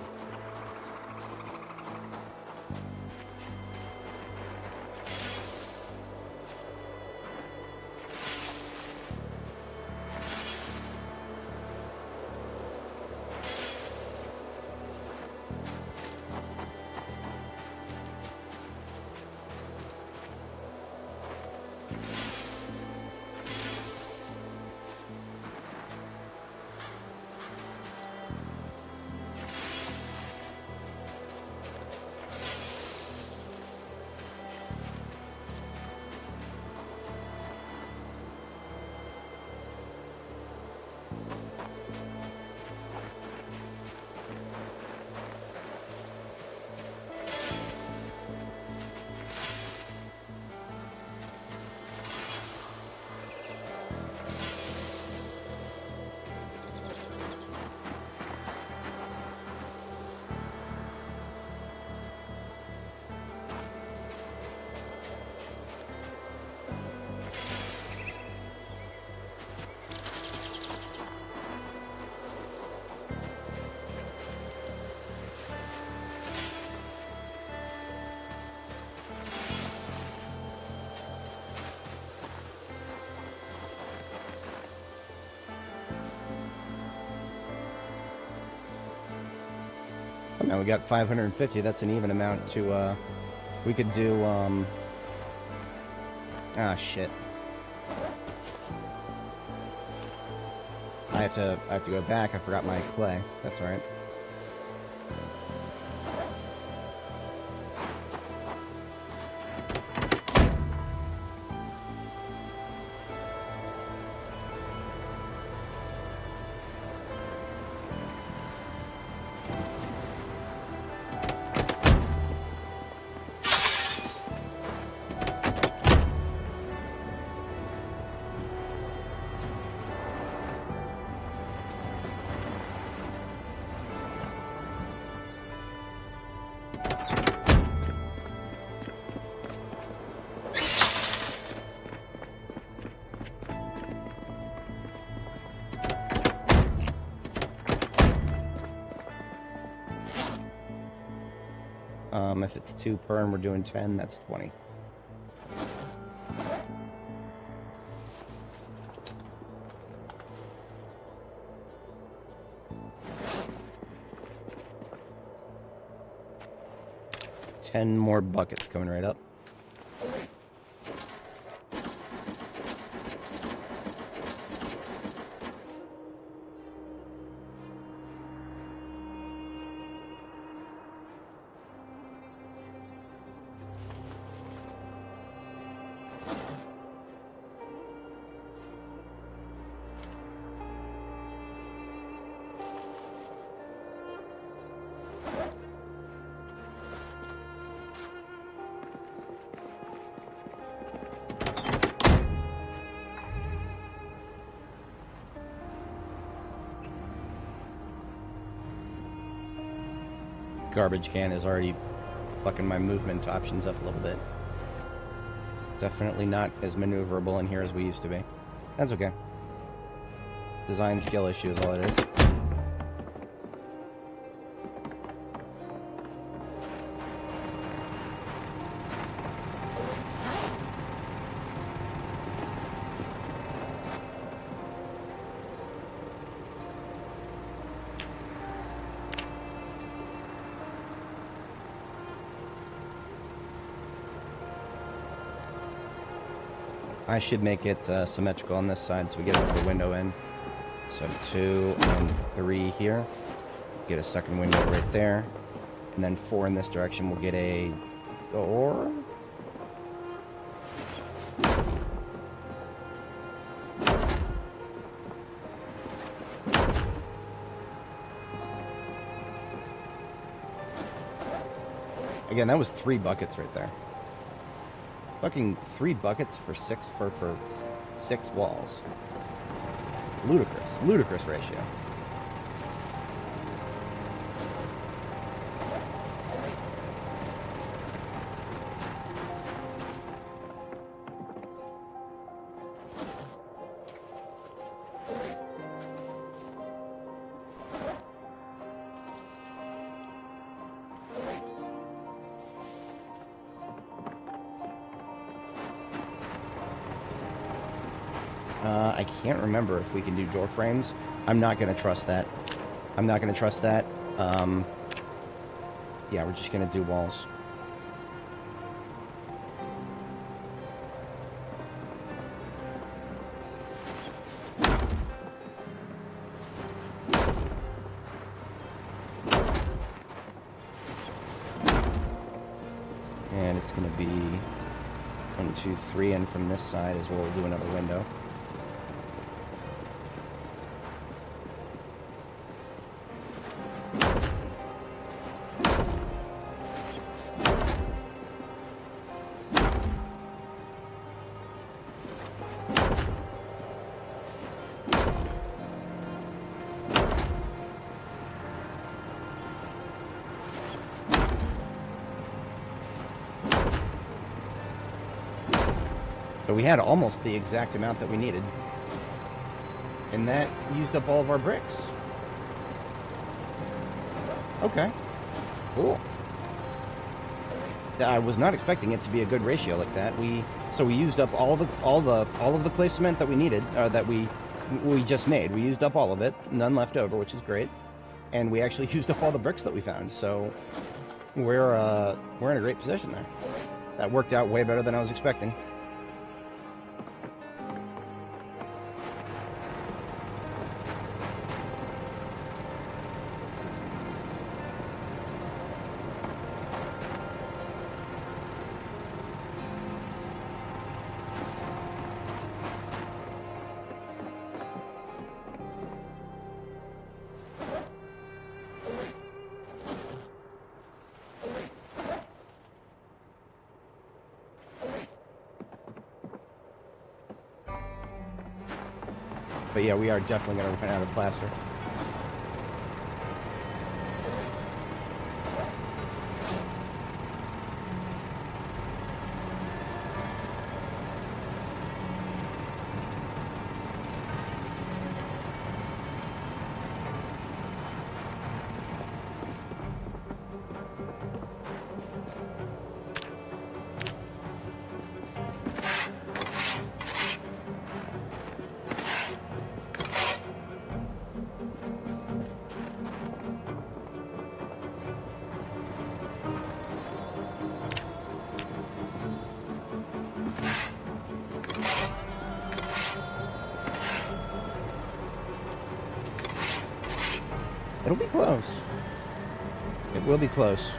And we got 550. That's an even amount to, we could do, ah, shit. I have to go back. I forgot my clay. That's alright. If it's 2 per and we're doing 10, that's 20. $10 more buckets coming right up. Garbage can is already fucking my movement options up a little bit. Definitely not as maneuverable in here as we used to be. That's okay. Design skill issue is all it is. I should make it symmetrical on this side so we get another window in. So 2 and 3 here. Get a second window right there. And then 4 in this direction. We'll get a door. Again, that was 3 buckets right there. Fucking 3 buckets for 6 walls. Ludicrous ratio. I can't remember if we can do door frames. I'm not going to trust that. Yeah, we're just going to do walls. And it's going to be 1, 2, 3, and from this side as well, we'll do another window. So we had almost the exact amount that we needed. And that used up all of our bricks. Okay. Cool. I was not expecting it to be a good ratio like that. So we used up all of the clay cement that we needed, that we just made. We used up all of it. None left over, which is great. and we actually used up all the bricks that we found. So we're in a great position there. That worked out way better than I was expecting. But yeah, we are definitely going to run out of plaster. It'll be close. It will be close.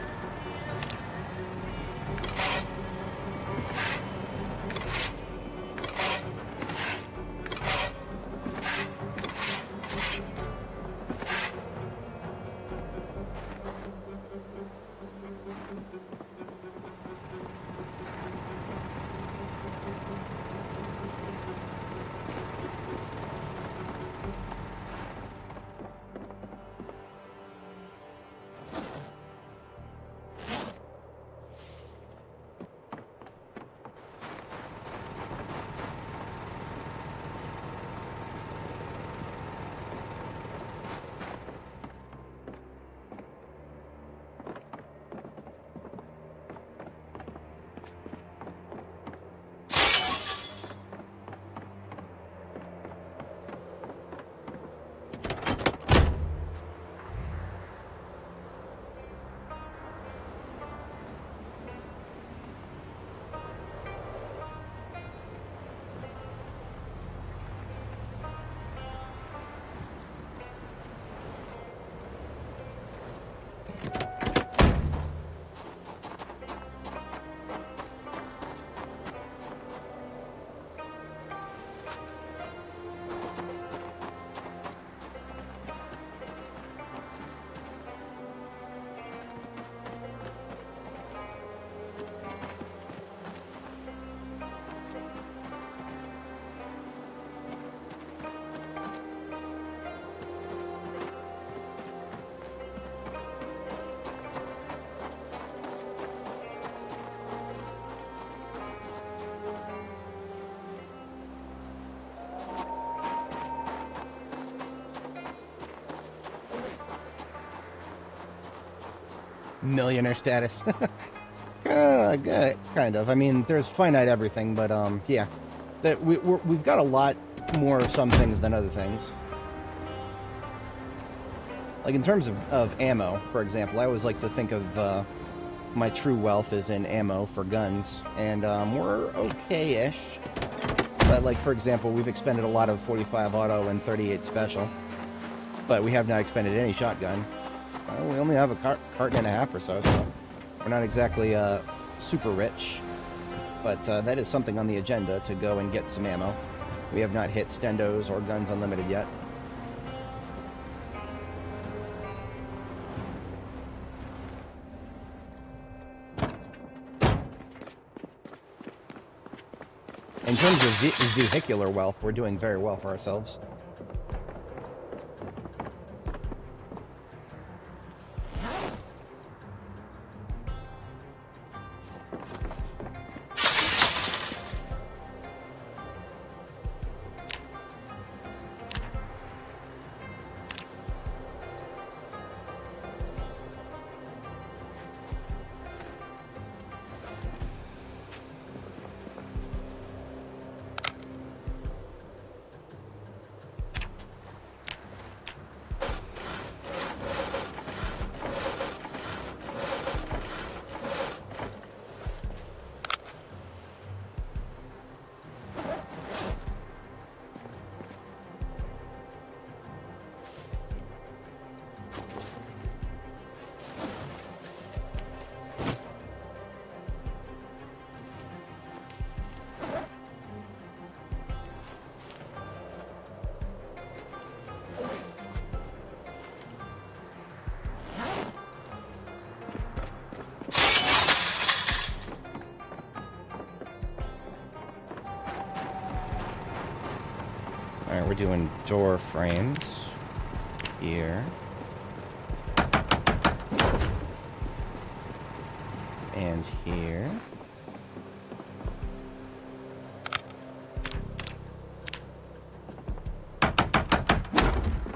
Millionaire status. Kind of. I mean, there's finite everything, but yeah, that we've got a lot more of some things than other things. Like in terms of ammo, for example, I always like to think of my true wealth is in ammo for guns, and we're okay-ish. But like, for example, we've expended a lot of 45 auto and 38 special, but we have not expended any shotgun. We only have a carton and a half or so, so we're not exactly super rich. But that is something on the agenda, to go and get some ammo. We have not hit Stendos or Guns Unlimited yet. In terms of vehicular wealth, we're doing very well for ourselves. Alright, we're doing door frames here. And here.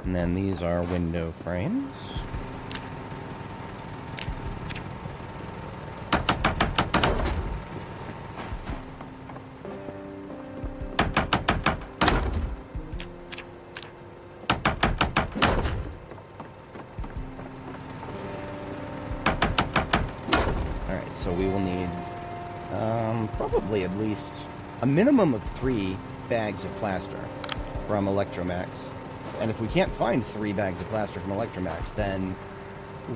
And then these are window frames. So we will need probably at least a minimum of 3 bags of plaster from Electromax. And if we can't find 3 bags of plaster from Electromax, then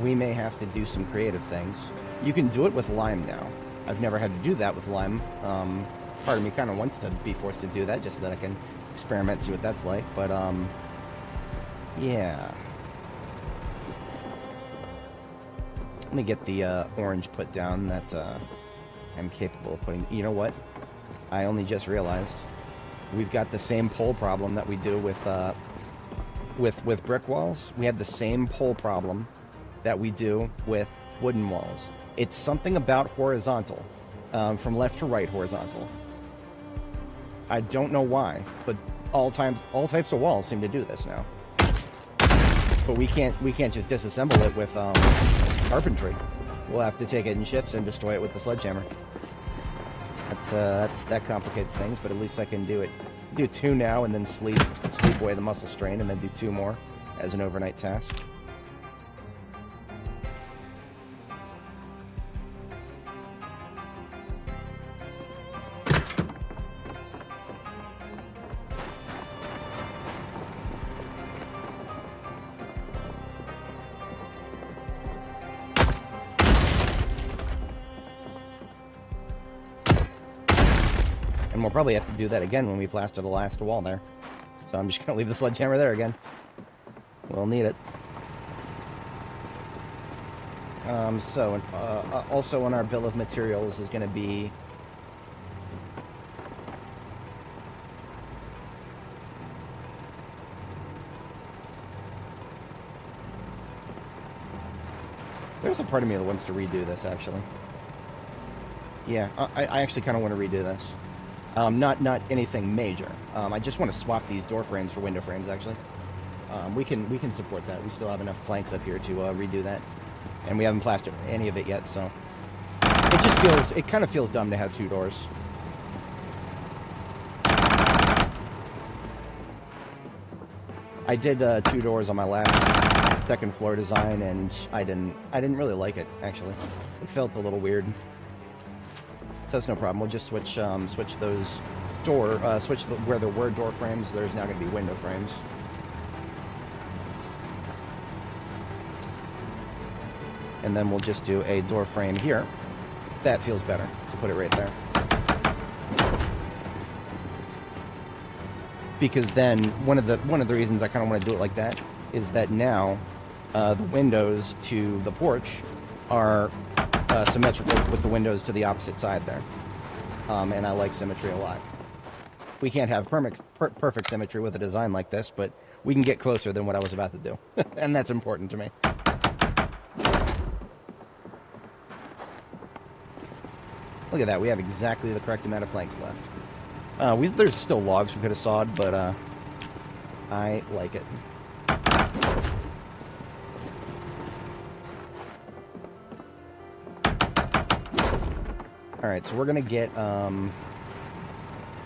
we may have to do some creative things. You can do it with lime now. I've never had to do that with lime. Part of me kind of wants to be forced to do that just so that I can experiment, see what that's like. But, yeah. Let me get the orange put down that I'm capable of putting. You know what? I only just realized we've got the same pole problem that we do with brick walls. We have the same pole problem that we do with wooden walls. It's something about horizontal, from left to right horizontal. I don't know why, but all types of walls seem to do this now. But we can't just disassemble it with carpentry. We'll have to take it in shifts and destroy it with the sledgehammer. That complicates things, but at least I can do 2 now and then sleep away the muscle strain and then do 2 more as an overnight task. And we'll probably have to do that again when we plaster the last wall there. So I'm just going to leave the sledgehammer there again. We'll need it. Also on our bill of materials is going to be... There's a part of me that wants to redo this, actually. Yeah, I actually kind of want to redo this. Not anything major. I just want to swap these door frames for window frames, actually. We can support that. We still have enough planks up here to redo that. And we haven't plastered any of it yet, so... It kind of feels dumb to have 2 doors. I did 2 doors on my last second floor design, and I didn't really like it, actually. It felt a little weird. So that's no problem. We'll just switch those where there were door frames, there's now going to be window frames. And then we'll just do a door frame here. That feels better to put it right there. Because then one of the reasons I kind of want to do it like that is that now the windows to the porch are symmetrical with the windows to the opposite side there. And I like symmetry a lot. We can't have perfect symmetry with a design like this, but we can get closer than what I was about to do. And that's important to me. Look at that, we have exactly the correct amount of planks left. There's still logs we could have sawed, but I like it. Alright, so we're going to get,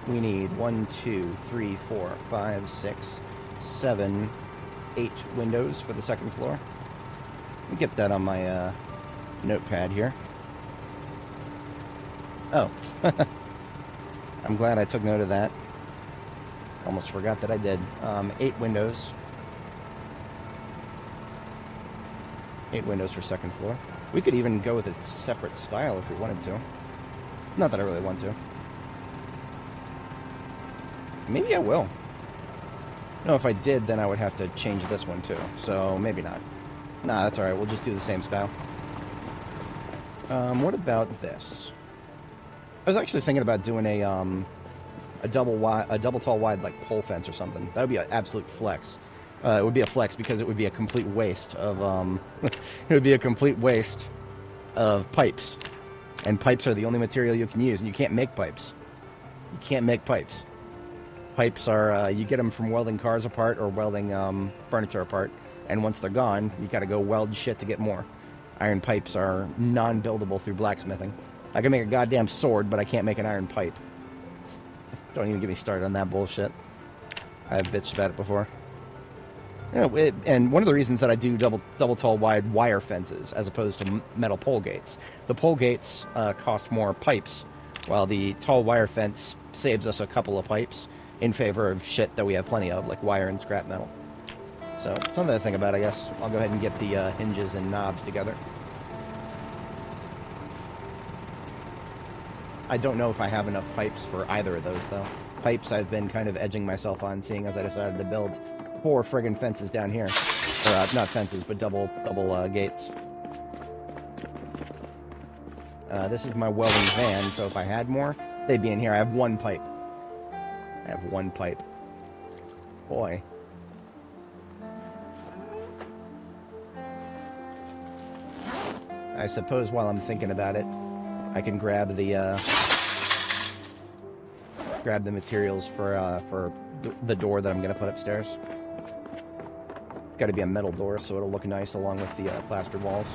we need 1, 2, 3, 4, 5, 6, 7, 8 windows for the second floor. Let me get that on my notepad here. Oh, I'm glad I took note of that. Almost forgot that I did. 8 windows. 8 windows for second floor. We could even go with a separate style if we wanted to. Not that I really want to. Maybe I will. No, if I did, then I would have to change this one too. So, maybe not. Nah, that's alright. We'll just do the same style. What about this? I was actually thinking about doing a double tall wide like pole fence or something. That would be an absolute flex. It would be a flex because it would be a complete waste of it would be a complete waste of pipes, and pipes are the only material you can use, and you can't make pipes. You can't make pipes. Pipes are you get them from welding cars apart or welding furniture apart, and once they're gone, you got to go weld shit to get more. Iron pipes are non-buildable through blacksmithing. I can make a goddamn sword, but I can't make an iron pipe. Don't even get me started on that bullshit. I've bitched about it before. You know, and one of the reasons that I do double tall wide wire fences as opposed to metal pole gates. The pole gates cost more pipes, while the tall wire fence saves us a couple of pipes in favor of shit that we have plenty of, like wire and scrap metal. So, something to think about, I guess. I'll go ahead and get the hinges and knobs together. I don't know if I have enough pipes for either of those, though. Pipes I've been kind of edging myself on, seeing as I decided to build 4 friggin' fences down here. Or, not fences, but double gates. This is my welding van, so if I had more, they'd be in here. I have 1 pipe. I have 1 pipe. Boy. I suppose while I'm thinking about it, I can grab the materials for the door that I'm going to put upstairs. It's got to be a metal door, so it'll look nice along with the plastered walls.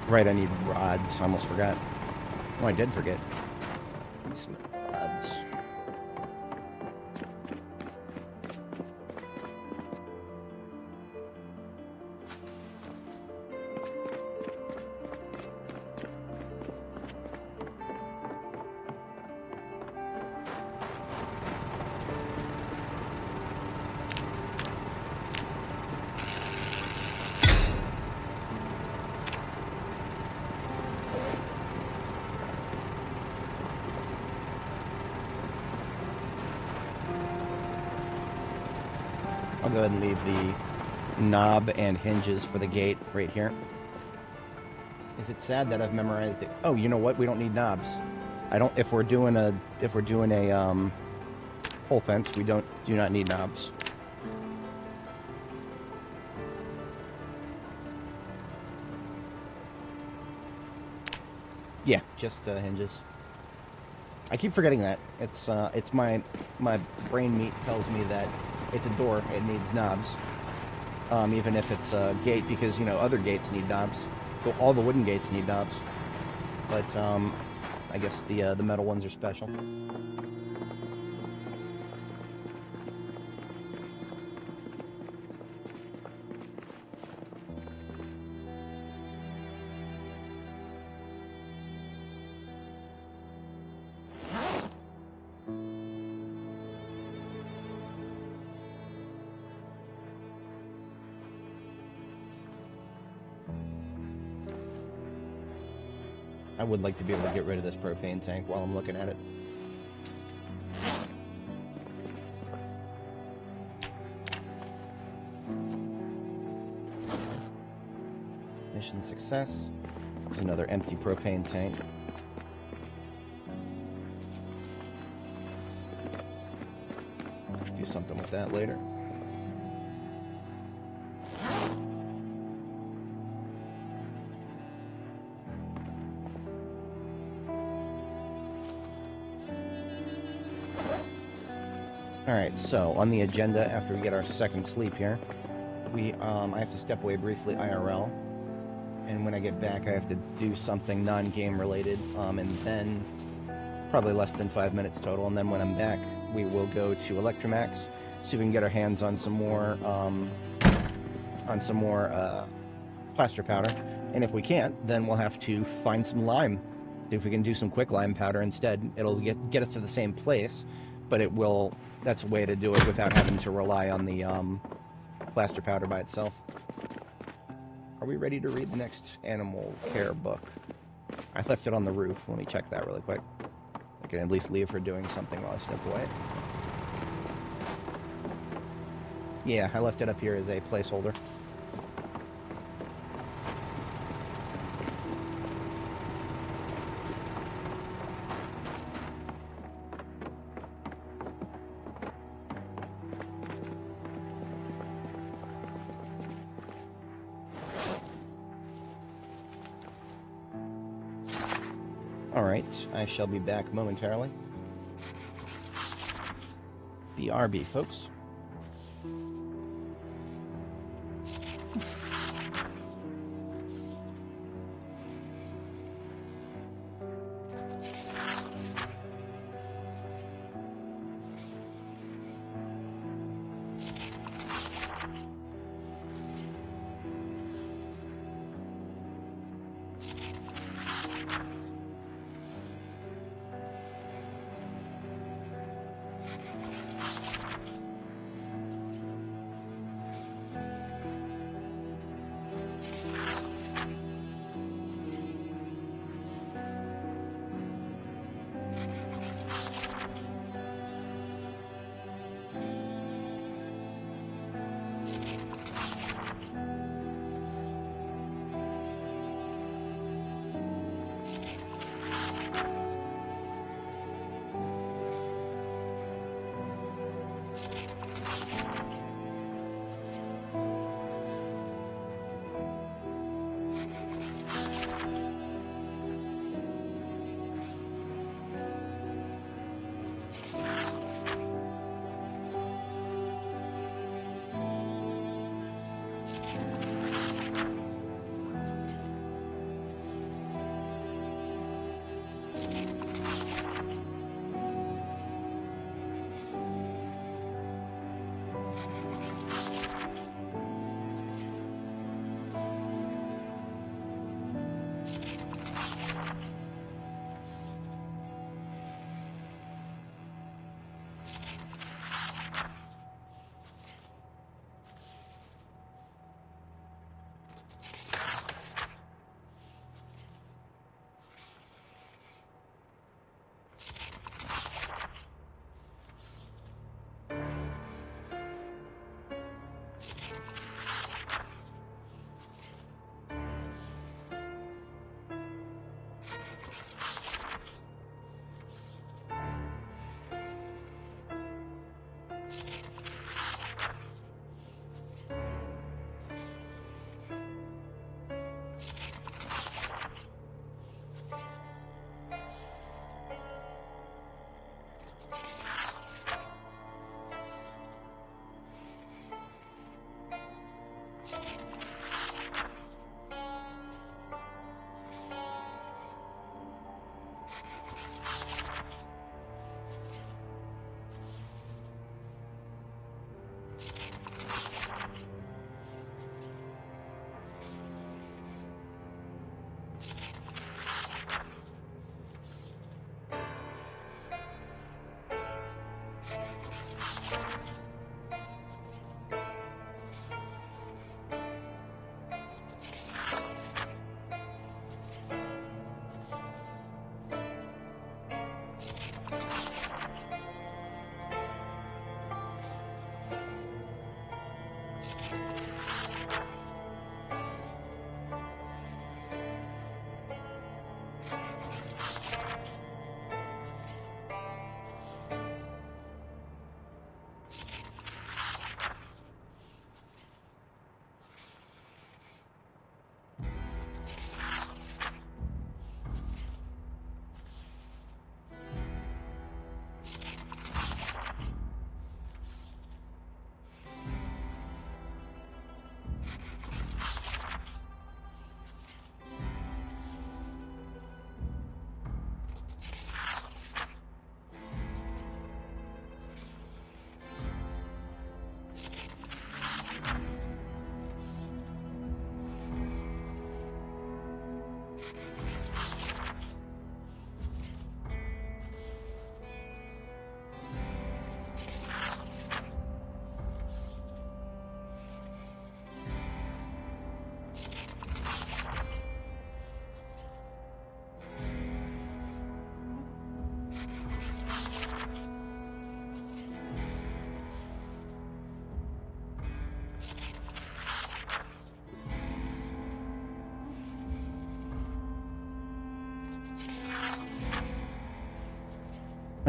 Right, I need rods. I almost forgot. Oh, I did forget. Need some rods. I'll go ahead and leave the knob and hinges for the gate right here. Is it sad that I've memorized it? Oh, you know what? We don't need knobs. I don't. If we're doing a pole fence, we do not need knobs. Yeah, just hinges. I keep forgetting that. It's my brain meat tells me that it's a door, it needs knobs. Even if it's a gate, because, you know, other gates need knobs. All the wooden gates need knobs. But, I guess the metal ones are special. I would like to be able to get rid of this propane tank while I'm looking at it. Mission success. There's another empty propane tank. Do something with that later. Alright, so on the agenda, after we get our second sleep here, I have to step away briefly IRL, and when I get back I have to do something non-game related, and then probably less than 5 minutes total, and then when I'm back we will go to Electromax, see if we can get our hands on some more plaster powder, and if we can't, then we'll have to find some lime. If we can do some quick lime powder instead, it'll get us to the same place, but it will... That's a way to do it without having to rely on the plaster powder by itself. Are we ready to read the next animal care book? I left it on the roof. Let me check that really quick. I can at least leave her doing something while I step away. Yeah, I left it up here as a placeholder. Alright, I shall be back momentarily. BRB, folks.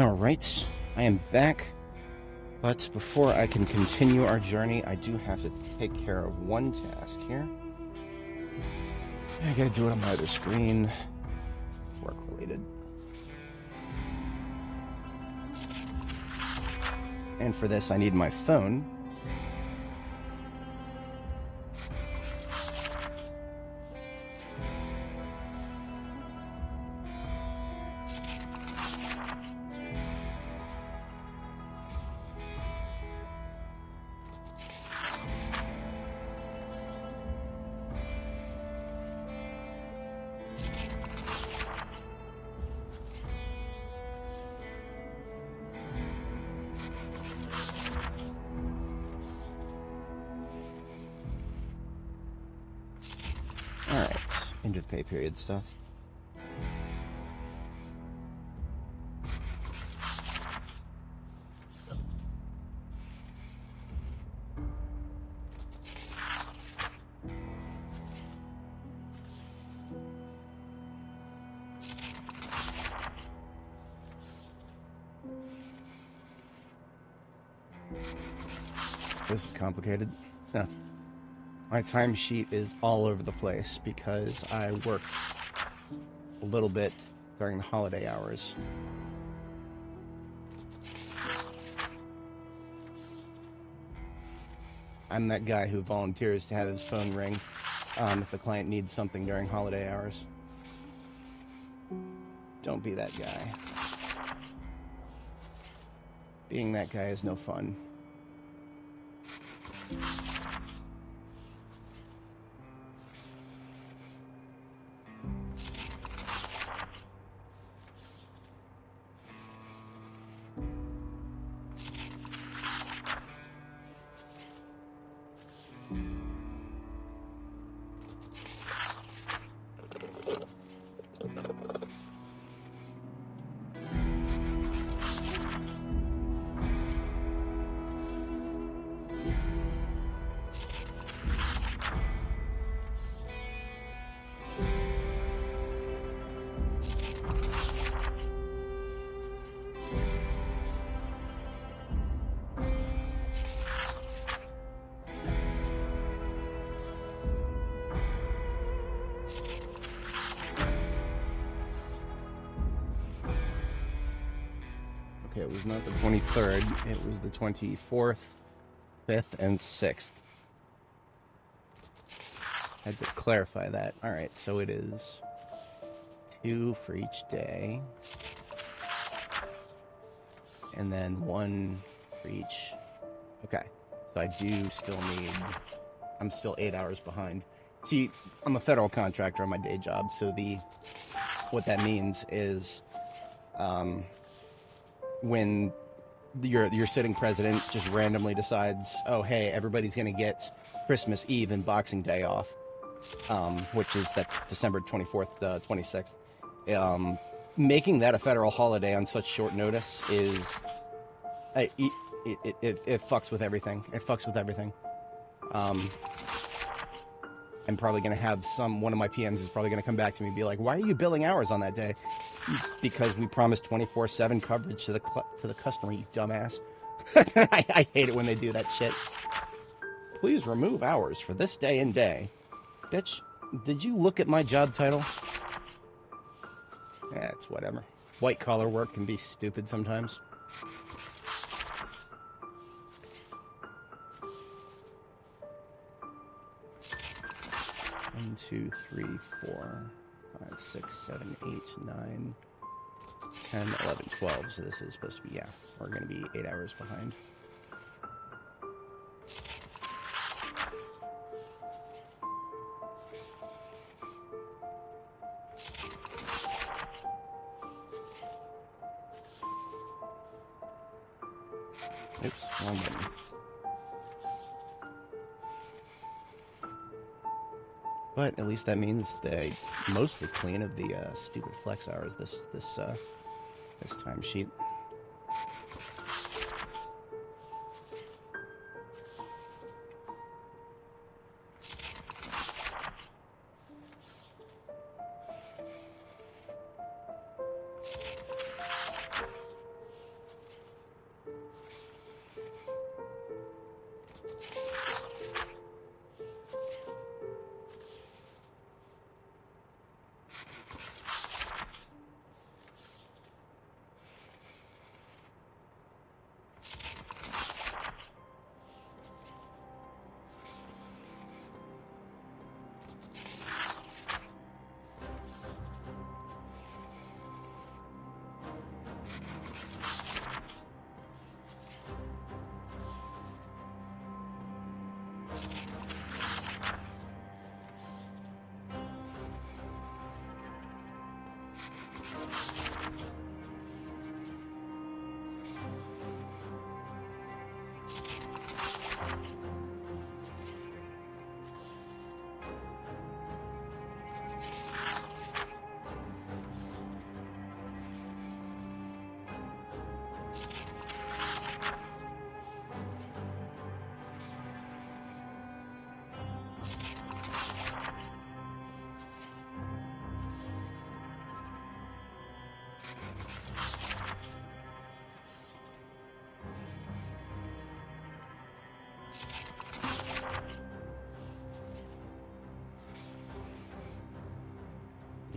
Alright, I am back, but before I can continue our journey, I do have to take care of one task here. I gotta do it on my other screen. Work related. And for this, I need my phone. Alright, end of pay period stuff. This is complicated. Yeah. My timesheet is all over the place because I worked a little bit during the holiday hours. I'm that guy who volunteers to have his phone ring if the client needs something during holiday hours. Don't be that guy. Being that guy is no fun. Okay, it was not the 23rd, it was the 24th, 5th, and 6th. I had to clarify that. Alright, so it is 2 for each day. And then 1 for each. Okay, so I do still need... I'm still 8 hours behind. See, I'm a federal contractor on my day job, so what that means is... when your sitting president just randomly decides, oh, hey, everybody's going to get Christmas Eve and Boxing Day off, that's December 24th, 26th. Making that a federal holiday on such short notice is... It fucks with everything. It fucks with everything. I'm probably going to have one of my PMs is probably going to come back to me and be like, why are you billing hours on that day? Because we promised 24/7 coverage to the customer, you dumbass. I hate it when they do that shit. Please remove hours for this day and day. Bitch, did you look at my job title? Yeah, it's whatever. White collar work can be stupid sometimes. One, 2, 3, 4, 5, 6, 7, 8, 9, 10, 11, 12. So this is supposed to be, yeah, we're going to be 8 hours behind. Oops, wrong button. But at least that means they mostly clean of the stupid flex hours this timesheet.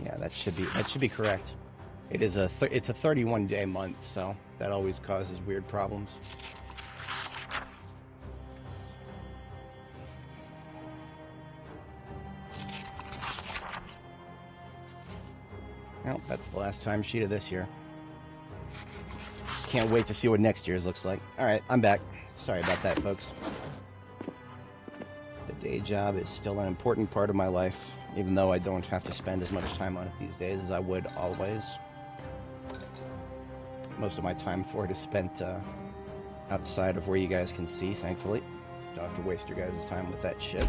Yeah, that should be correct. It is it's a 31-day month, so that always causes weird problems. Well, that's the last time sheet of this year. Can't wait to see what next year's looks like. All right, I'm back. Sorry about that, folks. The day job is still an important part of my life, even though I don't have to spend as much time on it these days as I would always. Most of my time for it is spent outside of where you guys can see, thankfully. Don't have to waste your guys' time with that shit.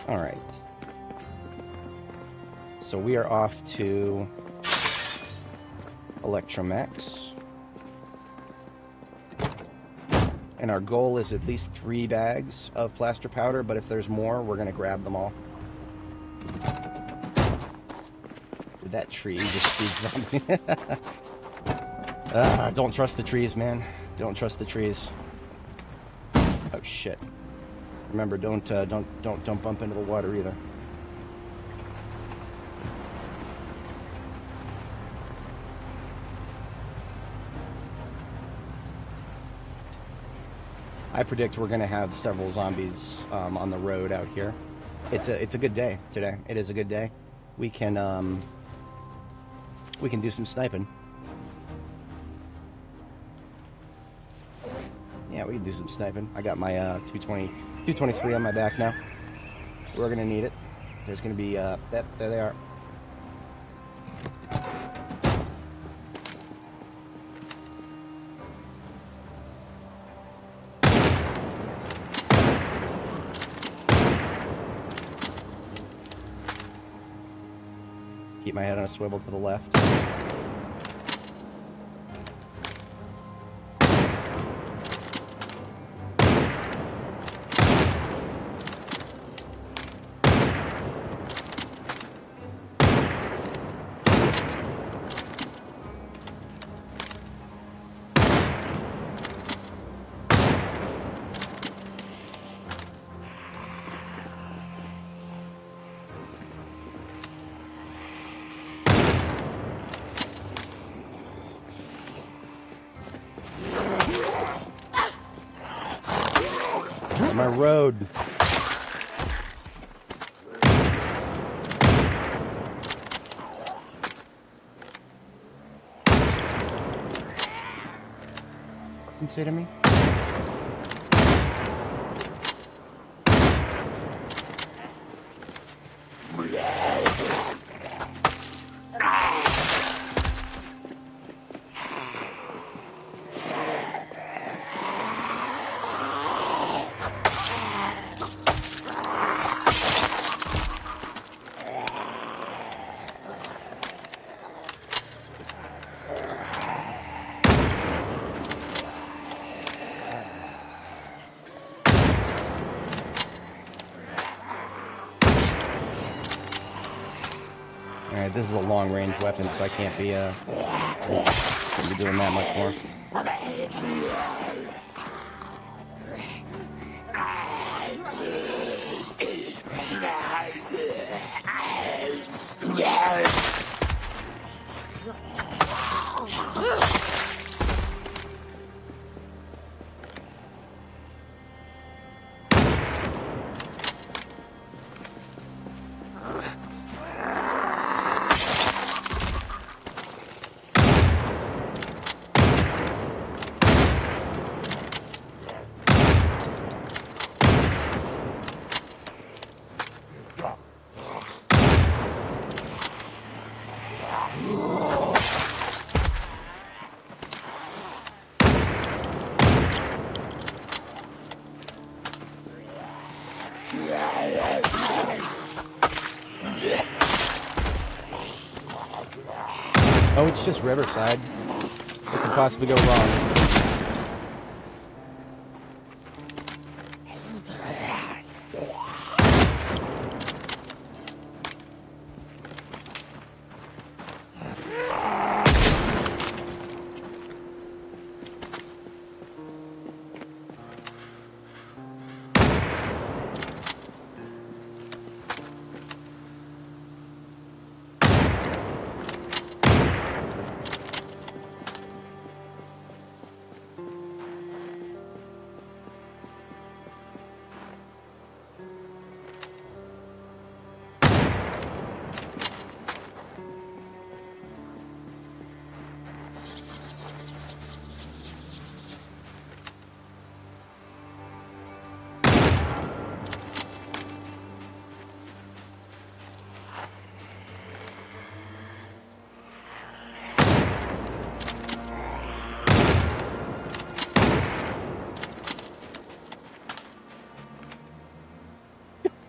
All right. So we are off to Electromax. And our goal is at least 3 bags of plaster powder, but if there's more, we're going to grab them all. Did that tree just speak on me? Don't trust the trees, man. Don't trust the trees. Oh, shit. Remember, don't bump into the water either. I predict we're going to have several zombies on the road out here. It's a good day today. It is a good day. We can do some sniping. Yeah, we can do some sniping. I got my 223 on my back now. We're going to need it. There's going to be there they are. Keep my head on a swivel to the left. My road. Can you say to me? Alright, this is a long-range weapon, so I can't be doing that much more. Oh, it's just Riverside. What could possibly go wrong?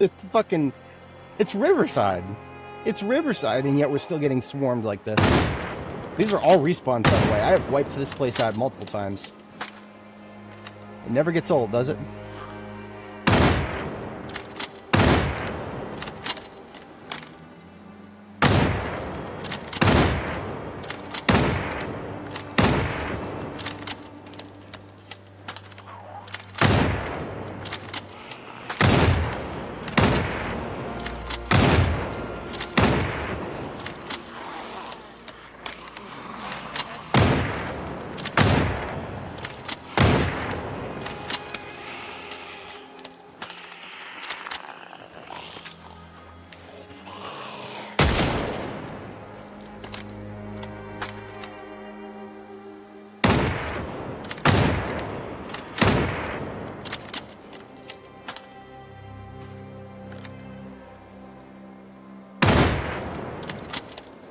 It's fucking... It's Riverside. It's Riverside, and yet we're still getting swarmed like this. These are all respawns, by the way. I have wiped this place out multiple times. It never gets old, does it?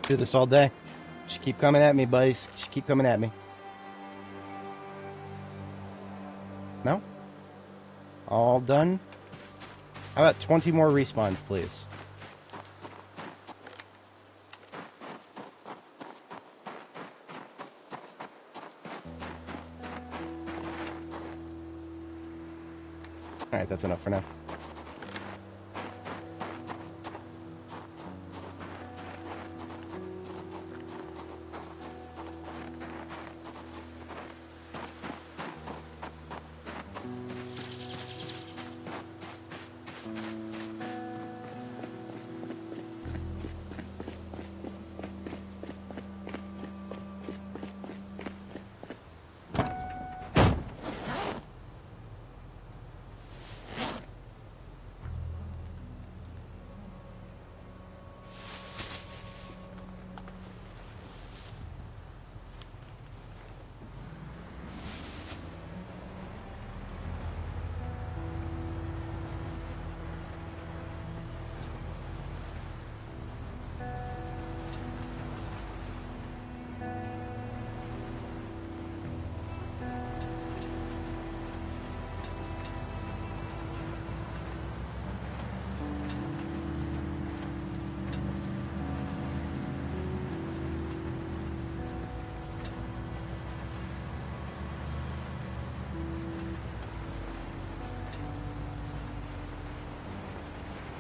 Do this all day. Just keep coming at me, buddies. Just keep coming at me. No? All done? How about 20 more respawns, please? Alright, that's enough for now.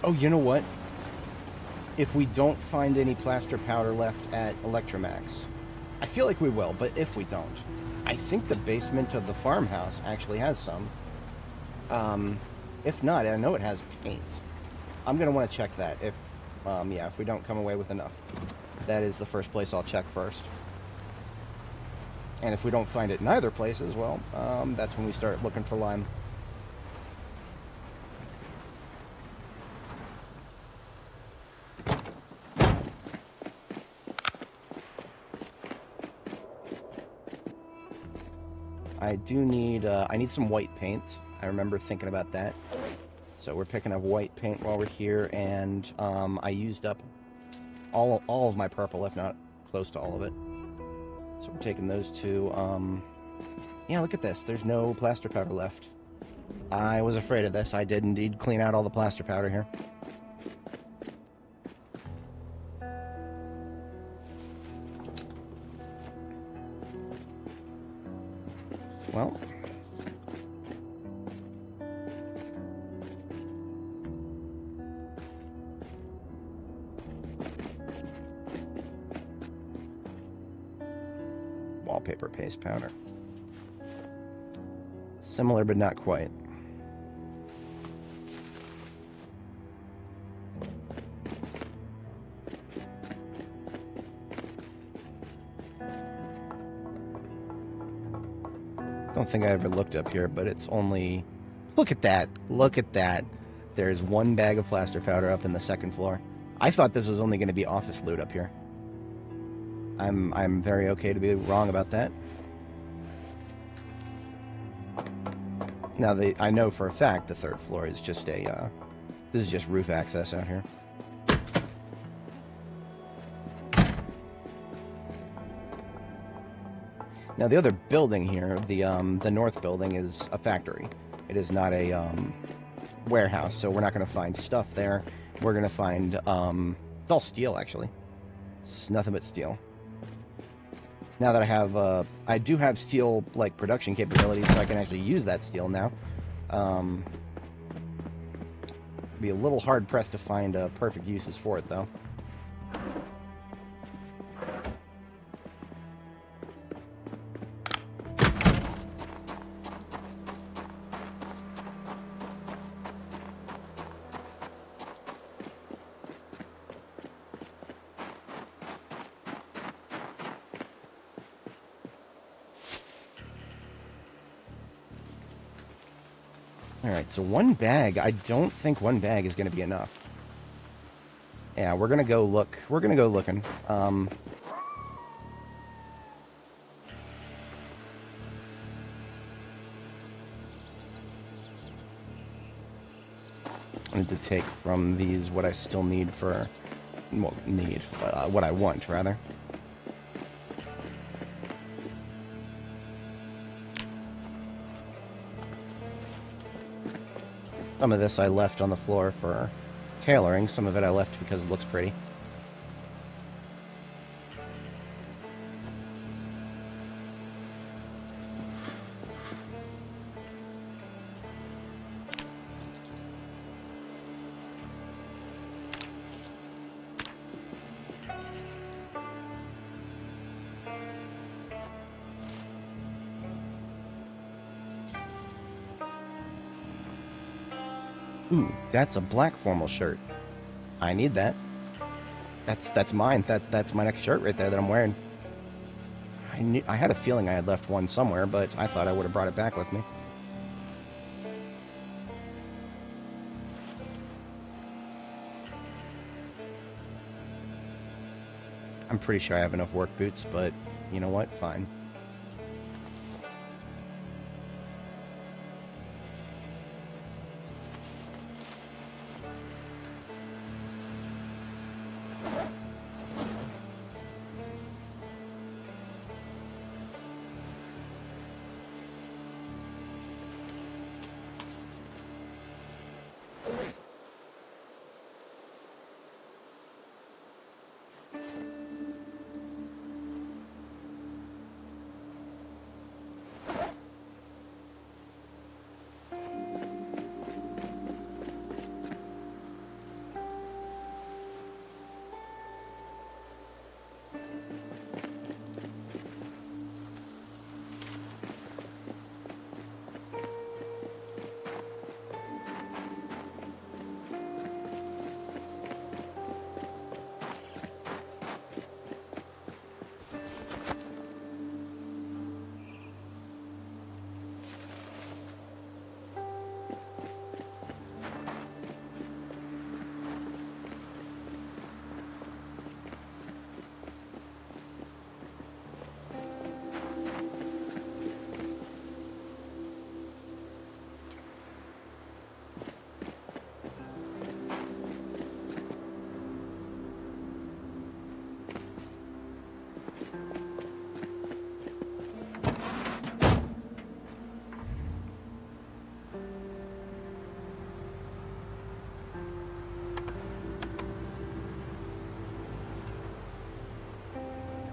Oh, you know what? If we don't find any plaster powder left at Electromax, I feel like we will, but if we don't, I think the basement of the farmhouse actually has some. If not, I know it has paint. I'm going to want to check that if we don't come away with enough. That is the first place I'll check first. And if we don't find it in either places, well, that's when we start looking for lime. I do need, I need some white paint. I remember thinking about that. So we're picking up white paint while we're here, and I used up all of my purple, if not close to all of it. So we're taking those two. Yeah, look at this. There's no plaster powder left. I was afraid of this. I did indeed clean out all the plaster powder here. Well, wallpaper paste powder. Similar, but not quite. Don't think I ever looked up here, but it's only... Look at that. Look at that. There's one bag of plaster powder up in the second floor. I thought this was only going to be office loot up here. I'm very okay to be wrong about that. Now, I know for a fact the third floor is just a... this is just roof access out here. Now, the other building here, the north building, is a factory. It is not a warehouse, so we're not going to find stuff there. We're going to find, it's all steel, actually. It's nothing but steel. Now that I have, I do have steel, like, production capabilities, so I can actually use that steel now. Be a little hard-pressed to find perfect uses for it, though. Alright, so one bag, I don't think one bag is going to be enough. Yeah, we're going to go look. We're going to go looking. I need to take from these what I still need for... Well, what I want, rather. Some of this I left on the floor for tailoring. Some of it I left because it looks pretty. Ooh, that's a black formal shirt. I need that. That's mine. That's my next shirt right there that I'm wearing. I had a feeling I had left one somewhere, but I thought I would have brought it back with me. I'm pretty sure I have enough work boots, but you know what? Fine.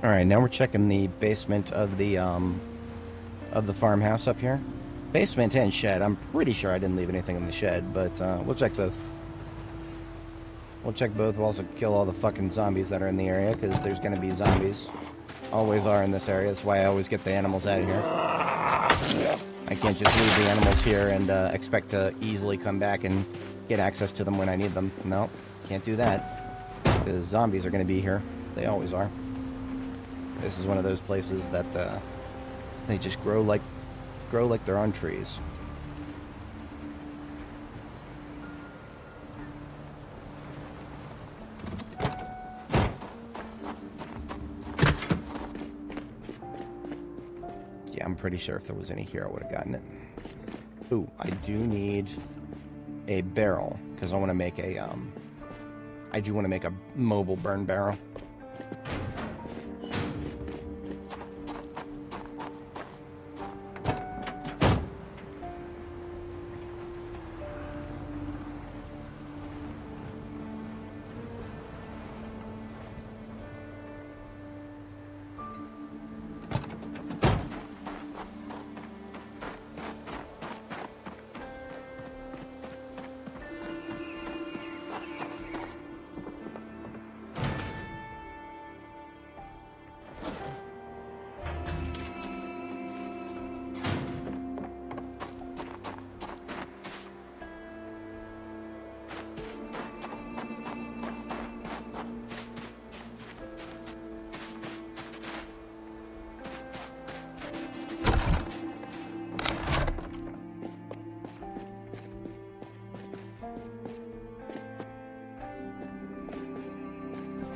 Alright, now we're checking the basement of the farmhouse up here. Basement and shed. I'm pretty sure I didn't leave anything in the shed, but we'll check both. We'll check both. We'll also kill all the fucking zombies that are in the area, because there's going to be zombies. Always are in this area. That's why I always get the animals out of here. I can't just leave the animals here and expect to easily come back and get access to them when I need them. No, can't do that. Because zombies are going to be here. They always are. This is one of those places that they just grow like they're on trees. Yeah, I'm pretty sure if there was any here, I would have gotten it. Ooh, I do need a barrel because I want to make a I do want to make a mobile burn barrel.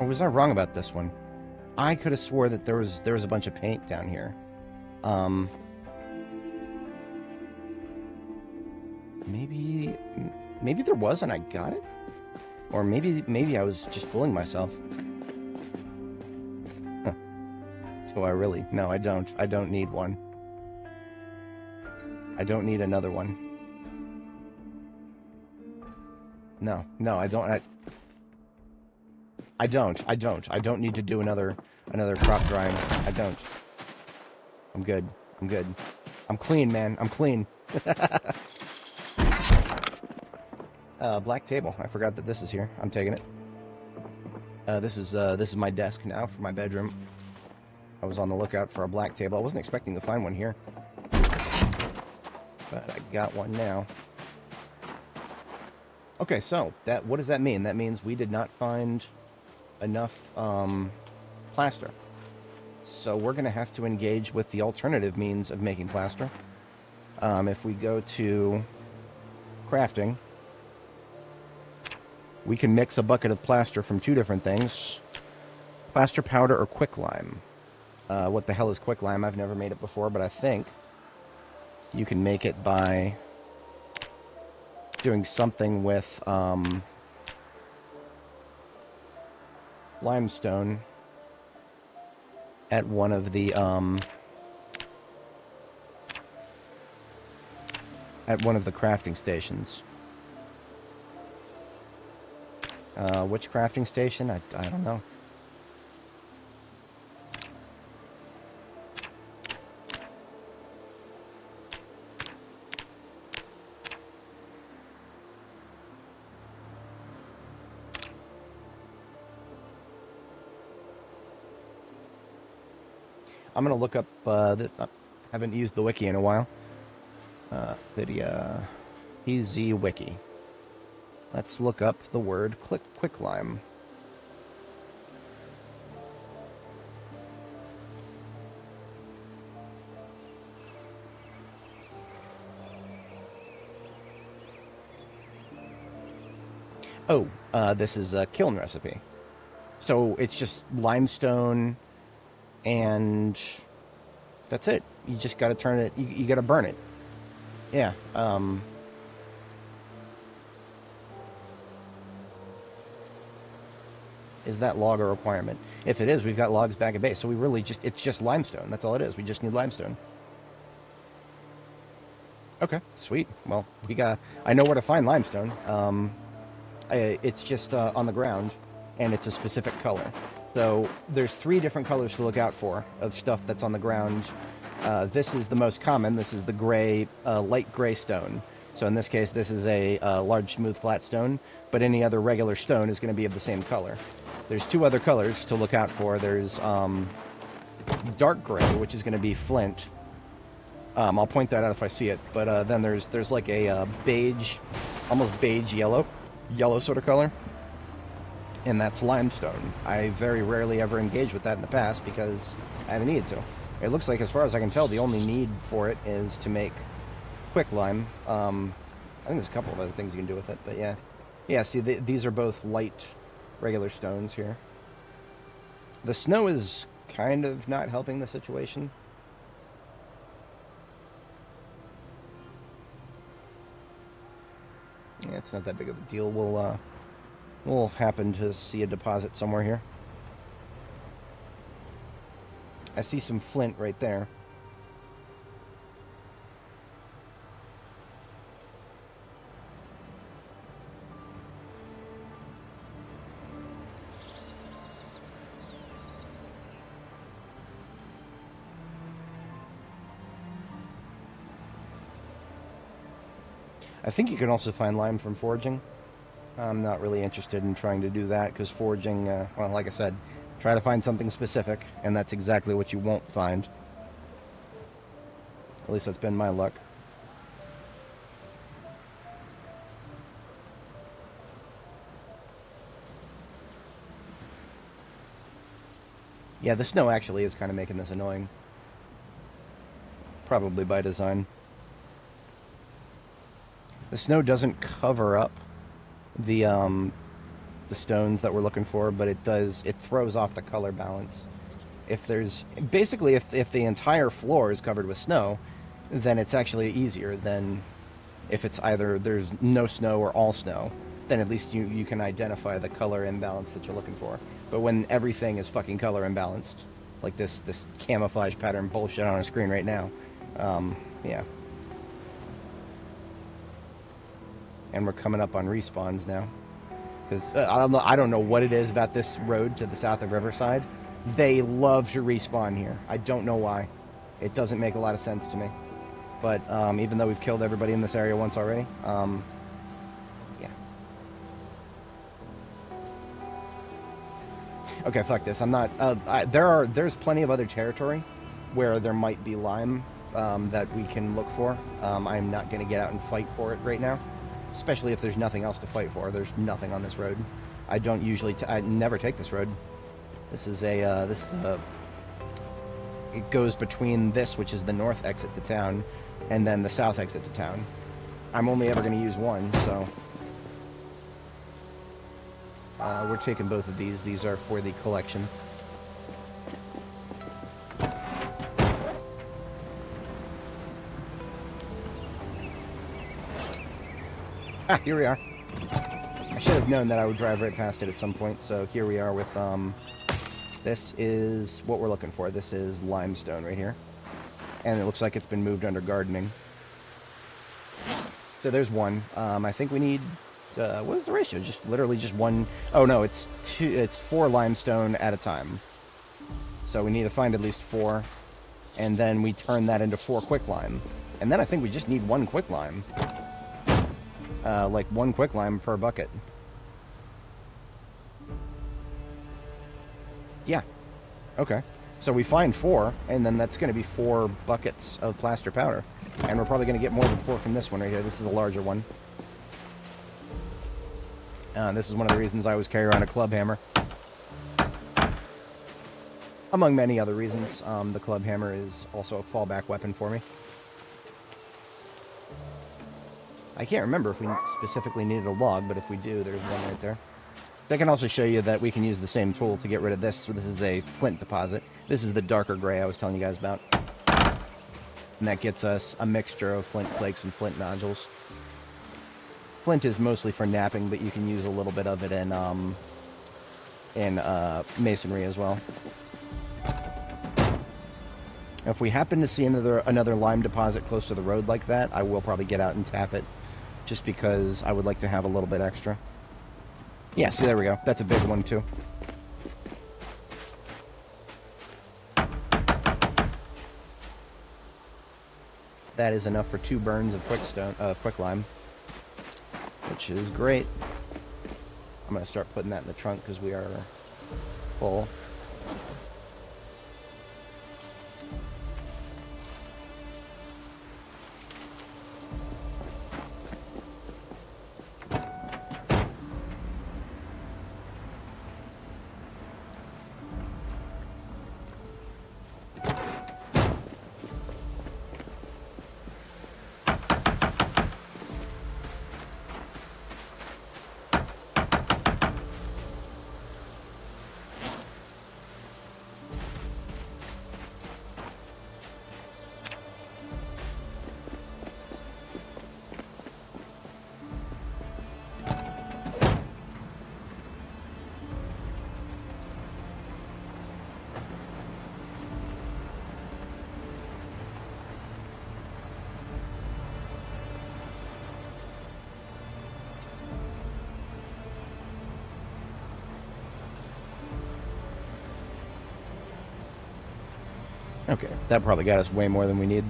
Or was I wrong about this one? I could have swore that there was a bunch of paint down here. Maybe there was and I got it? Or maybe I was just fooling myself. Huh. Do I really? No, I don't. I don't need one. I don't need another one. No, I don't. I don't need to do another crop drying. I don't. I'm good. I'm clean, man. I'm clean. Black table. I forgot that this is here. I'm taking it. This is my desk now for my bedroom. I was on the lookout for a black table. I wasn't expecting to find one here, but I got one now. Okay, so what does that mean? That means we did not find enough plaster. So we're going to have to engage with the alternative means of making plaster. If we go to crafting, we can mix a bucket of plaster from two different things. Plaster powder or quicklime. What the hell is quicklime? I've never made it before, but I think you can make it by doing something with limestone at one of the crafting stations. Which crafting station? I don't know. I'm going to look up this. I haven't used the wiki in a while. Video. EZ Wiki. Let's look up the word quicklime. Oh, this is a kiln recipe. So it's just limestone and that's it. You just got to turn it, you got to burn it. Yeah. Is that log a requirement? If it is, we've got logs back at base. So we really it's just limestone. That's all it is. We just need limestone. Okay, sweet. Well, I know where to find limestone. It's just on the ground, and it's a specific color. So there's 3 different colors to look out for of stuff that's on the ground. This is the most common. This is the gray, light gray stone. So in this case, this is a large, smooth, flat stone, but any other regular stone is going to be of the same color. There's 2 other colors to look out for. There's dark gray, which is going to be flint. I'll point that out if I see it. But then there's like a beige, almost beige yellow sort of color, and that's limestone. I very rarely ever engaged with that in the past because I haven't needed to. It looks like, as far as I can tell, the only need for it is to make quicklime. I think there's a couple of other things you can do with it, but yeah. See, these are both light, regular stones here. The snow is kind of not helping the situation. Yeah, it's not that big of a deal. We'll happen to see a deposit somewhere here. I see some flint right there. I think you can also find lime from foraging. I'm not really interested in trying to do that because foraging, well, like I said, try to find something specific, and that's exactly what you won't find. At least that's been my luck. Yeah, the snow actually is kind of making this annoying. Probably by design. The snow doesn't cover up the the stones that we're looking for, but it throws off the color balance. If there's basically if the entire floor is covered with snow, then it's actually easier than if it's either there's no snow or all snow. Then at least you can identify the color imbalance that you're looking for. But when everything is fucking color imbalanced, like this camouflage pattern bullshit on our screen right now, yeah. And we're coming up on respawns now, because I don't know what it is about this road to the south of Riverside. They love to respawn here. I don't know why. It doesn't make a lot of sense to me. But even though we've killed everybody in this area once already, yeah. Okay, fuck this. I'm not. There's plenty of other territory where there might be lime that we can look for. I'm not going to get out and fight for it right now, especially if there's nothing else to fight for. There's nothing on this road. I don't usually. I never take this road. This is a. It goes between this, which is the north exit to town, and then the south exit to town. I'm only ever going to use one, so we're taking both of these. These are for the collection. Ah, here we are. I should have known that I would drive right past it at some point, so here we are with, this is what we're looking for. This is limestone right here. And it looks like it's been moved under gardening. So there's one. I think we need, what is the ratio? Just literally just one. Oh no, it's 4 limestone at a time. So we need to find at least 4. And then we turn that into 4 quicklime. And then I think we just need 1 quicklime. Like 1 quicklime per bucket. Yeah. Okay. So we find 4, and then that's going to be 4 buckets of plaster powder. And we're probably going to get more than 4 from this one right here. This is a larger one. This is one of the reasons I always carry around a club hammer. Among many other reasons, the club hammer is also a fallback weapon for me. I can't remember if we specifically needed a log, but if we do, there's one right there. I can also show you that we can use the same tool to get rid of this. So this is a flint deposit. This is the darker gray I was telling you guys about. And that gets us a mixture of flint flakes and flint nodules. Flint is mostly for knapping, but you can use a little bit of it in masonry as well. If we happen to see another lime deposit close to the road like that, I will probably get out and tap it, just because I would like to have a little bit extra. Yeah, see, there we go. That's a big one, too. That is enough for 2 burns of quicklime, which is great. I'm going to start putting that in the trunk because we are full. Okay, that probably got us way more than we need.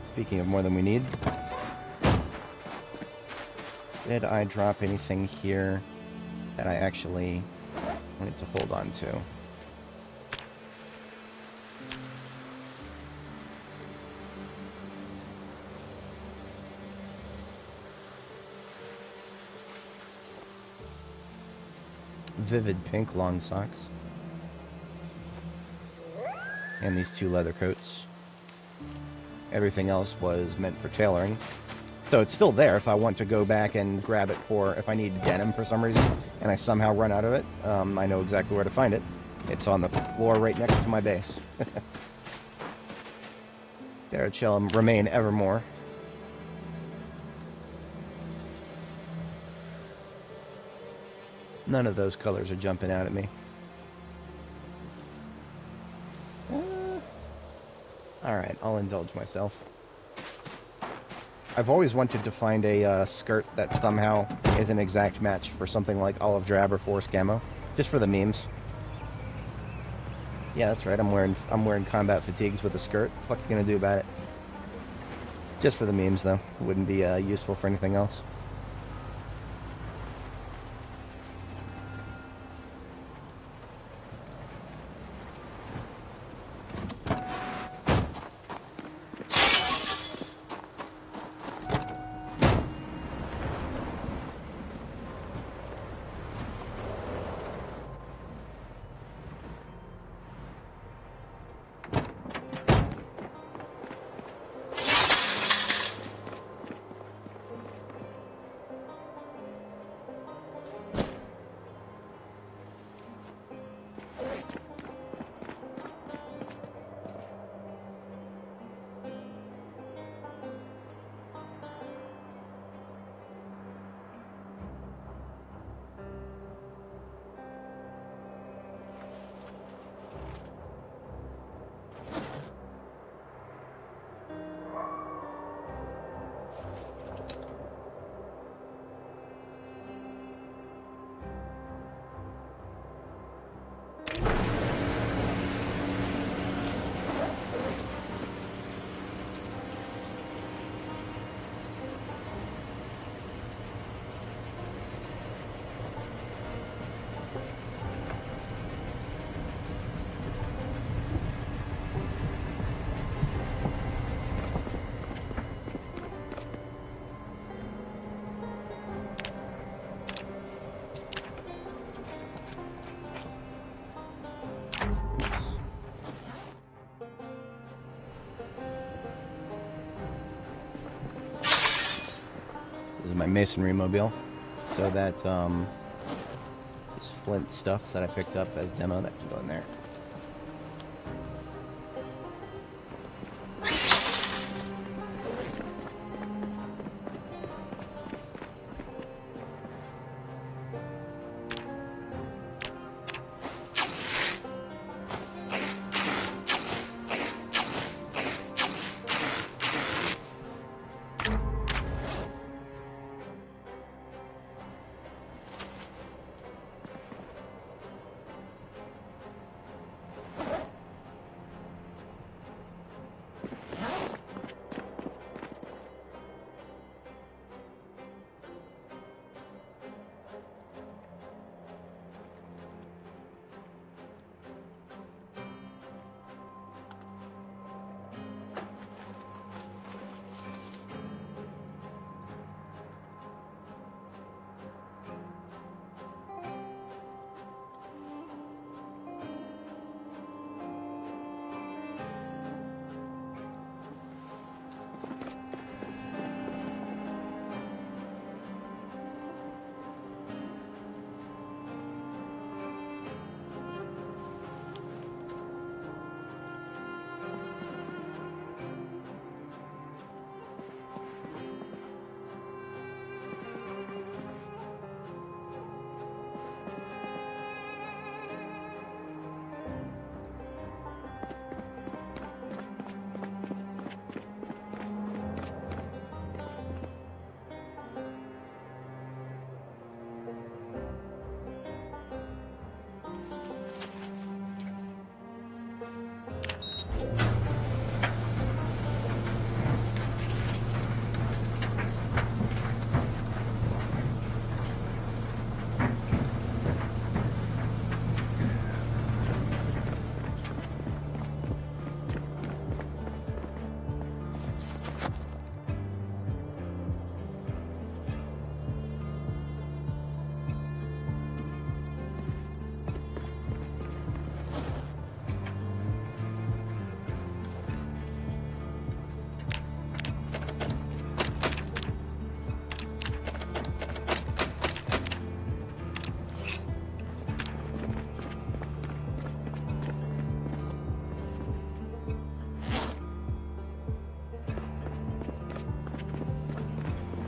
Speaking of more than we need, did I drop anything here that I actually wanted to hold on to? Vivid pink lawn socks. And these 2 leather coats. Everything else was meant for tailoring. So it's still there if I want to go back and grab it for if I need denim for some reason and I somehow run out of it. I know exactly where to find it. It's on the floor right next to my base. There it shall remain evermore. None of those colors are jumping out at me. Alright, I'll indulge myself. I've always wanted to find a skirt that somehow is an exact match for something like Olive Drab or Forest Camo. Just for the memes. Yeah, that's right, I'm wearing combat fatigues with a skirt. What the fuck are you gonna do about it? Just for the memes, though. It wouldn't be useful for anything else. This is my masonry mobile. So that, this flint stuff that I picked up as demo, that can go in there.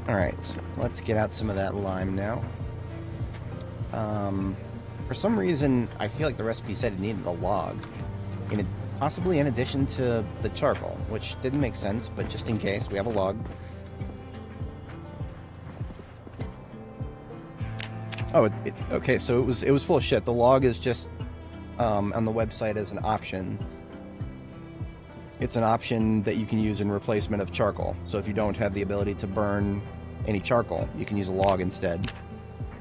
Alright, let's get out some of that lime now. For some reason, I feel like the recipe said it needed a log. Possibly in addition to the charcoal, which didn't make sense, but just in case, we have a log. Oh, okay, so it was full of shit. The log is just on the website as an option. It's an option that you can use in replacement of charcoal. So if you don't have the ability to burn any charcoal, you can use a log instead,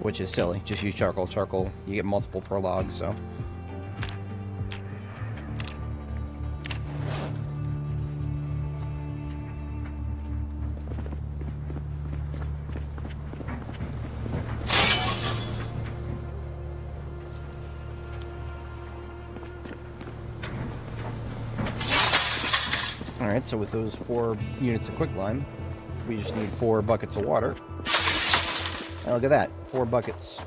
which is silly. Just use charcoal. Charcoal, you get multiple per log, so. Alright, so with those 4 units of quicklime, we just need 4 buckets of water. And look at that, 4 buckets.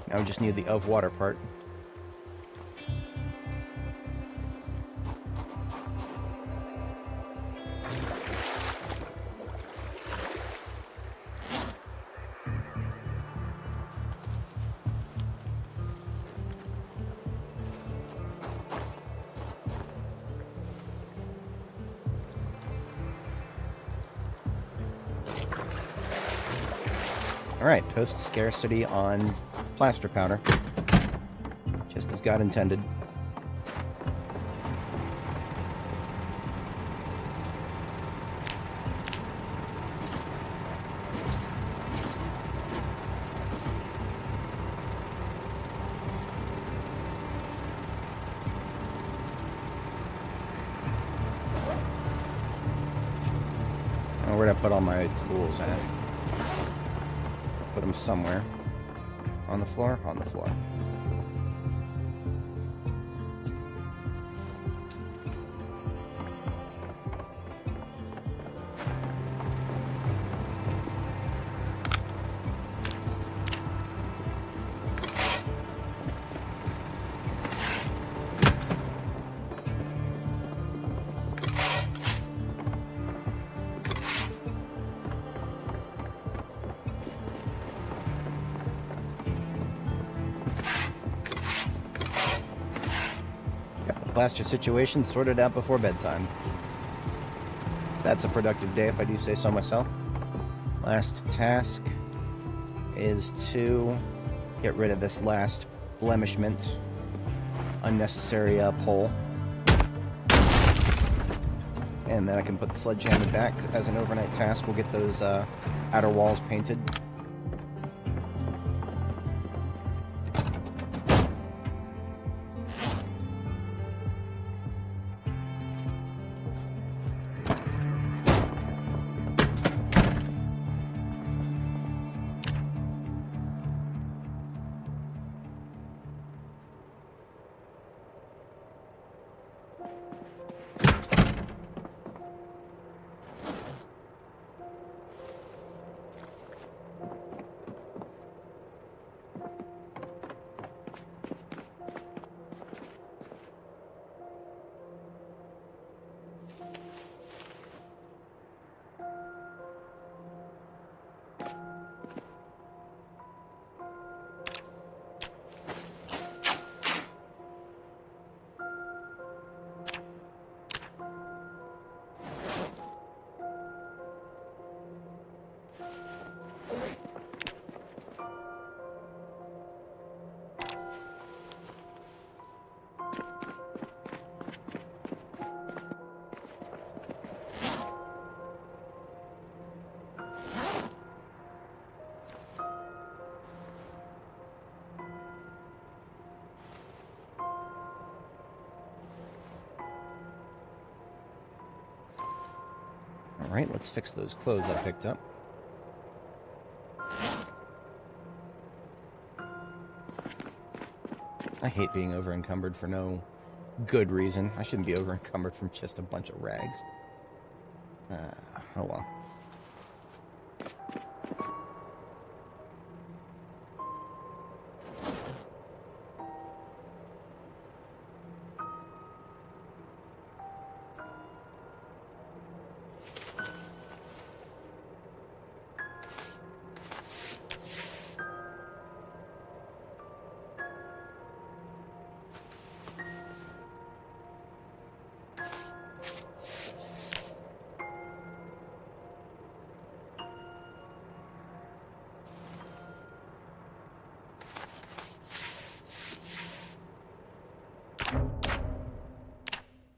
Now we just need the of water part. Alright, post scarcity on plaster powder. Just as God intended. Oh, where'd I put all my tools at? Put them somewhere. On the floor? On the floor. Plaster situation sorted out before bedtime. That's a productive day if I do say so myself. Last task is to get rid of this last blemishment. Unnecessary pole. And then I can put the sledgehammer back as an overnight task. We'll get those outer walls painted. Alright, let's fix those clothes I picked up. I hate being over-encumbered for no good reason. I shouldn't be over-encumbered from just a bunch of rags. Oh well.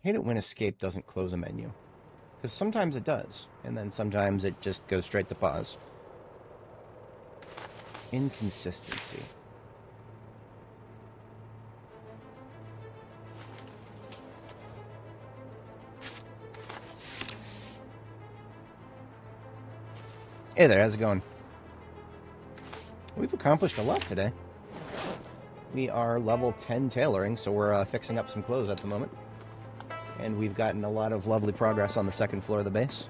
hate it when escape doesn't close a menu. Because sometimes it does, and then sometimes it just goes straight to pause. Inconsistency. Hey there, how's it going? We've accomplished a lot today. We are level 10 tailoring, so we're fixing up some clothes at the moment. And we've gotten a lot of lovely progress on the second floor of the base.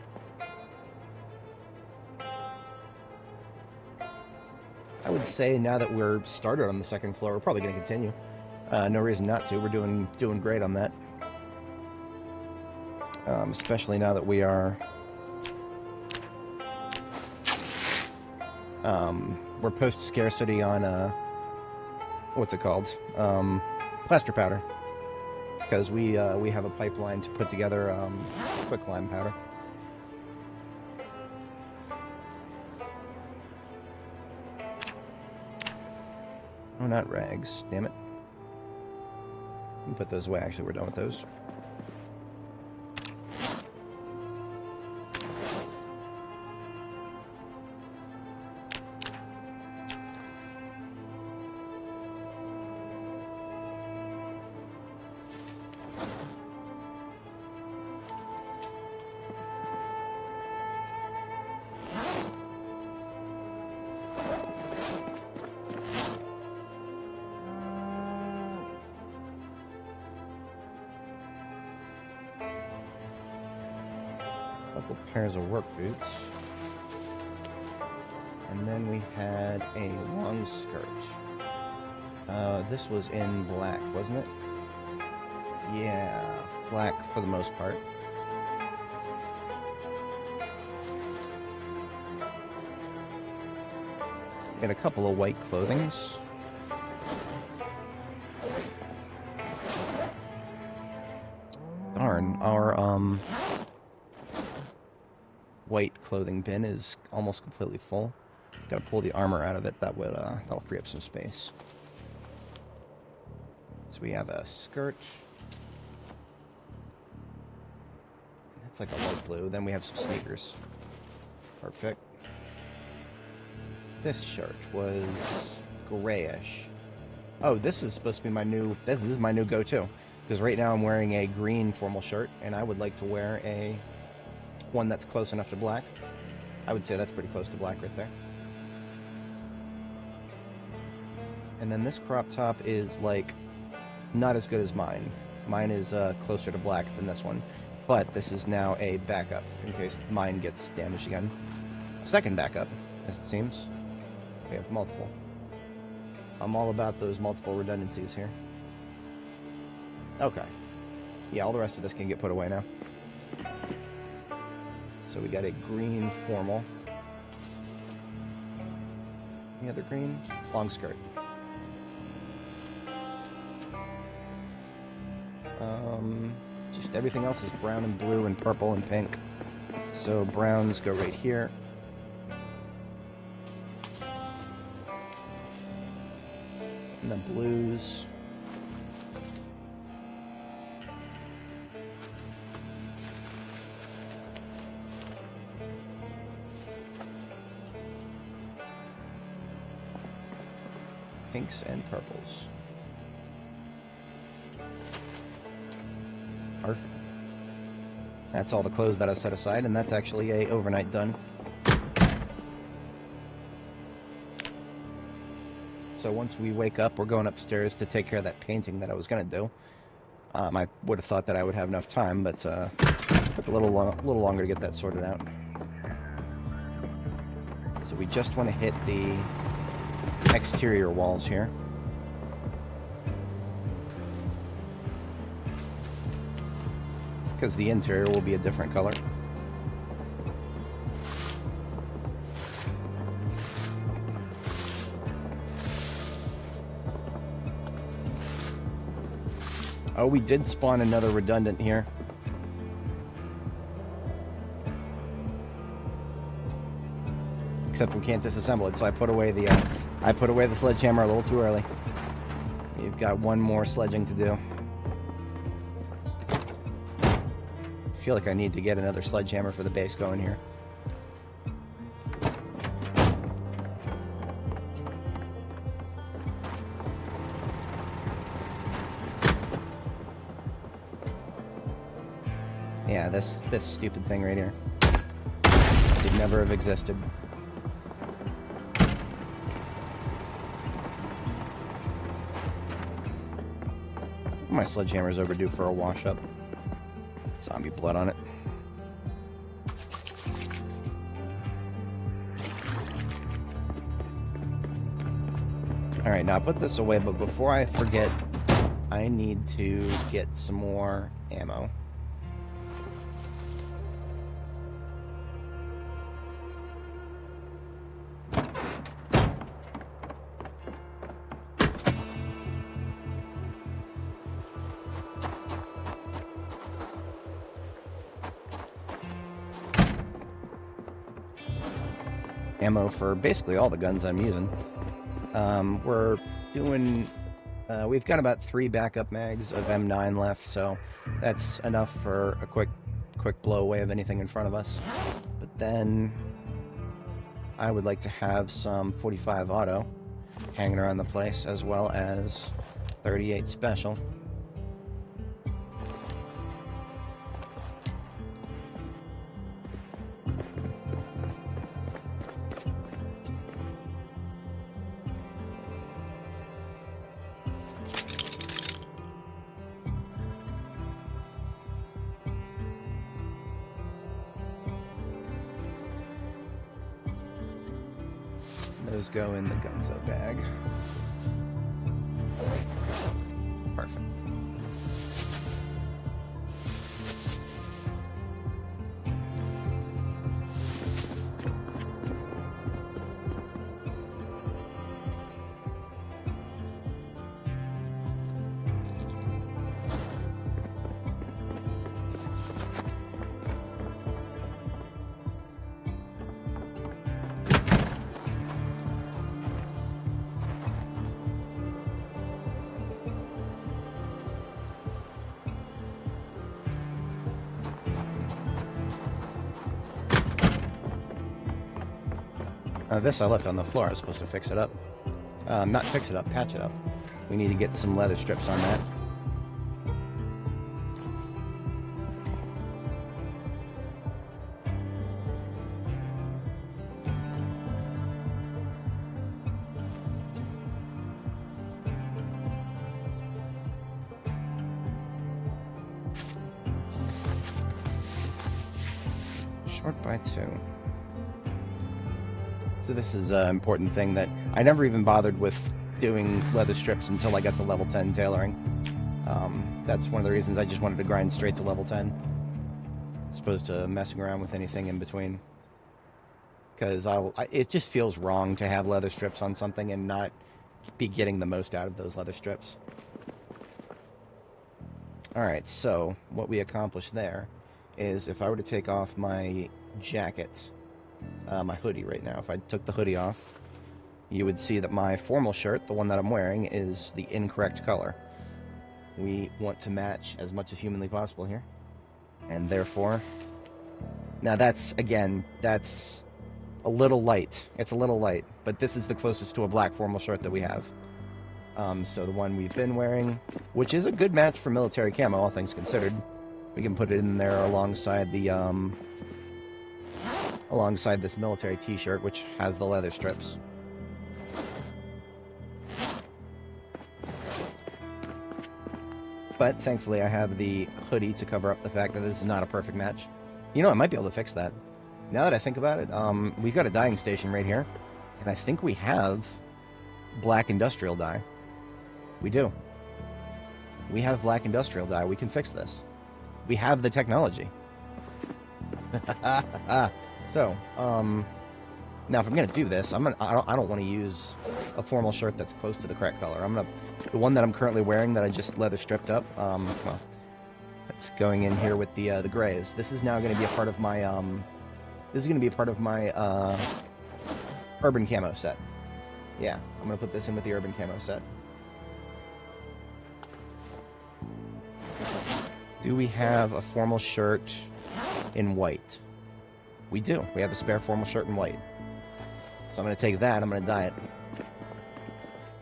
I would say now that we're started on the second floor, we're probably going to continue. No reason not to. We're doing great on that. Especially now that we are... we're post-scarcity on, what's it called? Plaster powder. Because we have a pipeline to put together quicklime powder. Oh, not rags. Damn it. Put those away. Actually, we're done with those. Couple pairs of work boots. And then we had a long skirt. This was in black, wasn't it? Yeah, black for the most part. We had a couple of white clothings. Darn, our white clothing bin is almost completely full. Gotta pull the armor out of it. That'll free up some space. So we have a skirt. It's like a light blue. Then we have some sneakers. Perfect. This shirt was grayish. Oh, this is supposed to be my new... This is my new go-to. Because right now I'm wearing a green formal shirt, and I would like to wear one that's close enough to black. I would say that's pretty close to black right there. And then this crop top is, like, not as good as mine. Mine is closer to black than this one. But this is now a backup, in case mine gets damaged again. Second backup, as it seems. We have multiple. I'm all about those multiple redundancies here. Okay. Yeah, all the rest of this can get put away now. So we got a green formal. The other green? Long skirt. Just everything else is brown and blue and purple and pink. So browns go right here. And the blues. Pinks and purples. Perfect. That's all the clothes that I set aside, and that's actually a overnight done. So once we wake up, we're going upstairs to take care of that painting that I was going to do. I would have thought that I would have enough time, but took a little longer to get that sorted out. So we just want to hit the exterior walls here. Because the interior will be a different color. Oh, we did spawn another redundant here. Except we can't disassemble it, so I put away the sledgehammer a little too early. We've got one more sledging to do. feel like I need to get another sledgehammer for the base going here. Yeah, this stupid thing right here. Should never have existed. My sledgehammer's overdue for a wash-up. Zombie blood on it. Alright, now put this away, but before I forget, I need to get some more ammo. Ammo for basically all the guns I'm using. We're doing... we've got about 3 backup mags of M9 left, so that's enough for a quick blow away of anything in front of us. But then I would like to have some 45 auto hanging around the place, as well as 38 special. Those go in the gunzo bag. Perfect. This I left on the floor. I was supposed to fix it up. Not fix it up, patch it up. We need to get some leather strips on that. Short by 2. So this is an important thing that I never even bothered with doing leather strips until I got to level 10 tailoring. That's one of the reasons I just wanted to grind straight to level 10, as opposed to messing around with anything in between. Because it just feels wrong to have leather strips on something and not be getting the most out of those leather strips. Alright, so what we accomplished there is if I were to take off my jacket, my hoodie right now, if I took the hoodie off, you would see that my formal shirt, the one that I'm wearing, is the incorrect color. We want to match as much as humanly possible here, and therefore, now that's, again, that's a little light. It's a little light, but this is the closest to a black formal shirt that we have. So the one we've been wearing, which is a good match for military camo, all things considered. We can put it in there alongside the, alongside this military t-shirt, which has the leather strips. But thankfully I have the hoodie to cover up the fact that this is not a perfect match. You know, I might be able to fix that. Now that I think about it, we've got a dyeing station right here, and I think we have black industrial dye. We do. We have black industrial dye. We can fix this. We have the technology. So, now if I'm gonna do this, I don't want to use a formal shirt that's close to the correct color. The one that I'm currently wearing that I just leather stripped up. Well, that's going in here with the grays. This is now going to be a part of my this is going to be a part of my urban camo set. Yeah, I'm gonna put this in with the urban camo set. Do we have a formal shirt in white. We do. We have a spare formal shirt in white. So I'm going to take that. I'm going to dye it.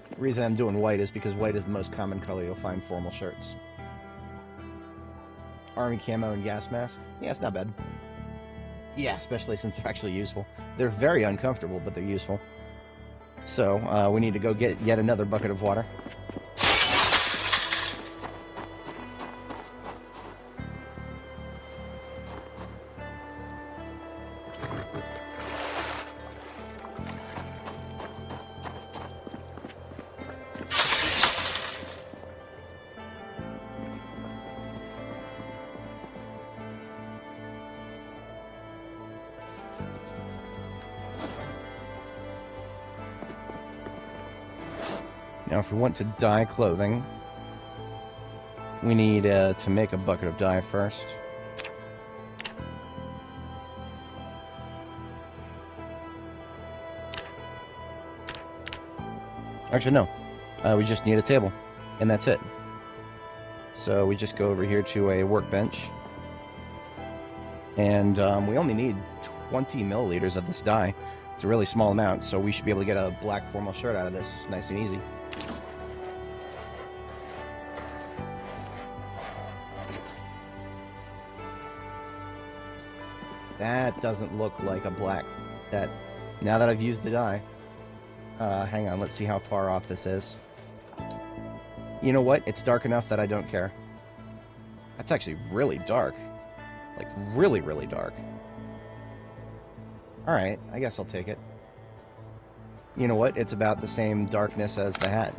The reason I'm doing white is because white is the most common color you'll find formal shirts. Army camo and gas mask. Yeah, it's not bad. Yeah, especially since they're actually useful. They're very uncomfortable, but they're useful. So, we need to go get yet another bucket of water. Now, if we want to dye clothing, we need to make a bucket of dye first. Actually, no. We just need a table, and that's it. So we just go over here to a workbench, and we only need 20 milliliters of this dye. It's a really small amount, so we should be able to get a black formal shirt out of this nice and easy. That doesn't look like a black. Now that I've used the dye, hang on, let's see how far off this is. You know what? It's dark enough that I don't care. That's actually really dark. Like, really, really dark. Alright, I guess I'll take it. You know what? It's about the same darkness as the hat.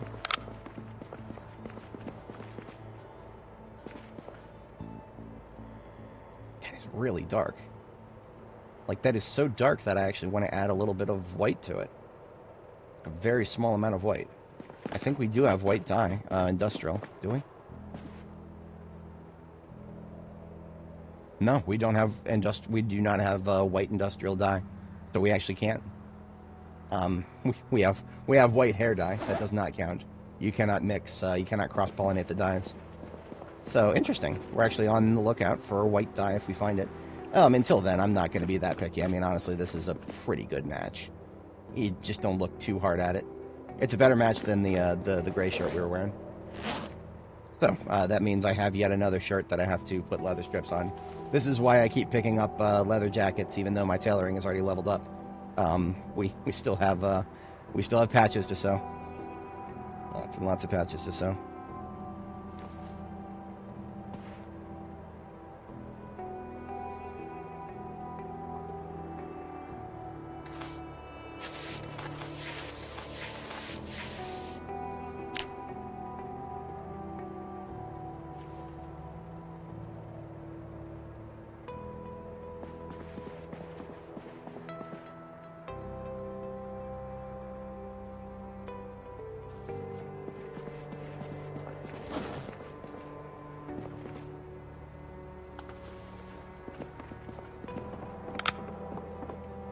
That is really dark. Like, that is so dark that I actually want to add a little bit of white to it. A very small amount of white. I think we do have white dye, industrial, do we? No, we don't have we do not have white industrial dye, so we actually can't. We have white hair dye. That does not count. You cannot mix. You cannot cross-pollinate the dyes. So interesting. We're actually on the lookout for white dye if we find it. Until then, I'm not going to be that picky. I mean, honestly, this is a pretty good match. You just don't look too hard at it. It's a better match than the gray shirt we were wearing. So, that means I have yet another shirt that I have to put leather strips on. This is why I keep picking up leather jackets, even though my tailoring is already leveled up. We still have patches to sew. Lots and lots of patches to sew.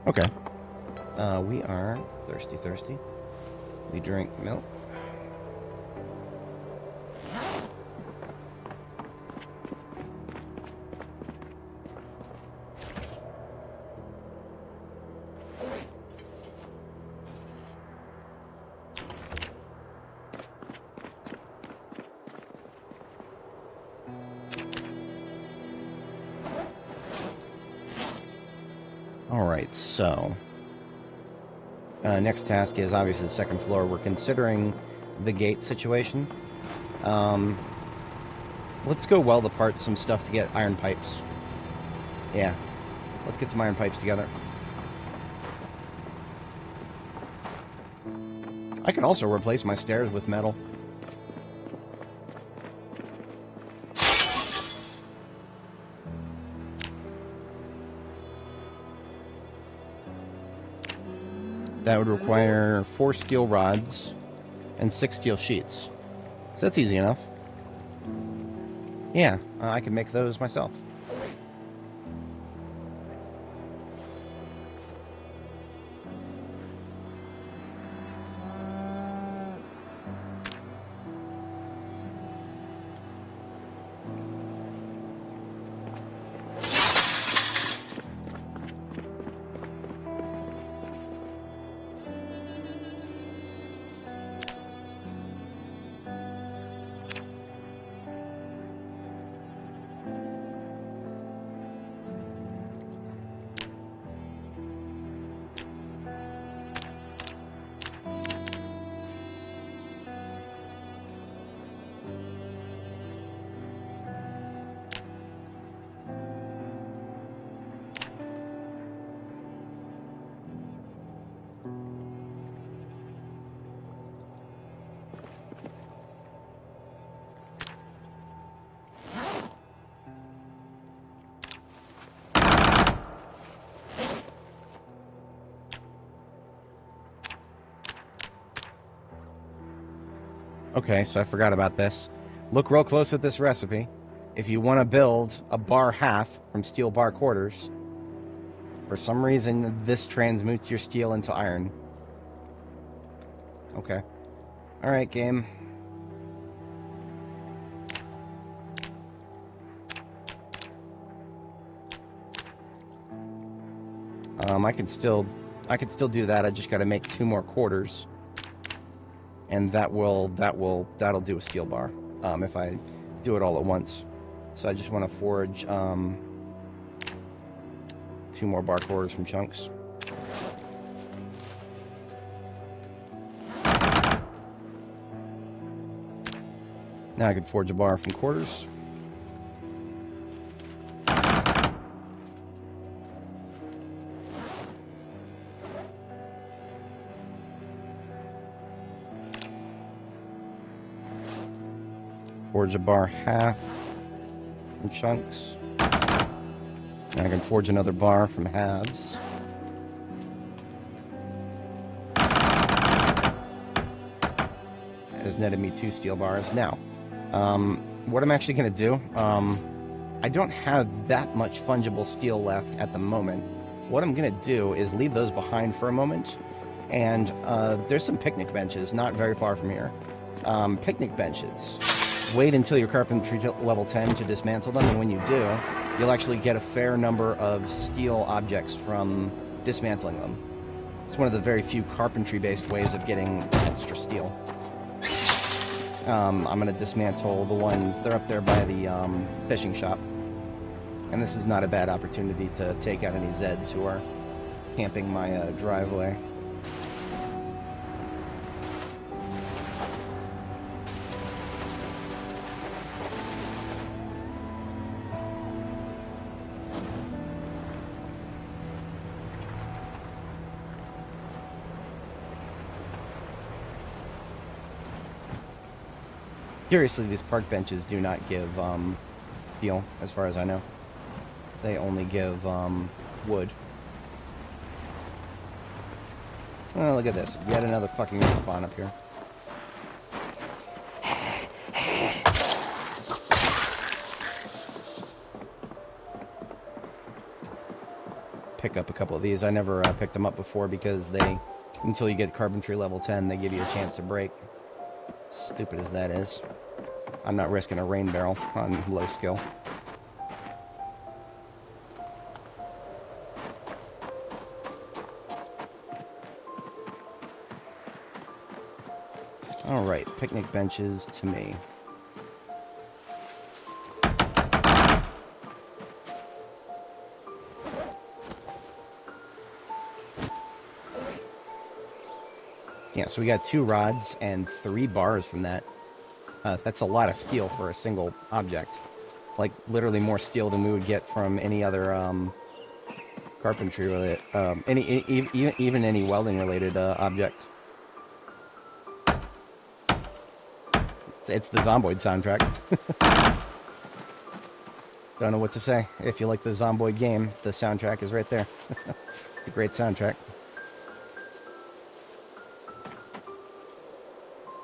Okay. We are thirsty. We drink milk. Alright, so next task is obviously the second floor. We're considering the gate situation. Let's go weld apart some stuff to get iron pipes. Yeah, let's get some iron pipes together. I can also replace my stairs with metal. That would require 4 steel rods and 6 steel sheets. So that's easy enough. Yeah, I can make those myself. Okay, so I forgot about this. Look real close at this recipe. If you want to build a bar half from steel bar quarters, for some reason this transmutes your steel into iron. Okay. Alright, game. I can still do that. I just got to make 2 more quarters, and that'll do a steel bar. If I do it all at once. So I just want to forge 2 more bar quarters from chunks. Now I can forge a bar from quarters. Forge a bar half from chunks. Now I can forge another bar from halves. That has netted me 2 steel bars. Now, what I'm actually going to do, I don't have that much fungible steel left at the moment. What I'm going to do is leave those behind for a moment. And there's some picnic benches not very far from here. Picnic benches. Wait until you're carpentry level 10 to dismantle them, and when you do, you'll actually get a fair number of steel objects from dismantling them. It's one of the very few carpentry-based ways of getting extra steel. I'm going to dismantle the ones, they're up there by the fishing shop. And this is not a bad opportunity to take out any Zeds who are camping my driveway. Curiously, these park benches do not give steel, as far as I know. They only give wood. Oh, look at this. Yet another fucking respawn up here. Pick up a couple of these. I never picked them up before because they, until you get carpentry level 10, they give you a chance to break. Stupid as that is. I'm not risking a rain barrel on low skill. Alright, picnic benches to me. Yeah, so we got 2 rods and 3 bars from that. That's a lot of steel for a single object. Like, literally more steel than we would get from any other carpentry related, even any welding related object. It's the Zomboid soundtrack. Don't know what to say. If you like the Zomboid game, the soundtrack is right there. A great soundtrack.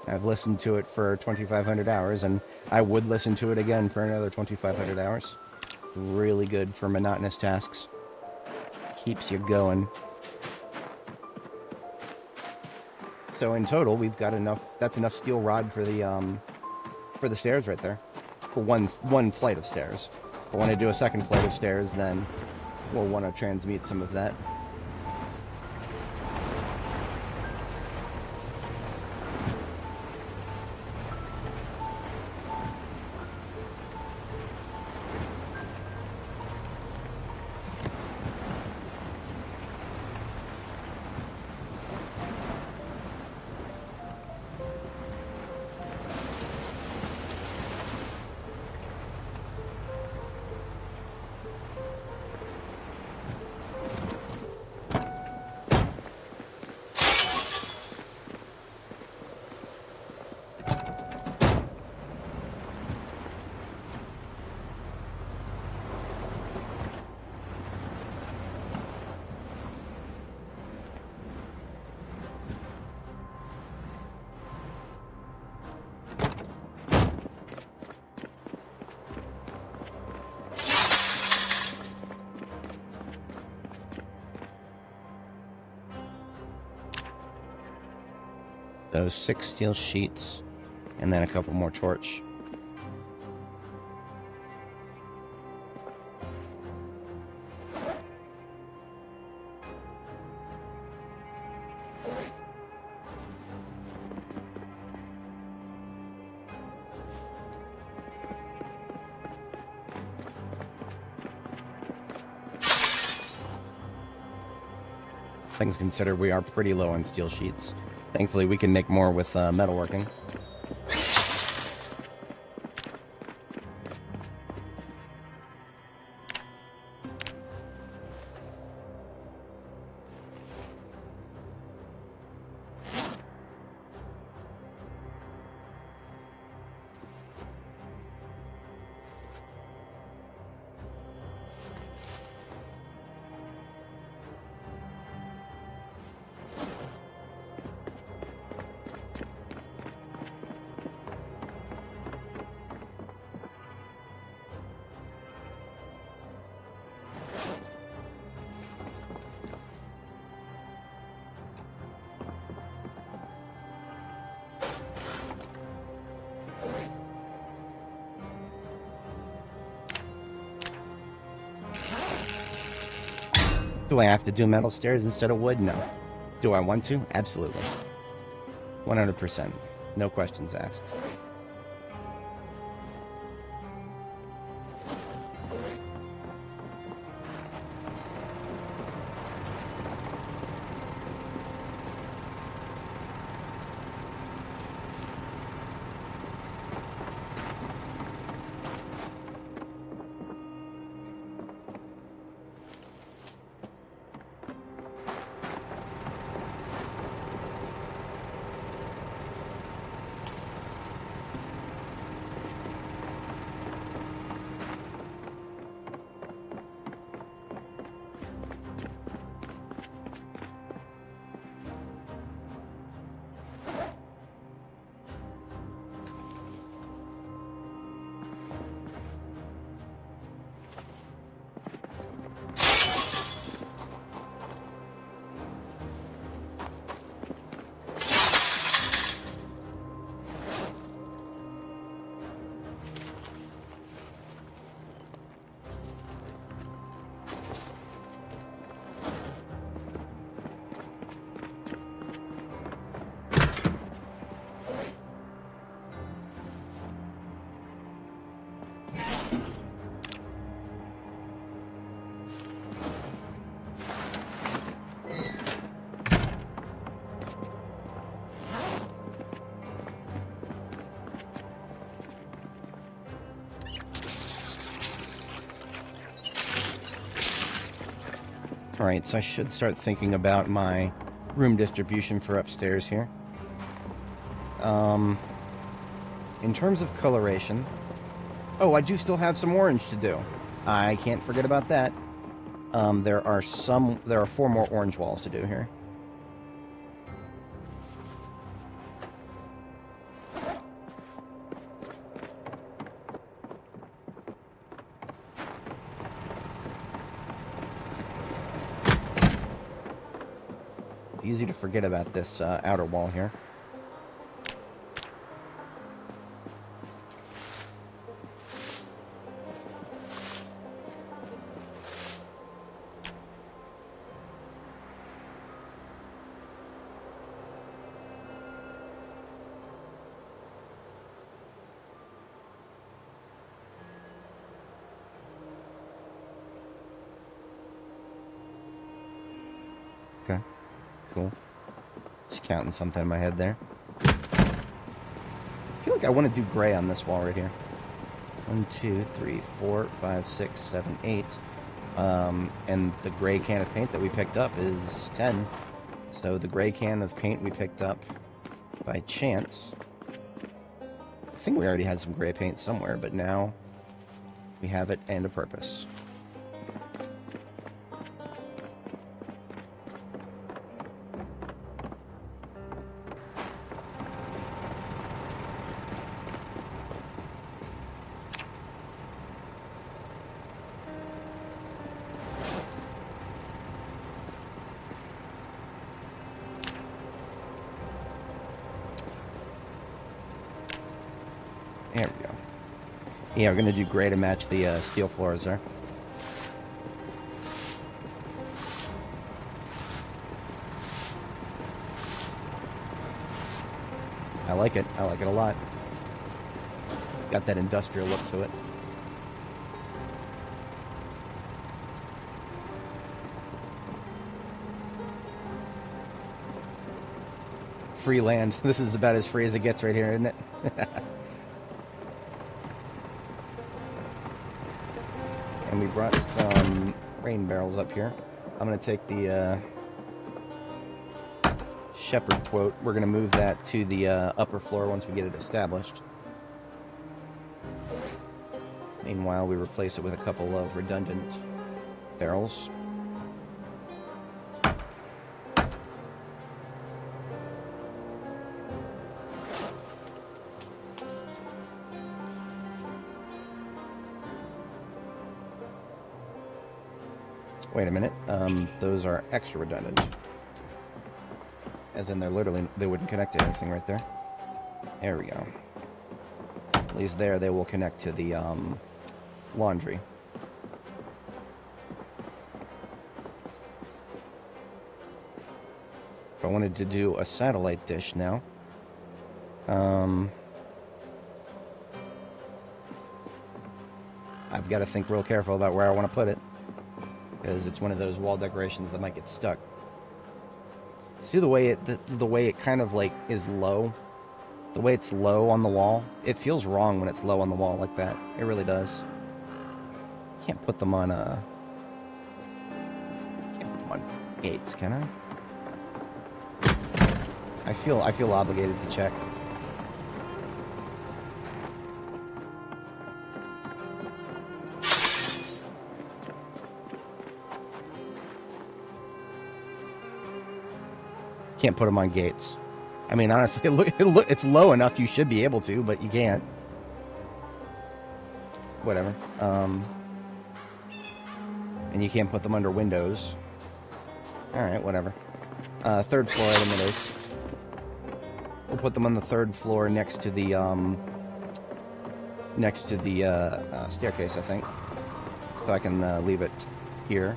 I've listened to it for 2,500 hours, and I would listen to it again for another 2,500 hours. Really good for monotonous tasks. Keeps you going. So in total, we've got enough. That's enough steel rod for the stairs right there. For one flight of stairs. But when I do a second flight of stairs, then we'll want to transmute some of that. So 6 steel sheets, and then a couple more torch. Things considered, we are pretty low on steel sheets. Thankfully, we can make more with metalworking. Do I have to do metal stairs instead of wood? No. Do I want to? Absolutely. 100%. No questions asked. Alright, so I should start thinking about my room distribution for upstairs here. In terms of coloration... Oh, I do still have some orange to do. I can't forget about that. There are 4 more orange walls to do here. Easy to forget about this outer wall here. Okay, cool. Just counting something in my head there. I feel like I want to do gray on this wall right here. 1, 2, 3, 4, 5, 6, 7, 8. And the gray can of paint that we picked up is 10. So the gray can of paint we picked up by chance. I think we already had some gray paint somewhere, but now we have it and a purpose. There we go. Yeah, we're going to do gray to match the steel floors there. I like it. I like it a lot. Got that industrial look to it. Free land. This is about as free as it gets right here, isn't it? And we brought some rain barrels up here. I'm going to take the shepherd quote. We're going to move that to the upper floor once we get it established. Meanwhile, we replace it with a couple of redundant barrels. Wait a minute, those are extra redundant. As in, they're literally, they wouldn't connect to anything right there. There we go. At least there, they will connect to the, laundry. If I wanted to do a satellite dish now, I've got to think real careful about where I want to put it, because it's one of those wall decorations that might get stuck. See the way it kind of like is low? The way it's low on the wall? It feels wrong when it's low on the wall like that. It really does. Can't put them on gates, can I? I feel obligated to check. Can't put them on gates. I mean, honestly, it's low enough you should be able to, but you can't. Whatever. And you can't put them under windows. Alright, whatever. Third floor item it is. We'll put them on the third floor next to the, staircase, I think. So I can, leave it here.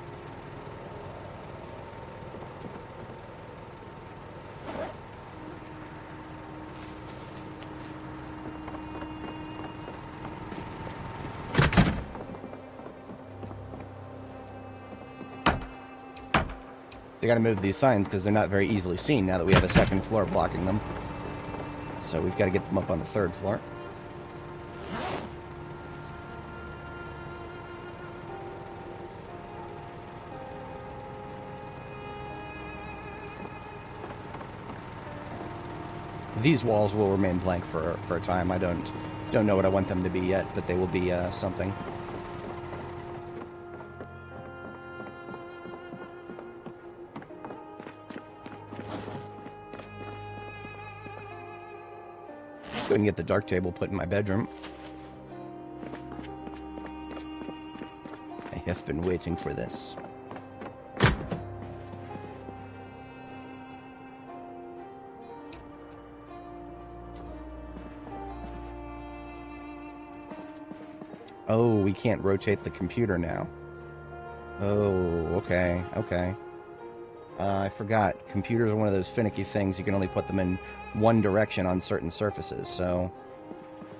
They gotta move these signs because they're not very easily seen now that we have a second floor blocking them. So we've got to get them up on the third floor. These walls will remain blank for a time. I don't know what I want them to be yet, but they will be something. Go and get the dark table put in my bedroom. I have been waiting for this. Oh, we can't rotate the computer now. Oh, okay, okay. I forgot. Computers are one of those finicky things. You can only put them in one direction on certain surfaces, so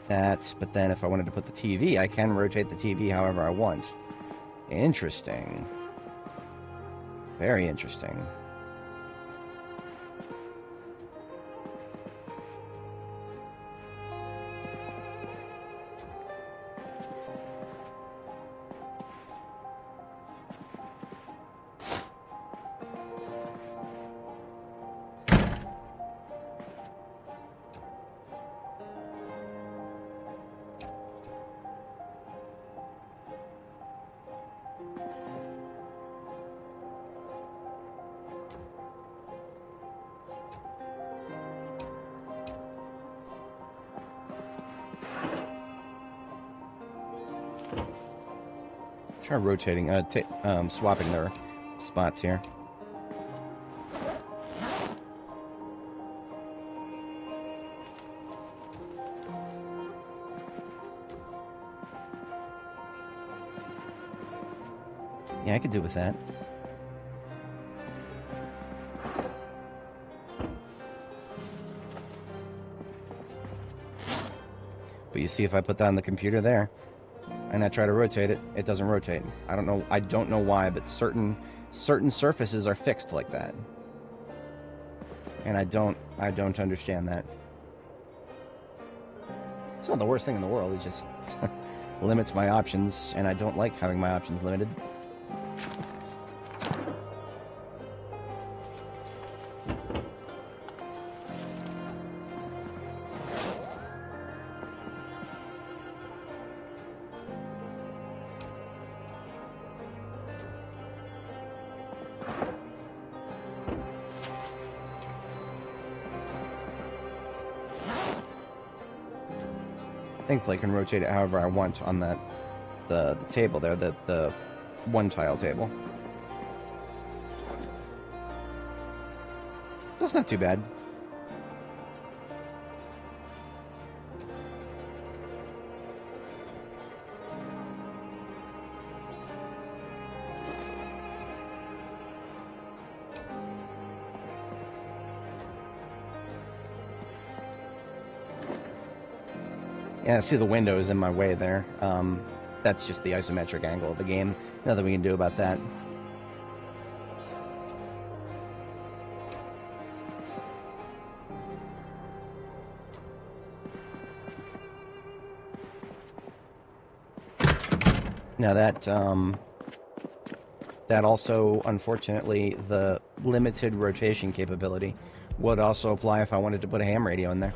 that, but then if I wanted to put the TV, I can rotate the TV however I want. Interesting. Very interesting. Try rotating, swapping their spots here. Yeah, I could do with that. But you see, if I put that on the computer there, and I try to rotate it, it doesn't rotate. I don't know why, but certain surfaces are fixed like that. And I don't understand that. It's not the worst thing in the world, it just limits my options, and I don't like having my options limited. Thankfully, I can rotate it however I want on that the table there, the one tile table. That's not too bad. Yeah, see the window is in my way there. That's just the isometric angle of the game. Nothing we can do about that. Now that also, unfortunately, the limited rotation capability would also apply if I wanted to put a ham radio in there.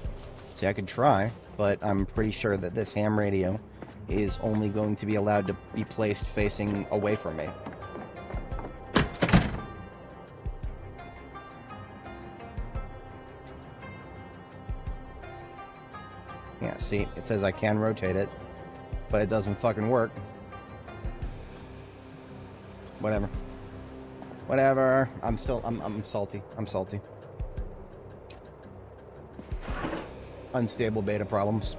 See, I could try, but I'm pretty sure that this ham radio is only going to be allowed to be placed facing away from me. Yeah, see, it says I can rotate it, but it doesn't fucking work. Whatever. Whatever. I'm salty. I'm salty. Unstable beta problems.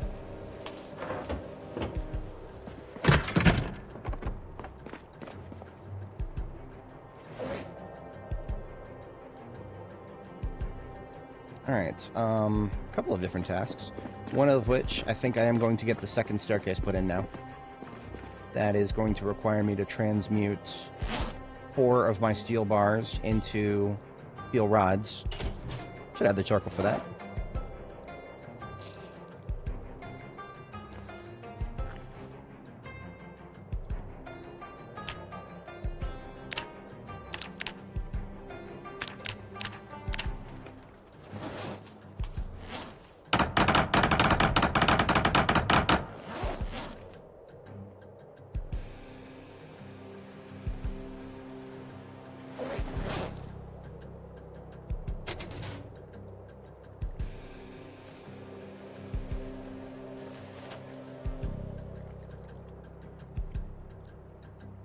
Alright, a couple of different tasks. One of which, I think I am going to get the second staircase put in now. That is going to require me to transmute 4 of my steel bars into steel rods. Should have the charcoal for that.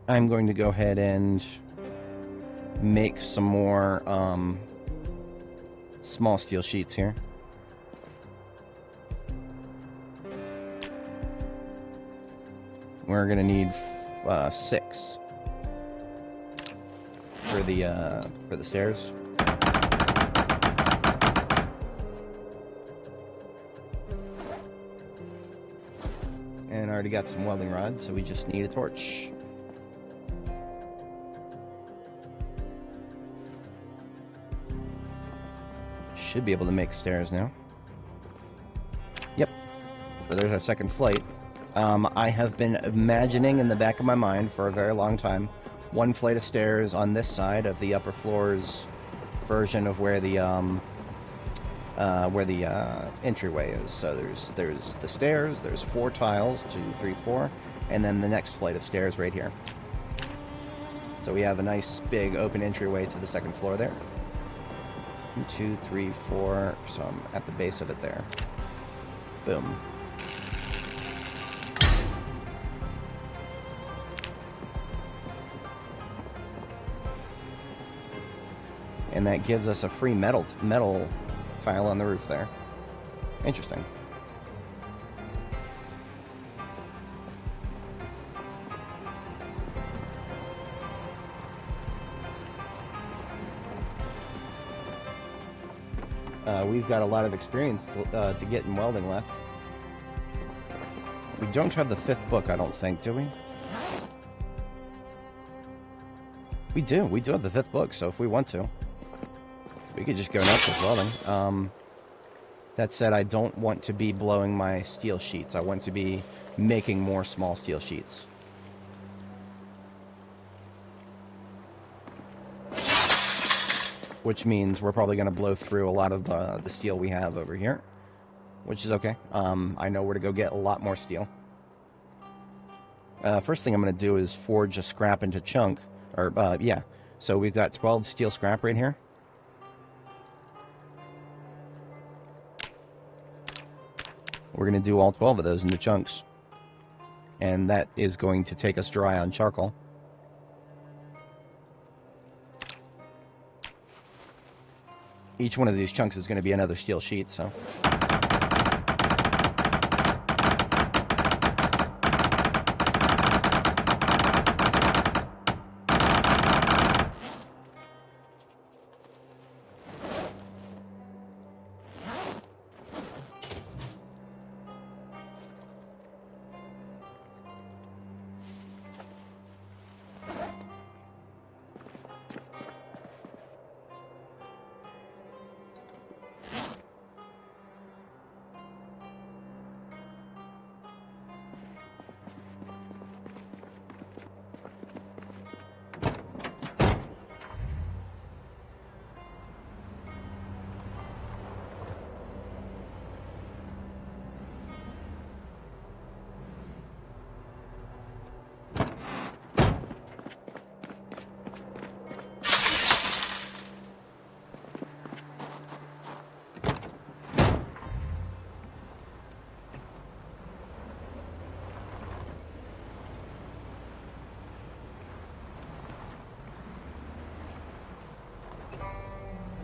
I'm going to go ahead and make some more small steel sheets here. We're going to need 6 for the stairs. And I already got some welding rods, so we just need a torch. Should be able to make stairs now. Yep. So there's our second flight. I have been imagining in the back of my mind for a very long time 1 flight of stairs on this side of the upper floors version of where the entryway is. So there's the stairs, there's 4 tiles, 2, 3, 4, and then the next flight of stairs right here. So we have a nice big open entryway to the second floor there. 1, 2, 3, 4, so I'm at the base of it there. Boom. And that gives us a free metal tile on the roof there. Interesting. we've got a lot of experience to get in welding left. We don't have the 5th book, I don't think, do we? We do. We do have the 5th book, so if we want to, we could just go nuts with welding. That said, I don't want to be blowing my steel sheets. I want to be making more small steel sheets. Which means we're probably going to blow through a lot of the steel we have over here, which is okay. I know where to go get a lot more steel. First thing I'm going to do is forge a scrap into chunk. Yeah. So we've got 12 steel scrap right here. We're going to do all 12 of those into chunks. And that is going to take us dry on charcoal. Each one of these chunks is going to be another steel sheet, so...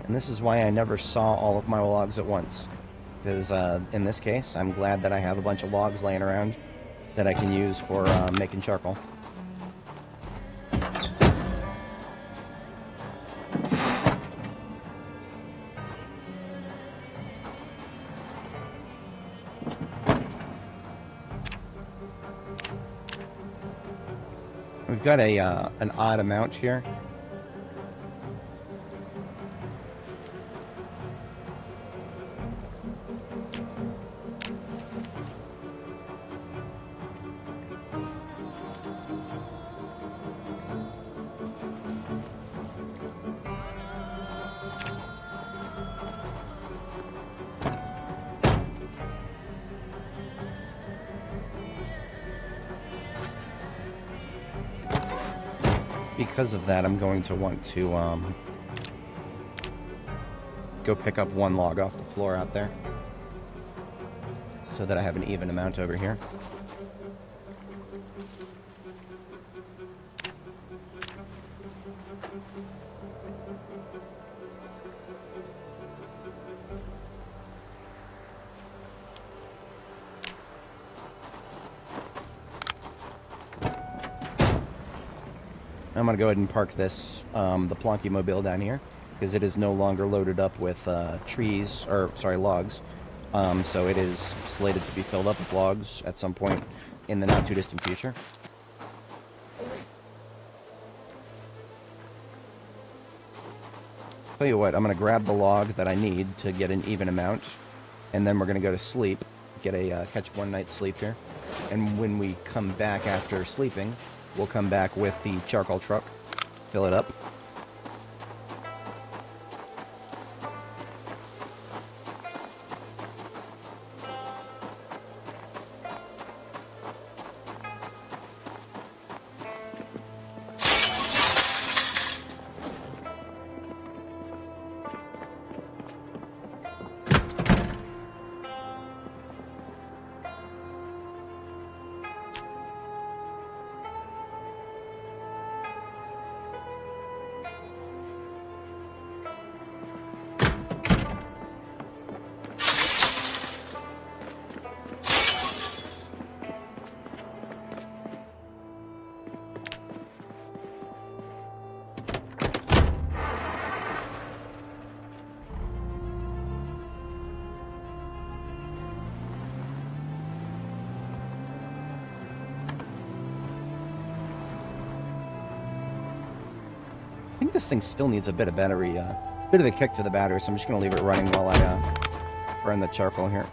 And this is why I never saw all of my logs at once. Because in this case, I'm glad that I have a bunch of logs laying around that I can use for making charcoal. We've got an odd amount here. Because of that, I'm going to want to go pick up one log off the floor out there so that I have an even amount over here. I'm going to go ahead and park this, the Plonky Mobile down here, because it is no longer loaded up with logs. So it is slated to be filled up with logs at some point in the not too distant future. Tell you what, I'm going to grab the log that I need to get an even amount, and then we're going to go to sleep, get a catch one night's sleep here. And when we come back after sleeping, we'll come back with the charcoal truck, fill it up. think this thing still needs a bit of battery, bit of a kick to the battery, so I'm just going to leave it running while I burn the charcoal here.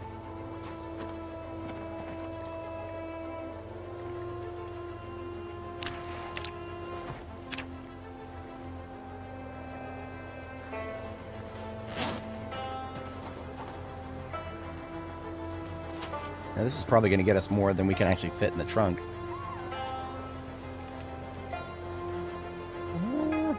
Now, this is probably going to get us more than we can actually fit in the trunk.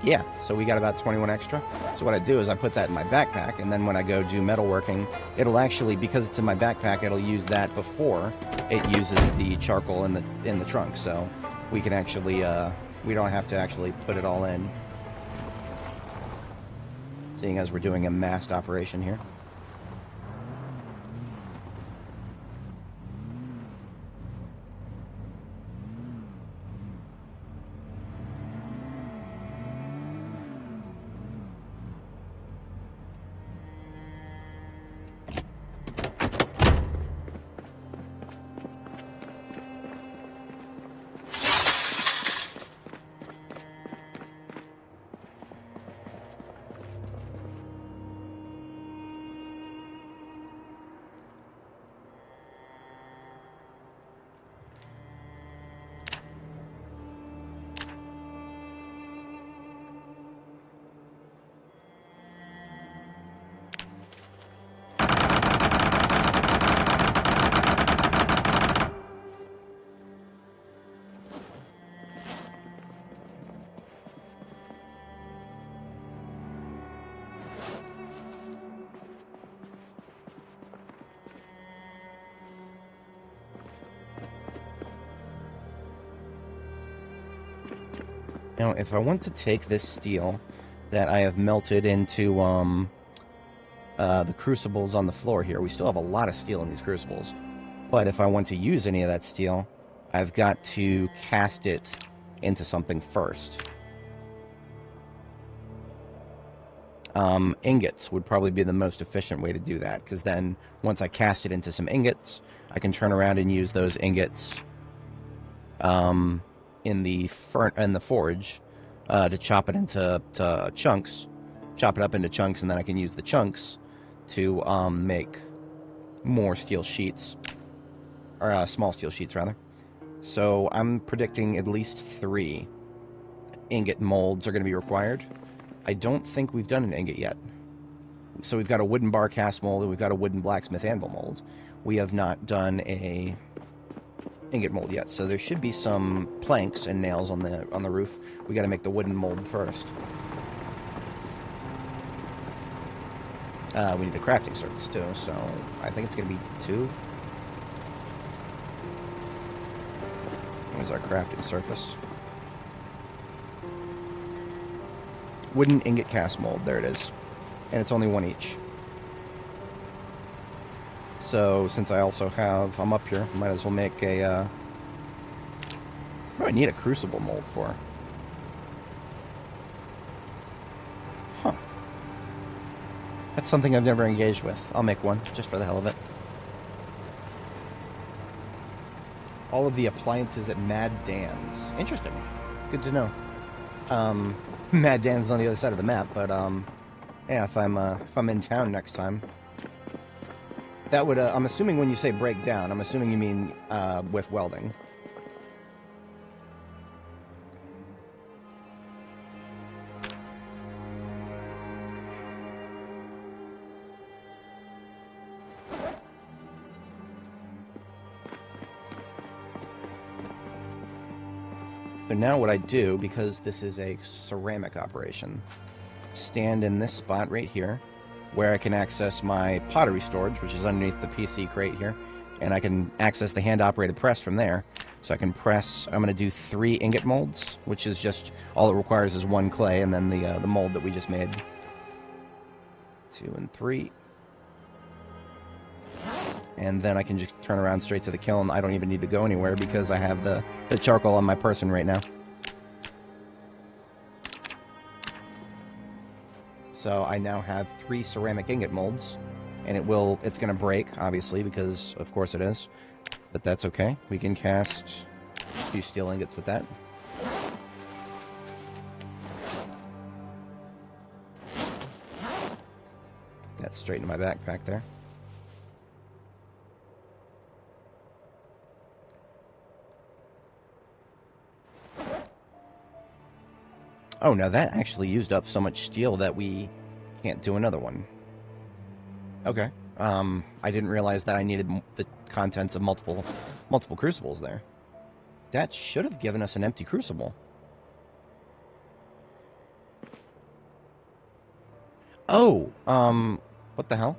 Yeah, so we got about 21 extra. So what I do is I put that in my backpack, and then when I go do metalworking, it'll actually, because it's in my backpack, it'll use that before it uses the charcoal in the trunk. So we can actually, we don't have to actually put it all in. Seeing as we're doing a massed operation here. Now, if I want to take this steel that I have melted into the crucibles on the floor here, we still have a lot of steel in these crucibles, but if I want to use any of that steel, I've got to cast it into something first. Ingots would probably be the most efficient way to do that, because then once I cast it into some ingots, I can turn around and use those ingots in the forge to chop it into chunks, chop it up into chunks, and then I can use the chunks to make more steel sheets, or small steel sheets rather. So I'm predicting at least 3 ingot molds are going to be required. I don't think we've done an ingot yet. So we've got a wooden bar cast mold, and we've got a wooden blacksmith anvil mold. We have not done a ingot mold yet, so there should be some planks and nails on the roof. We got to make the wooden mold first. We need a crafting surface too, so I think it's going to be 2. Where's our crafting surface? Wooden ingot cast mold, there it is. And it's only 1 each. So, since I also have, I'm up here, might as well make a, what do I need a crucible mold for? Huh. That's something I've never engaged with. I'll make one, just for the hell of it. All of the appliances at Mad Dan's. Interesting. Good to know. Mad Dan's on the other side of the map, but, yeah, if I'm in town next time, that would, I'm assuming when you say break down, I'm assuming you mean, with welding. So now what I do, because this is a ceramic operation, stand in this spot right here, where I can access my pottery storage, which is underneath the PC crate here, and I can access the hand-operated press from there. So I can press, I'm going to do 3 ingot molds, which is just, all it requires is 1 clay, and then the mold that we just made. 2 and 3. And then I can just turn around straight to the kiln. I don't even need to go anywhere because I have the charcoal on my person right now. So I now have 3 ceramic ingot molds, and it's going to break, obviously, because of course it is. But that's okay. We can cast a few steel ingots with that. Got straight into my backpack there. Oh, now that actually used up so much steel that we can't do another one. Okay. I didn't realize that I needed the contents of multiple crucibles there. That should have given us an empty crucible. Oh, what the hell?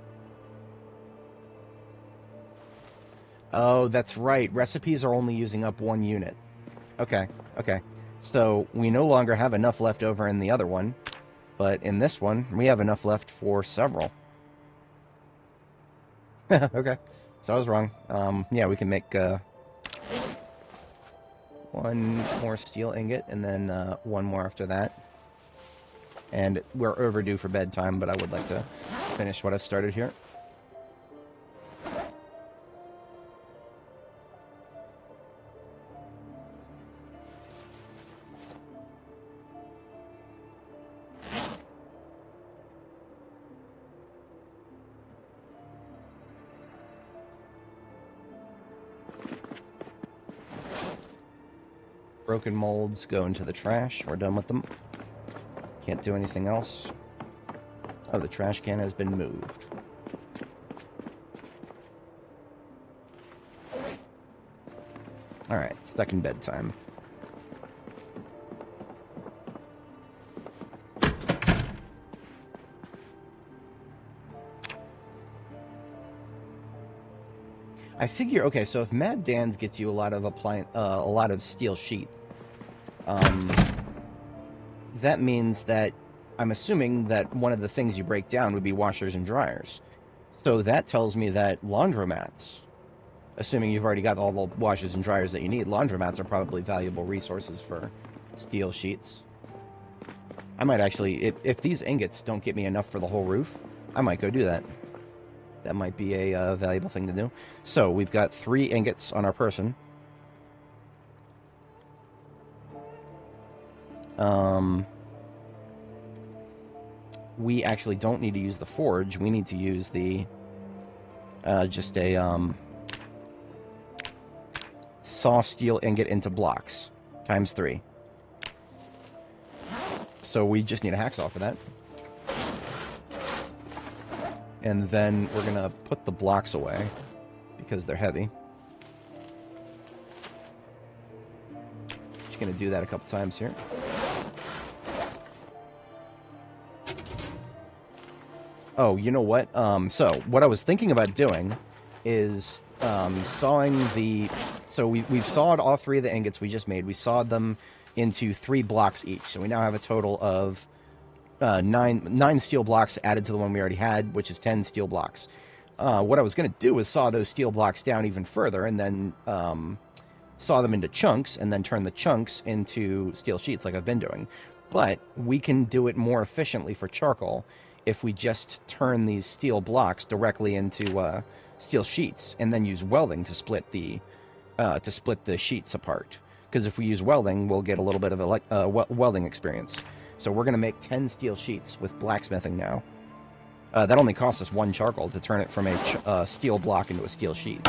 Oh, that's right. Recipes are only using up 1 unit. Okay, okay. So we no longer have enough left over in the other one, but in this one, we have enough left for several. Okay, so I was wrong. Yeah, we can make 1 more steel ingot, and then 1 more after that. And we're overdue for bedtime, but I would like to finish what I started here. Broken molds go into the trash. We're done with them. Can't do anything else. Oh, the trash can has been moved. Alright, stuck in bedtime. I figure, okay, so if Mad Dan's gets you a lot of steel sheet, that means that I'm assuming that one of the things you break down would be washers and dryers. So that tells me that laundromats, assuming you've already got all the washers and dryers that you need, laundromats are probably valuable resources for steel sheets. I might actually, if these ingots don't get me enough for the whole roof, I might go do that. That might be a valuable thing to do. So we've got 3 ingots on our person. We actually don't need to use the forge. We need to use the just a saw steel ingot into blocks times 3. So we just need a hacksaw for that. And then we're gonna put the blocks away because they're heavy. Just gonna do that a couple times here. Oh, you know what? So what I was thinking about doing is sawing the... So we've sawed all 3 of the ingots we just made. We sawed them into 3 blocks each. So we now have a total of 9 steel blocks added to the one we already had, which is 10 steel blocks. What I was going to do is saw those steel blocks down even further and then saw them into chunks and then turn the chunks into steel sheets like I've been doing. But we can do it more efficiently for charcoal if we just turn these steel blocks directly into steel sheets and then use welding to split the sheets apart. Because if we use welding, we'll get a little bit of a welding experience. So we're going to make 10 steel sheets with blacksmithing now. That only costs us 1 charcoal to turn it from a steel block into a steel sheet.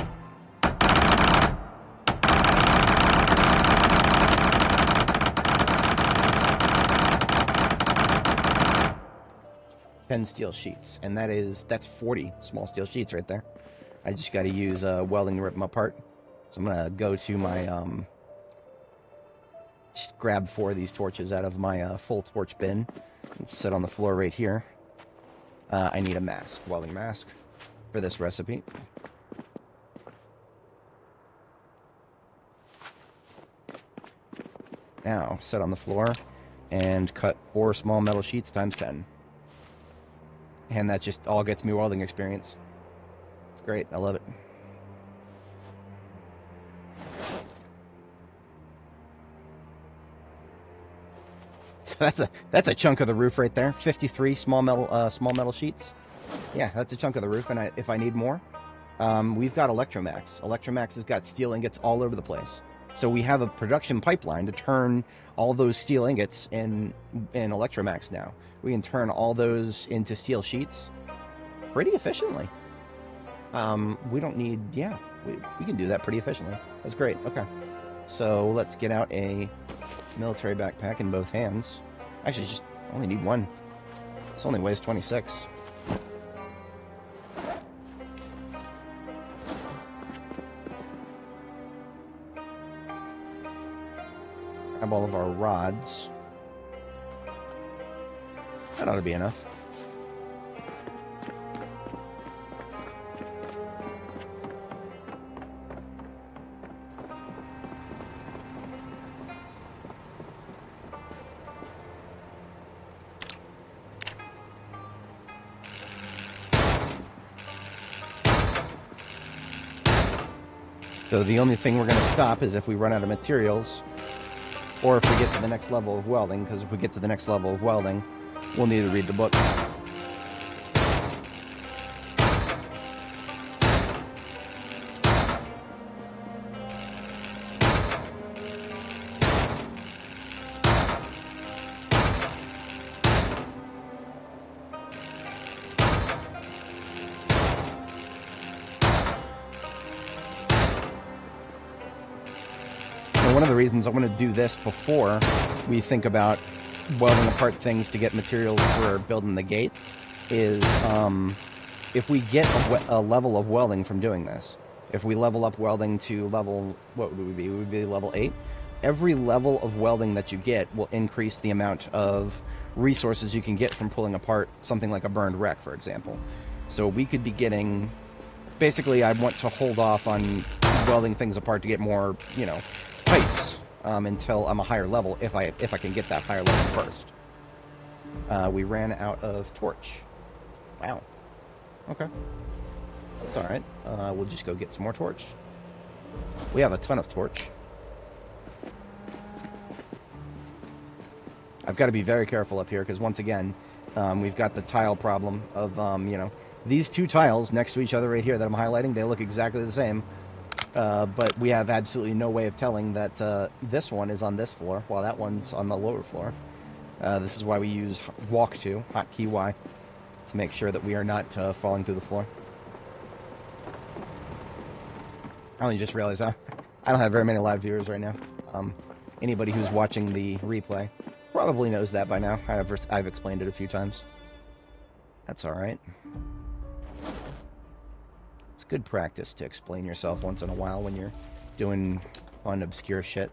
Ten steel sheets, and that's 40 small steel sheets right there. I just got to use welding to rip them apart. So I'm gonna go to my just grab 4 of these torches out of my full torch bin and sit on the floor right here. I need a mask, welding mask, for this recipe. Now sit on the floor and cut 4 small metal sheets times 10. And that just all gets me welding experience. It's great. I love it. So that's a chunk of the roof right there. 53 small metal sheets. Yeah, that's a chunk of the roof. And if I need more, we've got Electromax. Electromax has got steel ingots all over the place. So we have a production pipeline to turn all those steel ingots in Electromax now. We can turn all those into steel sheets pretty efficiently. We don't need, yeah, we can do that pretty efficiently. That's great. Okay. So let's get out a military backpack in both hands. Actually, just only need one. This only weighs 26. Grab all of our rods. That ought to be enough. So the only thing we're going to stop is if we run out of materials, or if we get to the next level of welding, because if we get to the next level of welding, we'll need to read the book. One of the reasons I want to do this before we think about welding apart things to get materials for building the gate is if we get a level of welding from doing this, if we level up welding to level, what would we be? We would be level 8. Every level of welding that you get will increase the amount of resources you can get from pulling apart something like a burned wreck, for example. So we could be getting, basically I want to hold off on welding things apart to get more, you know, pipes until I'm a higher level, if I can get that higher level first. We ran out of torch. Wow. Okay. That's alright. We'll just go get some more torch. We have a ton of torch. I've got to be very careful up here, because once again, we've got the tile problem of, you know, these two tiles next to each other right here that I'm highlighting, they look exactly the same. But we have absolutely no way of telling that this one is on this floor, while that one's on the lower floor. This is why we use walk to, hotkey Y, to make sure that we are not falling through the floor. I only just realized I don't have very many live viewers right now. Anybody who's watching the replay probably knows that by now. I've explained it a few times. That's alright. It's good practice to explain yourself once in a while when you're doing fun, obscure shit.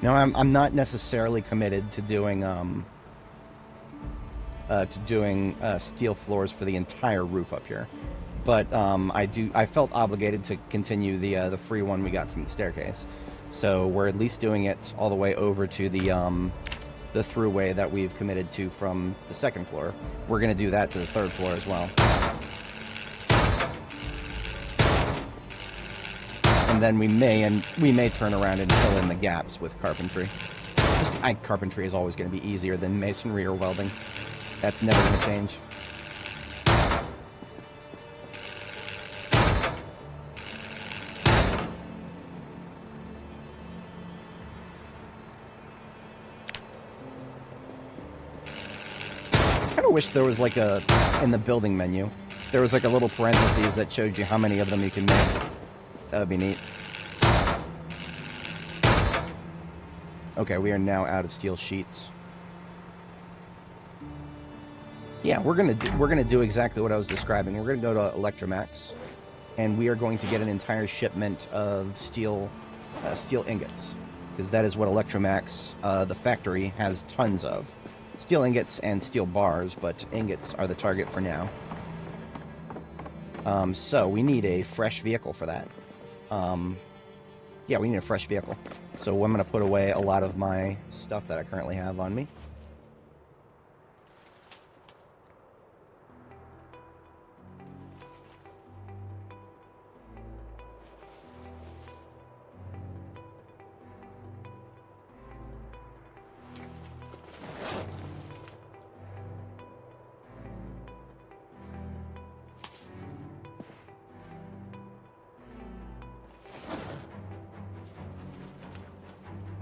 No, I'm not necessarily committed to doing steel floors for the entire roof up here, but I felt obligated to continue the free one we got from the staircase, so we're at least doing it all the way over to the throughway that we've committed to from the second floor. We're going to do that to the third floor as well. And then we may turn around and fill in the gaps with carpentry. Carpentry is always going to be easier than masonry or welding. That's never going to change. I kind of wish there was like in the building menu, there was like a little parentheses that showed you how many of them you can make. That would be neat. Okay, we are now out of steel sheets. Yeah, we're gonna do exactly what I was describing. We're gonna go to Electromax, and we are going to get an entire shipment of steel ingots. because that is what Electromax, the factory, has tons of. Steel ingots and steel bars, but ingots are the target for now. So we need a fresh vehicle for that. Yeah, we need a fresh vehicle. So I'm going to put away a lot of my stuff that I currently have on me.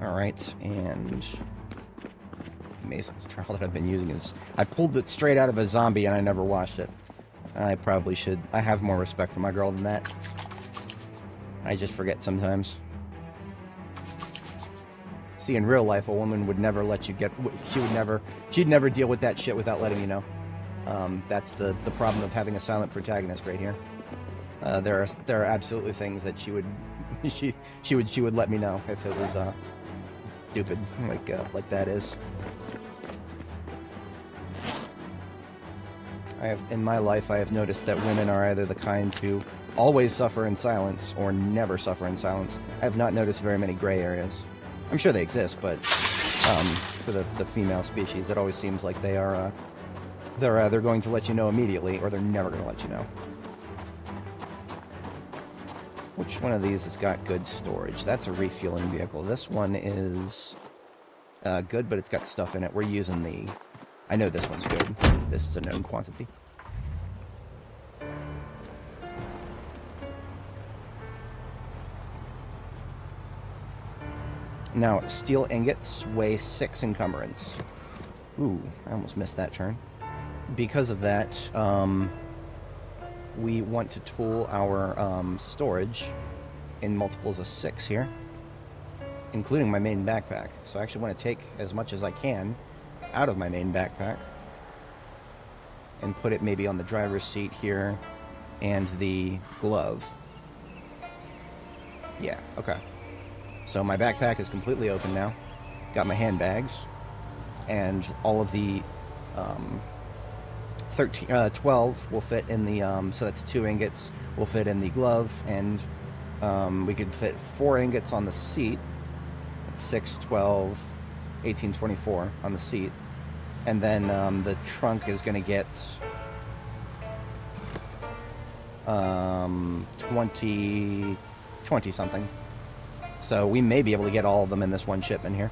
Alright, and Mason's trowel that I've been using is... I pulled it straight out of a zombie and I never washed it. I probably should. I have more respect for my girl than that. I just forget sometimes. See, in real life, a woman would never let you get... She'd never deal with that shit without letting you know. That's the problem of having a silent protagonist right here. There are absolutely things that she would... she would let me know if it was, stupid, like that is. In my life, I have noticed that women are either the kind to always suffer in silence or never suffer in silence. I have not noticed very many gray areas. I'm sure they exist, but for the female species, it always seems like they are they're either going to let you know immediately or they're never going to let you know. Which one of these has got good storage? That's a refueling vehicle. This one is good, but it's got stuff in it. We're using the... I know this one's good. This is a known quantity. Now, steel ingots weigh 6 encumbrance. Ooh, I almost missed that turn. Because of that, we want to tool our storage in multiples of 6 here, including my main backpack. So I actually want to take as much as I can out of my main backpack and put it maybe on the driver's seat here and the glove. Yeah, okay. So my backpack is completely open now. Got my handbags and all of the 12 will fit in the, so that's 2 ingots will fit in the glove, and we could fit 4 ingots on the seat. That's 6, 12, 18, 24 on the seat. And then the trunk is going to get 20 something. So we may be able to get all of them in this one shipment here.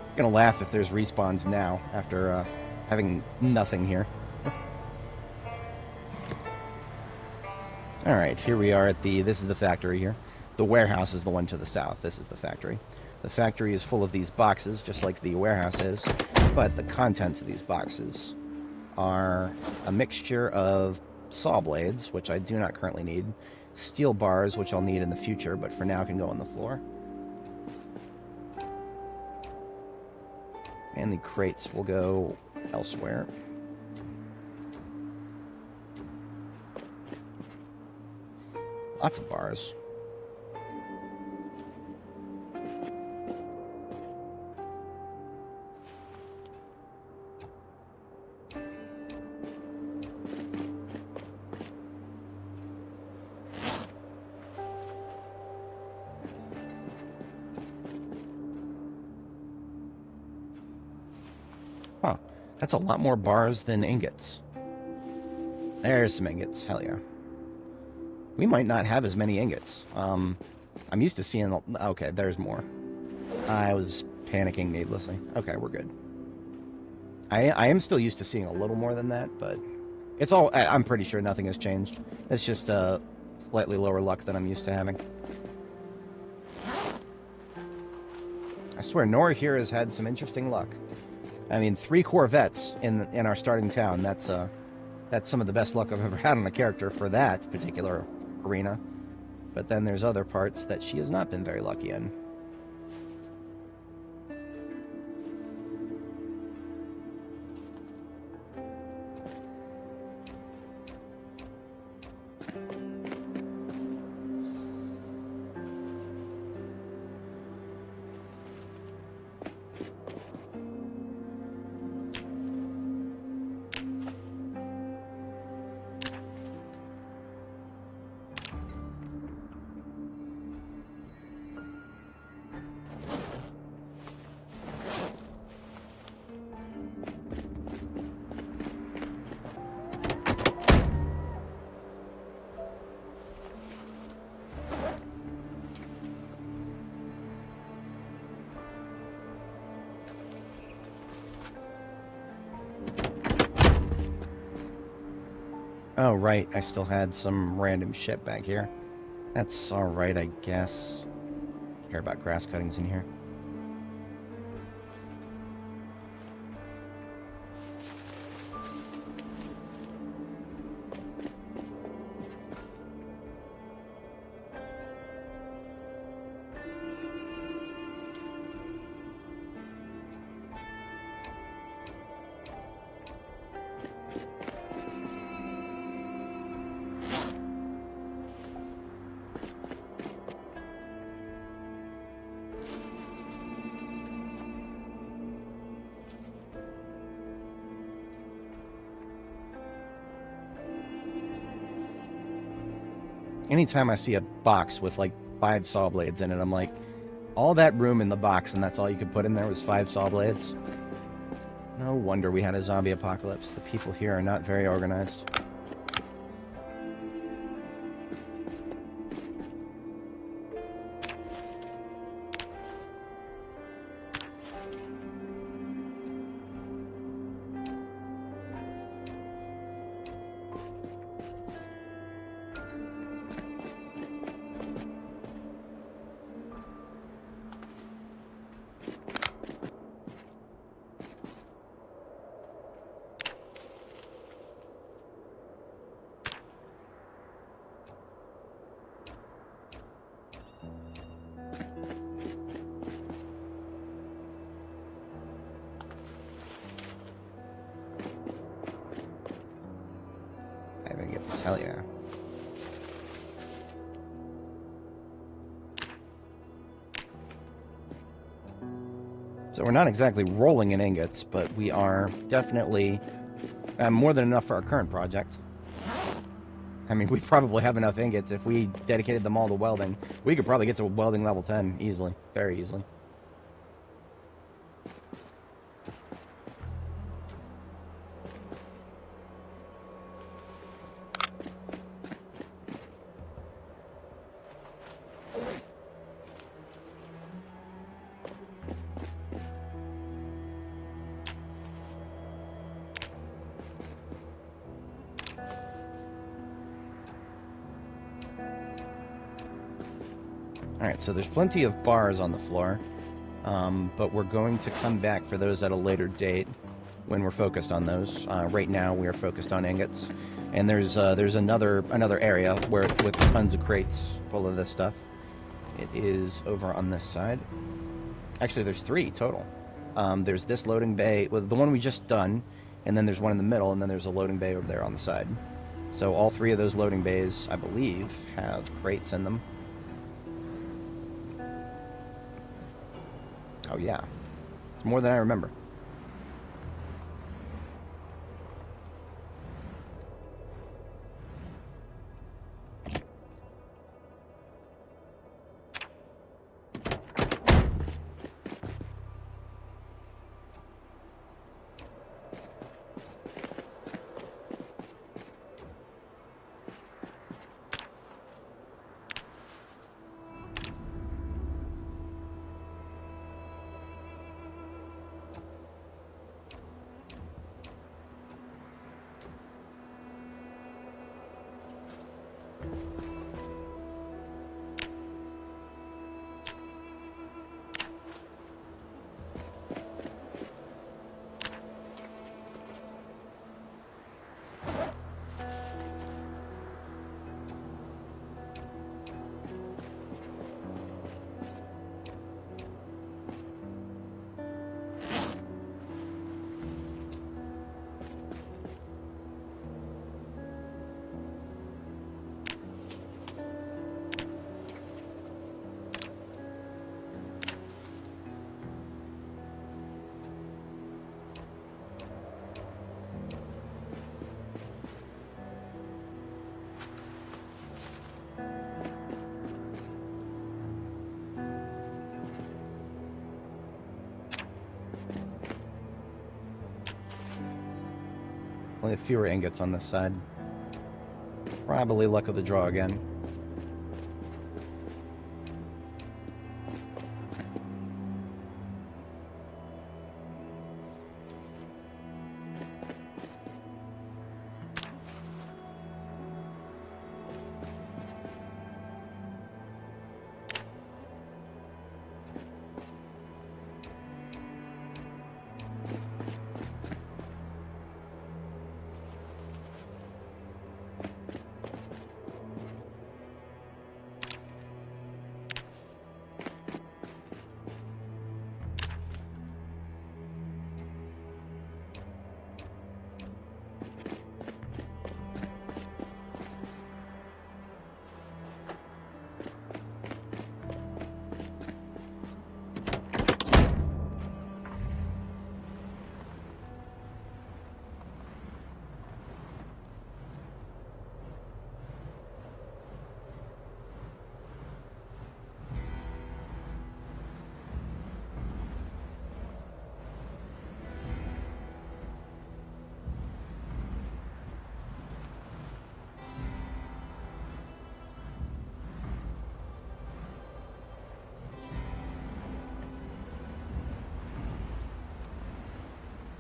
I'm gonna laugh if there's respawns now after having nothing here. Alright, here we are at this is the factory here. The warehouse is the one to the south. This is the factory. The factory is full of these boxes, just like the warehouse is, but the contents of these boxes are a mixture of saw blades, which I do not currently need, steel bars, which I'll need in the future, but for now can go on the floor, and the crates will go elsewhere. Lots of bars. Huh. That's a lot more bars than ingots. There's some ingots. Hell yeah. We might not have as many ingots. I'm used to seeing... Okay, there's more. I was panicking needlessly. Okay, we're good. I am still used to seeing a little more than that, but... It's all... I'm pretty sure nothing has changed. It's just slightly lower luck than I'm used to having. I swear, Nora here has had some interesting luck. I mean, 3 Corvettes in our starting town. That's some of the best luck I've ever had on a character for that particular arena. But then there's other parts that she has not been very lucky in. Oh, right. I still had some random shit back here. That's alright, I guess. Care about grass cuttings in here. Anytime I see a box with like 5 saw blades in it, I'm like, all that room in the box and that's all you could put in there was 5 saw blades? No wonder we had a zombie apocalypse. The people here are not very organized. I think it's hell yeah. So we're not exactly rolling in ingots, but we are definitely more than enough for our current project. I mean, we probably have enough ingots if we dedicated them all to welding. We could probably get to welding level 10 easily, very easily. Alright, so there's plenty of bars on the floor, but we're going to come back for those at a later date when we're focused on those. Right now we are focused on ingots, and there's another area where with tons of crates full of this stuff. It is over on this side. Actually, there's 3 total. There's this loading bay, well, the one we just done, and then there's one in the middle, and then there's a loading bay over there on the side. So all 3 of those loading bays, I believe, have crates in them. Oh yeah, it's more than I remember. Only fewer ingots on this side. Probably luck of the draw again.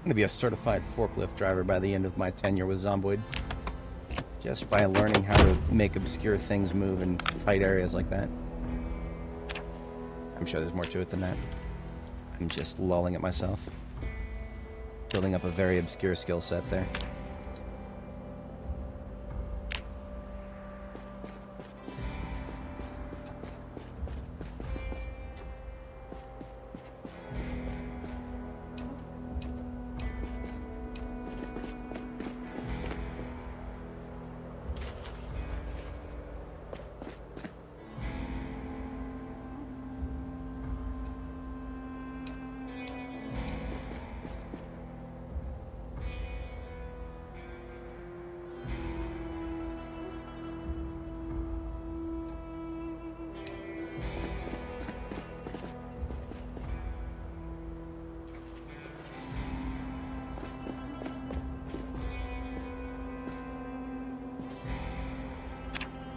going to be a certified forklift driver by the end of my tenure with Zomboid. Just by learning how to make obscure things move in tight areas like that. I'm sure there's more to it than that. I'm just lolling at myself. Building up a very obscure skill set there.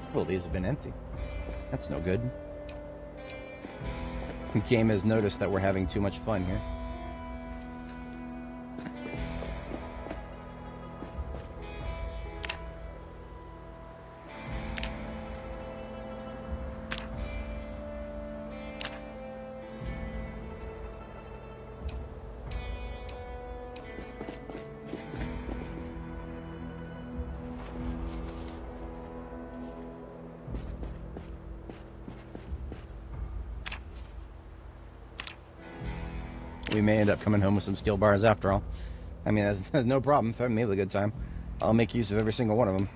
Several of these have been empty. That's no good. The game has noticed that we're having too much fun here. We may end up coming home with some skill bars after all. I mean, that's no problem. Throw me a good time. I'll make use of every single one of them.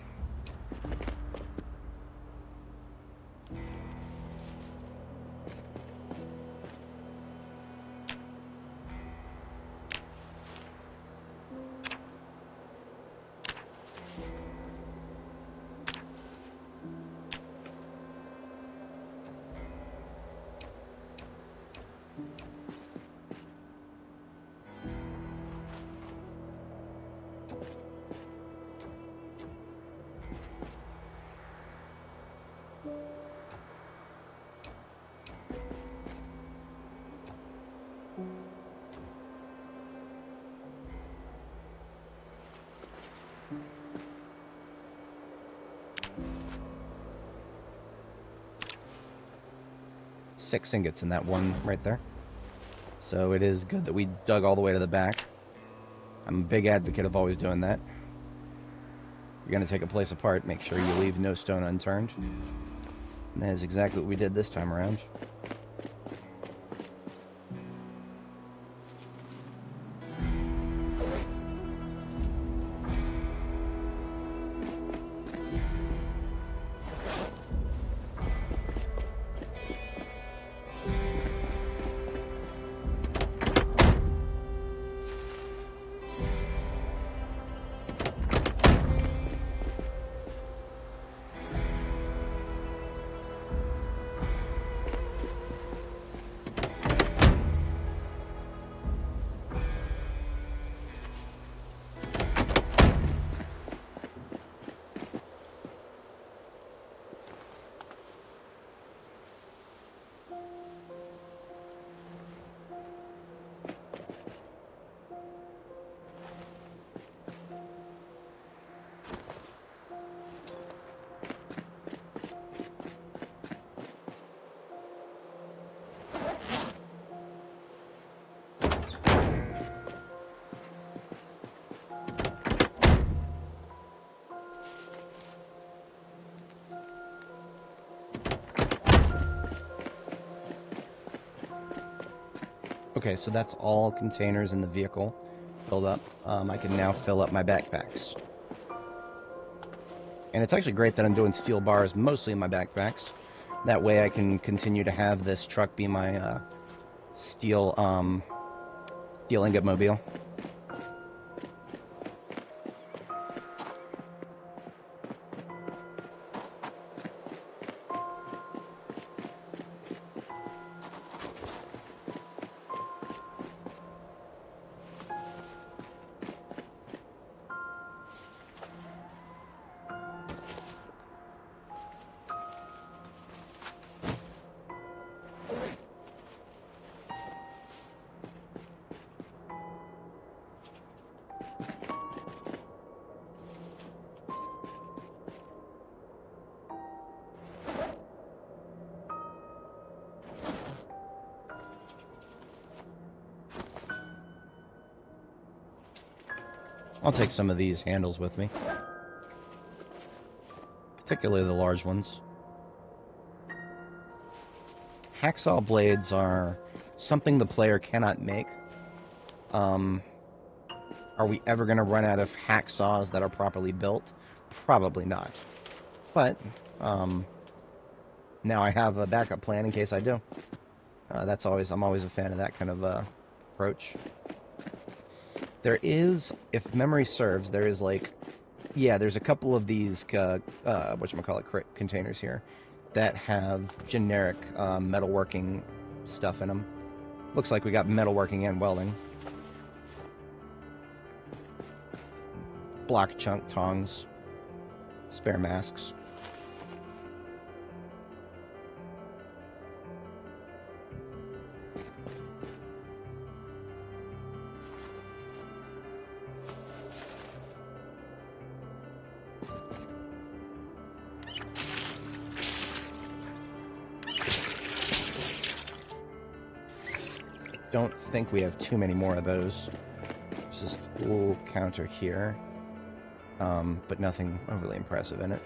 Six ingots in that one right there. So it is good that we dug all the way to the back. I'm a big advocate of always doing that. You're going to take a place apart, make sure you leave no stone unturned. And that is exactly what we did this time around. Okay, so that's all containers in the vehicle filled up. I can now fill up my backpacks. And it's actually great that I'm doing steel bars mostly in my backpacks. That way I can continue to have this truck be my steel ingot mobile. I'll take some of these handles with me. Particularly the large ones. Hacksaw blades are something the player cannot make. Are we ever going to run out of hacksaws that are properly built? Probably not. But, now I have a backup plan in case I do. I'm always a fan of that kind of approach. There is, if memory serves, there is like, yeah, there's a couple of these, whatchamacallit, containers here that have generic metalworking stuff in them. Looks like we got metalworking and welding. Block chunk tongs. Spare masks. Don't think we have too many more of those. There's this little counter here, but nothing overly impressive in it.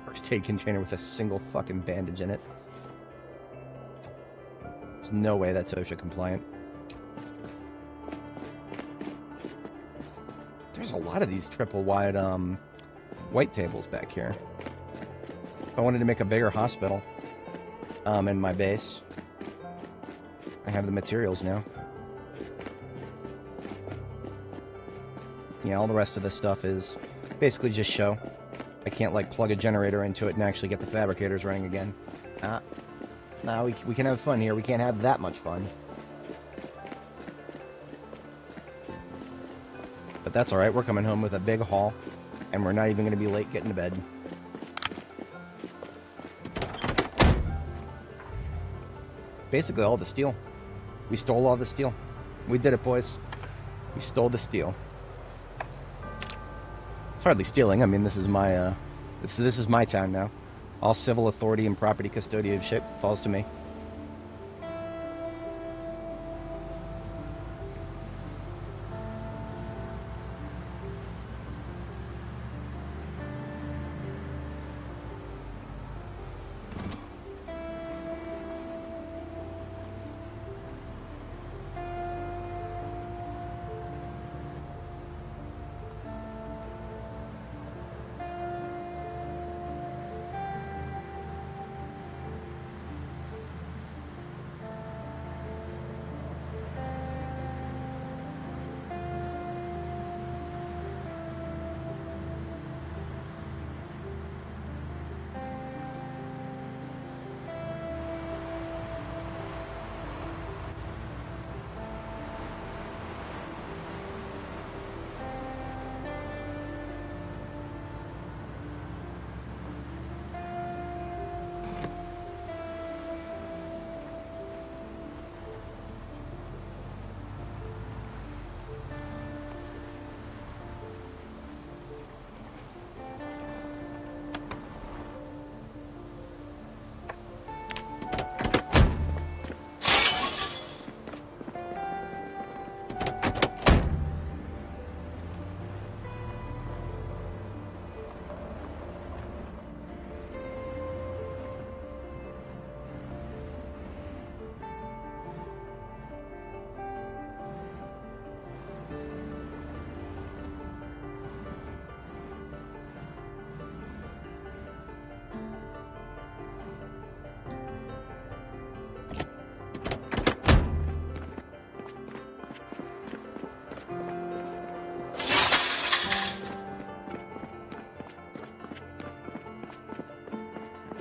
First aid container with a single fucking bandage in it. There's no way that's OSHA compliant. There's a lot of these triple wide white tables back here. I wanted to make a bigger hospital in my base. I have the materials now. Yeah, all the rest of this stuff is basically just show. I can't, like, plug a generator into it and actually get the fabricators running again. No, we can have fun here. We can't have that much fun. But that's alright. We're coming home with a big haul, and we're not even going to be late getting to bed. Basically all the steel. We stole all the steel. We did it, boys. We stole the steel. It's hardly stealing. I mean, this is my this is my town now. All civil authority and property custodianship falls to me.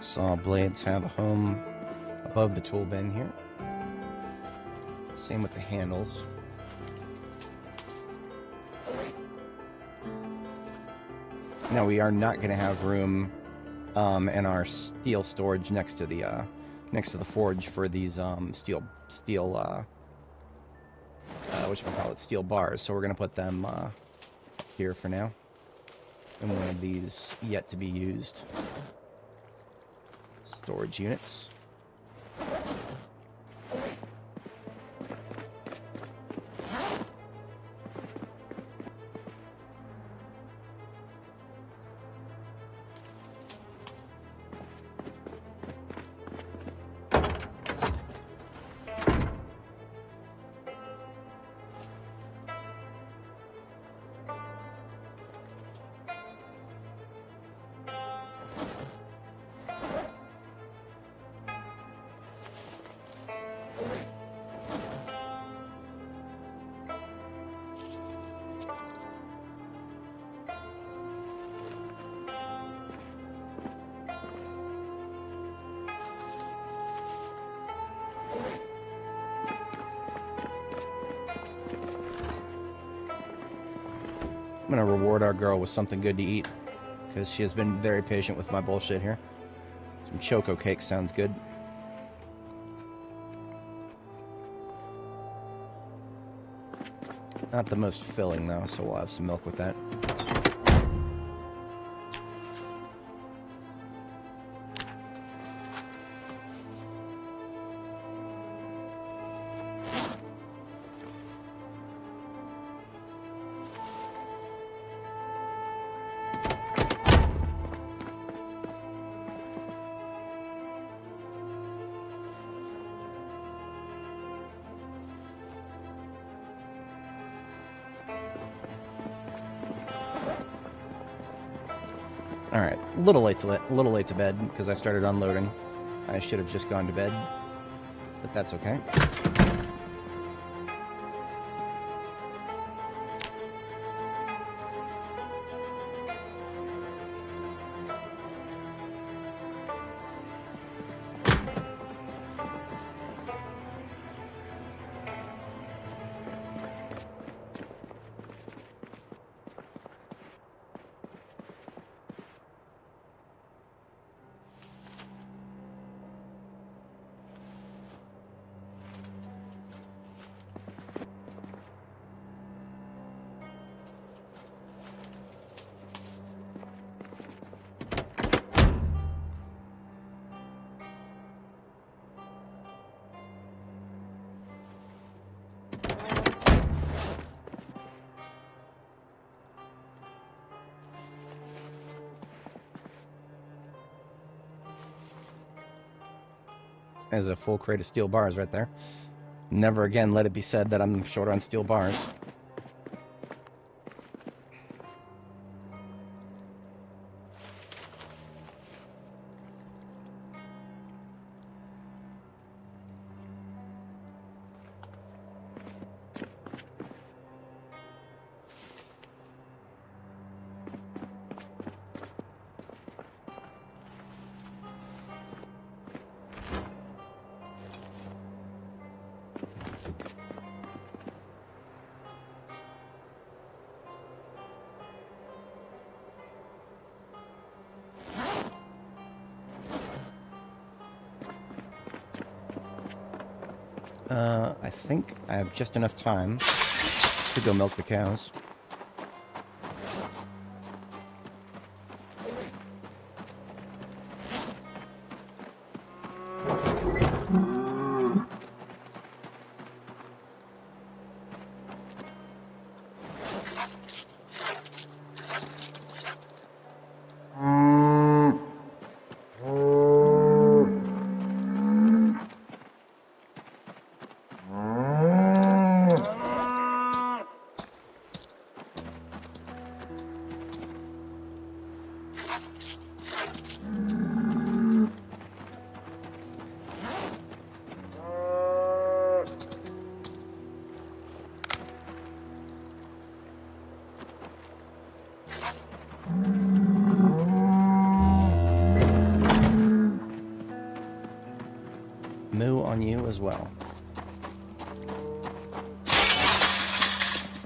Saw blades have a home above the tool bin here. Same with the handles. Now we are not going to have room in our steel storage next to the forge for these steel steel bars. So we're going to put them here for now. And one of these yet to be used storage units. gonna reward our girl with something good to eat, because she has been very patient with my bullshit here. Some choco cake sounds good. Not the most filling, though, so we'll have some milk with that. Alright, a little late to bed, because I started unloading. I should have just gone to bed, but that's okay. There's a full crate of steel bars right there. Never again let it be said that I'm short on steel bars. I think I have just enough time to go milk the cows. Moo on you as well.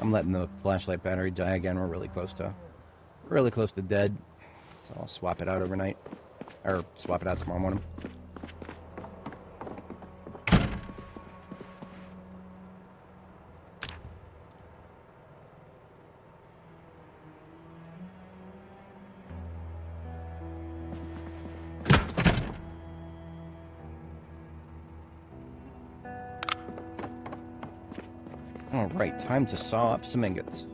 I'm letting the flashlight battery die again. We're really close to dead. So I'll swap it out overnight, or swap it out tomorrow morning. Alright, time to saw up some ingots.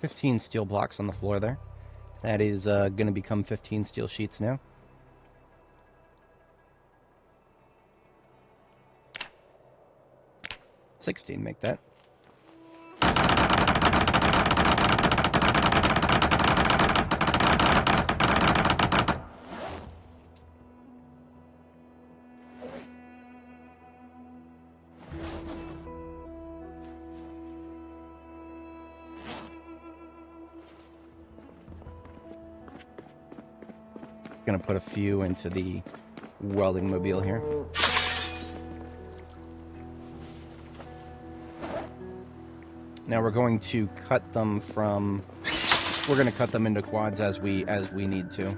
15 steel blocks on the floor there. That is going to become 15 steel sheets now. $16, make that. Going to put a few into the welding mobile here. Now we're going to cut them from. We're going to cut them into quads as we need to.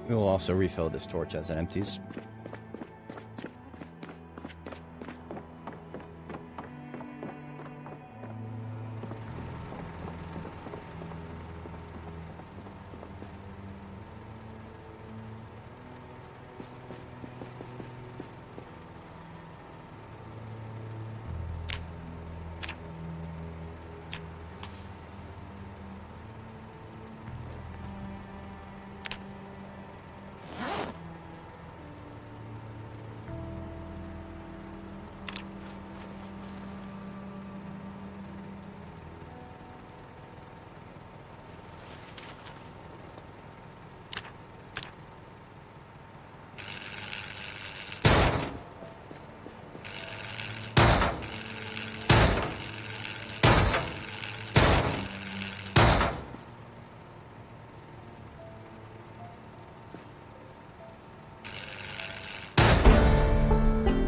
We will also refill this torch as it empties.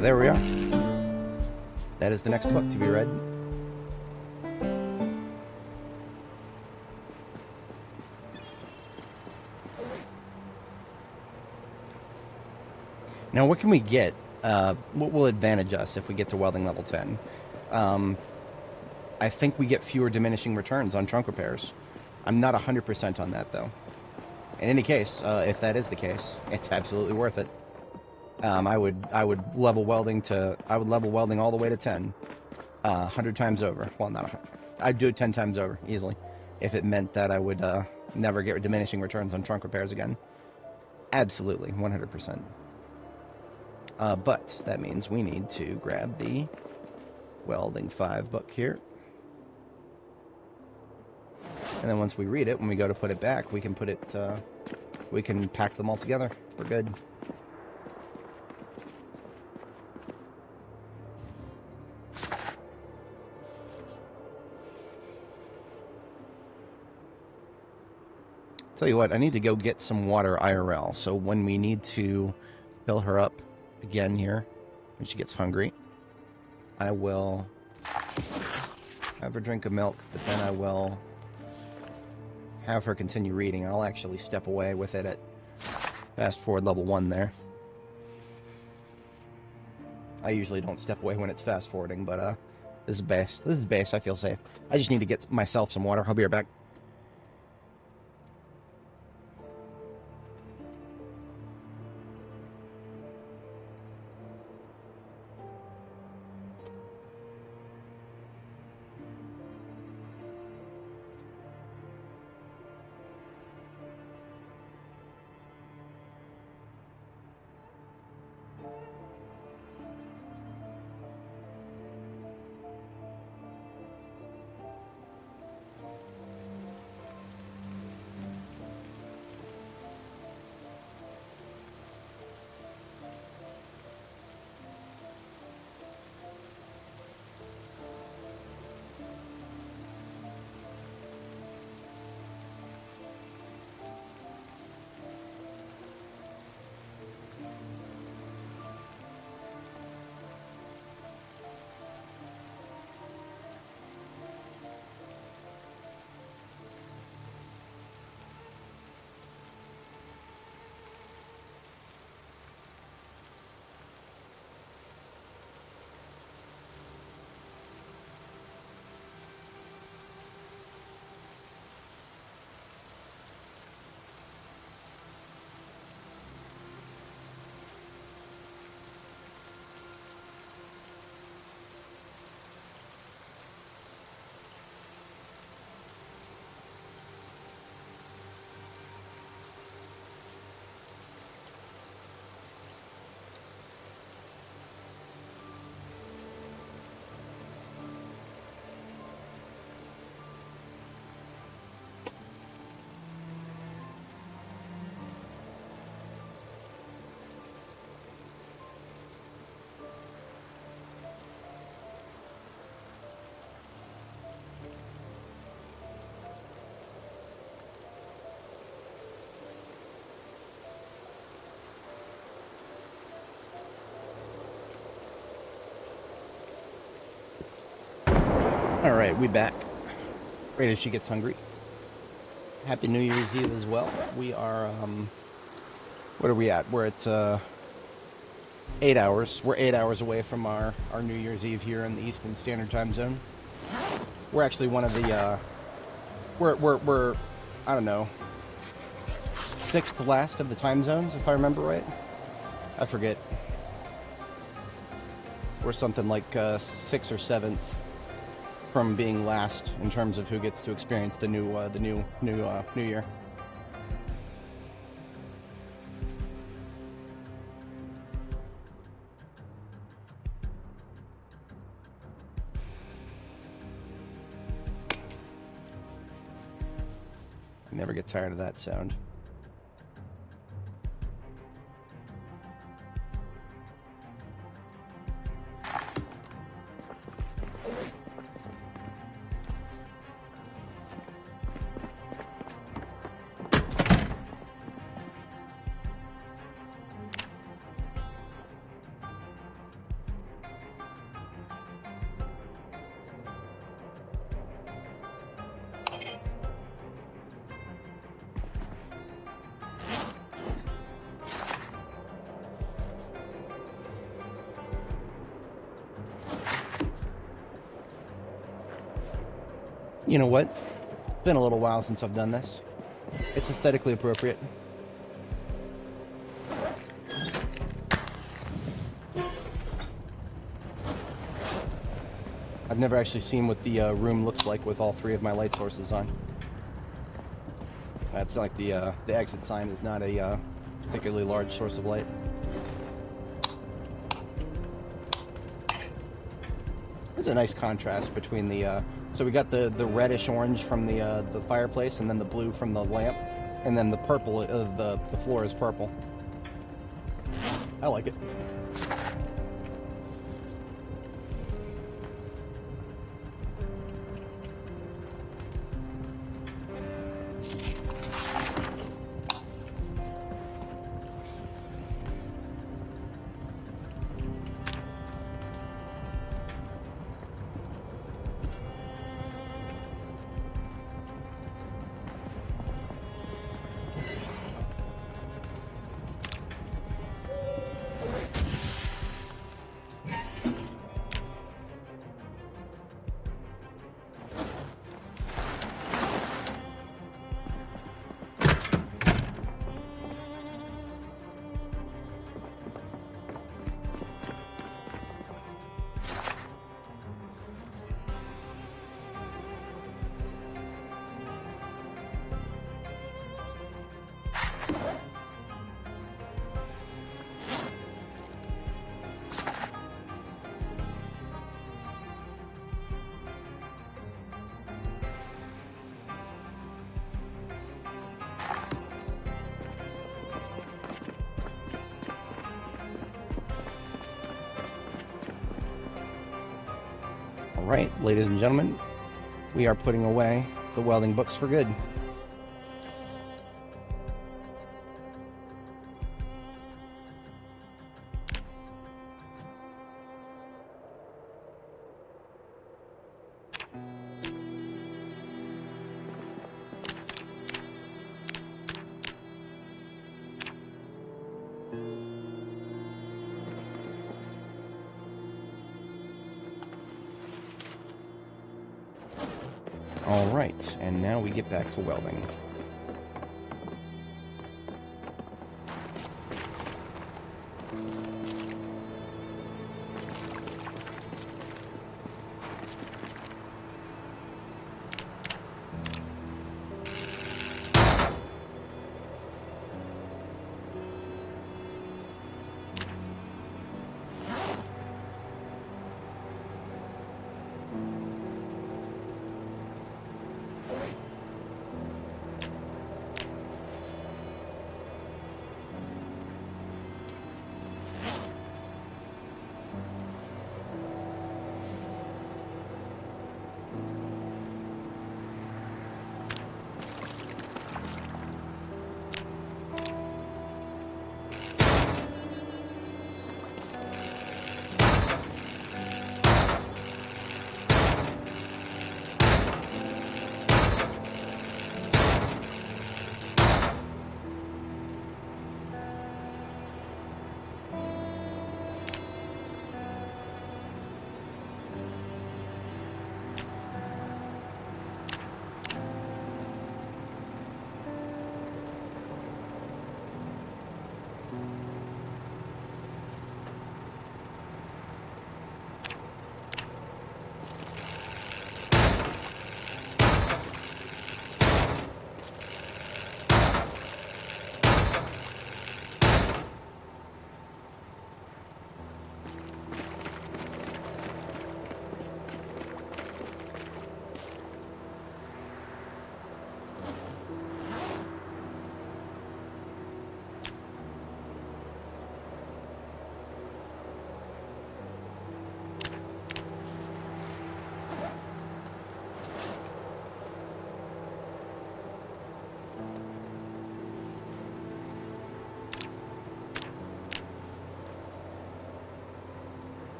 There we are. That is the next book to be read. Now, what can we get? What will advantage us if we get to welding level 10? I think we get fewer diminishing returns on trunk repairs. I'm not 100% on that, though. In any case, if that is the case, it's absolutely worth it. I would level welding all the way to 10, 100 times over. Well, not 100. I'd do it 10 times over easily, if it meant that I would never get diminishing returns on trunk repairs again. Absolutely, 100%. But that means we need to grab the welding 5 book here, and then once we read it, when we go to put it back, we can put it. We can pack them all together. We're good. Tell you what, I need to go get some water IRL, so when we need to fill her up again here, when she gets hungry, I will have her drink of milk, but then I will have her continue reading. I'll actually step away with it at fast forward level 1 there. I usually don't step away when it's fast forwarding, but this is base. This is base, I feel safe. I just need to get myself some water. I'll be right back. All right, we back. Right as she gets hungry. Happy New Year's Eve as well. We are, what are we at? We're at 8 hours. We're 8 hours away from our New Year's Eve here in the Eastern Standard Time Zone. We're actually one of the, we're I don't know, 6th last of the time zones, if I remember right. I forget. We're something like 6th or 7th from being last in terms of who gets to experience the new year. I never get tired of that sound. You know what? It's been a little while since I've done this. It's aesthetically appropriate. I've never actually seen what the room looks like with all 3 of my light sources on. That's like the exit sign is not a particularly large source of light. There's a nice contrast between the so we got the reddish orange from the fireplace, and then the blue from the lamp, and then the purple of the floor is purple. I like it. Alright, ladies and gentlemen, we are putting away the welding books for good. Alright, and now we get back to welding.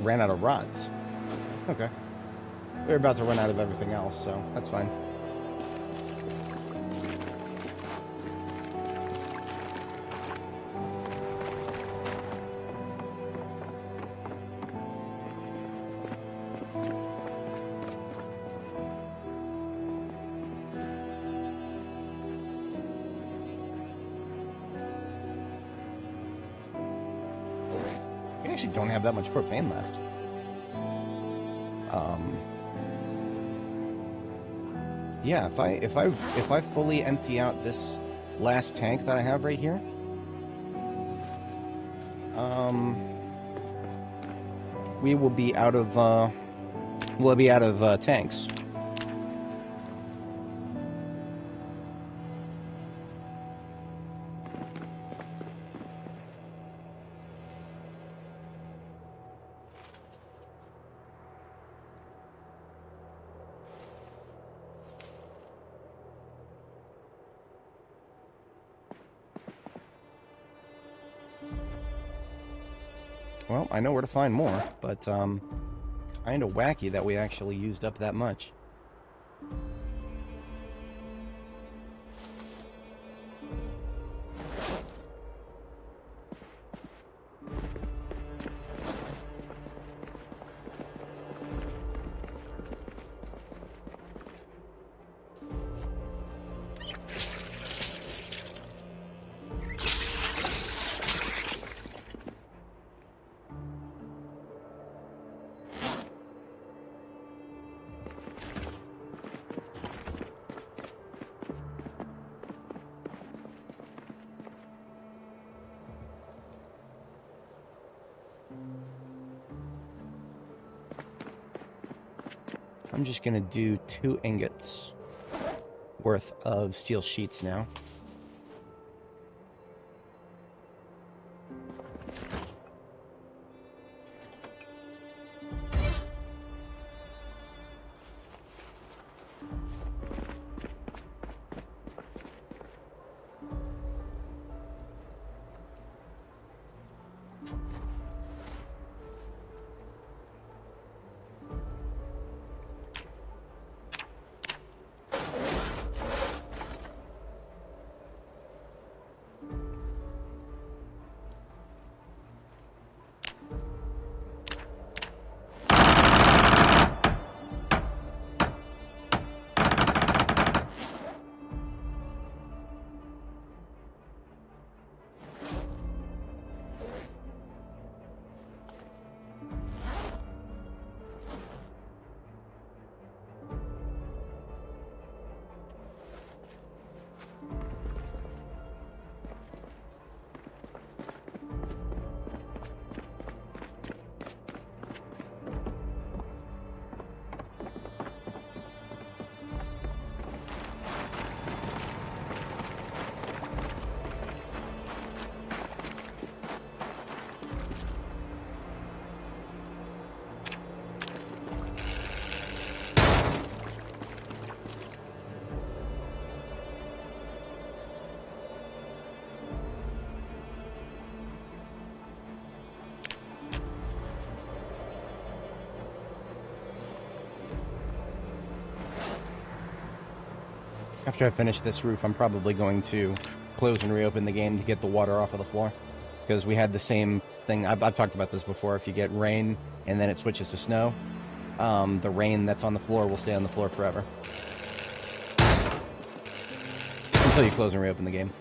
ran out of rods. Okay. We're about to run out of everything else, so that's fine. We actually don't have that much propane left. Yeah, if I fully empty out this last tank that I have right here, we will be out of tanks. Well, I know where to find more, but kind of wacky that we actually used up that much. I'm just going to do 2 ingots worth of steel sheets now. After I finish this roof, I'm probably going to close and reopen the game to get the water off of the floor. Because we had the same thing. I've talked about this before. If you get rain and then it switches to snow, the rain that's on the floor will stay on the floor forever. Until you close and reopen the game.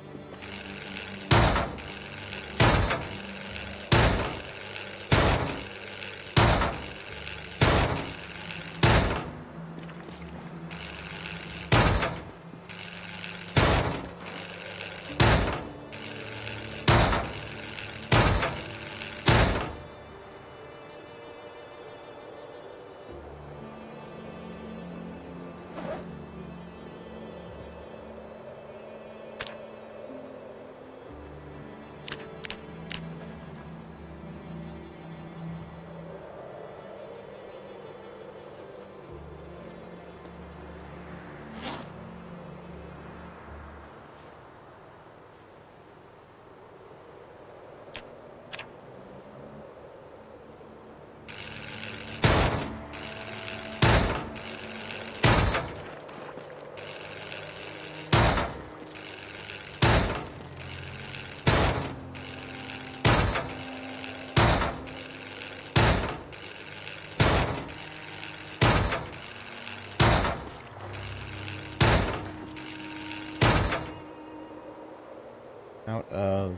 out of...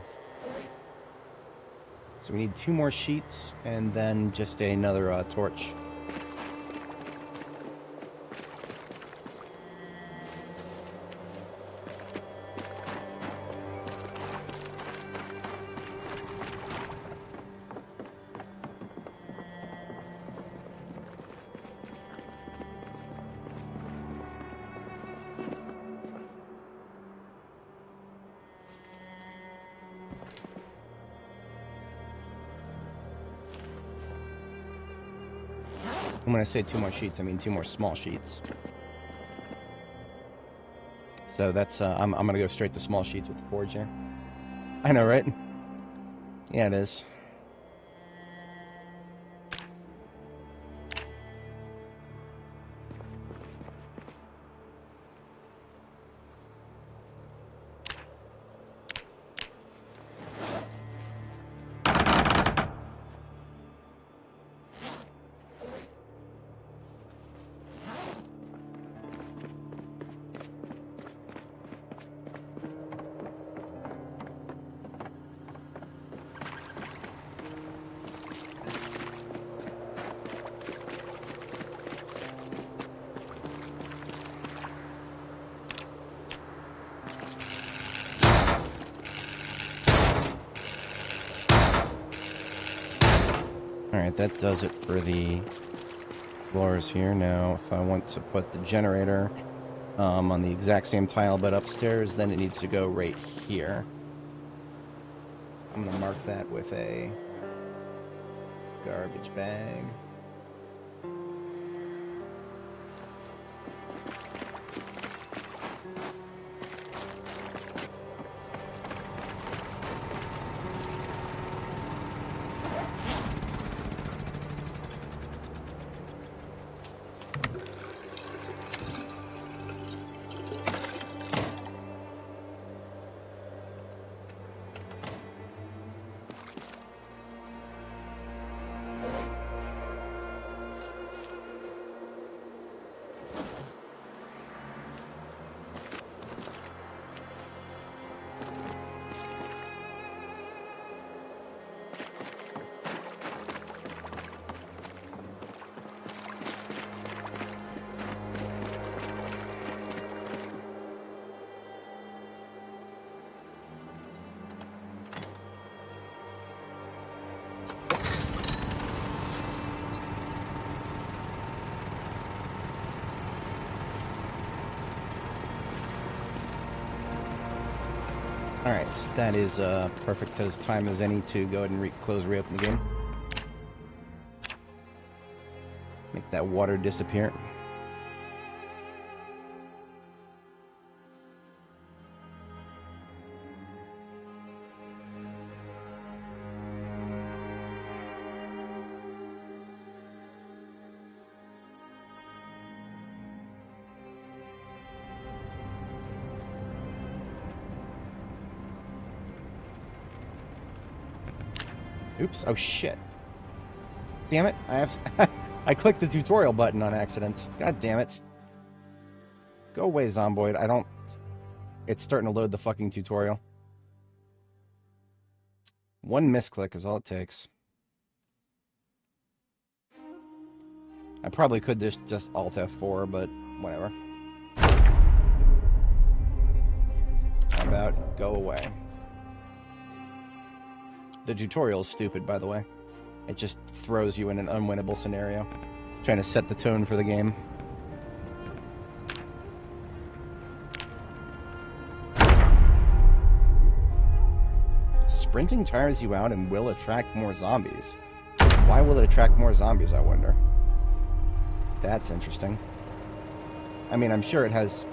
So we need 2 more sheets, and then just another torch. And when I say 2 more sheets, I mean 2 more small sheets. So that's, I'm gonna go straight to small sheets with the forge here. I know, right? Yeah, it is. Alright, that does it for the floors here. Now, if I want to put the generator on the exact same tile but upstairs, then it needs to go right here. I'm going to mark that with a garbage bag. Alright, so that is perfect as time as any to go ahead and reopen the game. Make that water disappear. Oops. Oh, shit. Damn it. I clicked the tutorial button on accident. God damn it. Go away, Zomboid. It's starting to load the fucking tutorial. 1 misclick is all it takes. I probably could just Alt F4, but whatever. How about go away? The tutorial is stupid, by the way. It just throws you in an unwinnable scenario. Trying to set the tone for the game. Sprinting tires you out and will attract more zombies. Why will it attract more zombies, I wonder? That's interesting. I mean, I'm sure it has...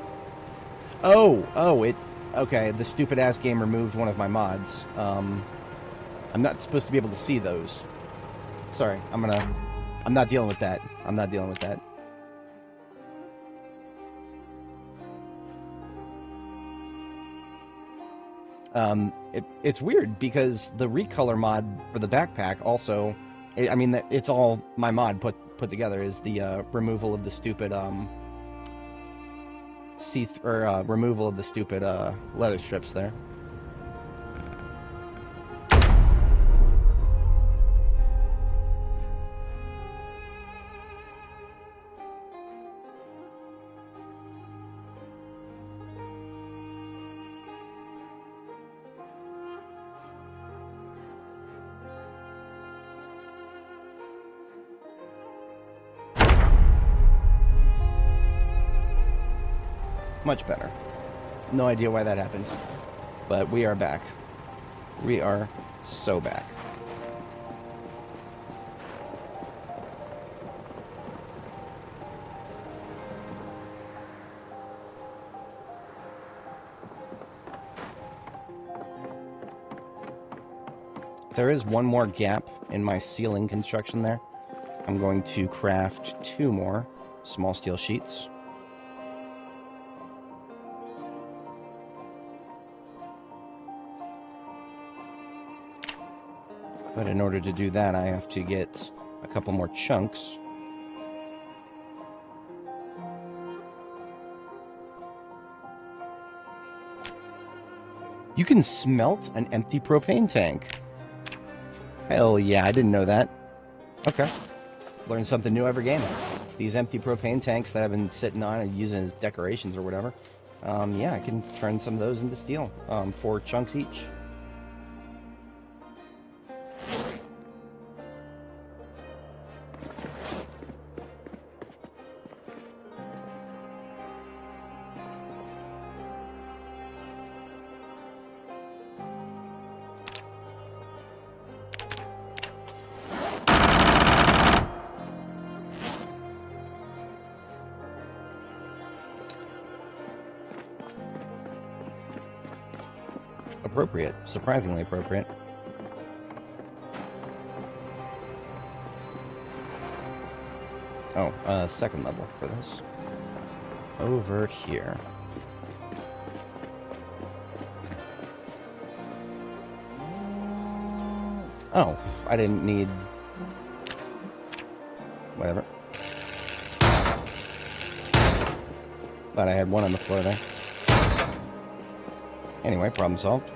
Okay, the stupid-ass game removed one of my mods. I'm not supposed to be able to see those. Sorry, I'm not dealing with that. I'm not dealing with that. It's weird because the recolor mod for the backpack also, I mean, it's all my mod put together is the removal of the stupid removal of the stupid leather strips there. Much better. No idea why that happened. But we are back. We are so back. There is one more gap in my ceiling construction there. I'm going to craft 2 more small steel sheets. But in order to do that, I have to get a couple more chunks. You can smelt an empty propane tank. Hell yeah, I didn't know that. Okay. Learn something new every game. These empty propane tanks that I've been sitting on and using as decorations or whatever. Yeah, I can turn some of those into steel. 4 chunks each. Appropriate. Surprisingly appropriate. Oh, second level for this. Over here. Oh, I didn't need... Whatever. Thought I had one on the floor there. Anyway, problem solved.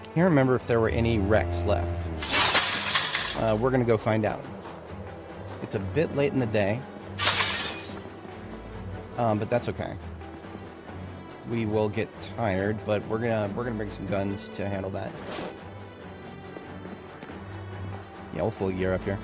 I can't remember if there were any wrecks left. We're going to go find out. It's a bit late in the day, but that's okay. We will get tired, but we're gonna bring some guns to handle that. Yeah, we'll full gear up here.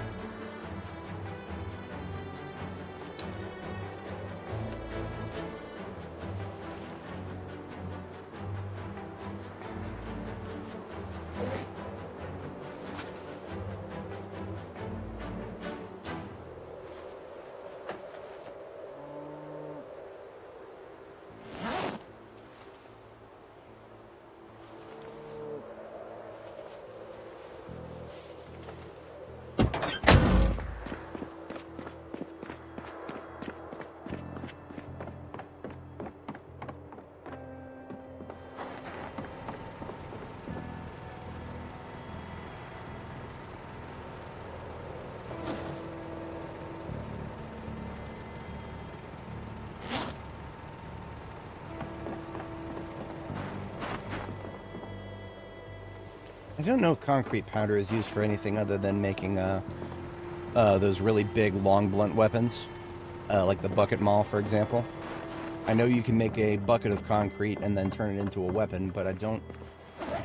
I don't know if concrete powder is used for anything other than making those really big, long, blunt weapons, like the bucket maul, for example. I know you can make a bucket of concrete and then turn it into a weapon, but I don't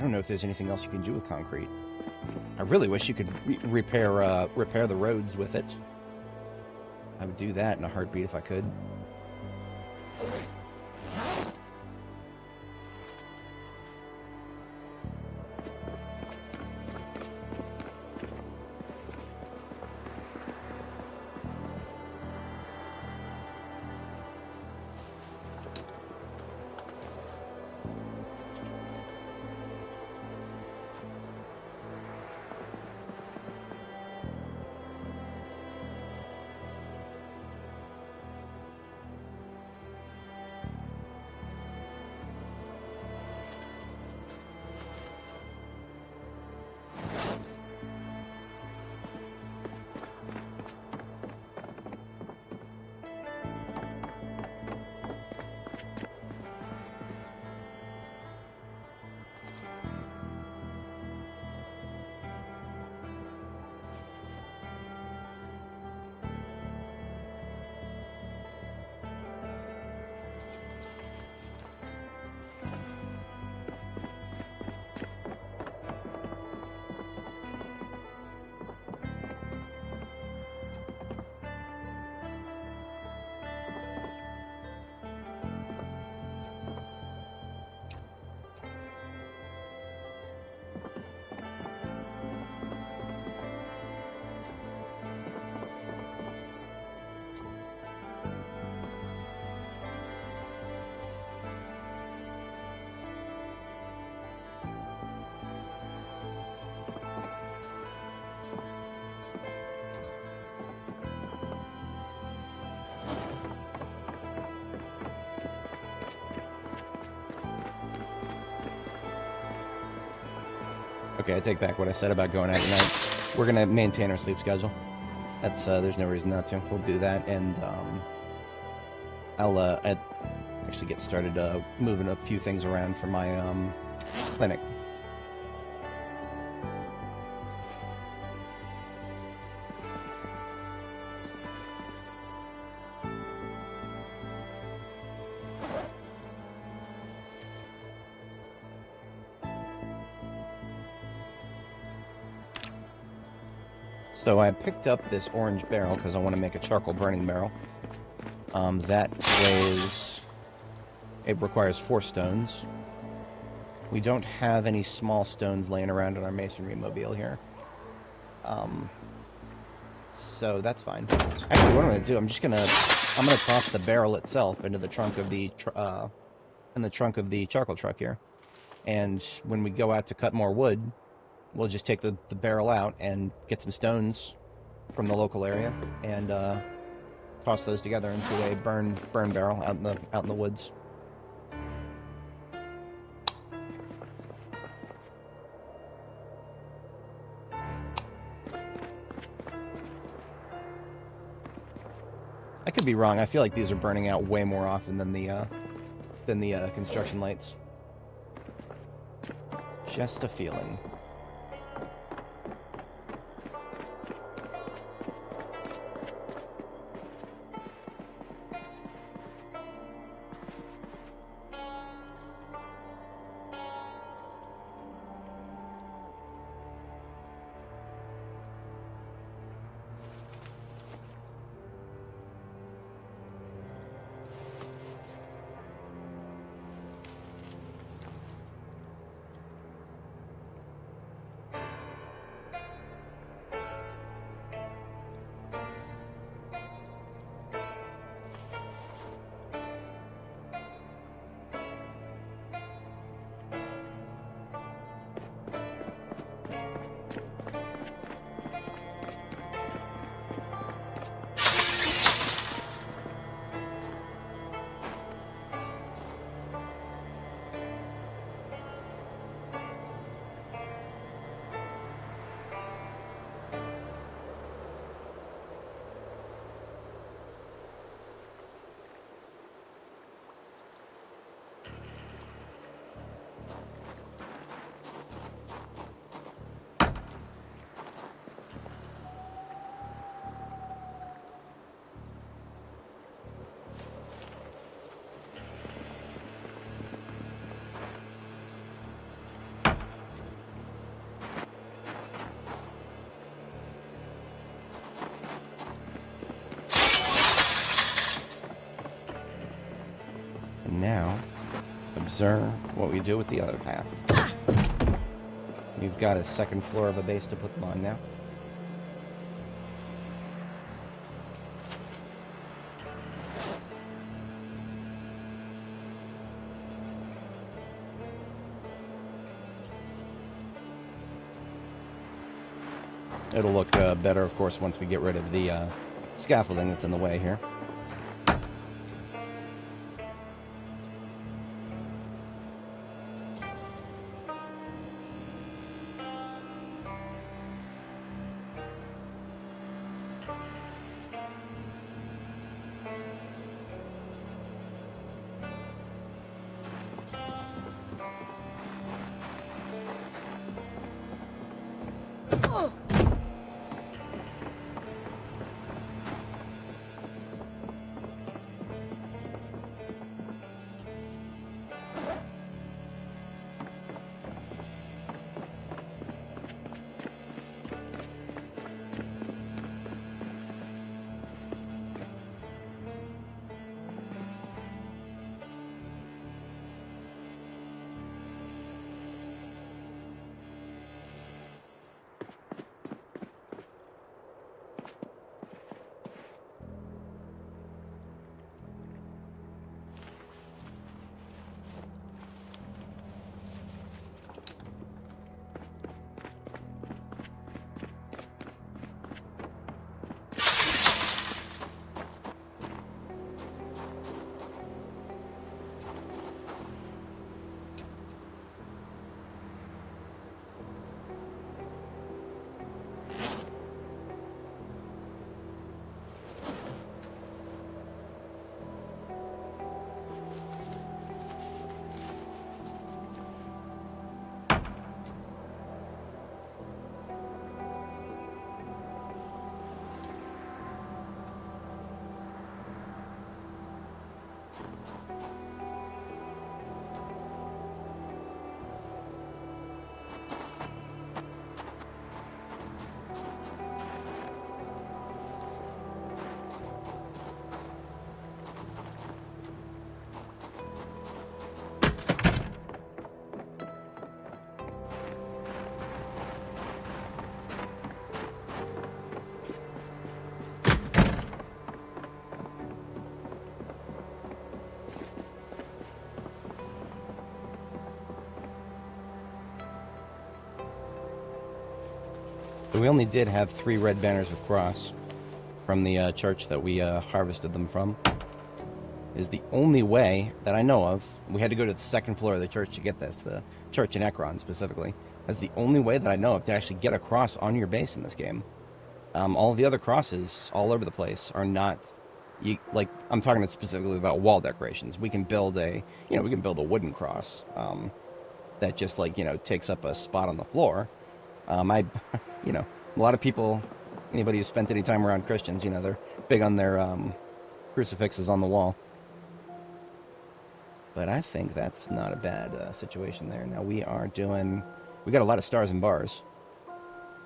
know if there's anything else you can do with concrete. I really wish you could repair the roads with it. I would do that in a heartbeat if I could. Okay, I take back what I said about going out at night. We're gonna maintain our sleep schedule. That's there's no reason not to. We'll do that, and I'll actually get started moving a few things around for my clinic. So I picked up this orange barrel because I want to make a charcoal burning barrel. That weighs... It requires 4 stones. We don't have any small stones laying around in our masonry mobile here. So that's fine. Actually, what I'm going to do, I'm going to toss the barrel itself into the trunk of the charcoal truck here. And when we go out to cut more wood, we'll just take the barrel out and get some stones from the local area and toss those together into a burn barrel out in the woods. I could be wrong. I feel like these are burning out way more often than the construction lights. Just a feeling. these are what we do with the other half. We've got a second floor of a base to put them on now. It'll look better, of course, once we get rid of the scaffolding that's in the way here. We only did have 3 red banners with cross from the church that we harvested them from. Is the only way that I know of. We had to go to the second floor of the church to get this, the church in Ekron specifically. That's the only way that I know of to actually get a cross on your base in this game. All the other crosses all over the place are not, like, I'm talking specifically about wall decorations. We can build a, we can build a wooden cross that just, like, takes up a spot on the floor. A lot of people, anybody who's spent any time around Christians, they're big on their crucifixes on the wall. But I think that's not a bad situation there. Now we got a lot of stars and bars.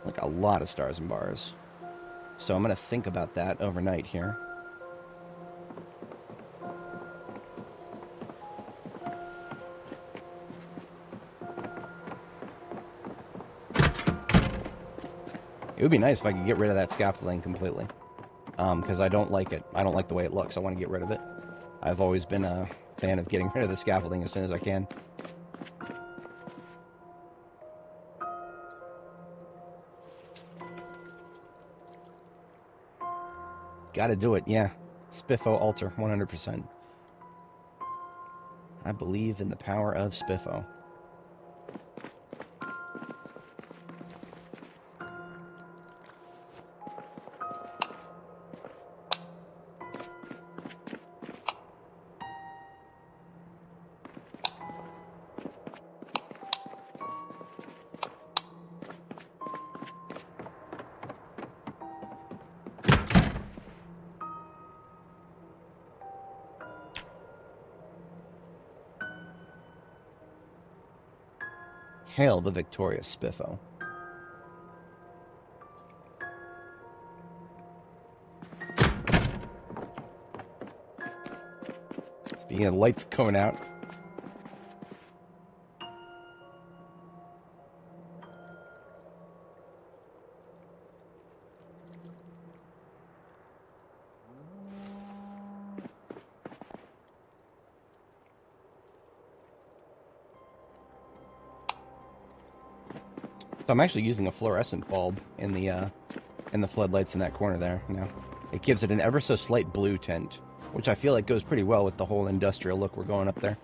Like a lot of stars and bars. So I'm going to think about that overnight here. It would be nice if I could get rid of that scaffolding completely. Because I don't like it. I don't like the way it looks. I want to get rid of it. I've always been a fan of getting rid of the scaffolding as soon as I can. Gotta do it, yeah. Spiffo altar, 100%. I believe in the power of Spiffo. Hail the victorious Spiffo. Speaking of lights going out, So I'm actually using a fluorescent bulb in the floodlights in that corner there. Now, it gives it an ever so slight blue tint, which I feel like goes pretty well with the whole industrial look we're going up there.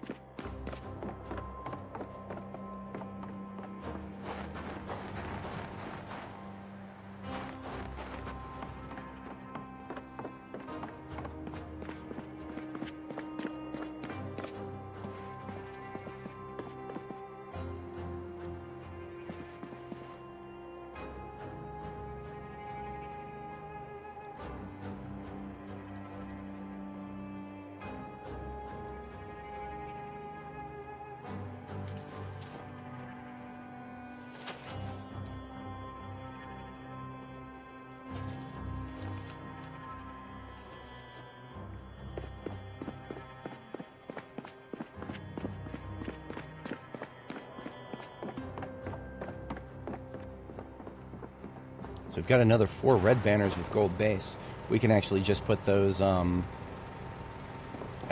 So we've got another 4 red banners with gold base. We can actually just put those at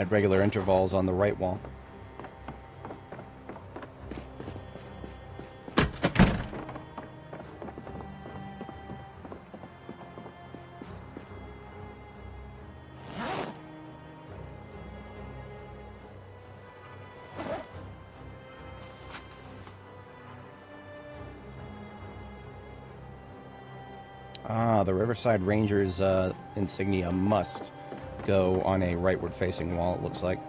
regular intervals on the right wall. Ah, the Riverside Rangers insignia must go on a rightward-facing wall, it looks like.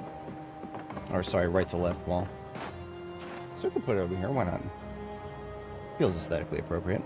Or, sorry, right-to-left wall. So we can put it over here, why not? Feels aesthetically appropriate.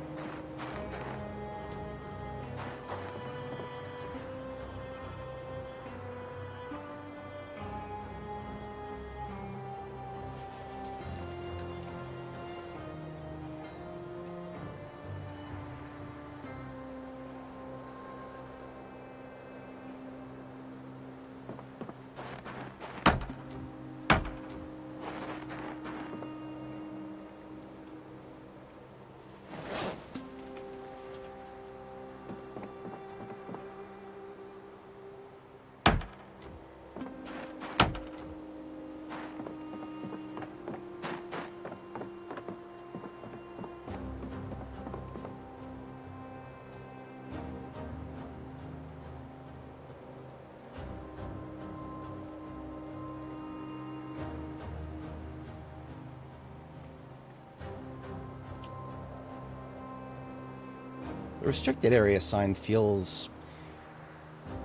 The restricted area sign feels,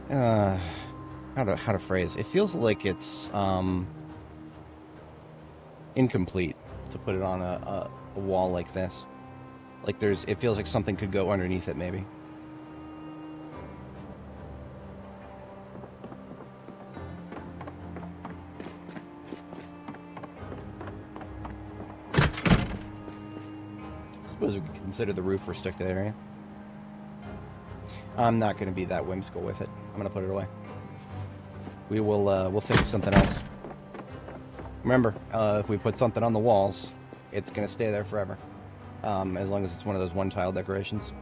how to phrase? It feels like it's incomplete to put it on a wall like this. Like it feels like something could go underneath it, maybe. I suppose we could consider the roof restricted area. I'm not going to be that whimsical with it. I'm going to put it away. We'll think of something else. Remember, if we put something on the walls, it's going to stay there forever. As long as it's one of those one-tile decorations.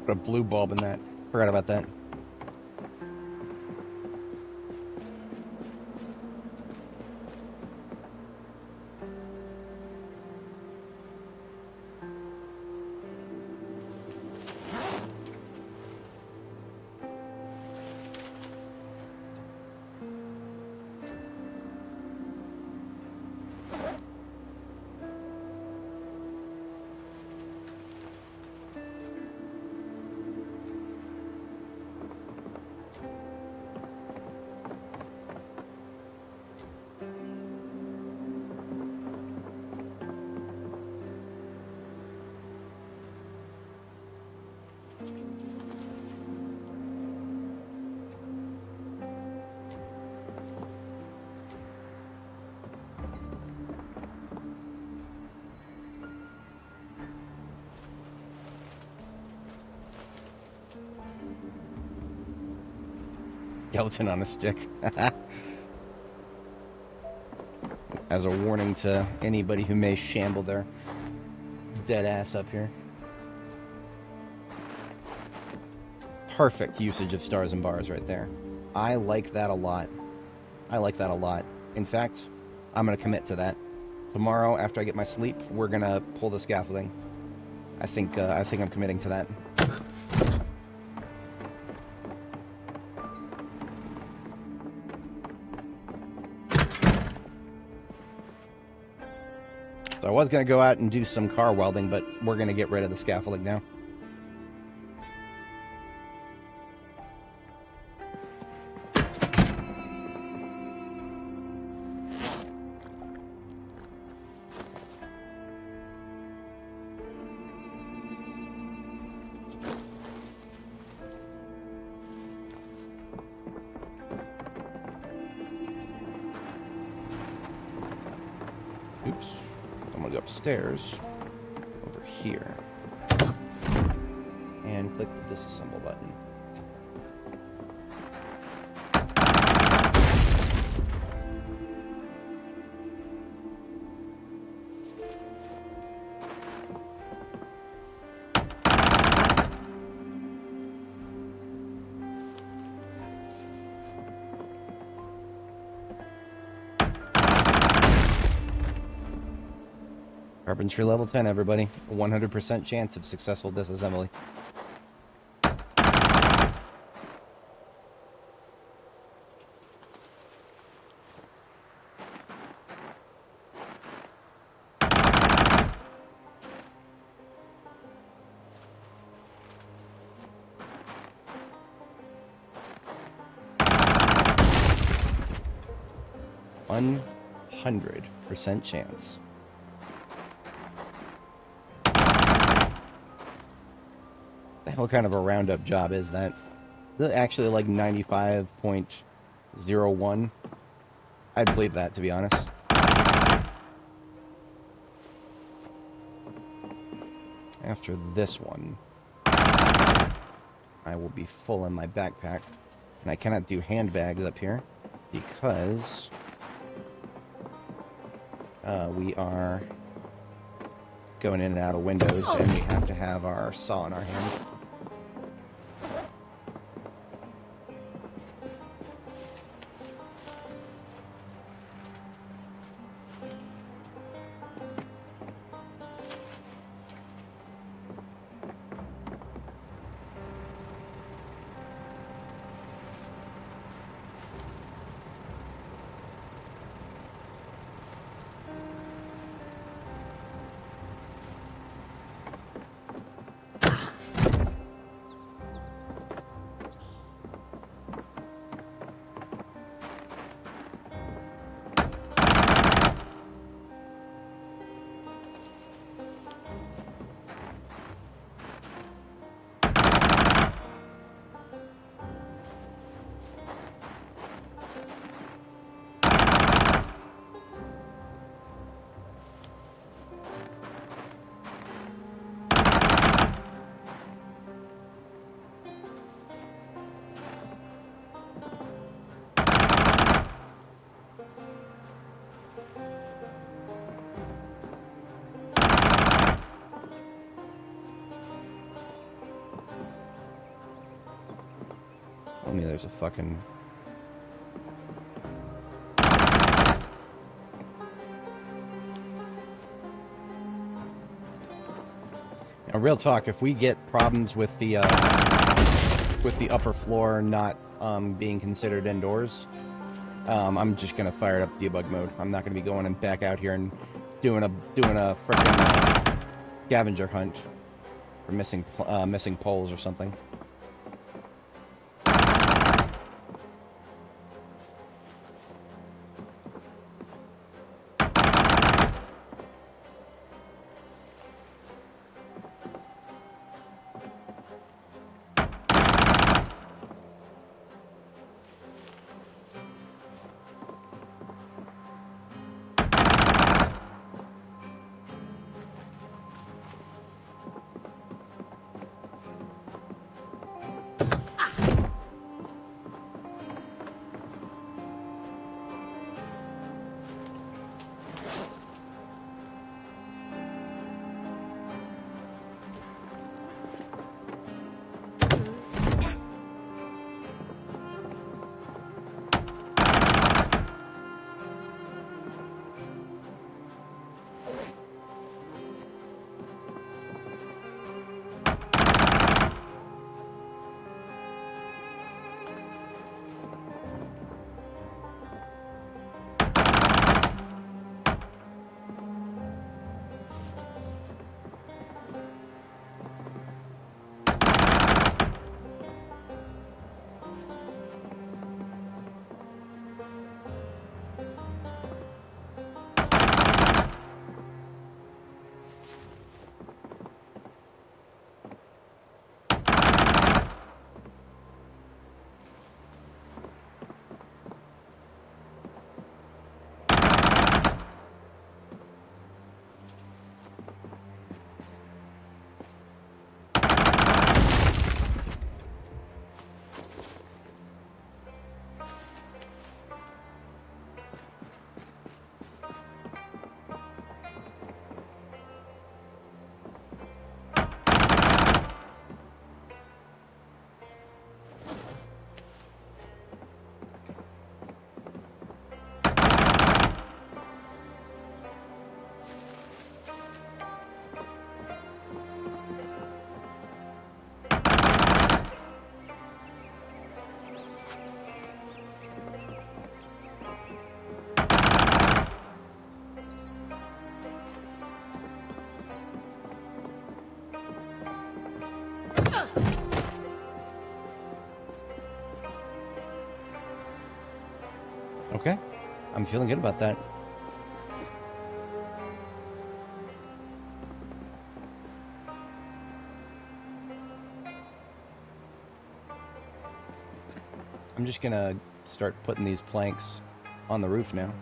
Put a blue bulb in that. Forgot about that. Skeleton on a stick. As a warning to anybody who may shamble their dead ass up here. Perfect usage of stars and bars right there. I like that a lot. I like that a lot. In fact, I'm going to commit to that. Tomorrow, after I get my sleep, we're going to pull the scaffolding. I think I'm committing to that. So I was going to go out and do some car welding, but we're going to get rid of the scaffolding now. Oops. I'm going to go upstairs over here and click the disassemble button. Carpentry level 10, everybody. 100% chance of successful disassembly. One 100% chance. What kind of a roundup job is that? Is it actually like 95.01? I'd believe that, to be honest. After this one, I will be full in my backpack. And I cannot do handbags up here because we are going in and out of windows and we have to have our saw in our hand. Only there's a fucking... Now, real talk, if we get problems with the upper floor not being considered indoors, I'm just gonna fire up debug mode. I'm not gonna be going and back out here and doing a frickin' scavenger hunt for missing poles or something. Okay. I'm feeling good about that. I'm just gonna start putting these planks on the roof now.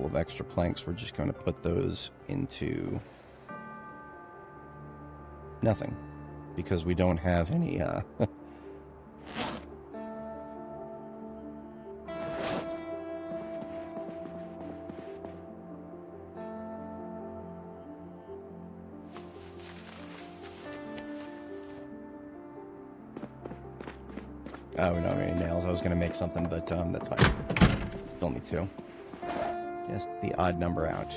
Of extra planks, we're just going to put those into nothing because we don't have any oh, we don't have any nails. I was going to make something, but that's fine. Still need two. Just the odd number out.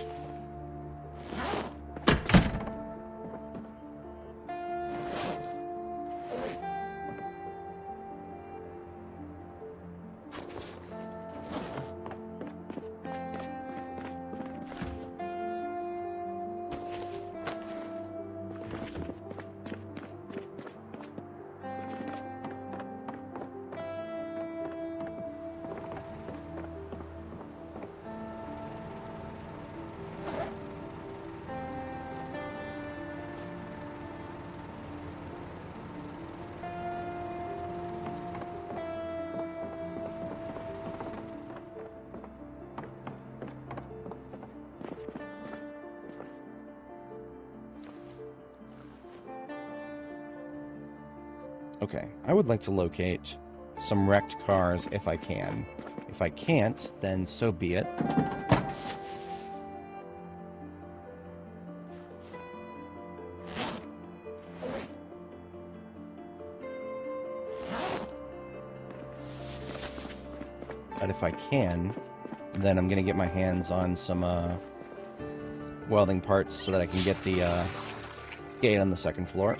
Okay, I would like to locate some wrecked cars if I can. If I can't, then so be it. But if I can, then I'm going to get my hands on some welding parts so that I can get the gate on the second floor.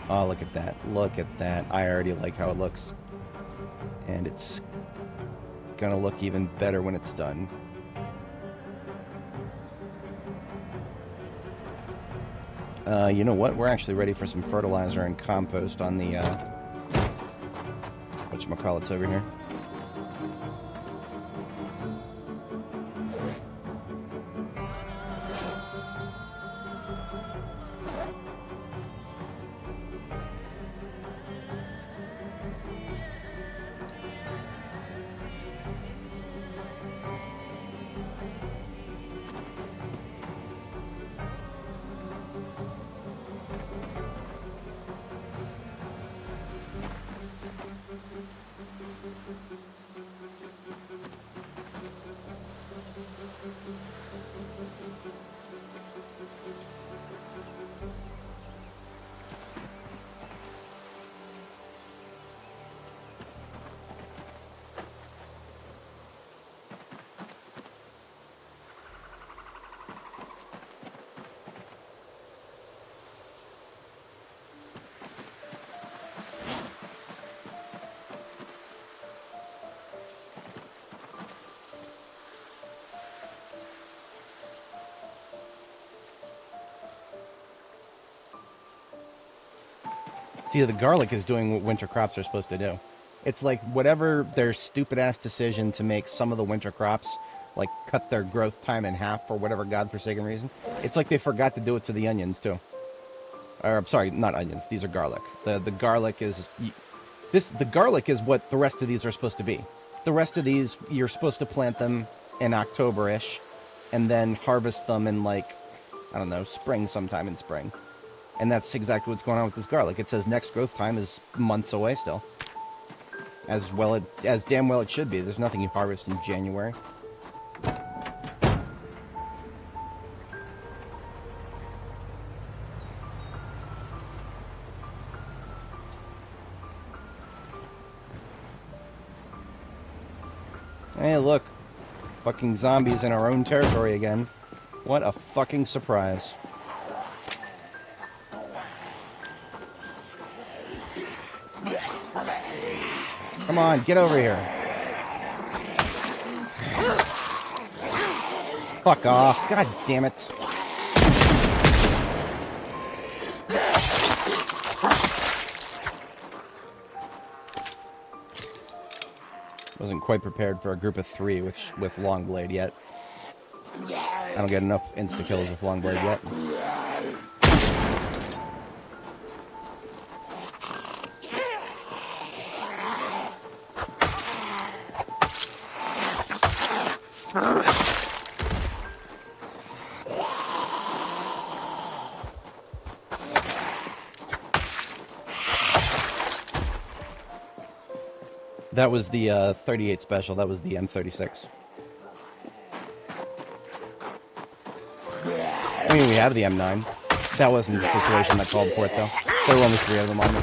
Oh, look at that. Look at that. I already like how it looks. And it's gonna look even better when it's done. You know what? We're actually ready for some fertilizer and compost on the, whatchamacallits over here. See, the garlic is doing what winter crops are supposed to do. It's like whatever their stupid-ass decision to make some of the winter crops, like, cut their growth time in half for whatever godforsaken reason. It's like they forgot to do it to the onions, too. Or, I'm sorry, not onions. These are garlic. The garlic is... the garlic is what the rest of these are supposed to be. The rest of these, you're supposed to plant them in October-ish, and then harvest them in, like, I don't know, spring, sometime in spring. And that's exactly what's going on with this garlic. It says next growth time is months away still. As damn well it should be. There's nothing you harvest in January. Hey, look. Fucking zombies in our own territory again. What a fucking surprise. Come on, get over here. Fuck off. God damn it. Wasn't quite prepared for a group of 3 with Longblade yet. I don't get enough insta-kills with Longblade yet. That was the 38 special. That was the M36. I mean, we have the M9. That wasn't the situation that called for it, though. There were only 3 of them on me.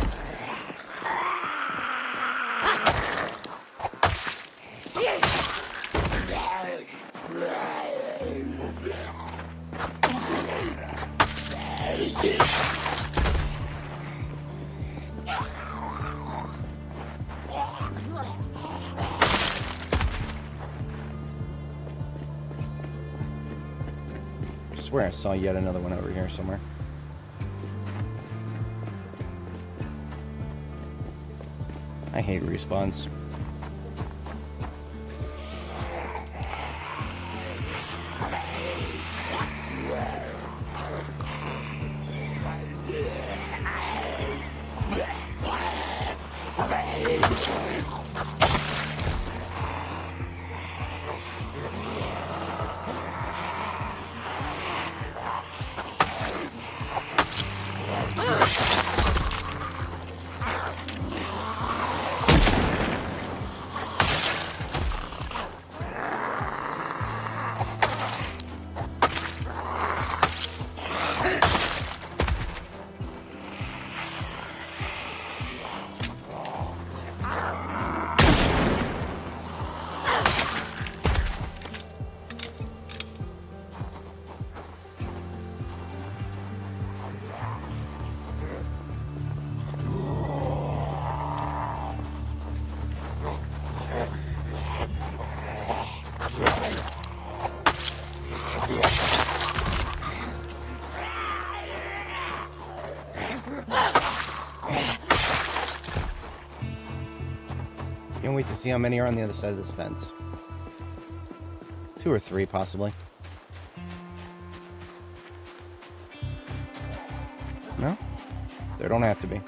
I swear I saw yet another one over here somewhere. I hate respawns. Can't wait to see how many are on the other side of this fence. 2 or 3, possibly. No? There don't have to be.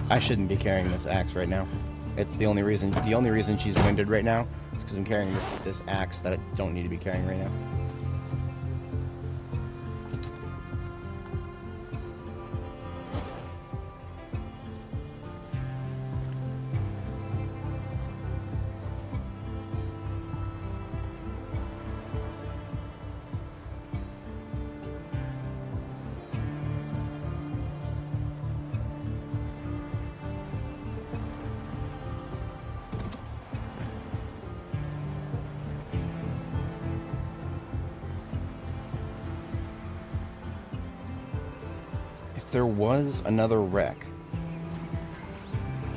I shouldn't be carrying this axe right now. It's the only reason she's winded right now is because I'm carrying this axe that I don't need to be carrying right now. There was another wreck.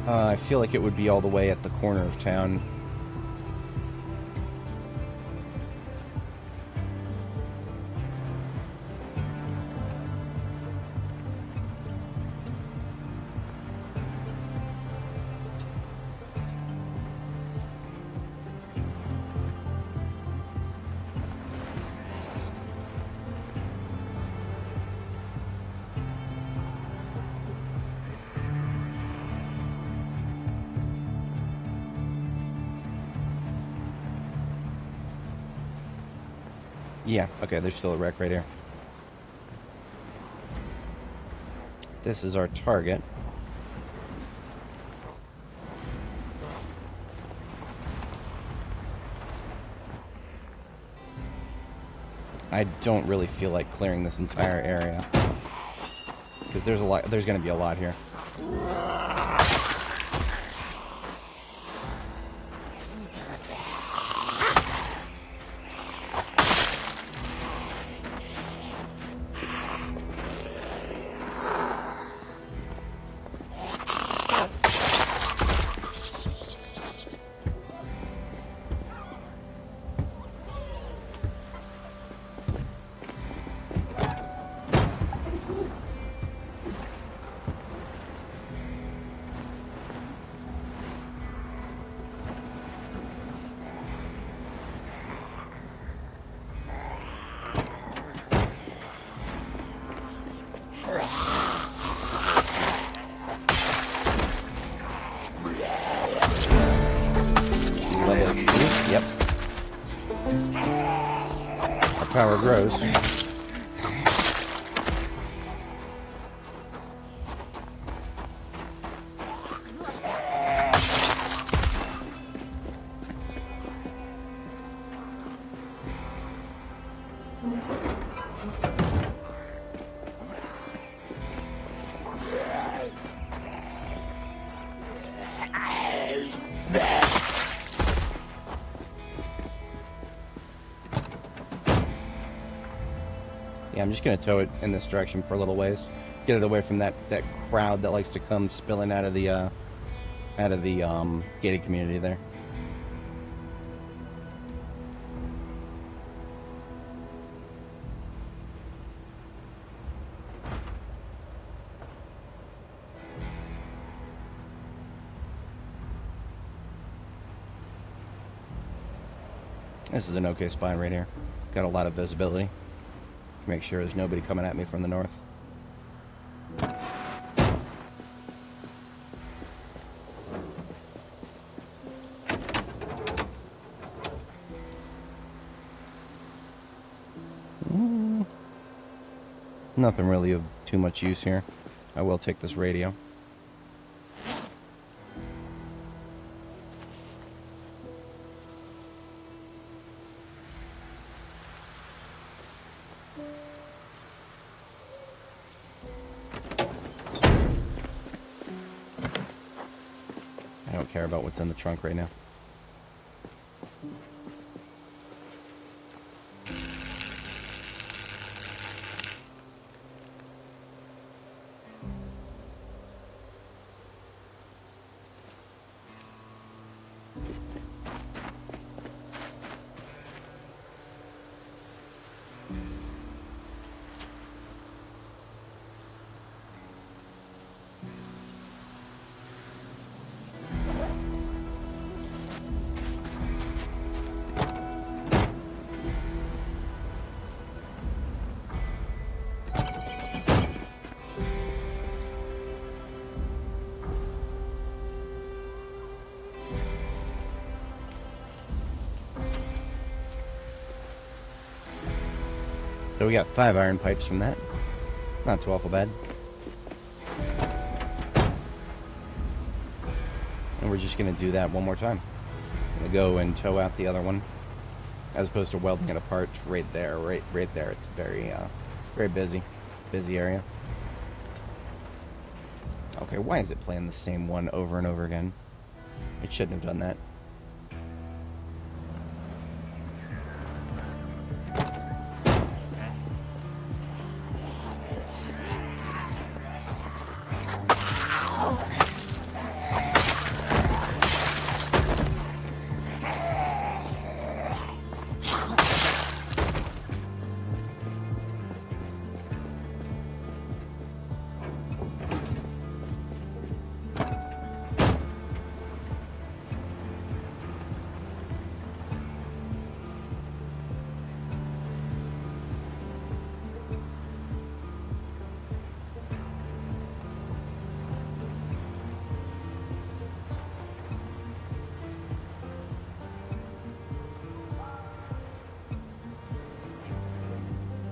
I feel like it would be all the way at the corner of town. Yeah, okay, there's still a wreck right here. This is our target. I don't really feel like clearing this entire area, because there's going to be a lot here. Yep. Our power grows. Yeah, I'm just gonna tow it in this direction for a little ways. Get it away from that crowd that likes to come spilling out of the gated community there. This is an okay spot right here. Got a lot of visibility. Make sure there's nobody coming at me from the north. Nothing really of too much use here. I will take this radio. don't care about what's in the trunk right now. So we got 5 iron pipes from that. Not too awful bad. And we're just going to do that one more time. I'm going to go and tow out the other one, as opposed to welding it apart right there. Right there. It's very busy area. Okay, why is it playing the same one over and over again? It shouldn't have done that.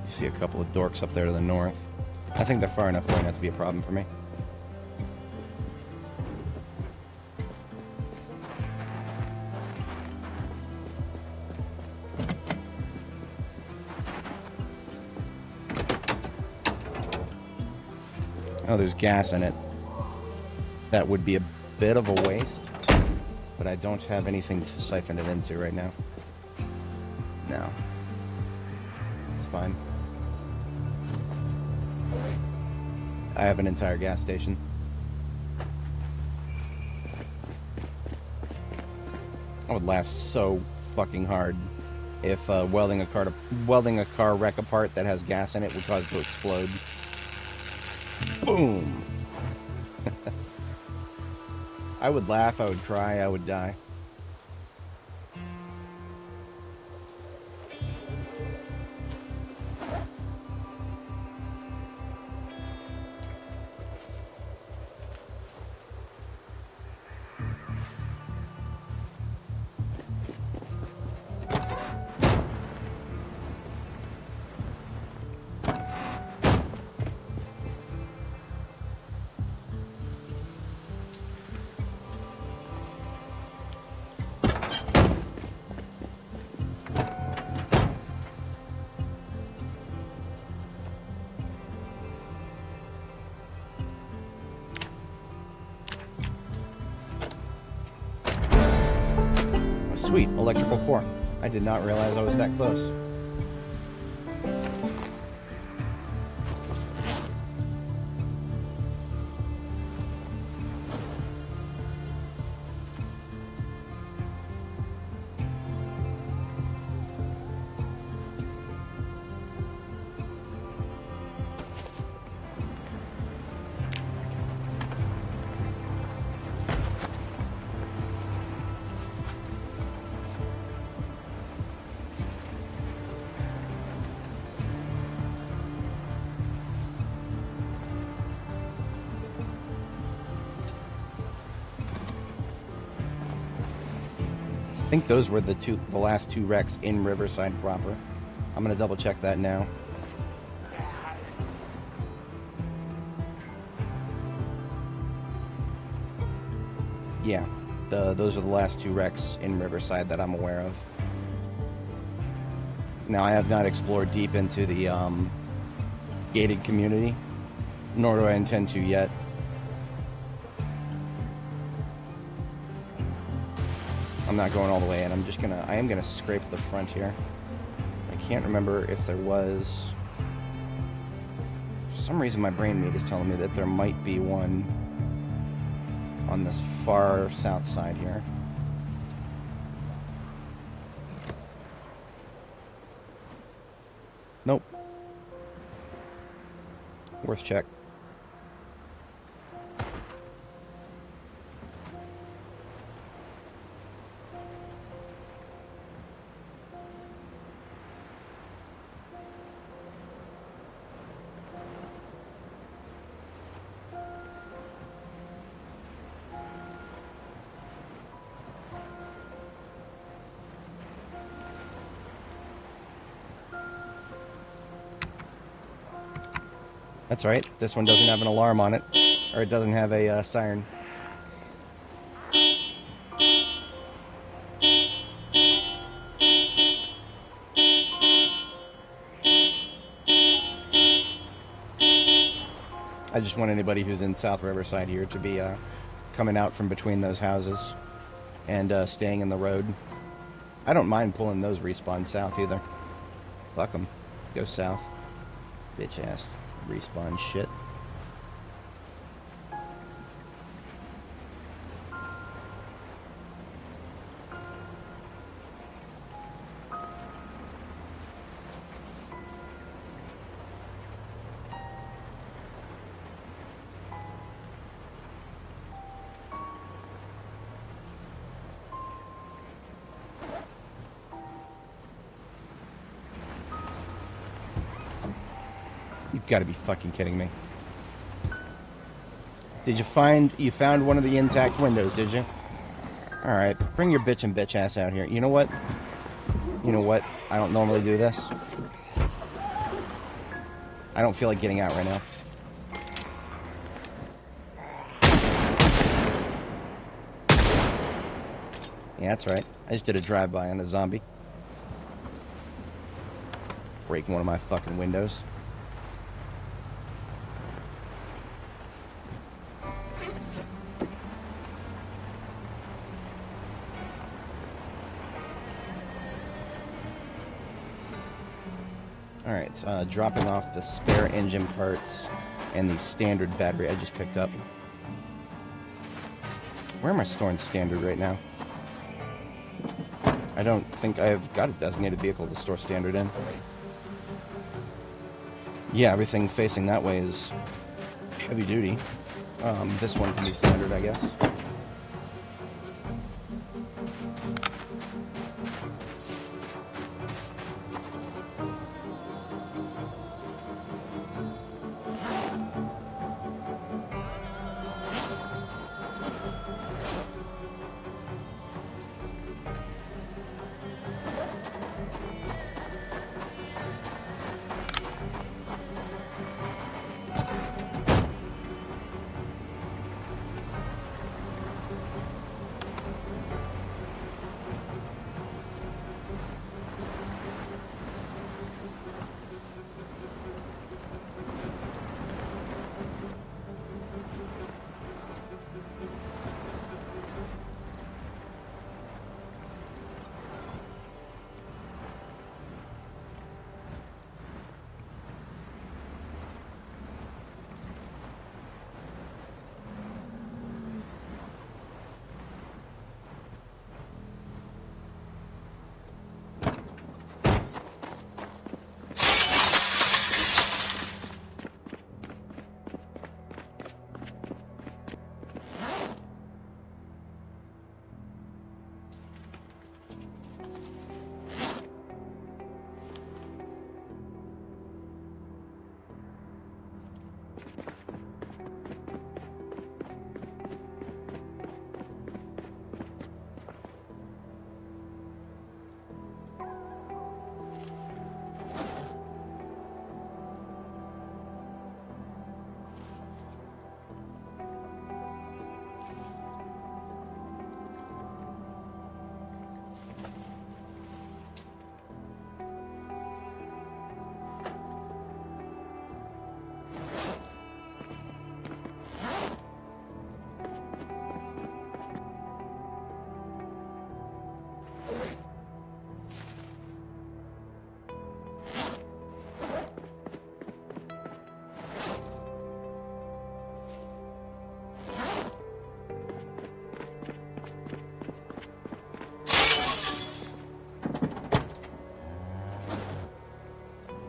See a couple of dorks up there to the north. I think they're far enough away not to be a problem for me. Oh, there's gas in it. That would be a bit of a waste, but I don't have anything to siphon it into right now. No. It's fine. I have an entire gas station. I would laugh so fucking hard if welding a car wreck apart that has gas in it would cause it to explode. Boom! I would laugh, I would cry, I would die. Sweet, electrical 4. I did not realize I was that close. I think those were the last two wrecks in Riverside proper. I'm gonna double check that now. Yeah, those are the last 2 wrecks in Riverside that I'm aware of. Now, I have not explored deep into the gated community, nor do I intend to yet. not going all the way in. I am gonna scrape the front here. I can't remember if there was... For some reason my brain meat is telling me that there might be one on this far south side here. Nope. Worth check. That's right, this one doesn't have an alarm on it, or it doesn't have a siren. I just want anybody who's in South Riverside here to be coming out from between those houses and staying in the road. I don't mind pulling those respawns south either. Fuck them. Go south. Bitch ass respawn shit. You've got to be fucking kidding me. Did you found one of the intact windows, did you? Alright, bring your bitch ass out here. You know what? You know what? I don't normally do this. I don't feel like getting out right now. Yeah, that's right. I just did a drive-by on the zombie. Breaking one of my fucking windows. Alright, dropping off the spare engine parts and the standard battery I just picked up. Where am I storing standard right now? I don't think I've got a designated vehicle to store standard in. Yeah, everything facing that way is heavy duty. This one can be standard, I guess.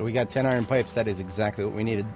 We got 10 iron pipes. That is exactly what we needed.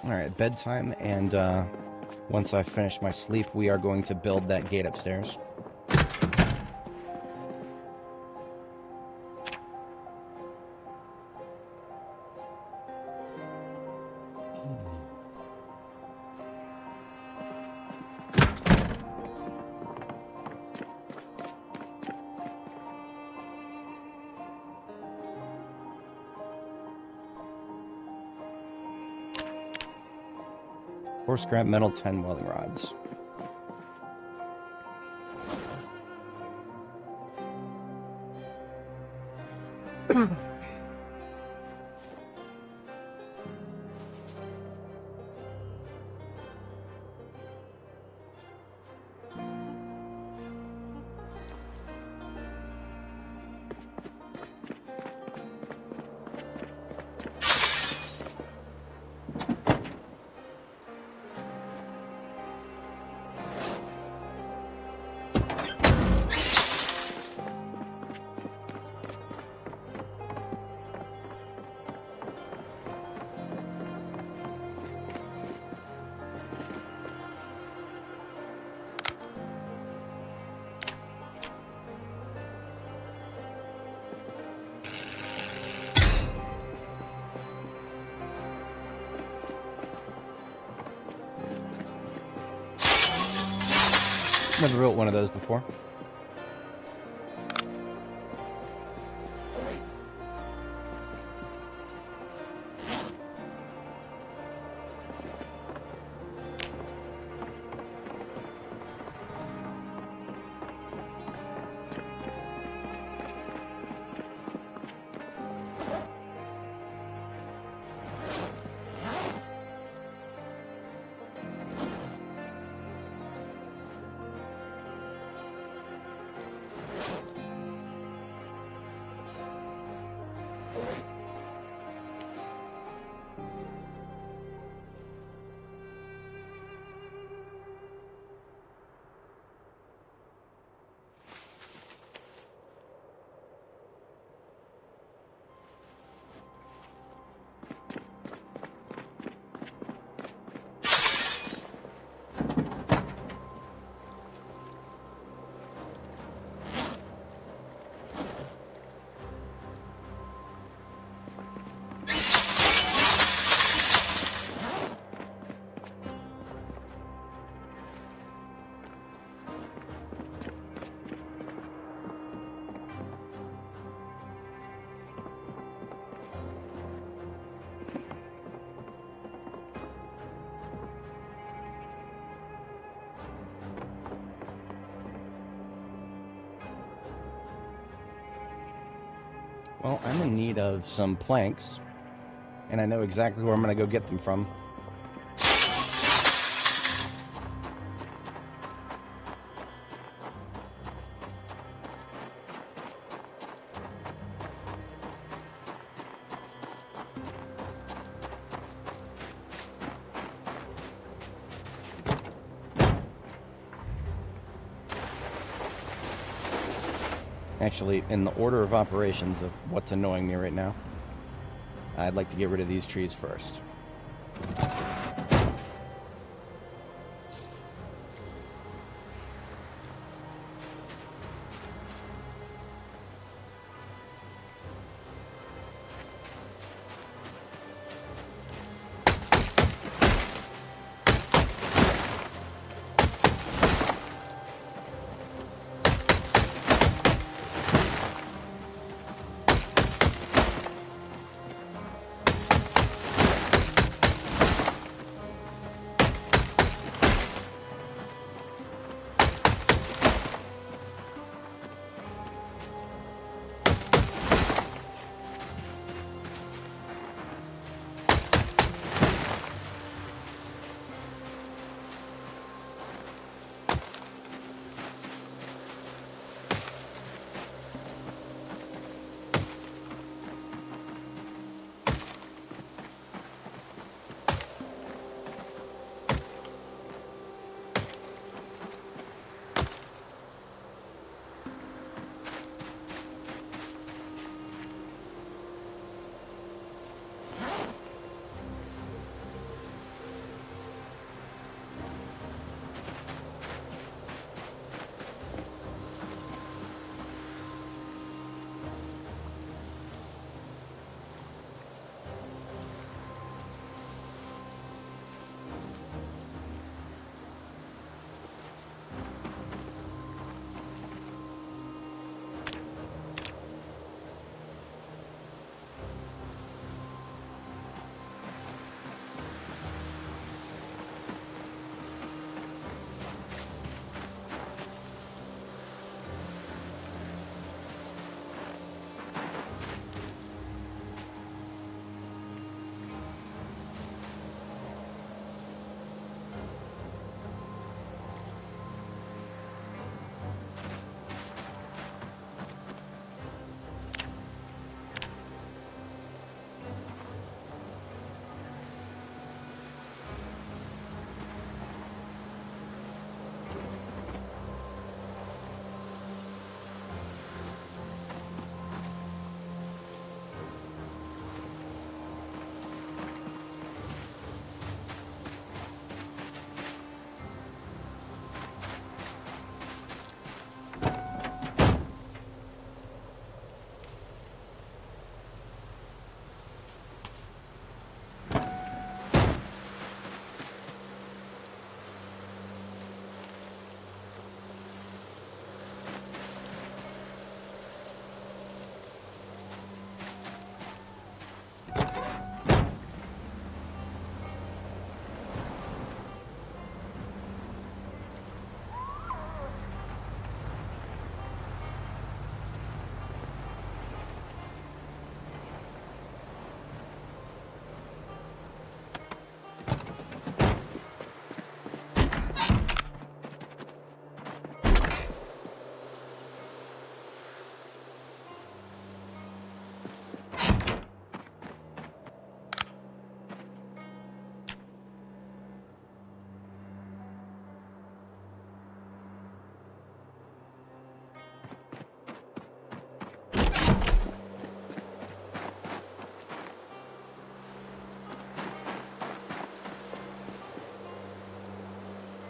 Alright, bedtime, and once I finish my sleep, we are going to build that gate upstairs. Scrap metal, 10 welding rods. Never built one of those before. Well, I'm in need of some planks, and I know exactly where I'm going to go get them from. Actually, in the order of operations of what's annoying me right now, I'd like to get rid of these trees first.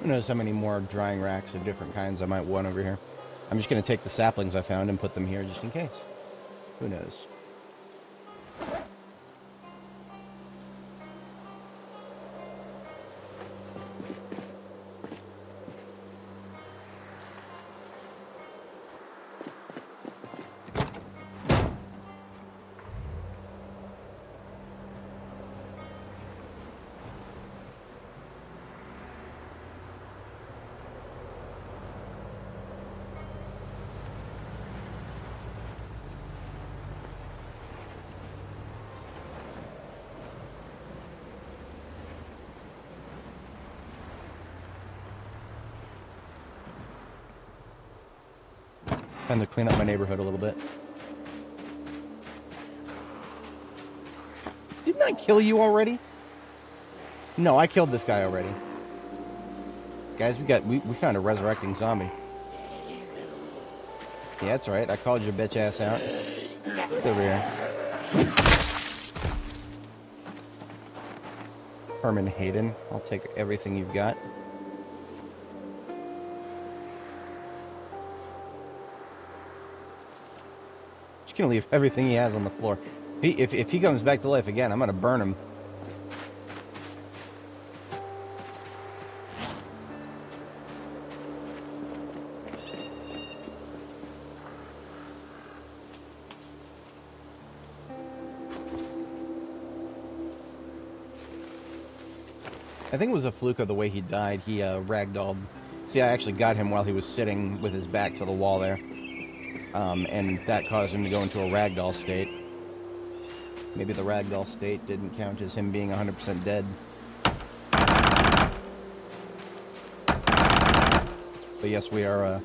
Who knows how many more drying racks of different kinds I might want over here. I'm just going to take the saplings I found and put them here just in case. Who knows? Time to clean up my neighborhood a little bit. Didn't I kill you already? No, I killed this guy already. Guys, we found a resurrecting zombie. Yeah, that's right. I called your bitch ass out. Get over here. Herman Hayden, I'll take everything you've got. Just gonna leave everything he has on the floor. If he comes back to life again, I'm gonna burn him. I think it was a fluke of the way he died. He ragdolled. See, I actually got him while he was sitting with his back to the wall there. And that caused him to go into a ragdoll state. Maybe the ragdoll state didn't count as him being 100% dead. But yes, we are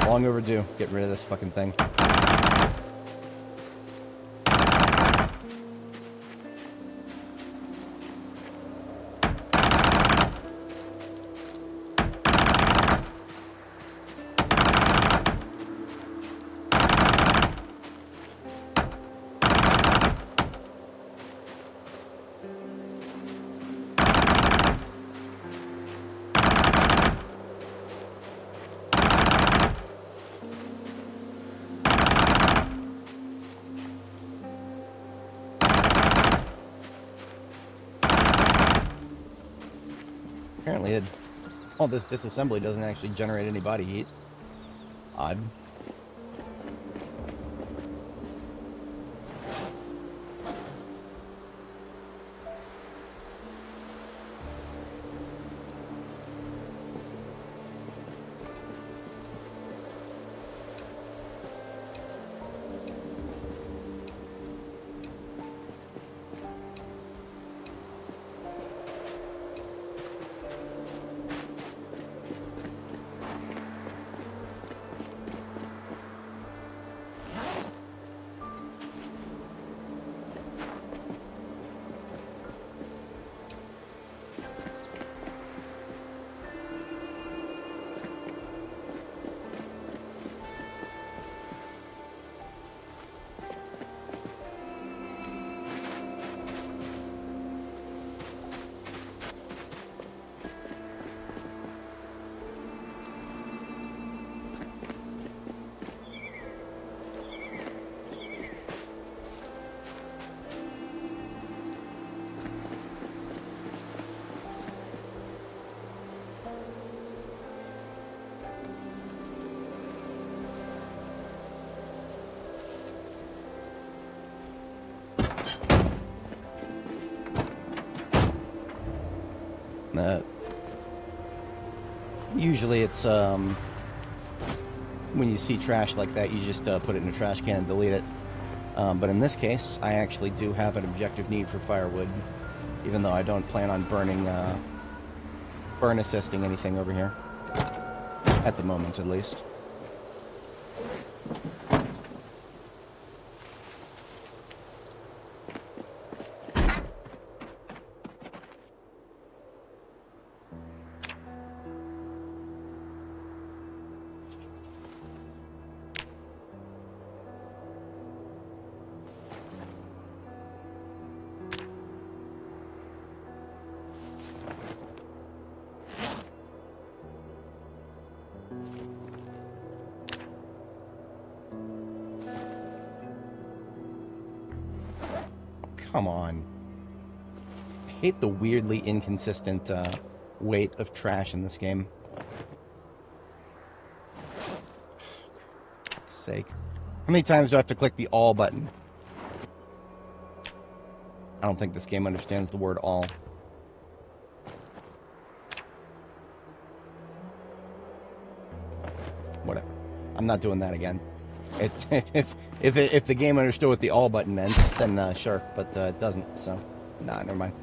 long overdue. Get rid of this fucking thing. Apparently it... Oh, this assembly doesn't actually generate any body heat. Odd. Usually it's, when you see trash like that, you just put it in a trash can and delete it. But in this case, I actually do have an objective need for firewood, even though I don't plan on burn assisting anything over here. At the moment, at least. Come on. I hate the weirdly inconsistent weight of trash in this game. For fuck's sake. How many times do I have to click the all button? I don't think this game understands the word all. Whatever. I'm not doing that again. If the game understood what the all button meant, then sure, but it doesn't, so nah, never mind.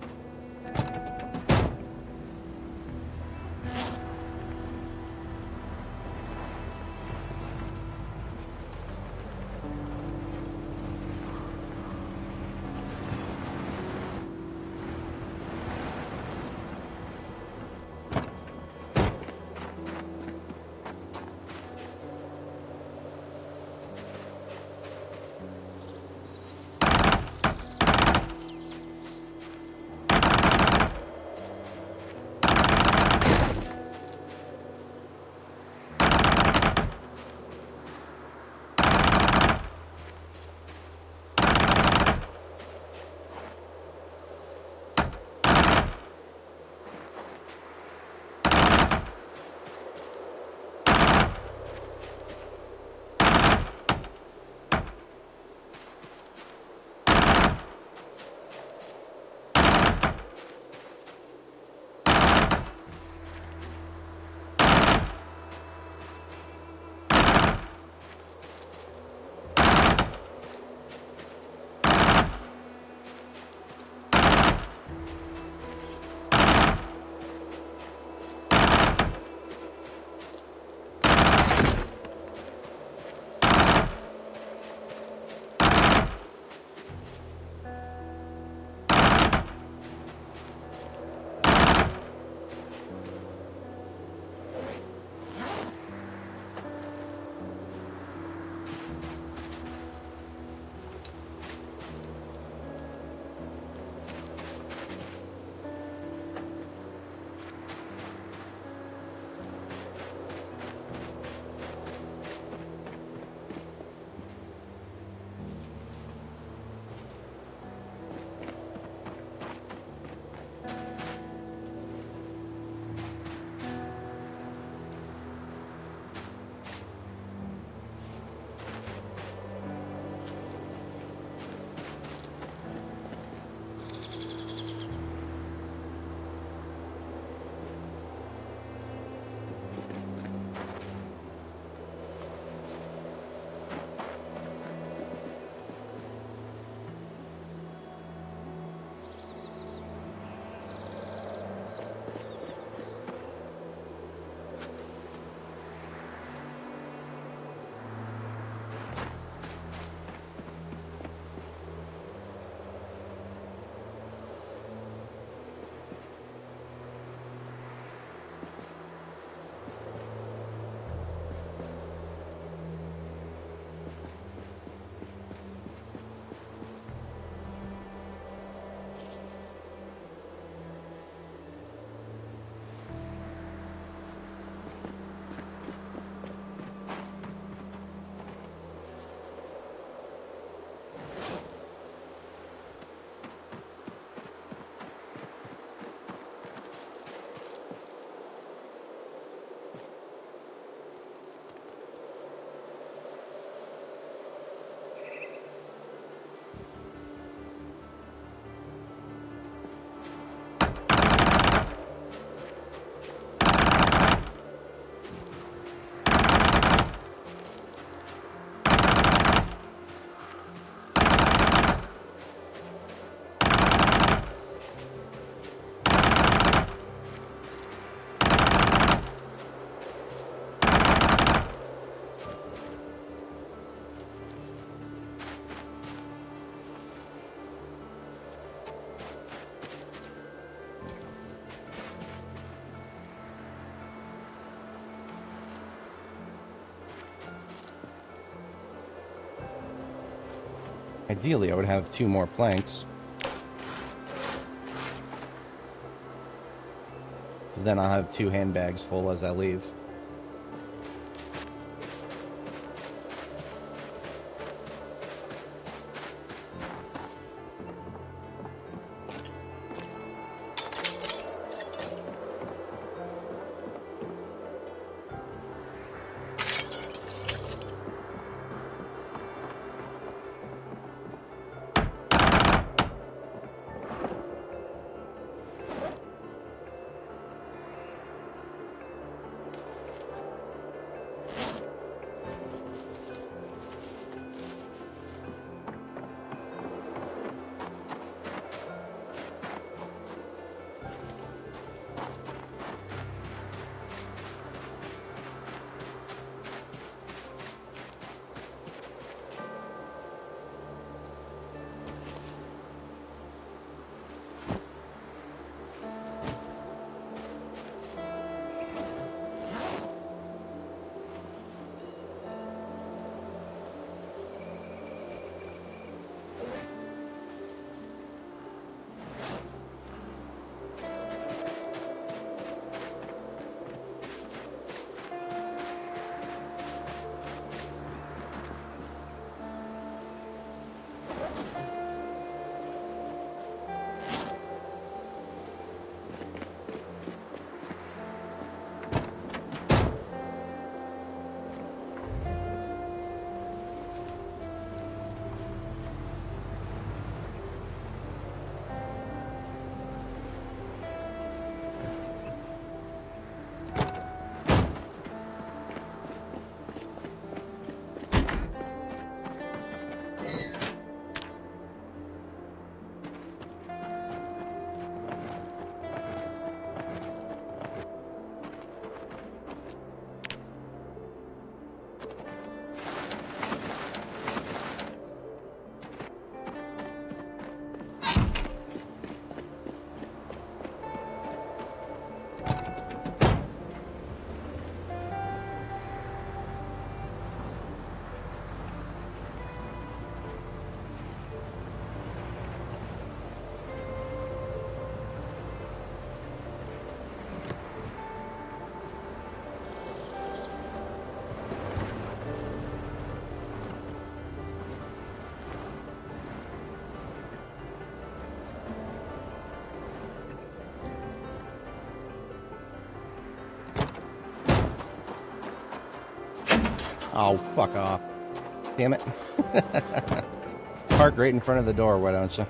Ideally, I would have 2 more planks. Because then I'll have 2 handbags full as I leave. Oh, fuck off. Damn it. Park right in front of the door, why don't you?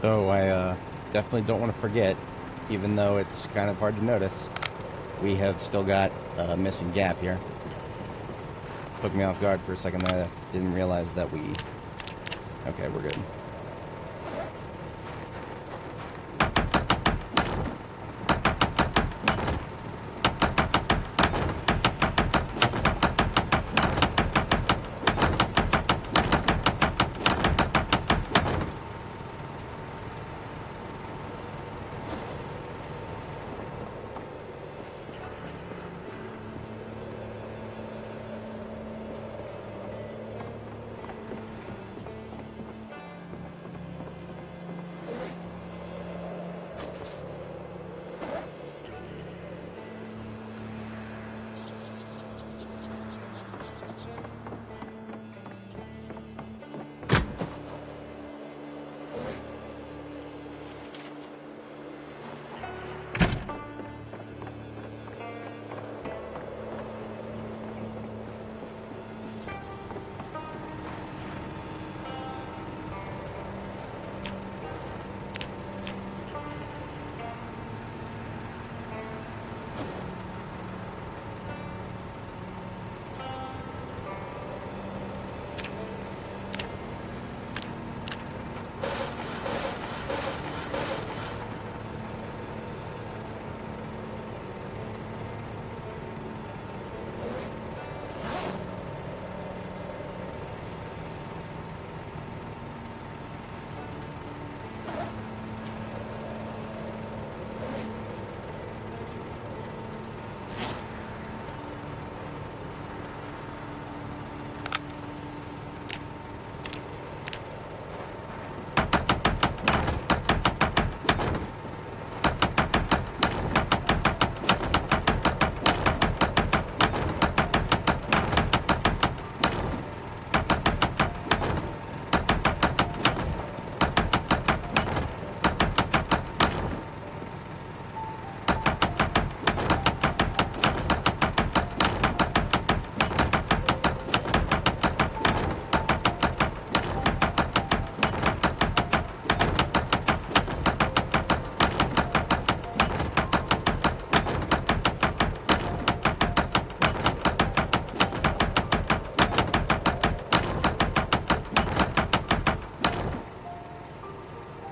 So I definitely don't want to forget, even though it's kind of hard to notice, we have still got a missing gap here. Took me off guard for a second there. I didn't realize that we... Okay, we're good.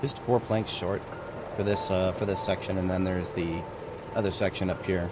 Just 4 planks short for this section, and then there's the other section up here.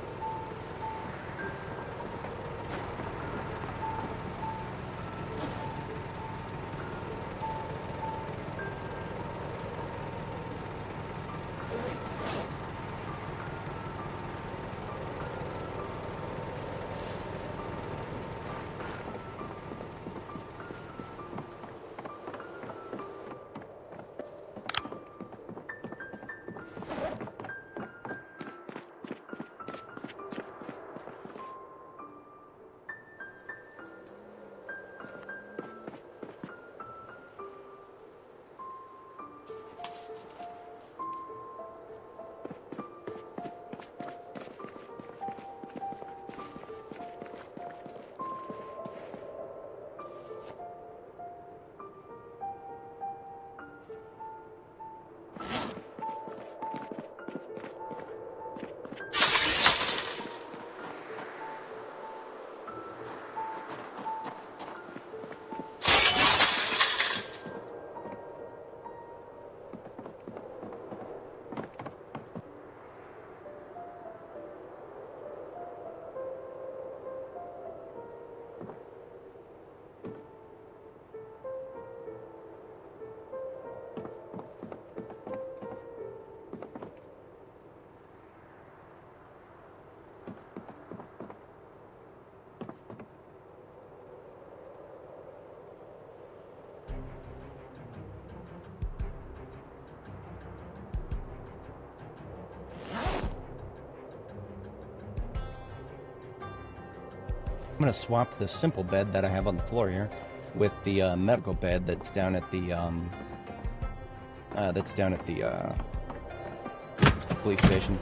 I'm going to swap the simple bed that I have on the floor here with the medical bed that's down at the police station.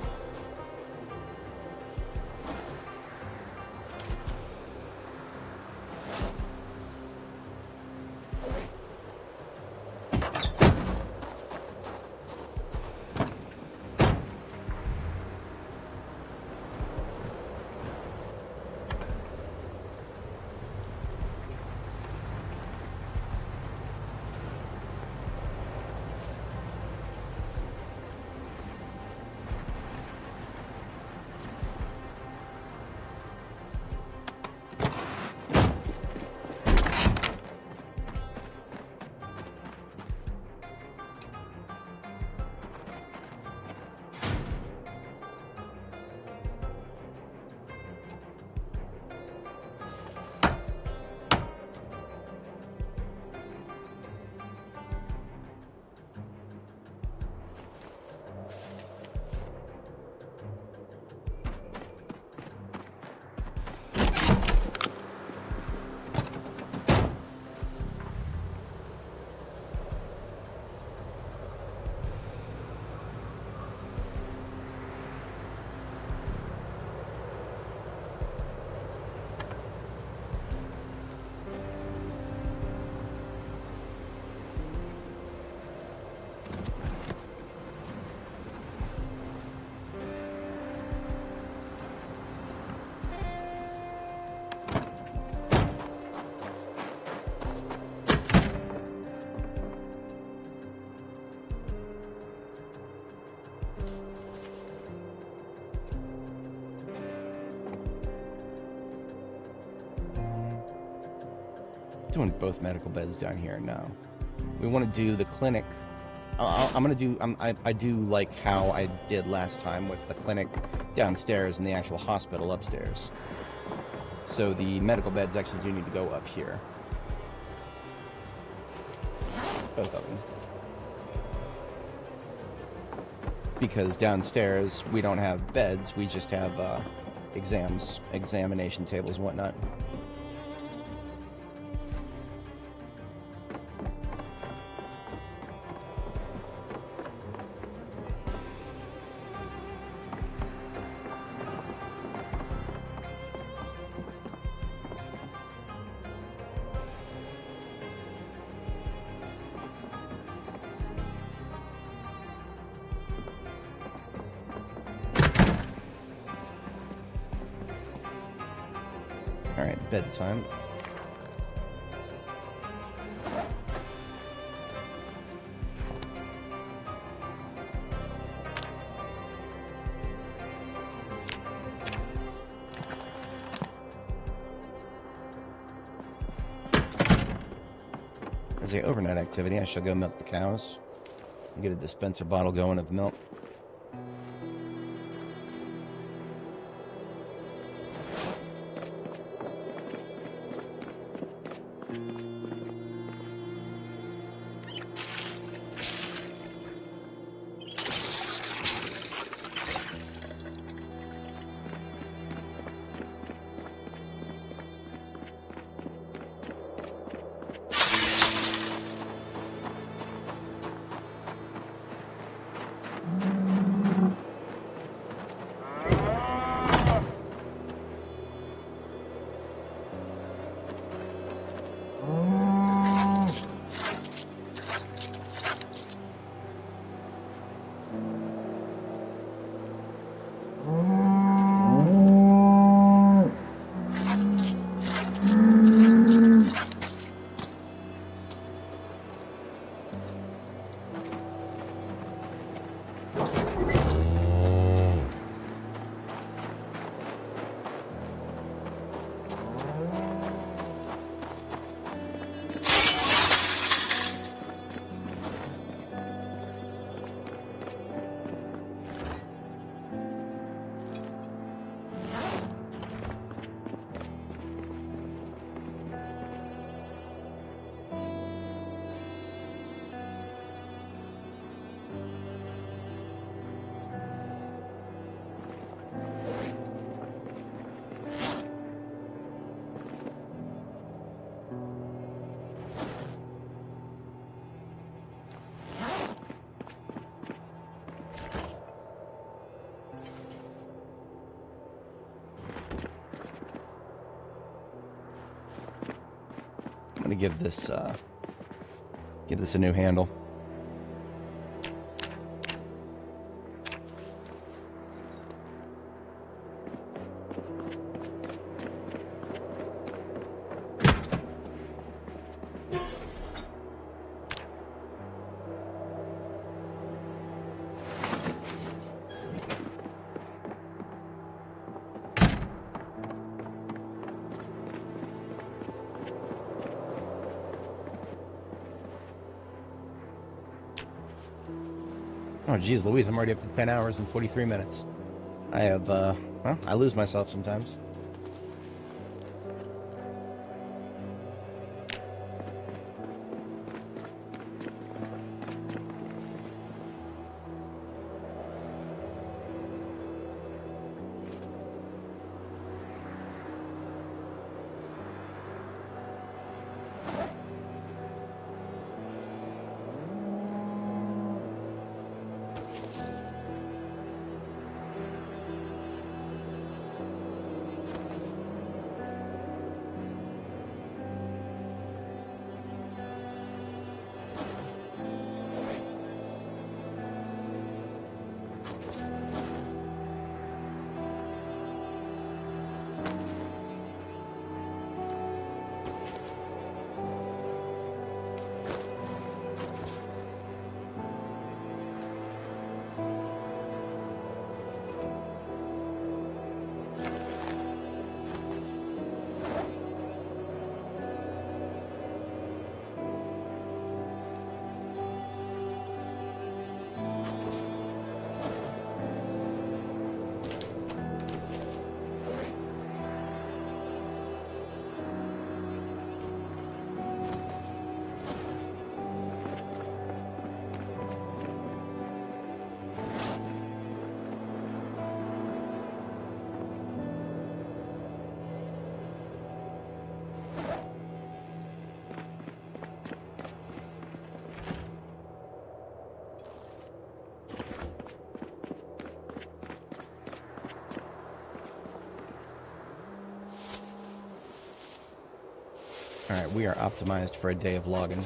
doing both medical beds down here. No. We want to do the clinic. I'm going to do... I do like how I did last time with the clinic downstairs and the actual hospital upstairs. So the medical beds actually do need to go up here. Both of them. Because downstairs we don't have beds, we just have examination tables and whatnot. Alright, bedtime. As the overnight activity, I shall go milk the cows and get a dispenser bottle going of milk. I'm gonna give this a new handle. Oh, geez, Louise, I'm already up to 10 hours and 43 minutes. I have, well, I lose myself sometimes. Alright, we are optimized for a day of logging.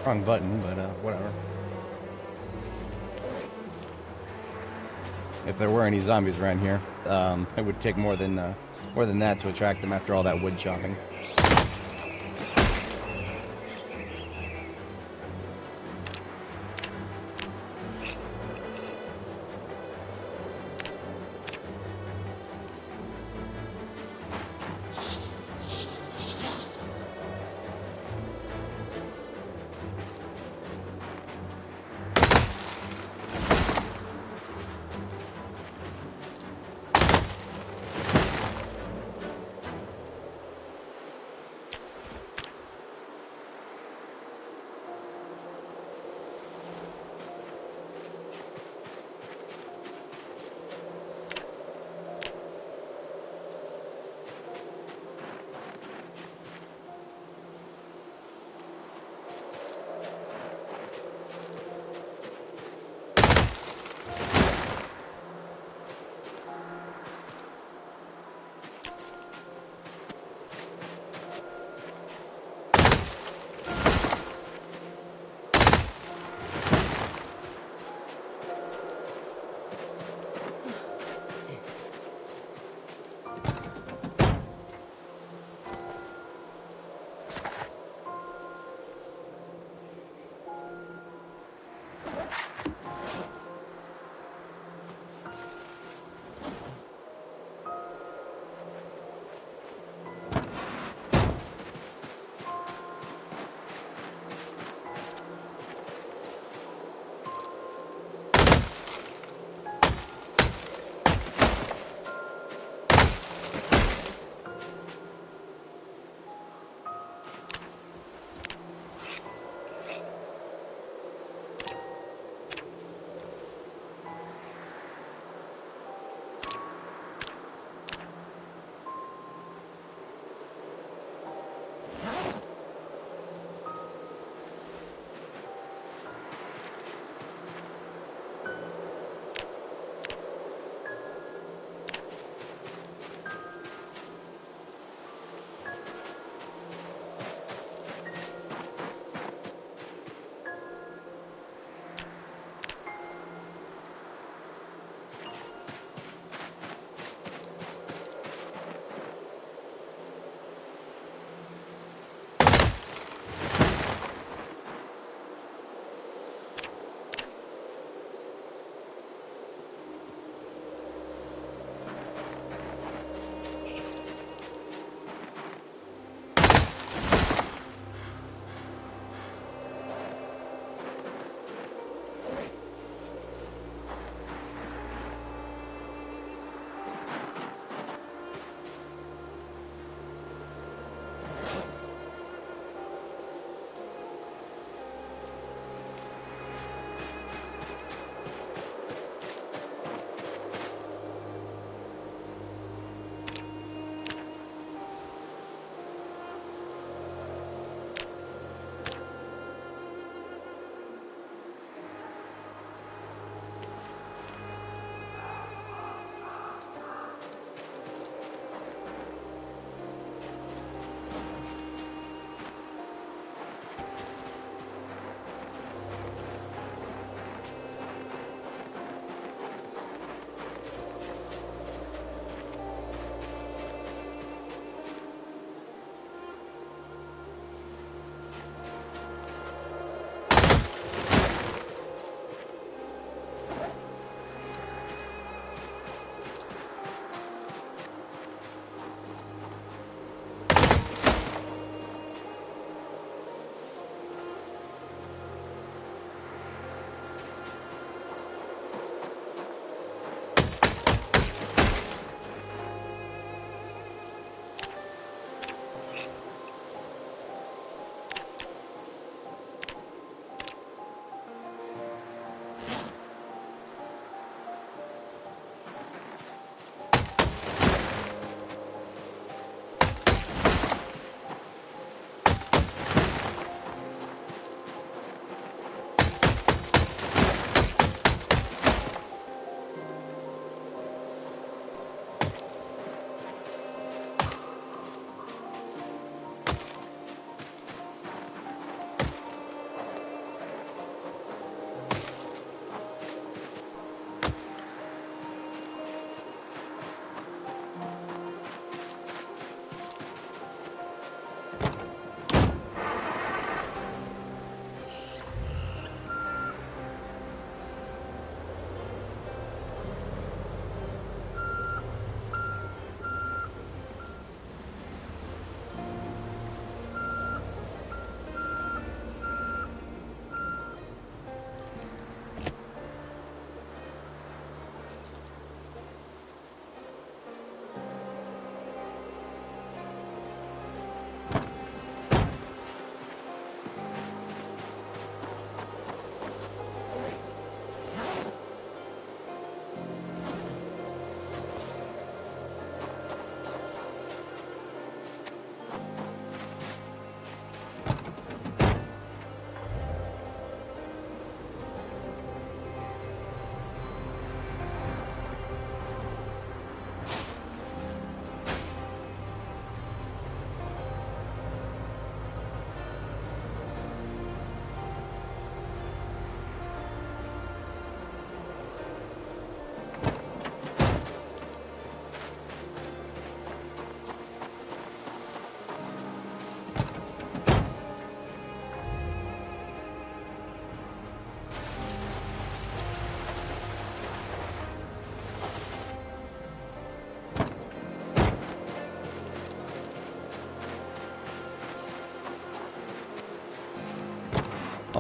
Wrong button, but whatever. If there were any zombies around here, it would take more than that to attract them after all that wood chopping.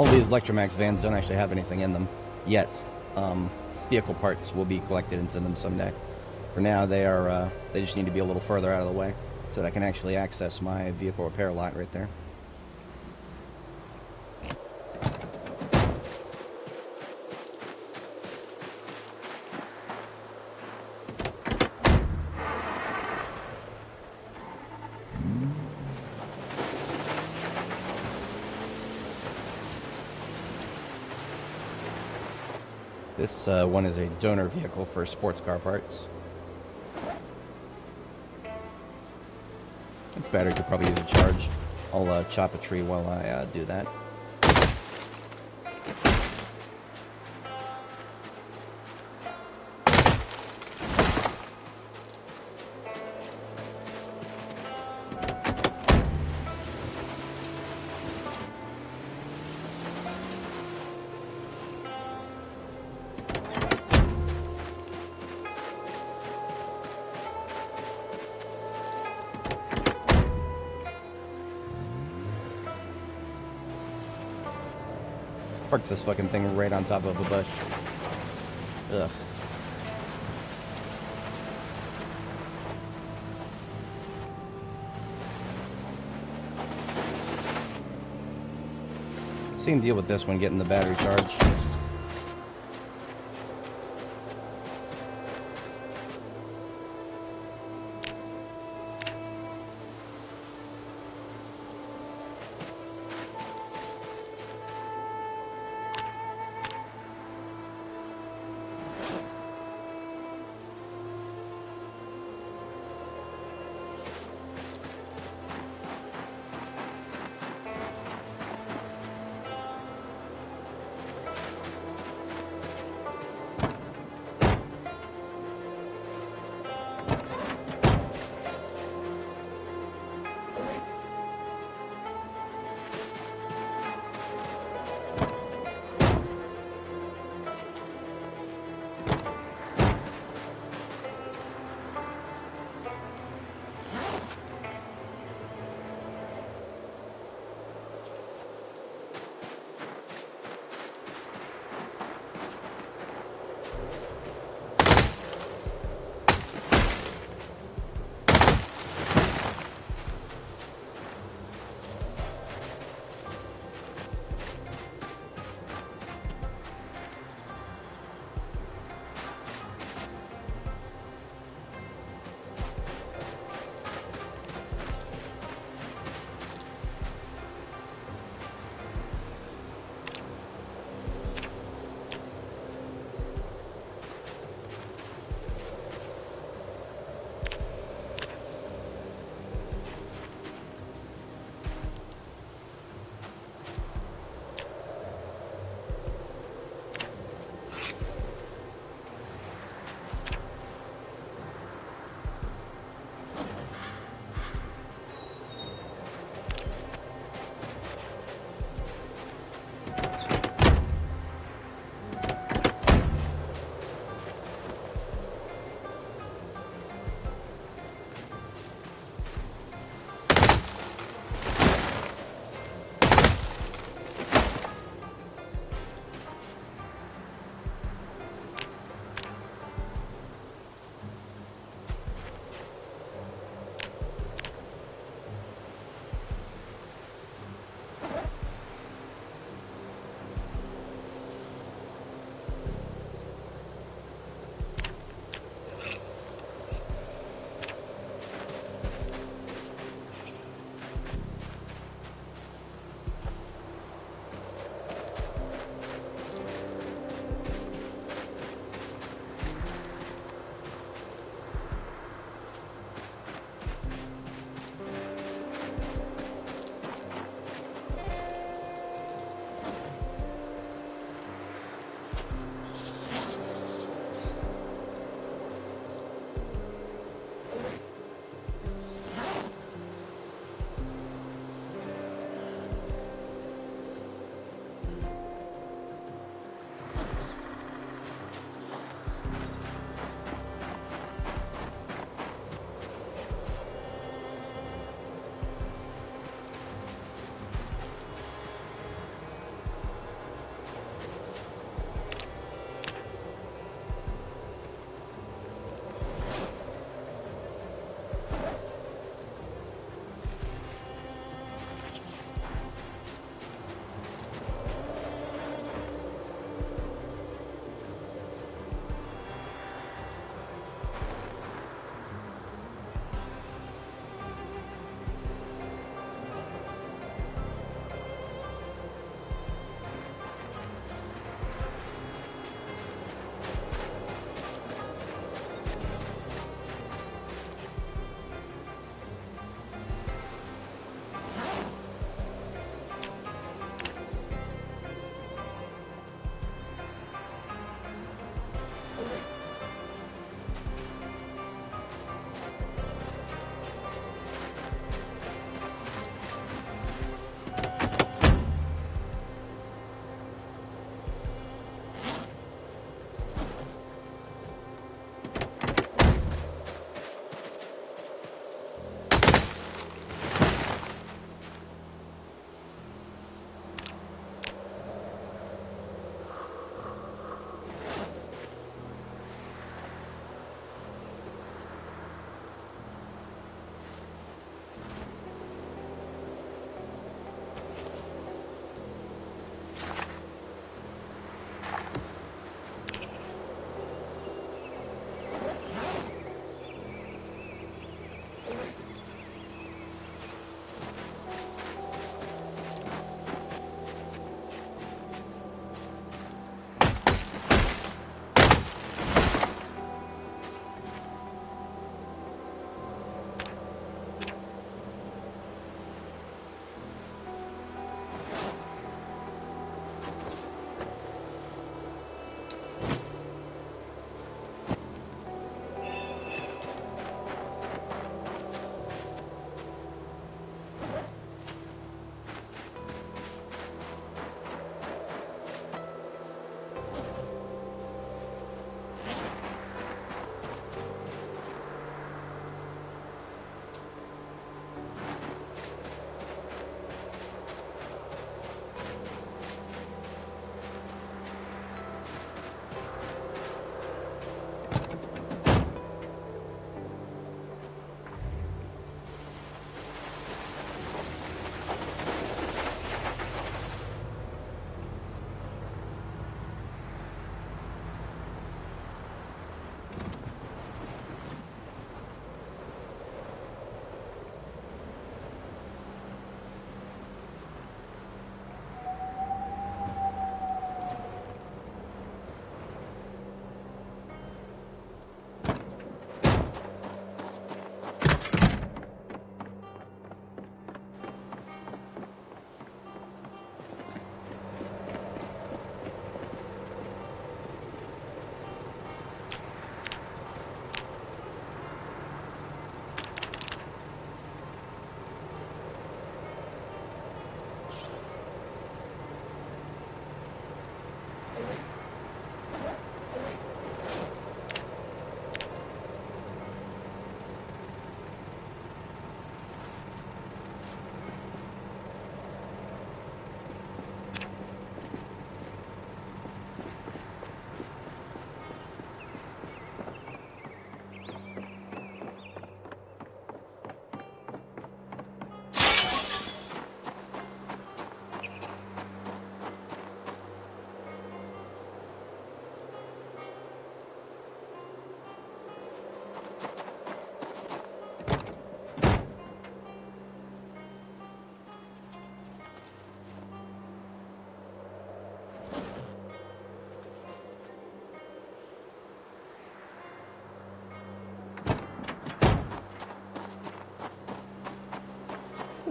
All these Electromax vans don't actually have anything in them yet. Vehicle parts will be collected into them someday. For now, they just need to be a little further out of the way so that I can actually access my vehicle repair lot right there. This one is a donor vehicle for sports car parts. Its battery could probably use a charge. I'll chop a tree while I do that. Parked this fucking thing right on top of a bush. Ugh. Same deal with this one, getting the battery charged.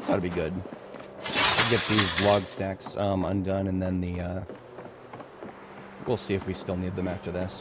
This ought to be good. Get these log stacks undone, and then the... we'll see if we still need them after this.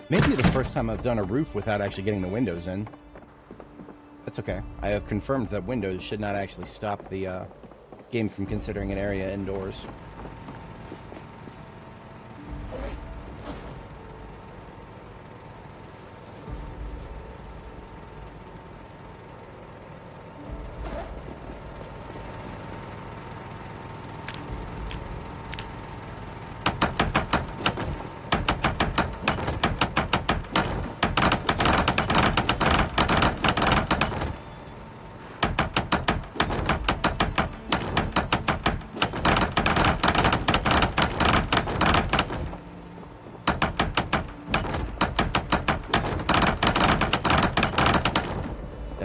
Maybe the first time I've done a roof without actually getting the windows in. That's okay. I have confirmed that windows should not actually stop the game from considering an area indoors.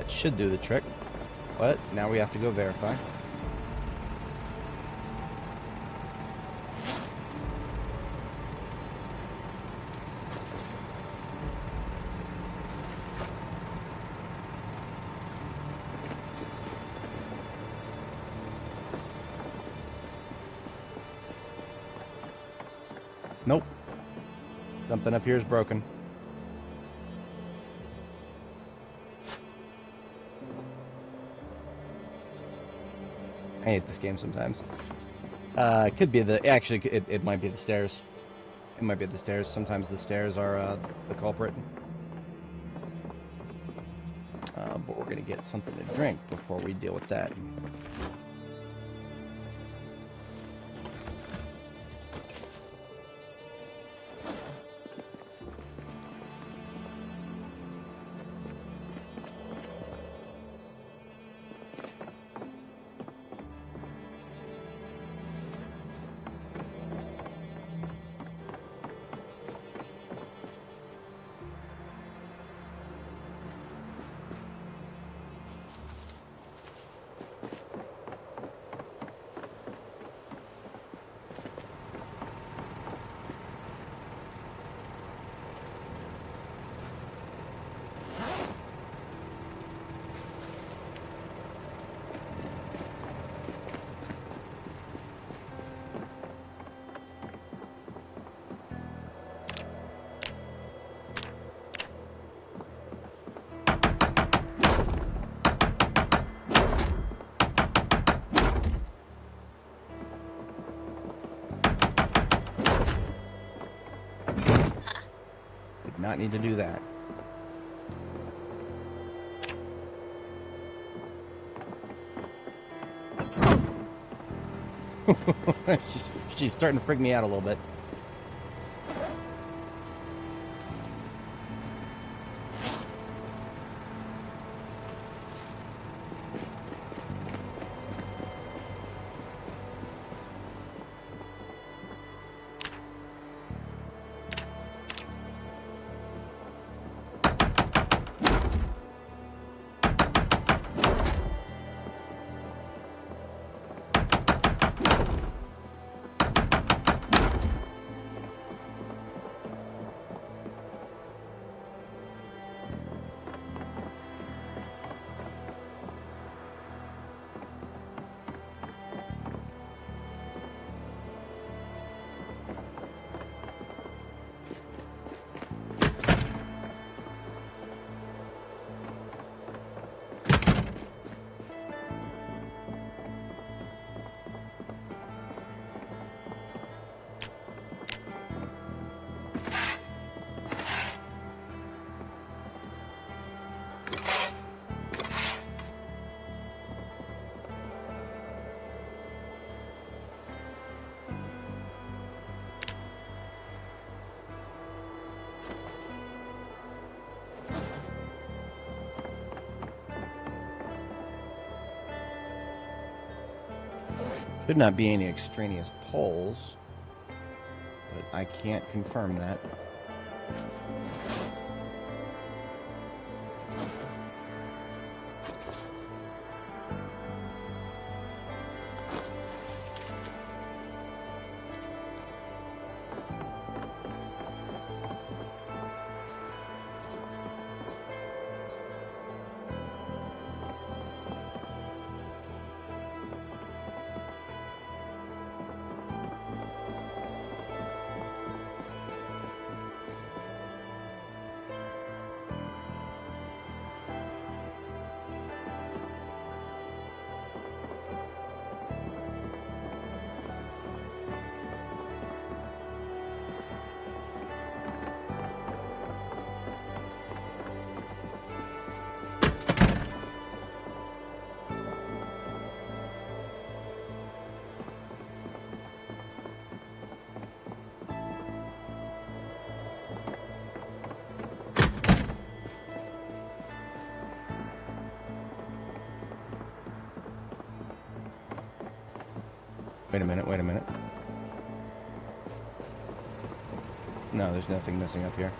Should do the trick, but now we have to go verify. Nope. Something up here is broken. I hate this game sometimes. It could be the... Actually, it might be the stairs. It might be the stairs. Sometimes the stairs are the culprit. But we're going to get something to drink before we deal with that. Not need to do that. she's starting to freak me out a little bit. Should not be any extraneous poles, but I can't confirm that. Wait a minute, wait a minute. No, there's nothing missing up here.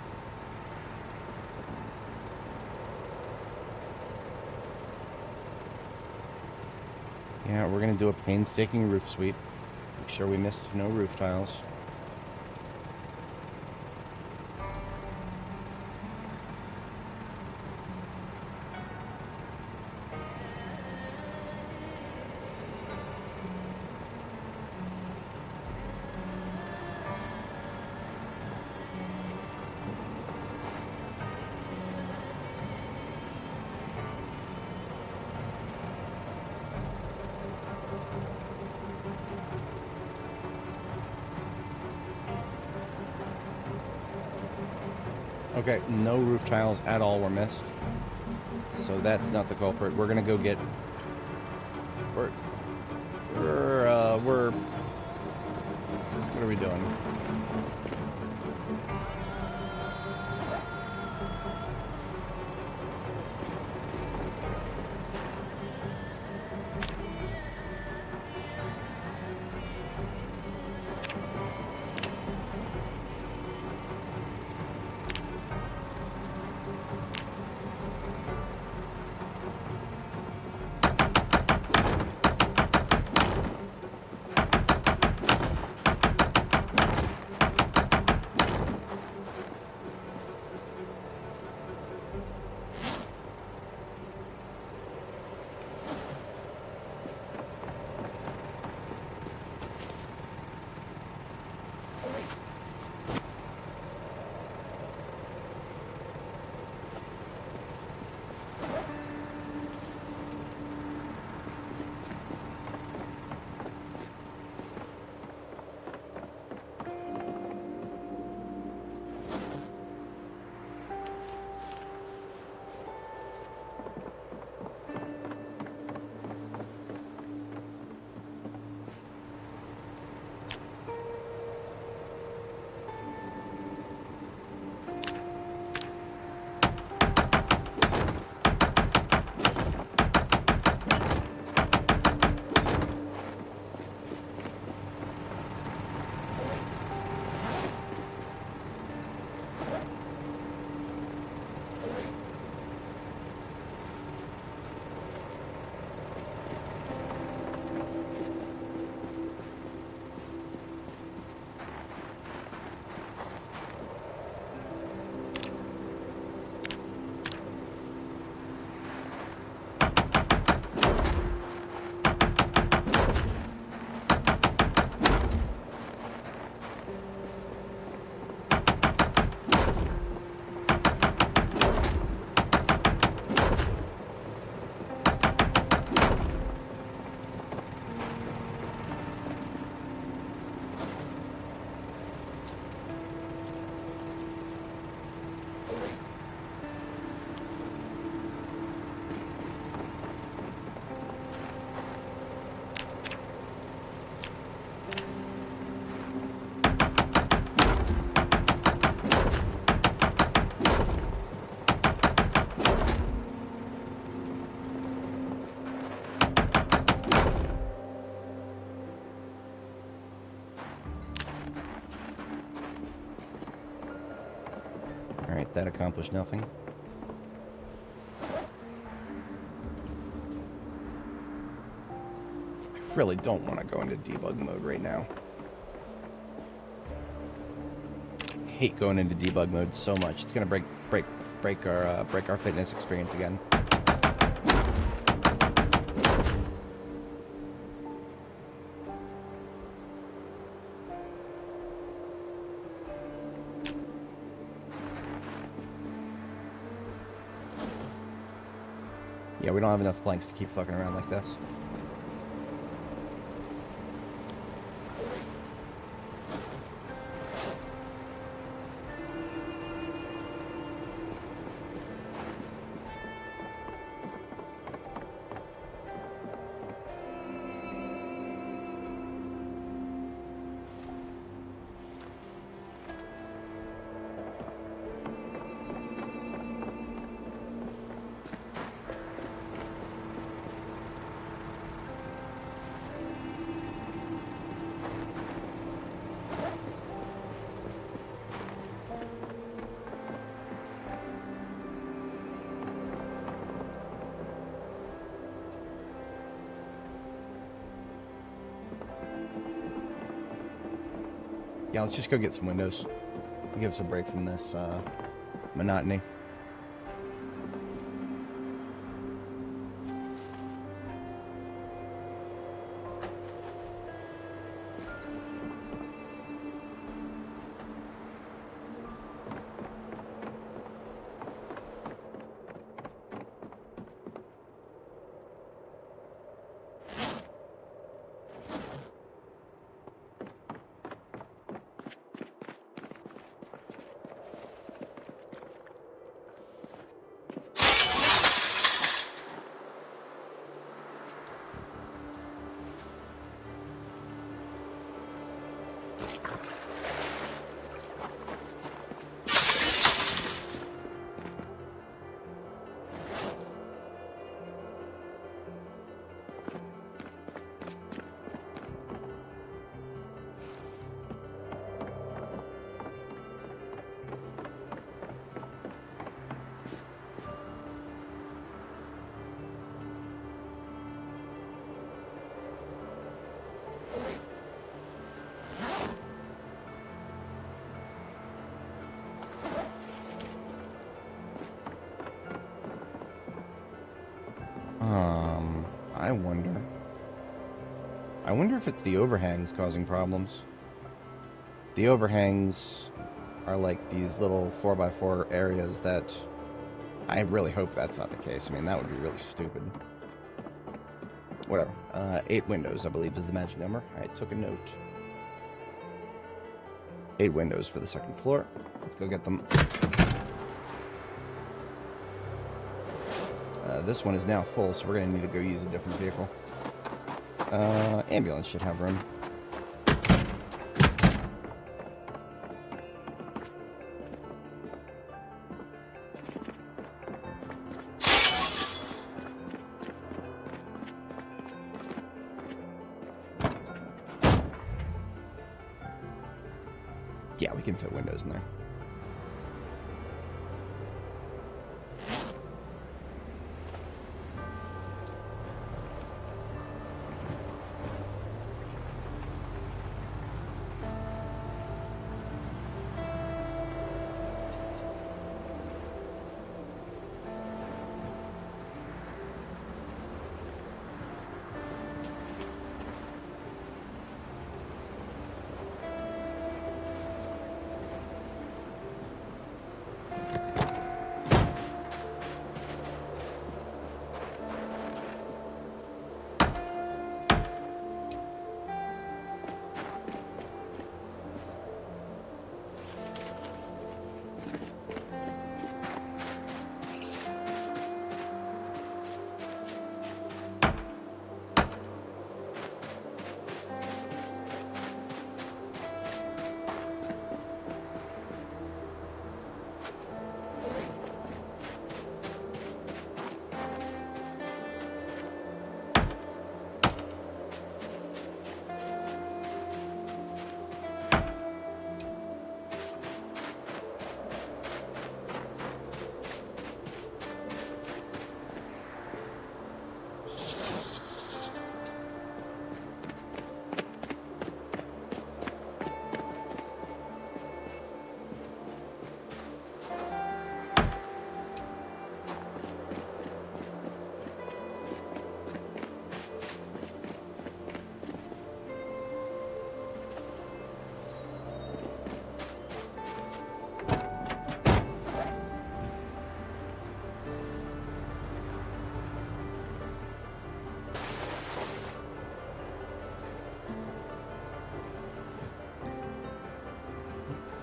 Yeah, we're gonna do a painstaking roof sweep. Make sure we missed no roof tiles. Okay, no roof tiles at all were missed. So that's not the culprit. We're gonna go get... What are we doing? Alright, that accomplished nothing. I really don't want to go into debug mode right now. I hate going into debug mode so much. It's gonna break our fitness experience again. Yeah, we don't have enough planks to keep fucking around like this. Yeah, let's just go get some windows. Give us a break from this monotony. I wonder if it's the overhangs causing problems. The overhangs are like these little 4x4 areas that... I really hope that's not the case. I mean, that would be really stupid. Whatever. 8 windows, I believe, is the magic number. I took a note. 8 windows for the second floor. Let's go get them. This one is now full, so we're going to need to go use a different vehicle. Ambulance should have room. Yeah, we can fit windows in there.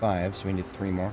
Five, so we need 3 more.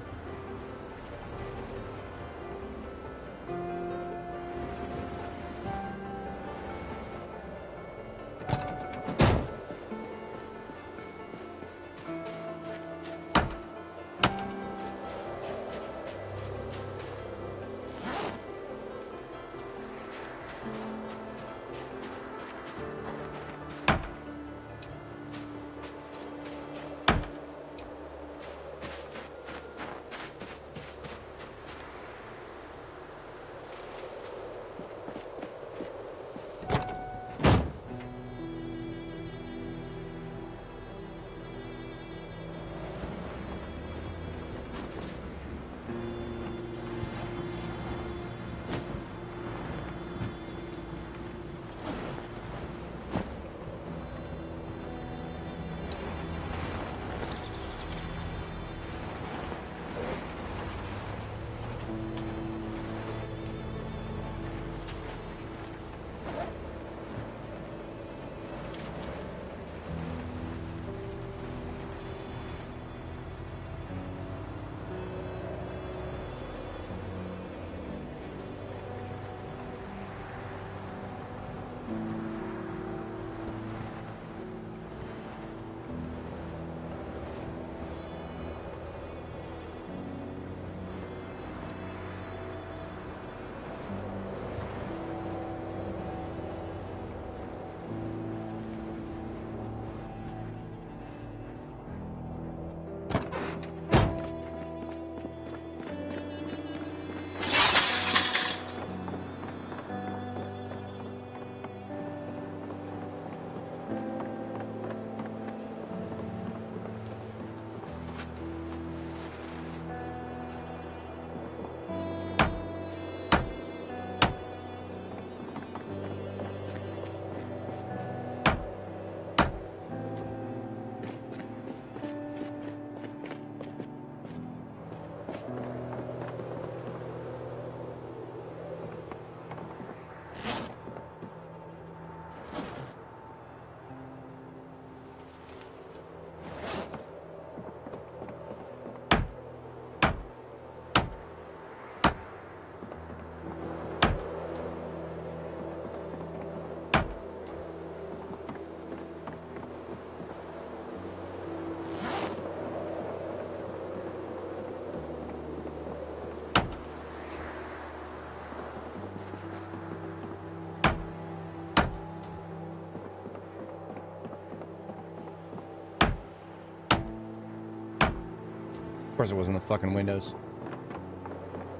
course it wasn't the fucking windows.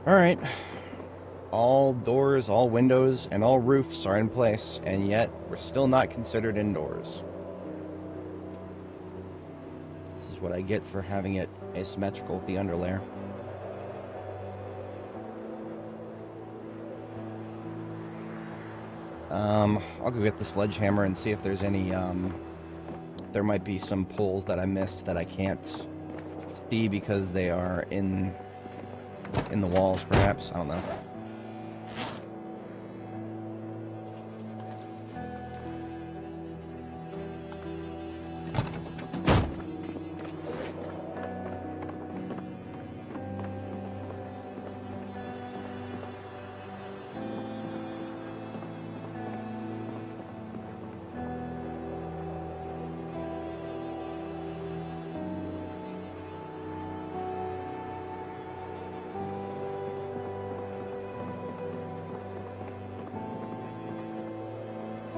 Alright. All doors, all windows, and all roofs are in place, and yet we're still not considered indoors. This is what I get for having it asymmetrical with the underlayer. I'll go get the sledgehammer and see if there's any, there might be some poles that I missed that I can't see because they are in the walls, perhaps. I don't know.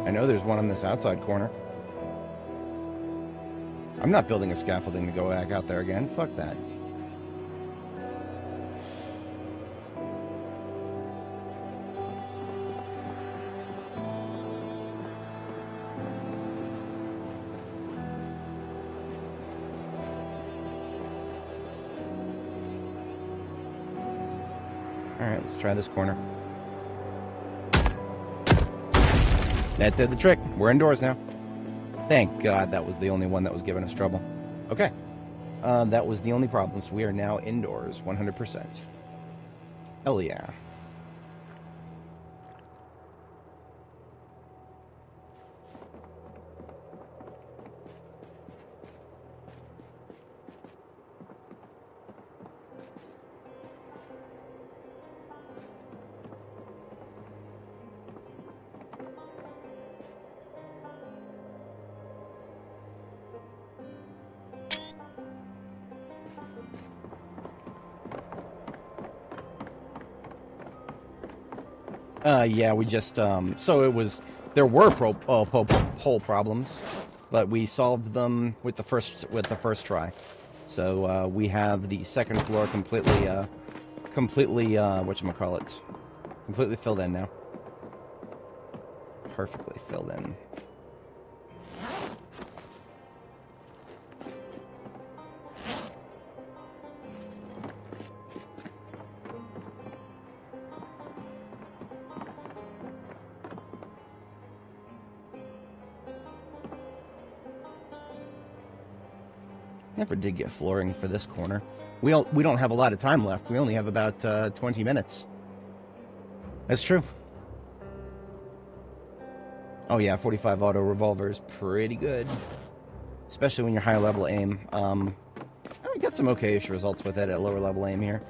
I know there's one on this outside corner. I'm not building a scaffolding to go back out there again. Fuck that. Alright, let's try this corner. That did the trick. We're indoors now. Thank God that was the only one that was giving us trouble. Okay. That was the only problem, so we are now indoors 100%. Hell yeah. Yeah, we just, so it was, there were pole problems, but we solved them with the first try. So, we have the second floor completely whatchamacallit, completely filled in now. Perfectly filled in. Never did get flooring for this corner. We don't have a lot of time left. We only have about 20 minutes. That's true. Oh yeah, 45 auto revolver is pretty good, especially when you're high level aim. I got some okay-ish results with it at lower level aim here.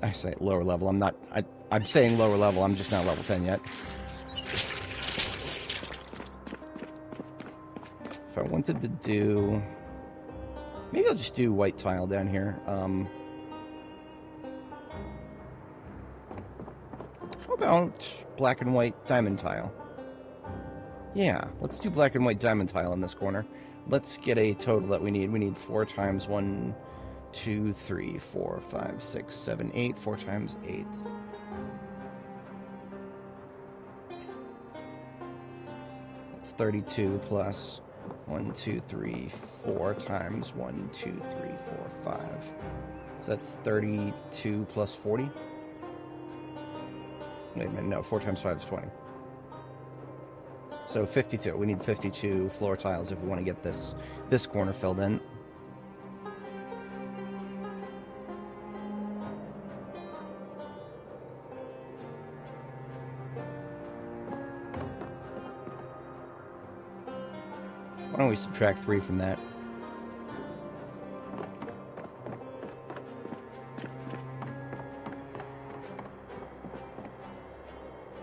I say lower level. I'm saying lower level. I'm just not level 10 yet. If I wanted to do, maybe I'll just do white tile down here. How about black and white diamond tile? Yeah, let's do black and white diamond tile in this corner. Let's get a total that we need. We need 4 times 1, 2, 3, 4, 5, 6, 7, 8. 4 times 8. That's 32 plus 1, 2, 3, 4 times 1, 2, 3, 4, 5. So that's 32 plus 40. Wait a minute, no, 4 times 5 is 20. So 52. We need 52 floor tiles if we want to get this corner filled in. Why don't we subtract 3 from that?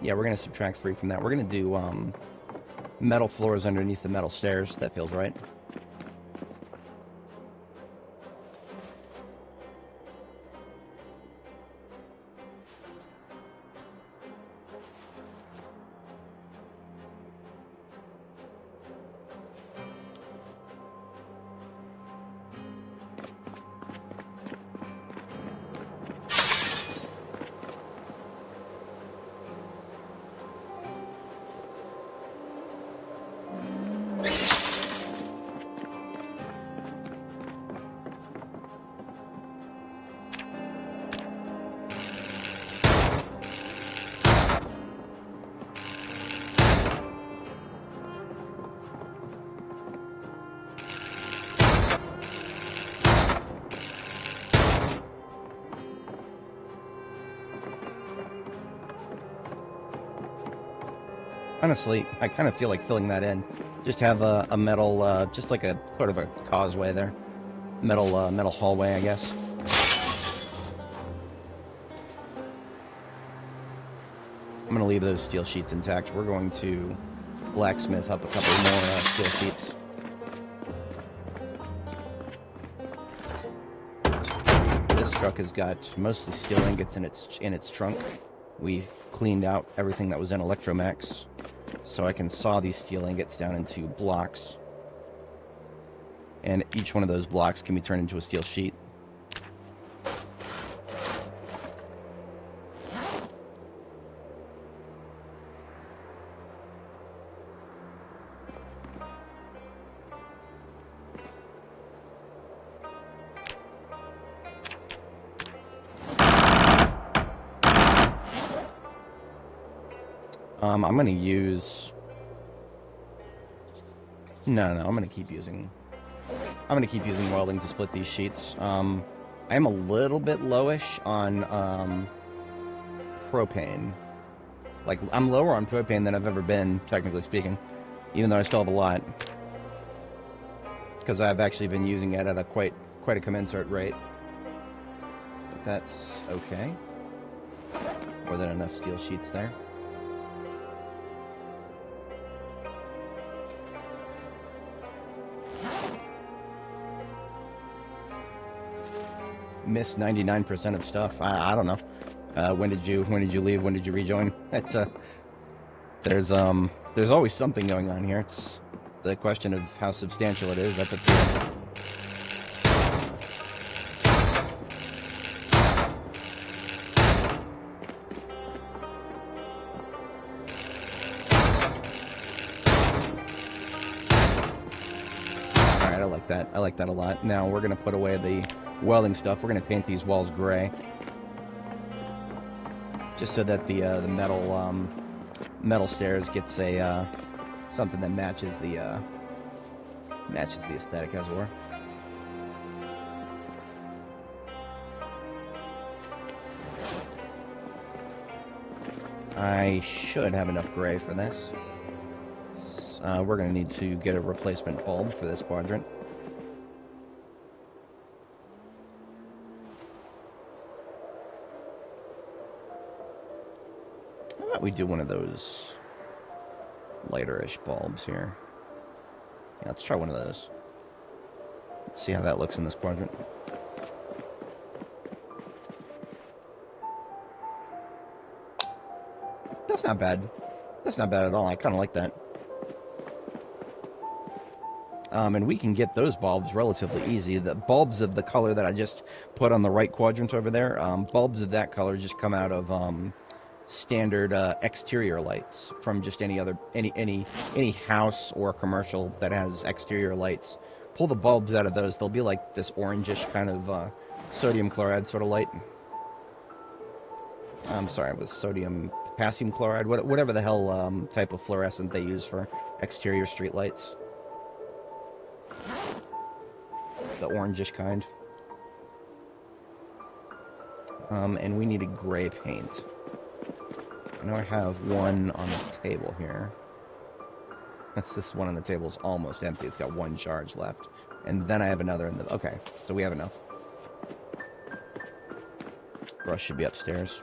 Yeah, we're going to subtract 3 from that. We're going to do metal floors underneath the metal stairs. That feels right. Honestly, I kind of feel like filling that in. Just have a metal, just like a sort of a causeway there. Metal hallway, I guess. I'm going to leave those steel sheets intact. We're going to blacksmith up a couple more steel sheets. This truck has got mostly steel ingots in its trunk. We've cleaned out everything that was in Electromax, so I can saw these steel ingots down into blocks. And each one of those blocks can be turned into a steel sheet. I'm going to use... No, I'm going to keep using... I'm going to keep using welding to split these sheets. I am a little bit lowish on propane. Like, I'm lower on propane than I've ever been, technically speaking. Even though I still have a lot. Because I've actually been using it at a quite a commensurate rate. But that's okay. More than enough steel sheets there. Missed 99% of stuff. I don't know. When did you leave? When did you rejoin? It's there's always something going on here. It's the question of how substantial it is. That's a thing. Alright, I like that. I like that a lot. Now we're gonna put away the welding stuff. We're going to paint these walls gray, just so that the metal stairs gets a something that matches the aesthetic, as it were. I should have enough gray for this. We're going to need to get a replacement bulb for this quadrant. We do one of those lighter-ish bulbs here. Yeah, let's try one of those. Let's see how that looks in this quadrant. That's not bad. That's not bad at all. I kind of like that. And we can get those bulbs relatively easy. The bulbs of the color that I just put on the right quadrant over there, bulbs of that color just come out of standard exterior lights from just any house or commercial that has exterior lights. Pull the bulbs out of those. They'll be like this orangish kind of sodium chloride sort of light. I'm sorry, it was sodium potassium chloride, whatever the hell type of fluorescent they use for exterior street lights. The orangish kind. And we needed gray paint. I know I have one on the table here. This one on the table is almost empty. It's got one charge left. And then I have another in the... Okay, so we have enough. Brush should be upstairs.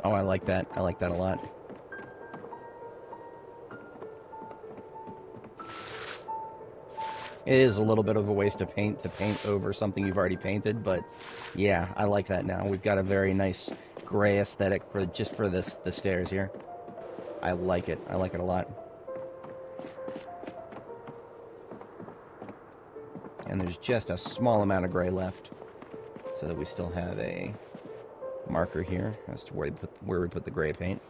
Oh, I like that. I like that a lot. It is a little bit of a waste of paint to paint over something you've already painted, but yeah, I like that now. We've got a very nice gray aesthetic for just for the stairs here. I like it. I like it a lot. And there's just a small amount of gray left, so that we still have a marker here as to where we put the gray paint.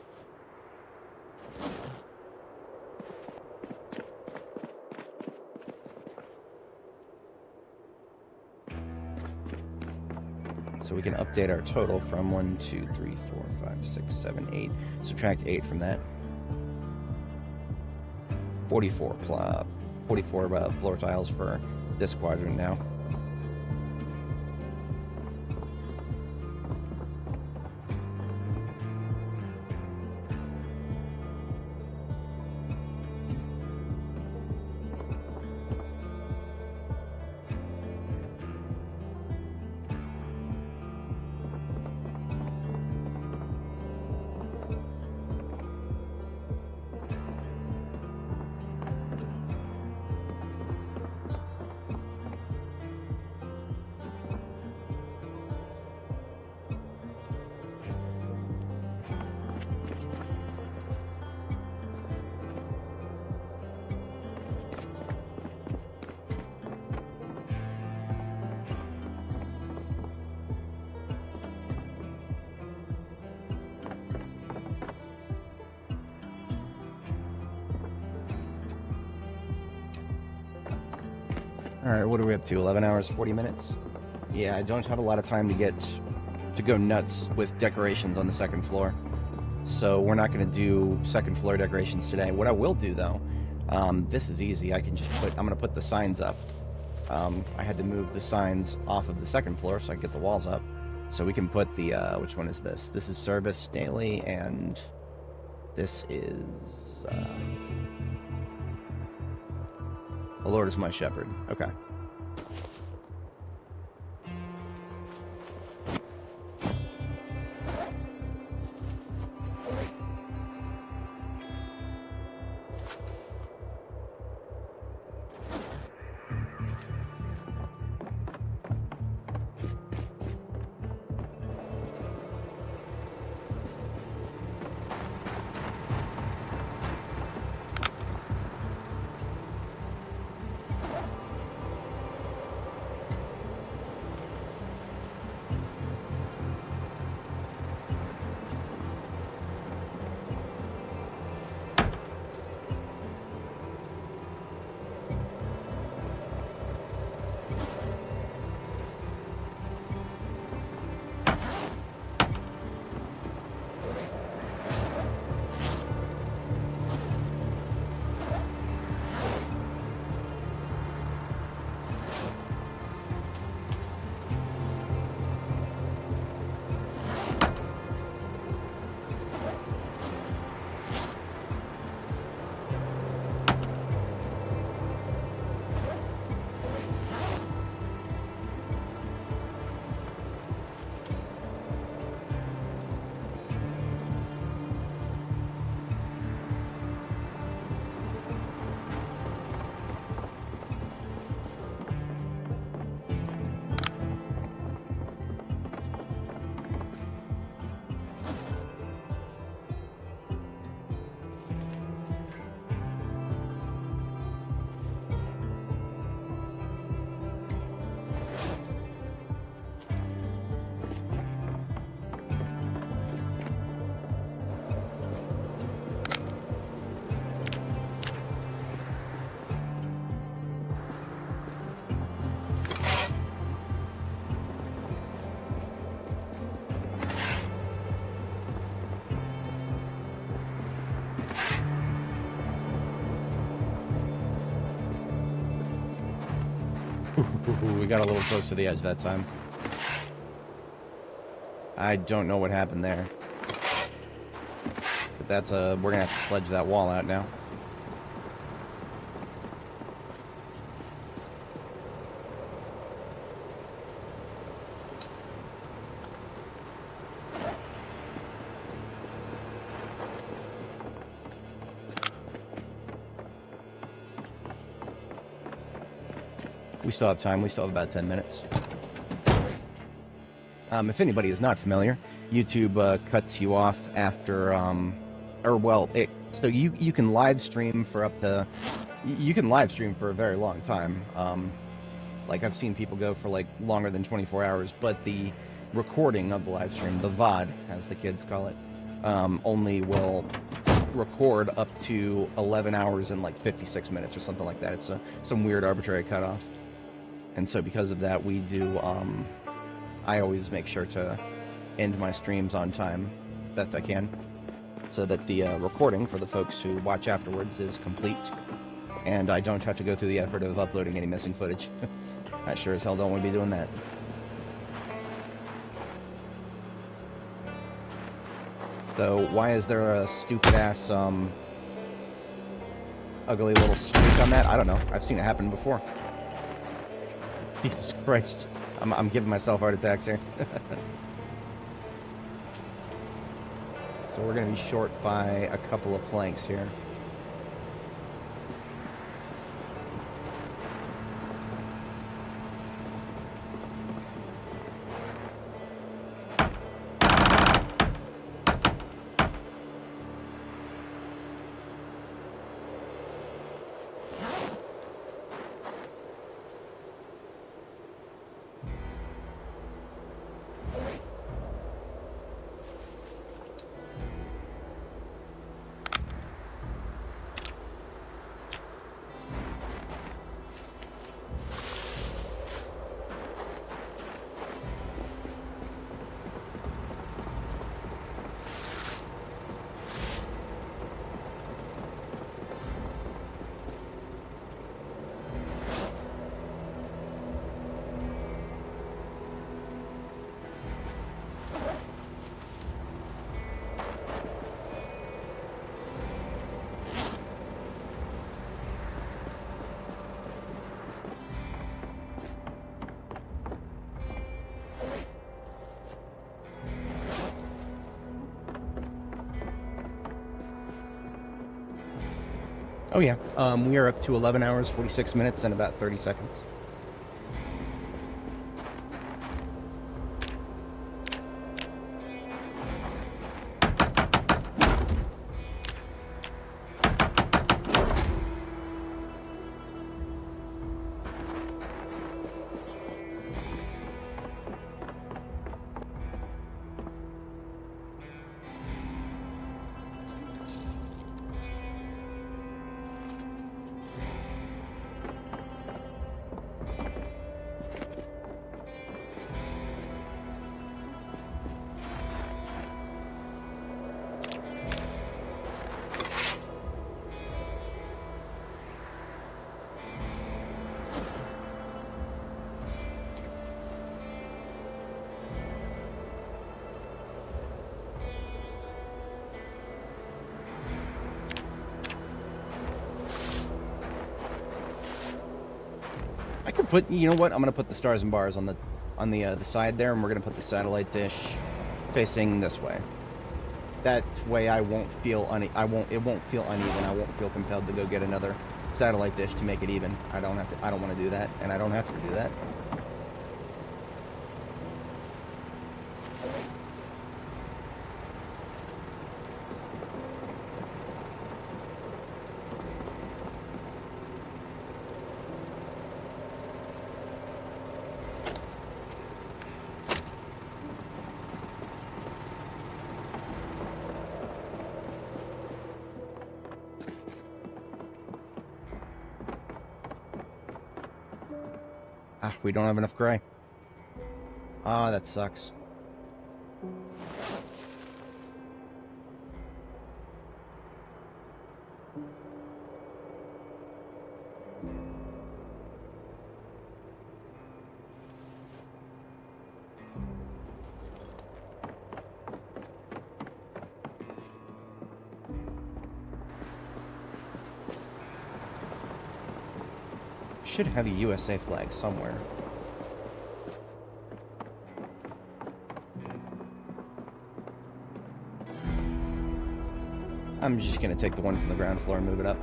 So we can update our total from 1, 2, 3, 4, 5, 6, 7, 8. Subtract 8 from that. 44 floor tiles for this quadrant now. Alright, what are we up to? 11 hours, 40 minutes? Yeah, I don't have a lot of time to go nuts with decorations on the second floor. So we're not going to do second floor decorations today. What I will do, though, this is easy. I'm going to put the signs up. I had to move the signs off of the second floor so I can get the walls up. So we can put the, which one is this? This is service daily, and this is, the Lord is my shepherd. Okay. We got a little close to the edge that time. I don't know what happened there. But that's we're gonna have to sledge that wall out now. We still have time. We still have about 10 minutes. If anybody is not familiar, YouTube cuts you off after, so you can live stream for up to, you can live stream for a very long time. Like I've seen people go for like longer than 24 hours, but the recording of the live stream, the VOD, as the kids call it, only will record up to 11 hours and like 56 minutes or something like that. It's some weird arbitrary cutoff. And so because of that, we do I always make sure to end my streams on time, best I can, so that the recording for the folks who watch afterwards is complete, and I don't have to go through the effort of uploading any missing footage. I sure as hell don't want to be doing that. So why is there a stupid-ass, ugly little streak on that? I don't know. I've seen it happen before. Jesus Christ. I'm giving myself heart attacks here. So we're going to be short by a couple of planks here. Oh yeah, we are up to 11 hours, 46 minutes, and about 30 seconds. I could put, you know what? I'm gonna put the stars and bars on the side there, and we're gonna put the satellite dish facing this way. That way, I won't feel it won't feel uneven. I won't feel compelled to go get another satellite dish to make it even. I don't want to do that, and I don't have to do that. We don't have enough gray. Ah, that sucks. Should have a USA flag somewhere. I'm just going to take the one from the ground floor and move it up.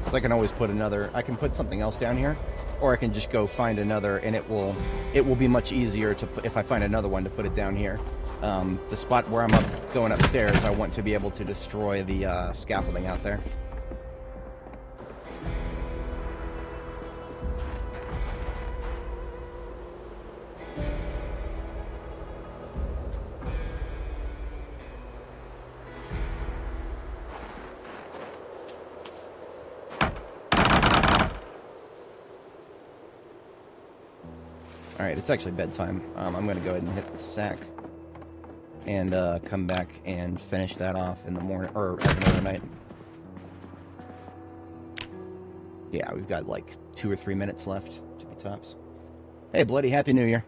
So I can always put another, I can put something else down here, or I can just go find another, and it will be much easier to put, if I find another one, to put it down here. The spot where I'm going upstairs, I want to be able to destroy the scaffolding out there. Alright, it's actually bedtime. I'm going to go ahead and hit the sack and come back and finish that off in the morning, or another night. Yeah, we've got like 2 or 3 minutes left to be tops. Hey, Bloody, Happy New Year.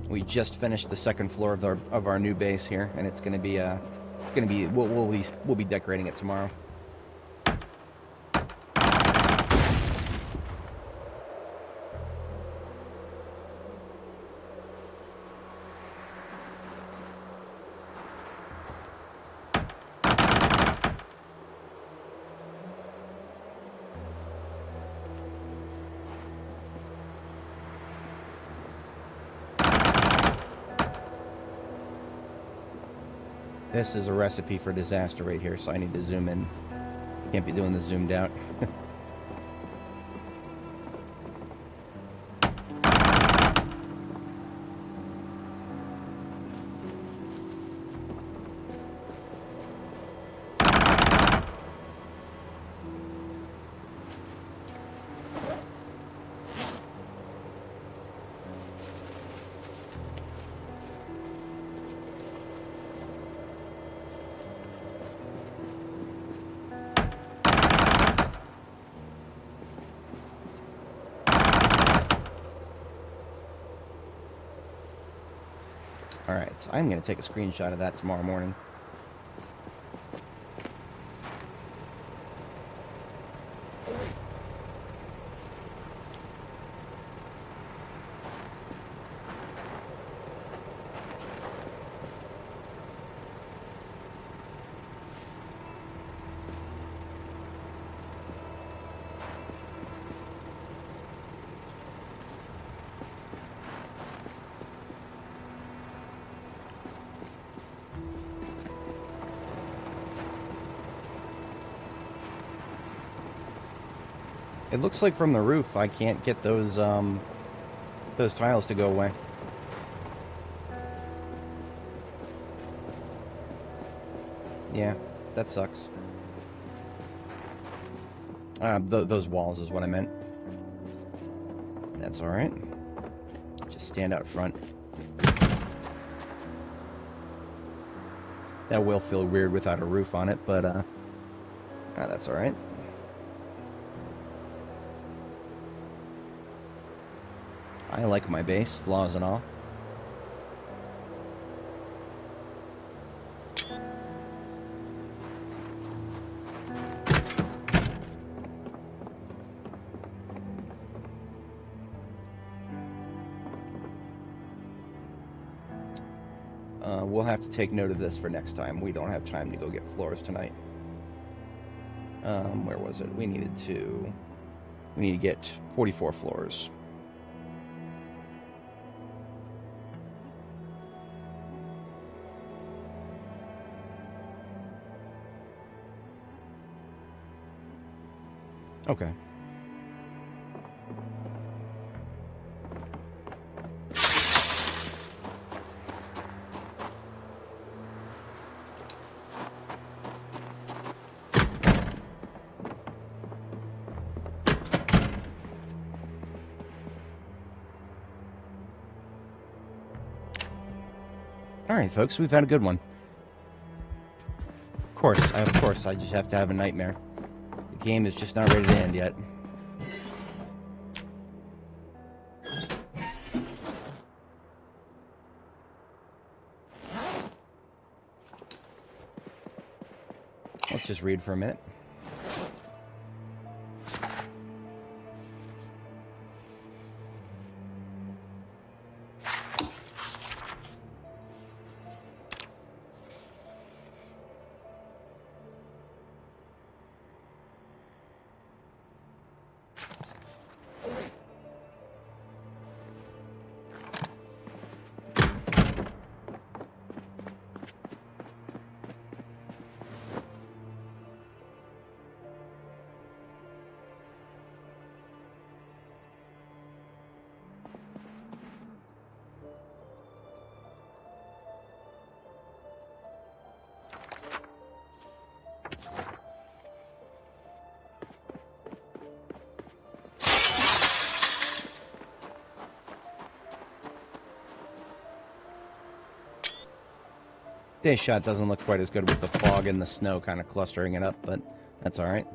We just finished the second floor of our new base here, and it's going to be we'll be decorating it tomorrow. This is a recipe for disaster right here, so I need to zoom in. Can't be doing this zoomed out. Alright, so I'm going to take a screenshot of that tomorrow morning. It looks like from the roof I can't get those tiles to go away. Yeah, that sucks. Those walls is what I meant. That's alright. Just stand out front. That will feel weird without a roof on it, but that's alright. I like my base, flaws and all. We'll have to take note of this for next time. We don't have time to go get floors tonight. Where was it? We need to get 44 floors. Okay. All right, folks, we've had a good one. Of course, I just have to have a nightmare. The game is just not ready to end yet. Let's just read for a minute. Day shot doesn't look quite as good with the fog and the snow kind of clustering it up, but that's alright.